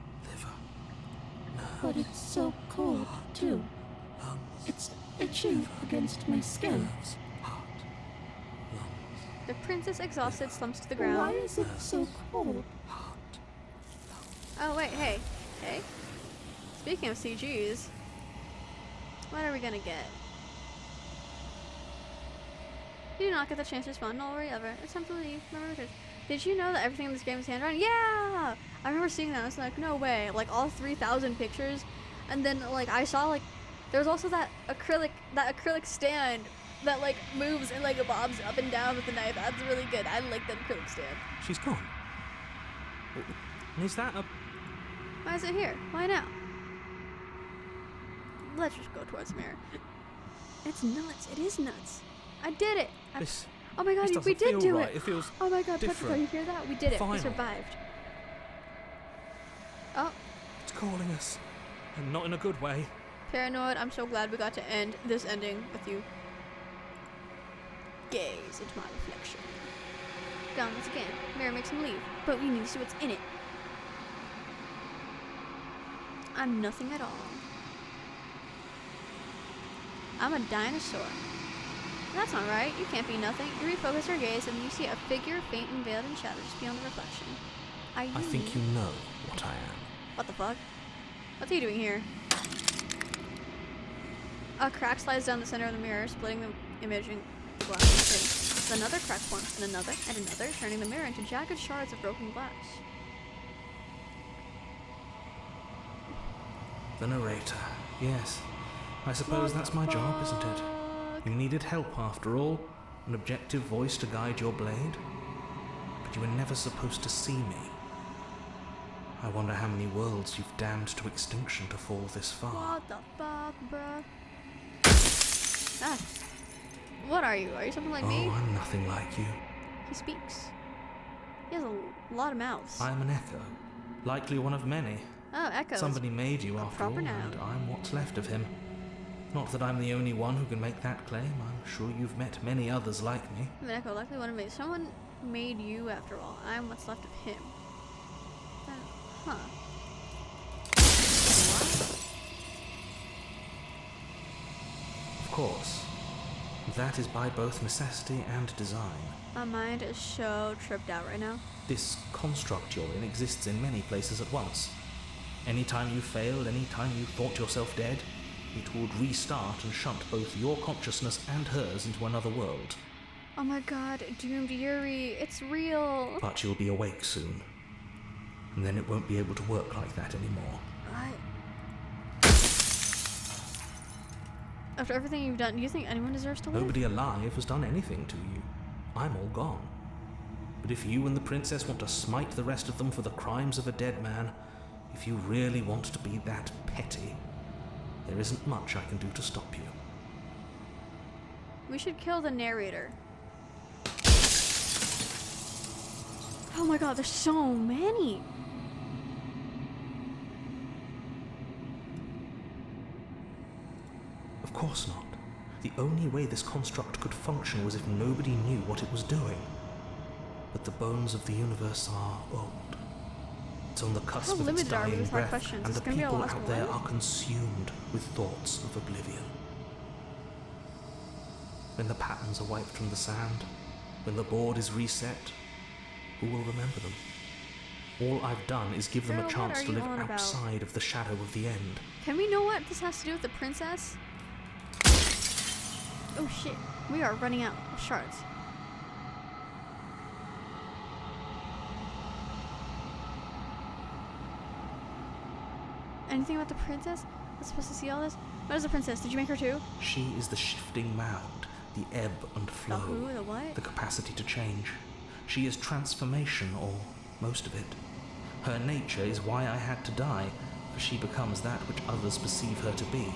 But it's so cold, too. It's itching against my skin. The princess, exhausted, slumps to the Why ground. is it so cold? Oh, wait, hey. Hey? Speaking of CGs, what are we gonna get? You do not get the chance to respond. No worry ever. It's time to leave. Remember, did you know that everything in this game is hand-drawn? Yeah! I remember seeing that. I was like, no way. Like, all 3,000 pictures. And then, like, I saw, like, there was also that acrylic stand that, like, moves and, like, bobs up and down with the knife. That's really good. I like that acrylic stand. She's gone. Is that a... Why is it here? Why now? Let's just go towards the mirror. It's nuts. It is nuts. I did it. This... Oh my god, this we doesn't did feel do right. it. It feels Oh my god, different. Petrified, you hear that? We did it. We Final. survived. Oh, It's calling us. And not in a good way. Paranoid, I'm so glad we got to end this ending with you. Gaze into my reflection. Gone once again. Mirror makes him leave, but we need to see what's in it. I'm nothing at all. I'm a dinosaur. That's not right. You can't be nothing. You refocus your gaze and you see a figure faint and veiled in shadow just beyond the reflection. Are you I think you know what I am. What the fuck? What's he doing here? A crack slides down the center of the mirror, splitting the imaging glass in two. Another crack forms, and another, turning the mirror into jagged shards of broken glass. The narrator. Yes. I suppose that's my job, isn't it? You needed help after all. An objective voice to guide your blade. But you were never supposed to see me. I wonder how many worlds you've damned to extinction to fall this far. What the fuck, bruh? Ah. What are you? Are you something like me? Oh, I'm nothing like you. He speaks. He has a lot of mouths. I am an echo. Likely one of many. Oh, echoes. Somebody made you after all, proper noun. and I'm what's left of him. Not that I'm the only one who can make that claim. I'm sure you've met many others like me. I'm an echo, likely one of me. Someone made you after all. I'm what's left of him. Huh. Of course. That is by both necessity and design. My mind is so tripped out right now. This construct you're in exists in many places at once. Anytime you failed, anytime you thought yourself dead, it would restart and shunt both your consciousness and hers into another world. Oh my god, Doomed Yuri, it's real. But you'll be awake soon. And then it won't be able to work like that anymore. After everything you've done, do you think anyone deserves to live? Nobody alive has done anything to you. I'm all gone. But if you and the princess want to smite the rest of them for the crimes of a dead man, if you really want to be that petty, there isn't much I can do to stop you. We should kill the narrator. Oh my god, there's so many! Of course not. The only way this construct could function was if nobody knew what it was doing. But the bones of the universe are old. It's on the cusp of its limited are we dying with our breath, questions? and It's the gonna be our people last out there one? are consumed with thoughts of oblivion. When the patterns are wiped from the sand, when the board is reset, who will remember them? All I've done is give them Girl, a what chance are to you live on about? outside of the shadow of the end. Can we know what this has to do with the princess? Oh shit, we are running out of shards. Anything about the princess? I'm supposed to see all this? What is the princess? Did you make her too? She is the shifting mound, the ebb and flow, The who? The what? the capacity to change. She is transformation, or most of it. Her nature is why I had to die, for she becomes that which others perceive her to be.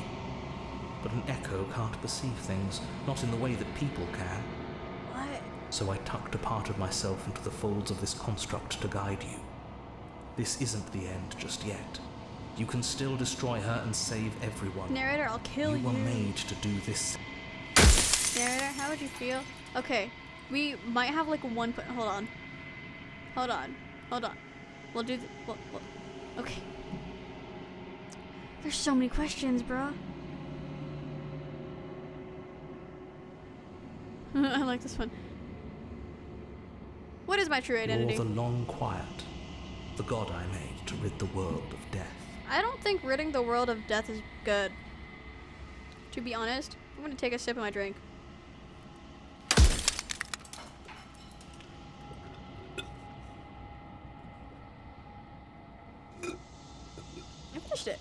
But an echo can't perceive things, not in the way that people can. What? So I tucked a part of myself into the folds of this construct to guide you. This isn't the end just yet. You can still destroy her and save everyone. Narrator, I'll kill you. You were made to do this. Narrator, how would you feel? Okay, we might have like one. Hold on. Hold on. Hold on. We'll do. Okay. There's so many questions, bro. I like this one. What is my true identity? You're the long quiet, the god I made to rid the world of death. I don't think ridding the world of death is good. To be honest, I'm gonna take a sip of my drink. I finished it.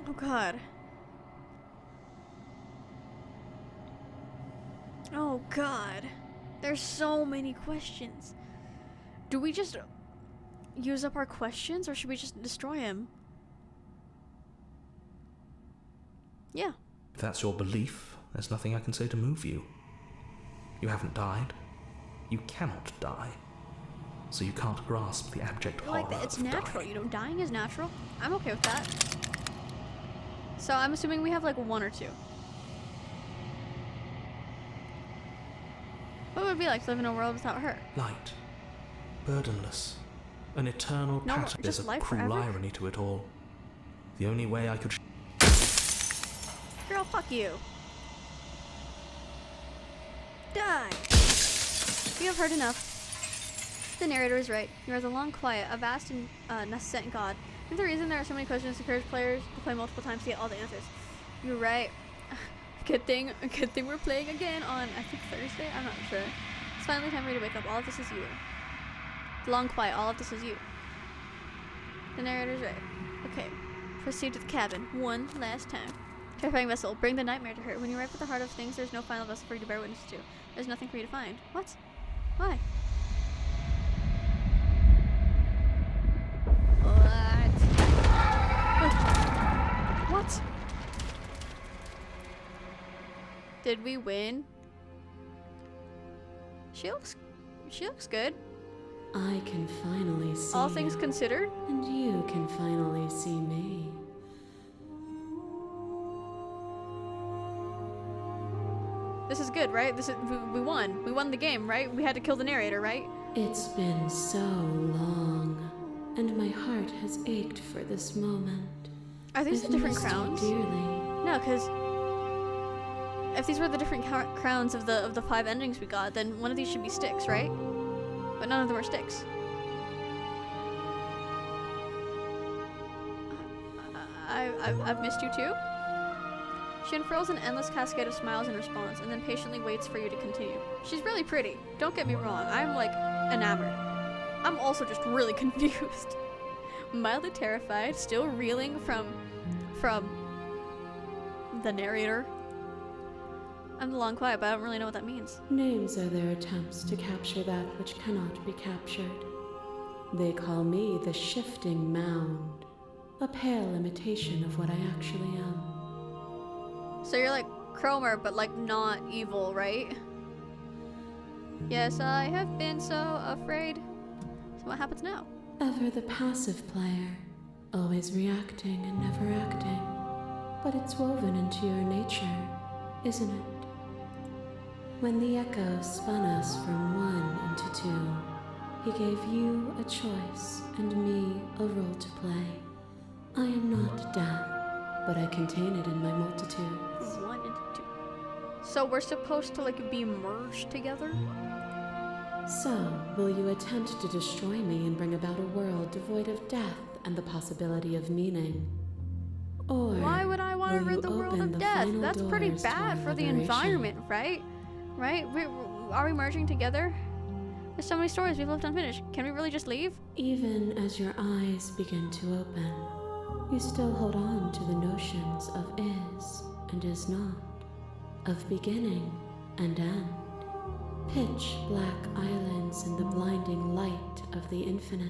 Oh god. Oh god. There's so many questions. Do we just use up our questions or should we just destroy him? Yeah. If that's your belief, there's nothing I can say to move you. You haven't died. You cannot die. So you can't grasp the abject horror Like that. It's of natural. dying. You know, dying is natural. I'm okay with that. So I'm assuming we have like one or two. What would it be like to live in a world without her? Light. Burdenless. An eternal No, pattern. just There's a life cruel forever? irony to it all. The only way I could... Girl, fuck you. Die. You have heard enough. The narrator is right. You are the long quiet, a vast and nascent god. I think the reason there are so many questions to encourage players to play multiple times to get all the answers. You're right. Good thing we're playing again on, I think, Thursday? I'm not sure. It's finally time for you to wake up. All of this is you. The long quiet, all of this is you. The narrator's right. Okay. Proceed to the cabin. One last time. Terrifying vessel. Bring the nightmare to her. When you arrive at the heart of things, there's no final vessel for you to bear witness to. There's nothing for you to find. What? Why? What? Did we win? She looks good. I can finally see All things you, considered. and you can finally see me. This is good, right? We won. We won the game, right? We had to kill the narrator, right? It's been so long, and my heart has ached for this moment. Are these the I've different missed you crowns? dearly. No, because if these were the different crowns of the 5 endings we got, then one of these should be sticks, right? But none of them are sticks. I've missed you too. She unfurls an endless cascade of smiles in response, and then patiently waits for you to continue. She's really pretty. Don't get me wrong. I'm like enamored. I'm also just really confused. Mildly terrified, still reeling from the narrator. I'm the long quiet, but I don't really know what that means. Names are their attempts to capture that which cannot be captured. They call me the Shifting Mound, a pale imitation of what I actually am. So you're like Cromer, but like not evil, right? Yes, I have been so afraid. So what happens now? Ever the passive player, always reacting and never acting. But it's woven into your nature, isn't it? When the echo spun us from one into two, he gave you a choice and me a role to play. I am not death, but I contain it in my multitudes. 1 and 2. So we're supposed to like be merged together? So, will you attempt to destroy me and bring about a world devoid of death and the possibility of meaning? Or why would I want to rid the world of death? That's pretty doors to bad our for the liberation? environment, right? Right? Are we merging together? There's so many stories we've left unfinished. Can we really just leave? Even as your eyes begin to open, you still hold on to the notions of is and is not, of beginning and end. Pitch black islands in the blinding light of the infinite.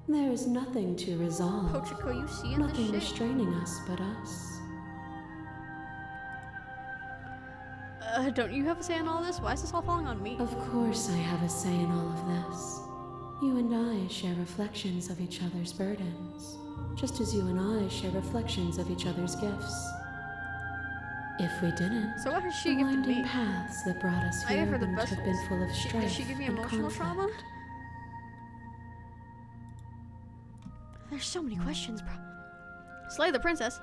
There is nothing to resolve, Pochiko, you see in nothing this shit? restraining us but us. Don't you have a say in all this? Why is this all falling on me? Of course I have a say in all of this. You and I share reflections of each other's burdens, just as you and I share reflections of each other's gifts. If we didn't, So what has she the gifted winding me? paths that brought us I here gave her the wouldn't have been vessels. full of Did strife she give me and emotional conflict. trauma? There's so many questions, bro. Slay the princess.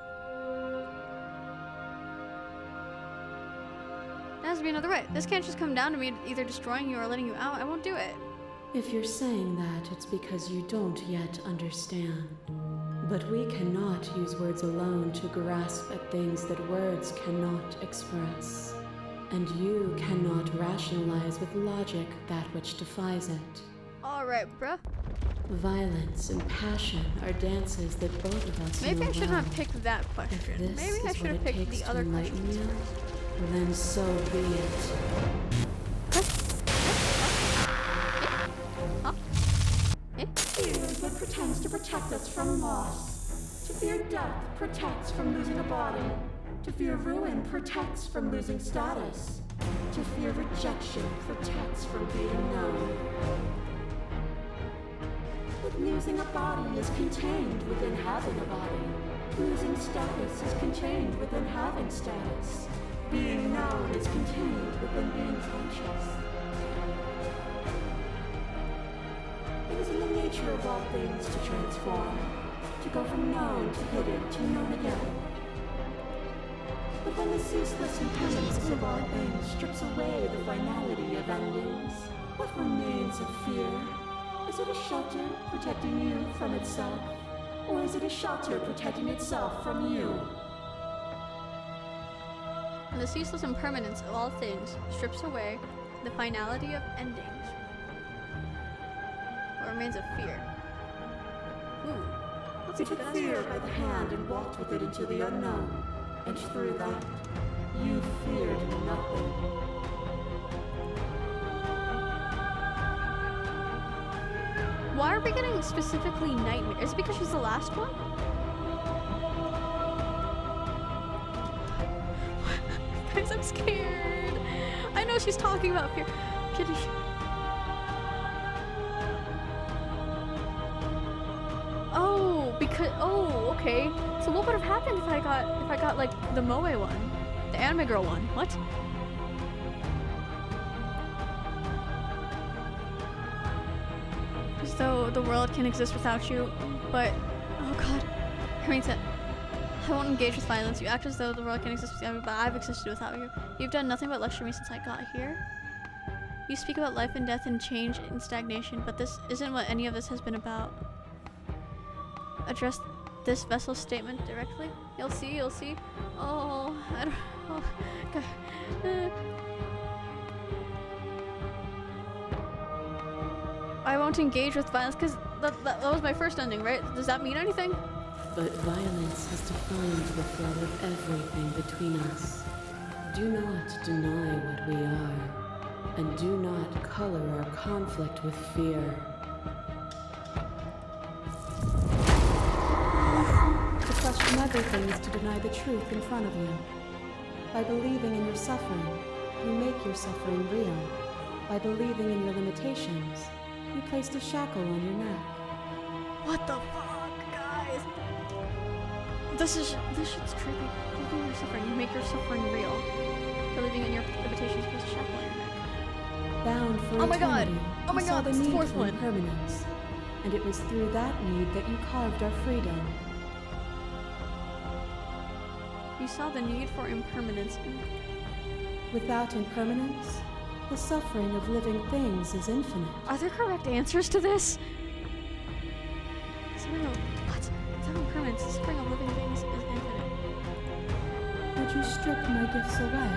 There has to be another way. This can't just come down to me either destroying you or letting you out. I won't do it. If you're saying that, it's because you don't yet understand. But we cannot use words alone to grasp at things that words cannot express. And you cannot rationalize with logic that which defies it. Alright, bruh. Violence and passion are dances that both of us Maybe know I shouldn't well. have picked that If question. this Maybe I is should what have it picked takes the to other enlighten questions you, first. then so be it. Fear is what pretends to protect us from loss. To fear death protects from losing a body. To fear ruin protects from losing status. To fear rejection protects from being known. But losing a body is contained within having a body. Losing status is contained within having status. Being known is contained within being conscious. It is in the nature of all things to transform, to go from known to hidden to known again. But when the ceaseless impermanence of all things strips away the finality of endings, what remains of fear? Is it a shelter protecting you from itself? Or is it a shelter protecting itself from you? And the ceaseless impermanence of all things strips away the finality of endings. What remains of fear? Ooh. Let's see You what took that fear has. by the hand and walked with it into the unknown, and through that, you feared nothing. Why are we getting specifically nightmare? Is it because she's the last one? Guys, I'm scared. I know she's talking about fear. Kitty. Oh, because okay. So what would have happened if I got like the Moe one, the anime girl one? What? As though the world can exist without you, but oh god, I mean that I won't engage with violence. You act as though the world can exist without me, but I've existed without you. You've done nothing but lecture me since I got here. You speak about life and death and change and stagnation, but this isn't what any of this has been about. Address this vessel's statement directly. You'll see, you'll see. Oh, I don't. Oh, God. won't engage with violence because that was my first ending, right? Does that mean anything? But violence has defined the flow of everything between us. Do not deny what we are, and do not color our conflict with fear. To question everything is to deny the truth in front of you. By believing in your suffering, you make your suffering real. By believing in your limitations, you placed a shackle on your neck. What the fuck, guys? This shit's trippy. Believing in your suffering, you make your suffering real. Believing in your limitations, you place a shackle on your neck. Bound for Oh my god! eternity, Oh my you saw god, the it's the need fourth for one. impermanence, and it was through that need that you carved our freedom. You saw the need for impermanence. Without impermanence, the suffering of living things is infinite. Are there correct answers to this? Suffering of what? Without impermanence, the suffering of living things is infinite. Would you strip my gifts away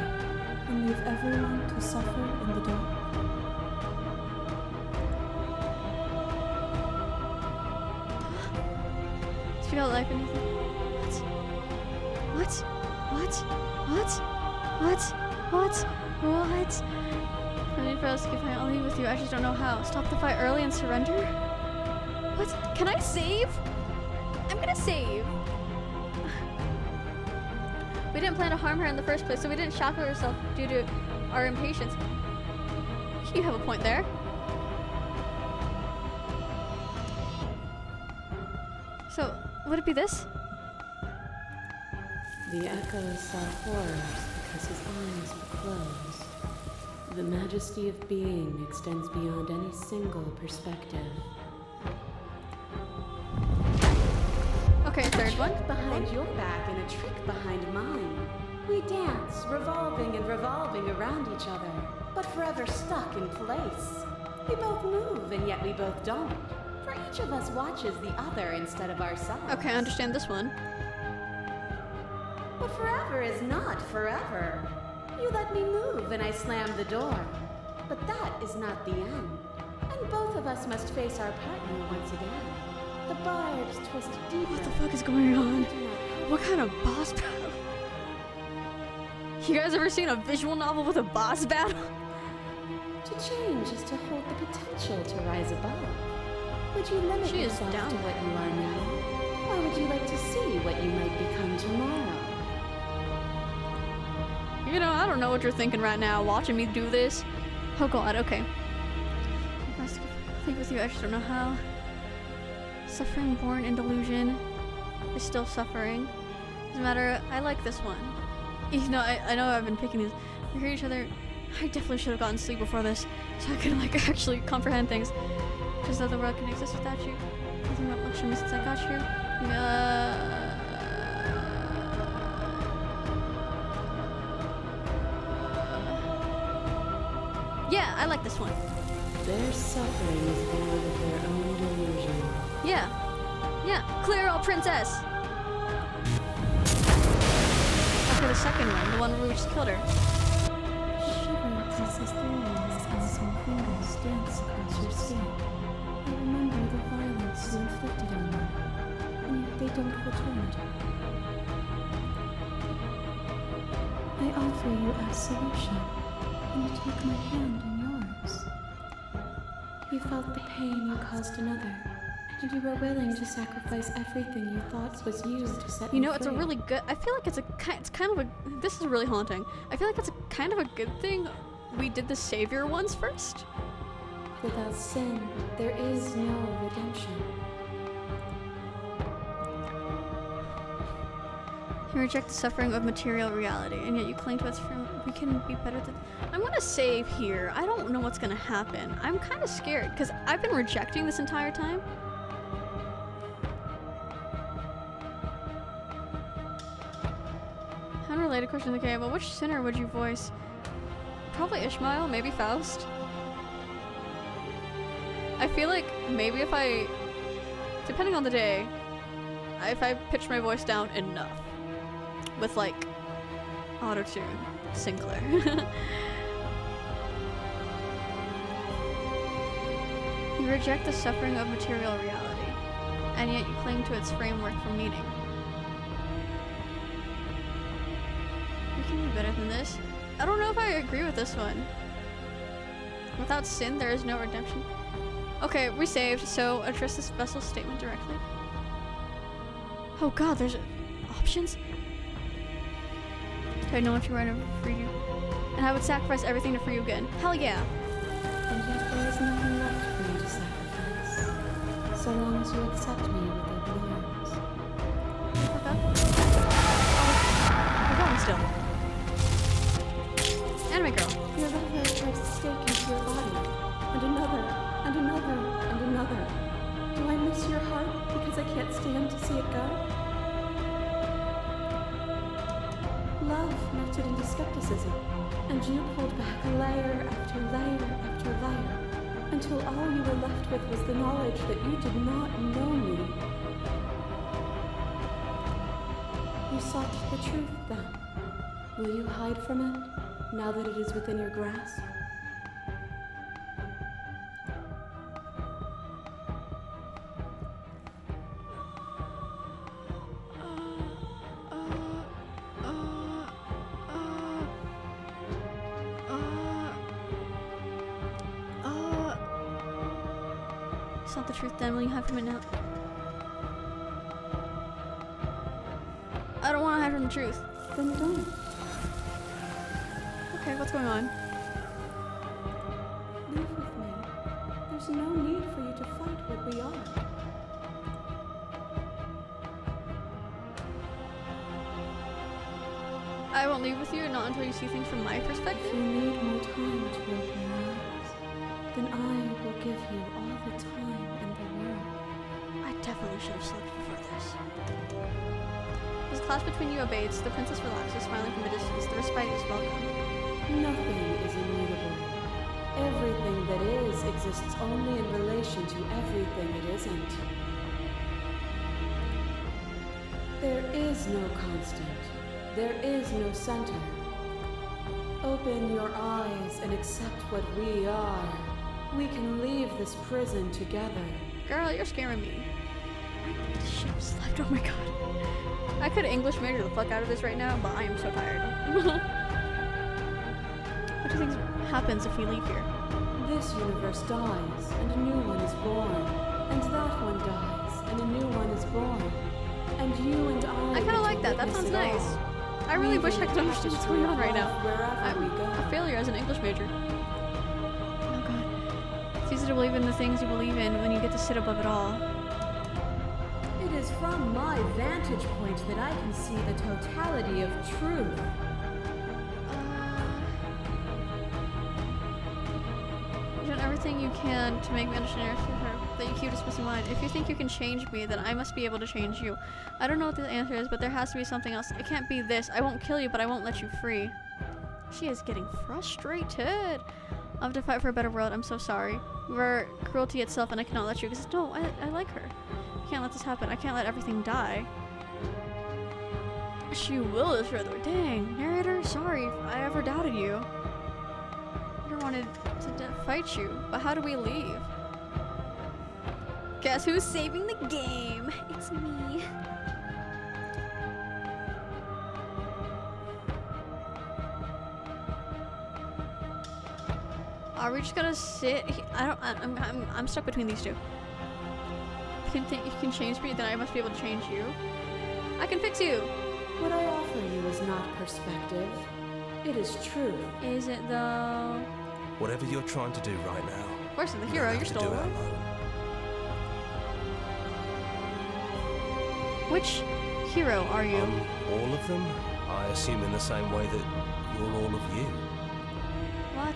and leave everyone to suffer in the dark? Speak out life and anything. What? What? What? What? What? What? I need for us to keep fighting. I'll leave with you. I just don't know how. Stop the fight early and surrender? What? Can I save? I'm gonna save. We didn't plan to harm her in the first place, so we didn't shackle ourselves due to our impatience. You have a point there. So, would it be this? The echo saw horrors because his eyes were closed. The majesty of being extends beyond any single perspective. Okay, third one. Behind your back and a trick behind mine. We dance, revolving and revolving around each other, but forever stuck in place. We both move, and yet we both don't. For each of us watches the other instead of ourselves. Okay, I understand this one. But forever is not forever. You let me move, and I slam the door. But that is not the end. And both of us must face our partner once again. The barbs twist deeper. What the fuck is going on? What kind of boss battle? You guys ever seen a visual novel with a boss battle? To change is to hold the potential to rise above. Would you limit She is yourself down. to what you are now? Or would you like to see what you might become tomorrow? You know, I don't know what you're thinking right now, watching me do this. Oh god, okay. I must leave with you, I just don't know how. Suffering born in delusion is still suffering. Doesn't matter, I like this one. You know, I know I've been picking these. We hear each other. I definitely should have gotten sleep before this, so I could like actually comprehend things. Just that the world can exist without you. Nothing about lecture me since I got here. Yeah, I like this one. Their suffering is born of their own delusion. Yeah. Yeah. Clear all, princess! Okay, the second one, the one where we just killed her. Shivers as his thorns and some fingers dance across your skin. I remember the violence you inflicted on them, and yet they don't return it. I offer you absolution, and you take my hand in yours. You felt the pain you caused another, and you were willing to sacrifice everything you thought was you to set You me know, it's a free. really good. I feel like it's kind of a. This is really haunting. I feel like it's a kind of a good thing we did the savior ones first. Without sin, there is no redemption. You reject the suffering of material reality, and yet you cling to its firm. We can be better than. I'm gonna save here. I don't know what's gonna happen. I'm kind of scared because I've been rejecting this entire time. Unrelated question. Okay, but which sinner would you voice? Probably Ishmael, maybe Faust. I feel like maybe if I, depending on the day, if I pitch my voice down enough with like auto-tune, Sinclair. You reject the suffering of material reality, and yet you cling to its framework for meaning. You can be better than this. I don't know if I agree with this one. Without sin, there is no redemption. Okay, we saved, so address this vessel's statement directly. Oh god, there's options? Okay, no one should run over for you. And I would sacrifice everything to free you again. Hell yeah! And yet there is nothing left for you to sacrifice, so long as you accept me with open arms. Okay. We're going still. Anime girl. Your lover drives a stake into your body, and another, and another, and another. Do I miss your heart because I can't stand to see it go? Love melted into skepticism, and you pulled back layer after layer after layer, until all you were left with was the knowledge that you did not know me. You sought the truth, then. Will you hide from it, now that it is within your grasp? It's not the truth then, will you hide from it now? I don't want to hide from the truth. Then don't. Okay, what's going on? Leave with me. There's no need for you to fight what we are. I won't leave with you, not until you see things from my If perspective. you need more time to open your eyes, then I will give you all the time in the world. I definitely should have slept before this. As class between you abates, the princess relaxes, smiling from a distance. The respite is welcome. Nothing is immutable. Everything that is exists only in relation to everything it isn't. There is no constant. There is no center. Open your eyes and accept what we are. We can leave this prison together. Girl, you're scaring me. I should have slept. Oh my god. I could English major the fuck out of this right now, but I am so tired. What do you think happens if we leave here? This universe dies, and a new one is born. And that one dies, and a new one is born. And you and I kind of like that. That sounds nice. I really wish I could understand what's going on right now. I'm a failure as an English major. Oh god. It's easy to believe in the things you believe in when you get to sit above it all. It is from my vantage point that I can see the totality of truth. You've done everything you can to make me understand that you keep dismissing mine. If you think you can change me, then I must be able to change you. I don't know what the answer is, but there has to be something else. It can't be this. I won't kill you, but I won't let you free. She is getting frustrated. I'll have to fight for a better world. I'm so sorry. You are cruelty itself, and I cannot let you, because no, I like her. I can't let this happen. I can't let everything die. She will destroy the world. Dang, narrator, sorry if I ever doubted you. I never wanted to fight you, but how do we leave? Guess who's saving the game? It's me. Are we just gonna sit? I'm stuck between these two. If you think you can change me, then I must be able to change you. I can fix you. What I offer you is not perspective. It is truth. Is it though? Whatever you're trying to do right now, Worse than the hero, you're still alive. Which hero are you? All of them? I assume in the same way that you're all of you. What?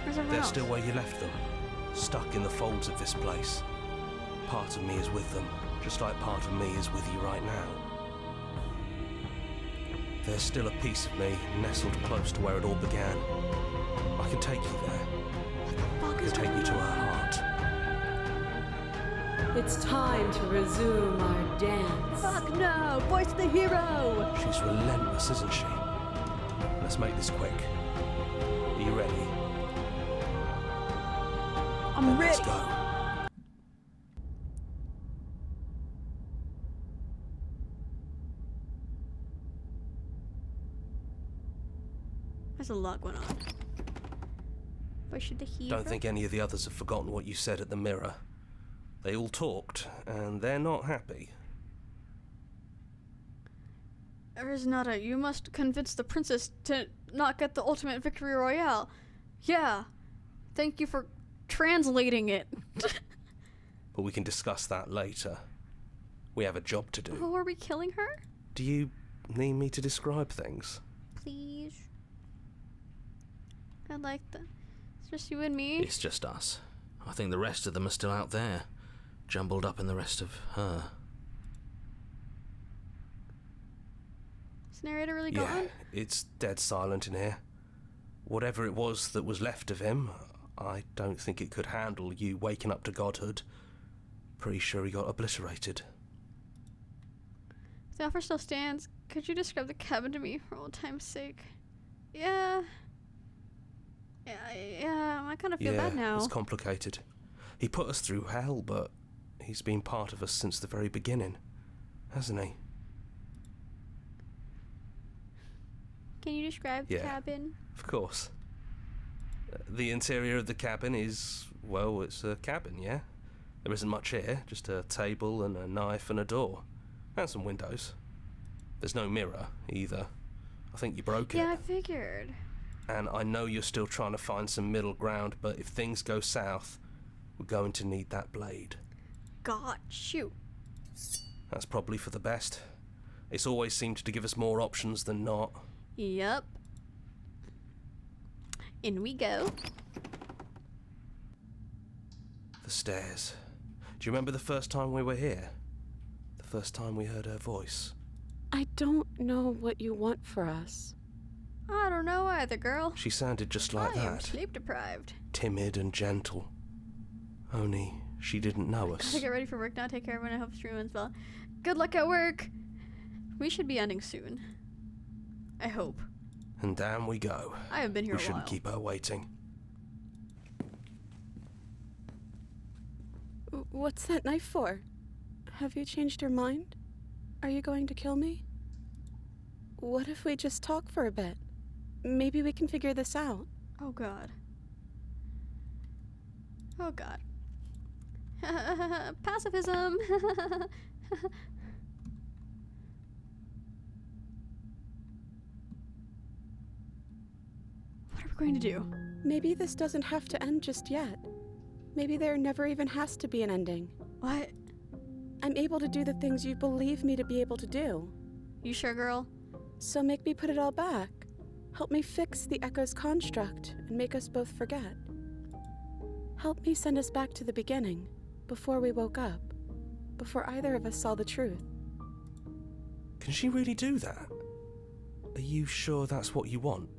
Where's everyone They're else? still where you left them, stuck in the folds of this place. Part of me is with them, just like part of me is with you right now. There's still a piece of me nestled close to where it all began. I can take you there. I can take you to her heart. It's time to resume our dance. Fuck no! Voice the hero! She's relentless, isn't she? Let's make this quick. I'm ready. Let's go. There's a lot going on. Why should the heat? Don't think any of the others have forgotten what you said at the mirror. They all talked, and they're not happy. Ariznata, you must convince the princess to not get the ultimate victory royale. Yeah. Thank you for translating it. But we can discuss that later. We have a job to do. Oh, are we killing her? Do you need me to describe things? Please. I'd like that. It's just you and me. It's just us. I think the rest of them are still out there, jumbled up in the rest of her. Is the narrator really Yeah, gone? it's dead silent in here. Whatever it was that was left of him, I don't think it could handle you waking up to godhood. Pretty sure he got obliterated. If the offer still stands, could you describe the cabin to me for old time's sake? Yeah. Yeah, I kind of feel bad now. It's complicated. He put us through hell, but he's been part of us since the very beginning, hasn't he? Can you describe the Yeah. cabin? Of course. The interior of the cabin is, well, it's a cabin, yeah? There isn't much here, just a table and a knife and a door. And some windows. There's no mirror, either. I think you broke it. Yeah, I figured. And I know you're still trying to find some middle ground, but if things go south, we're going to need that blade. Got you. That's probably for the best. It's always seemed to give us more options than not. Yep. In we go. The stairs. Do you remember the first time we were here? The first time we heard her voice? I don't know what you want for us. I don't know either, girl. She sounded just like I am that. sleep deprived. Timid and gentle. Only she didn't know us. Gotta get ready for work now. Take care, everyone. I hope stream ends well. Good luck at work. We should be ending soon. I hope. And down we go. I have been here We a shouldn't while. keep her waiting. What's that knife for? Have you changed your mind? Are you going to kill me? What if we just talk for a bit? Maybe we can figure this out. Oh god. Oh god. Pacifism. What are we going to do? Maybe this doesn't have to end just yet. Maybe there never even has to be an ending. What? I'm able to do the things you believe me to be able to do. You sure, girl? So make me put it all back. Help me fix the Echo's construct and make us both forget. Help me send us back to the beginning, before we woke up, before either of us saw the truth. Can she really do that? Are you sure that's what you want?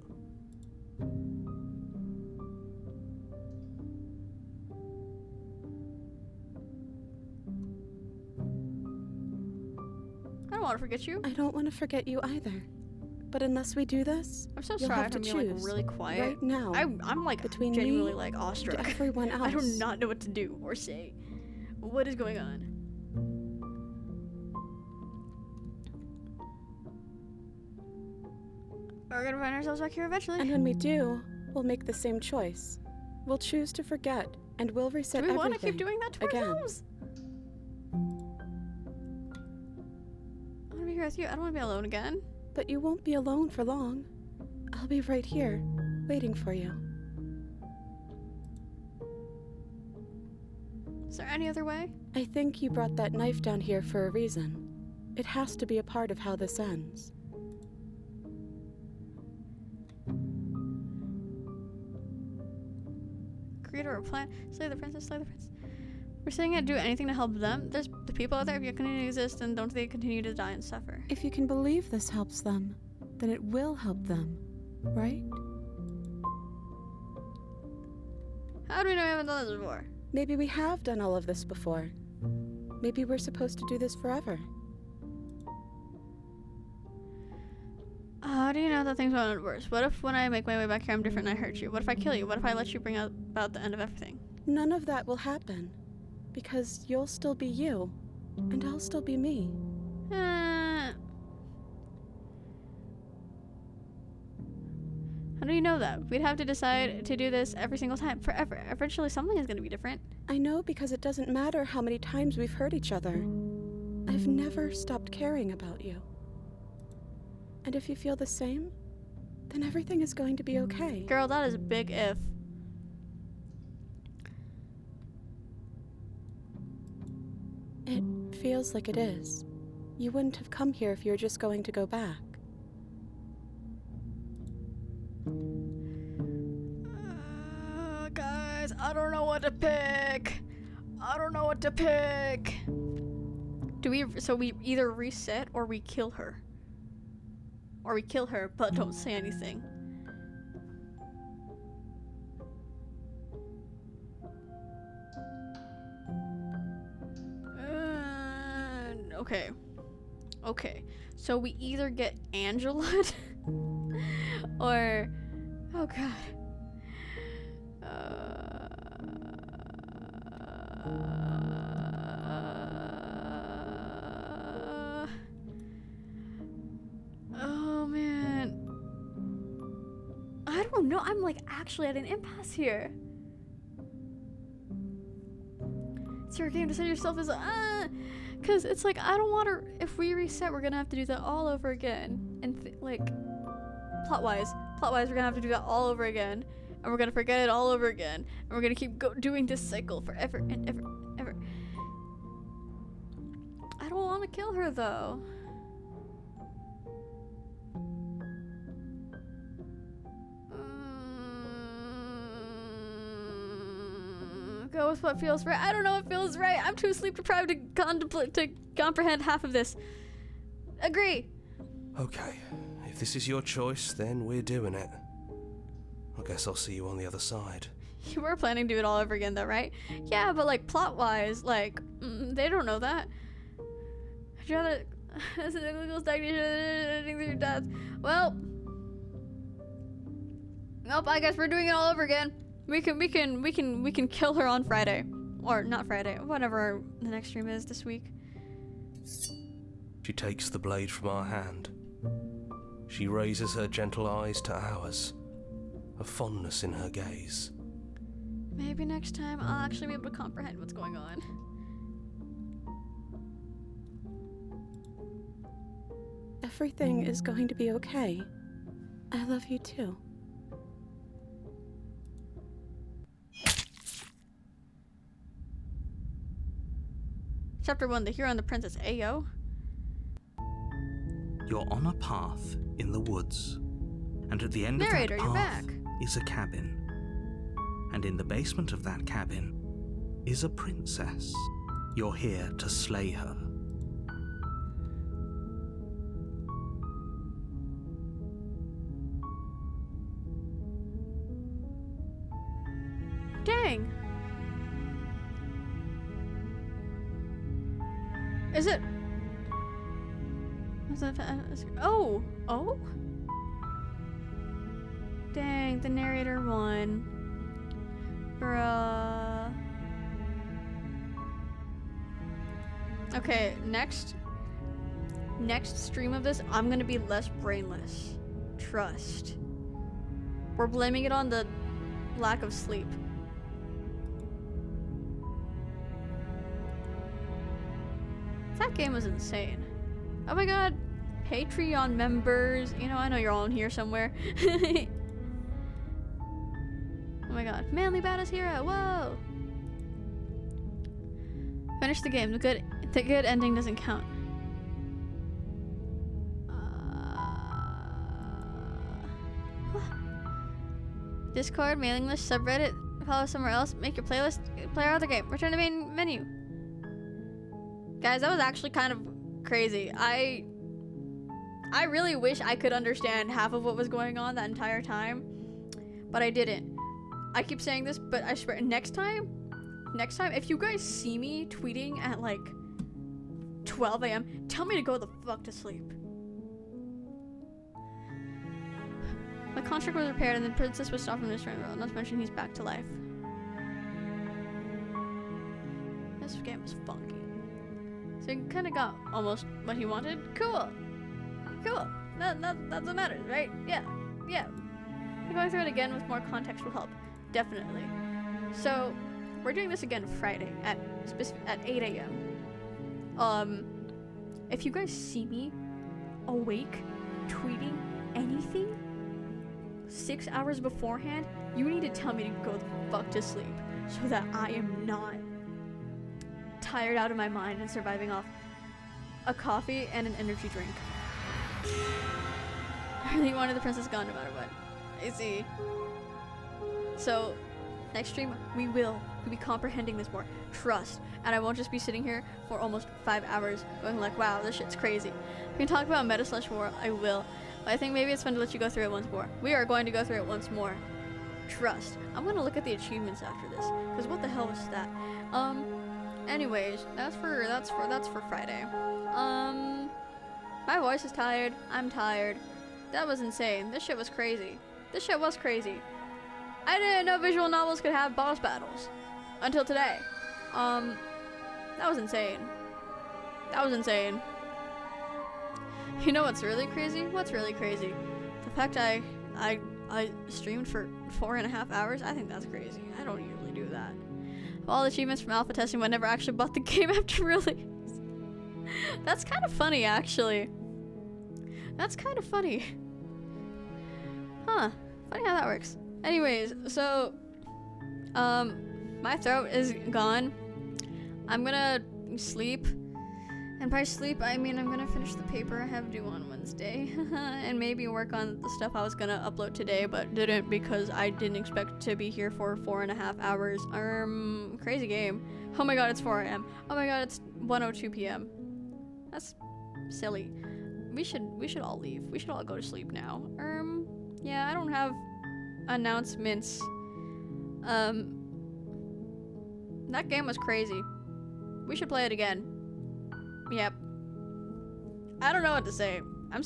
I don't want to forget you. I don't want to forget you either. But unless we do this, I'm so you'll sorry have for to being like choose really quiet. right now. I'm like between genuinely me like awestruck. and everyone else. I do not know what to do or say. What is going on? We're gonna find ourselves back here eventually. And when we do, we'll make the same choice. We'll choose to forget, and we'll reset do we everything. want to keep doing that to again. ourselves? I want to be here with you. I don't want to be alone again. But you won't be alone for long. I'll be right here, waiting for you. Is there any other way? I think you brought that knife down here for a reason. It has to be a part of how this ends. Creator or plan. Slay the princess, slay the prince. We're saying I'd do anything to help them. There's the people out there, if you continue to exist, and don't they continue to die and suffer? If you can believe this helps them, then it will help them, right? How do we know we haven't done this before? Maybe we have done all of this before. Maybe we're supposed to do this forever. How do you know that things won't get worse? What if when I make my way back here I'm different and I hurt you? What if I kill you? What if I let you bring about the end of everything? None of that will happen. Because you'll still be you. And I'll still be me. How do you know that? We'd have to decide to do this every single time, forever. Eventually something is going to be different. I know because it doesn't matter how many times we've hurt each other. I've never stopped caring about you. And if you feel the same, then everything is going to be okay. Girl, that is a big if. It feels like it is. You wouldn't have come here if you were just going to go back. Guys, I don't know what to pick. I don't know what to pick. So we either reset or we kill her. Or we kill her, but don't say anything. Okay. Okay. So we either get Angela or... Oh god. Oh man. I don't know. I'm like actually at an impasse here. It's your game to set yourself as because it's like I don't want to. If we reset, we're gonna have to do that all over again. And like plot-wise, we're gonna have to do that all over again. And we're gonna forget it all over again. And we're gonna keep doing this cycle forever and ever, ever. I don't want to kill her though. Go with what feels right. I don't know what feels right. I'm too sleep deprived to comprehend half of this. Agree. Okay, if this is your choice, then we're doing it. I guess I'll see you on the other side. You were planning to do it all over again though, right? Yeah, but like plot-wise, like, they don't know that. I'd rather... Well... Nope, I guess we're doing it all over again. We can kill her on Friday. Or not Friday, whatever the next stream is this week. She takes the blade from our hand. She raises her gentle eyes to ours, a fondness in her gaze. Maybe next time I'll actually be able to comprehend what's going on. Everything is going to be okay. I love you too. Chapter 1, The Hero and the Princess. Ayo. You're on a path in the woods, and at the end Narrator, of you're that path back. is a cabin. And in the basement of that cabin is a princess. You're here to slay her. Dang. Is it? Is that, oh! Oh? Dang, the narrator won. Bruh. Okay, next stream of this, I'm gonna be less brainless. Trust. We're blaming it on the lack of sleep. That game was insane. Oh my god. Patreon members. You know, I know you're all in here somewhere. Oh my god. Manly badass hero. Whoa. Finish the game. The good ending doesn't count. Discord, mailing list, subreddit, follow somewhere else, make your playlist, play our other game, return to the main menu. Guys, that was actually kind of crazy. I really wish I could understand half of what was going on that entire time, but I didn't. I keep saying this, but I swear, next time, if you guys see me tweeting at like 12 a.m., tell me to go the fuck to sleep. My construct was repaired and the princess was stopped from destroying the world, not to mention he's back to life. So he kind of got almost what he wanted. Cool. That's what matters, right? Yeah. Going through it again with more context will help, definitely. So we're doing this again Friday at 8 a.m. If you guys see me awake, tweeting anything 6 hours beforehand, you need to tell me to go the fuck to sleep so that I am not tired out of my mind and surviving off a coffee and an energy drink. I really wanted the princess gone no matter what. I see. So, next stream, we'll be comprehending this more. Trust. And I won't just be sitting here for almost 5 hours going like, wow, this shit's crazy. We can talk about meta/war, I will. But I think maybe it's fun to let you go through it once more. We are going to go through it once more. Trust. I'm gonna look at the achievements after this, because what the hell was that? Anyways, that's for Friday. My voice is tired. I'm tired. That was insane. This shit was crazy. I didn't know visual novels could have boss battles until today. That was insane. You know what's really crazy? The fact I streamed for 4.5 hours. I think that's crazy. I don't usually do that. All achievements from alpha testing, but never actually bought the game after release. That's kind of funny, actually. That's kind of funny. Huh. Funny how that works. Anyways, so, my throat is gone. I'm gonna sleep. And by sleep, I mean I'm gonna finish the paper I have due on Wednesday. And maybe work on the stuff I was gonna upload today, but didn't because I didn't expect to be here for 4.5 hours. Crazy game. Oh my god, it's 4 a.m. Oh my god, it's 1:02 p.m. That's silly. We should all leave. We should all go to sleep now. Yeah, I don't have announcements. That game was crazy. We should play it again. Yep. I don't know what to say. I'm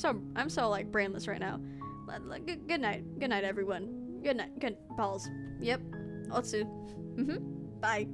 so like brainless right now. Good night. Good night, everyone. Good night. Good balls. Yep. Otsu. Bye.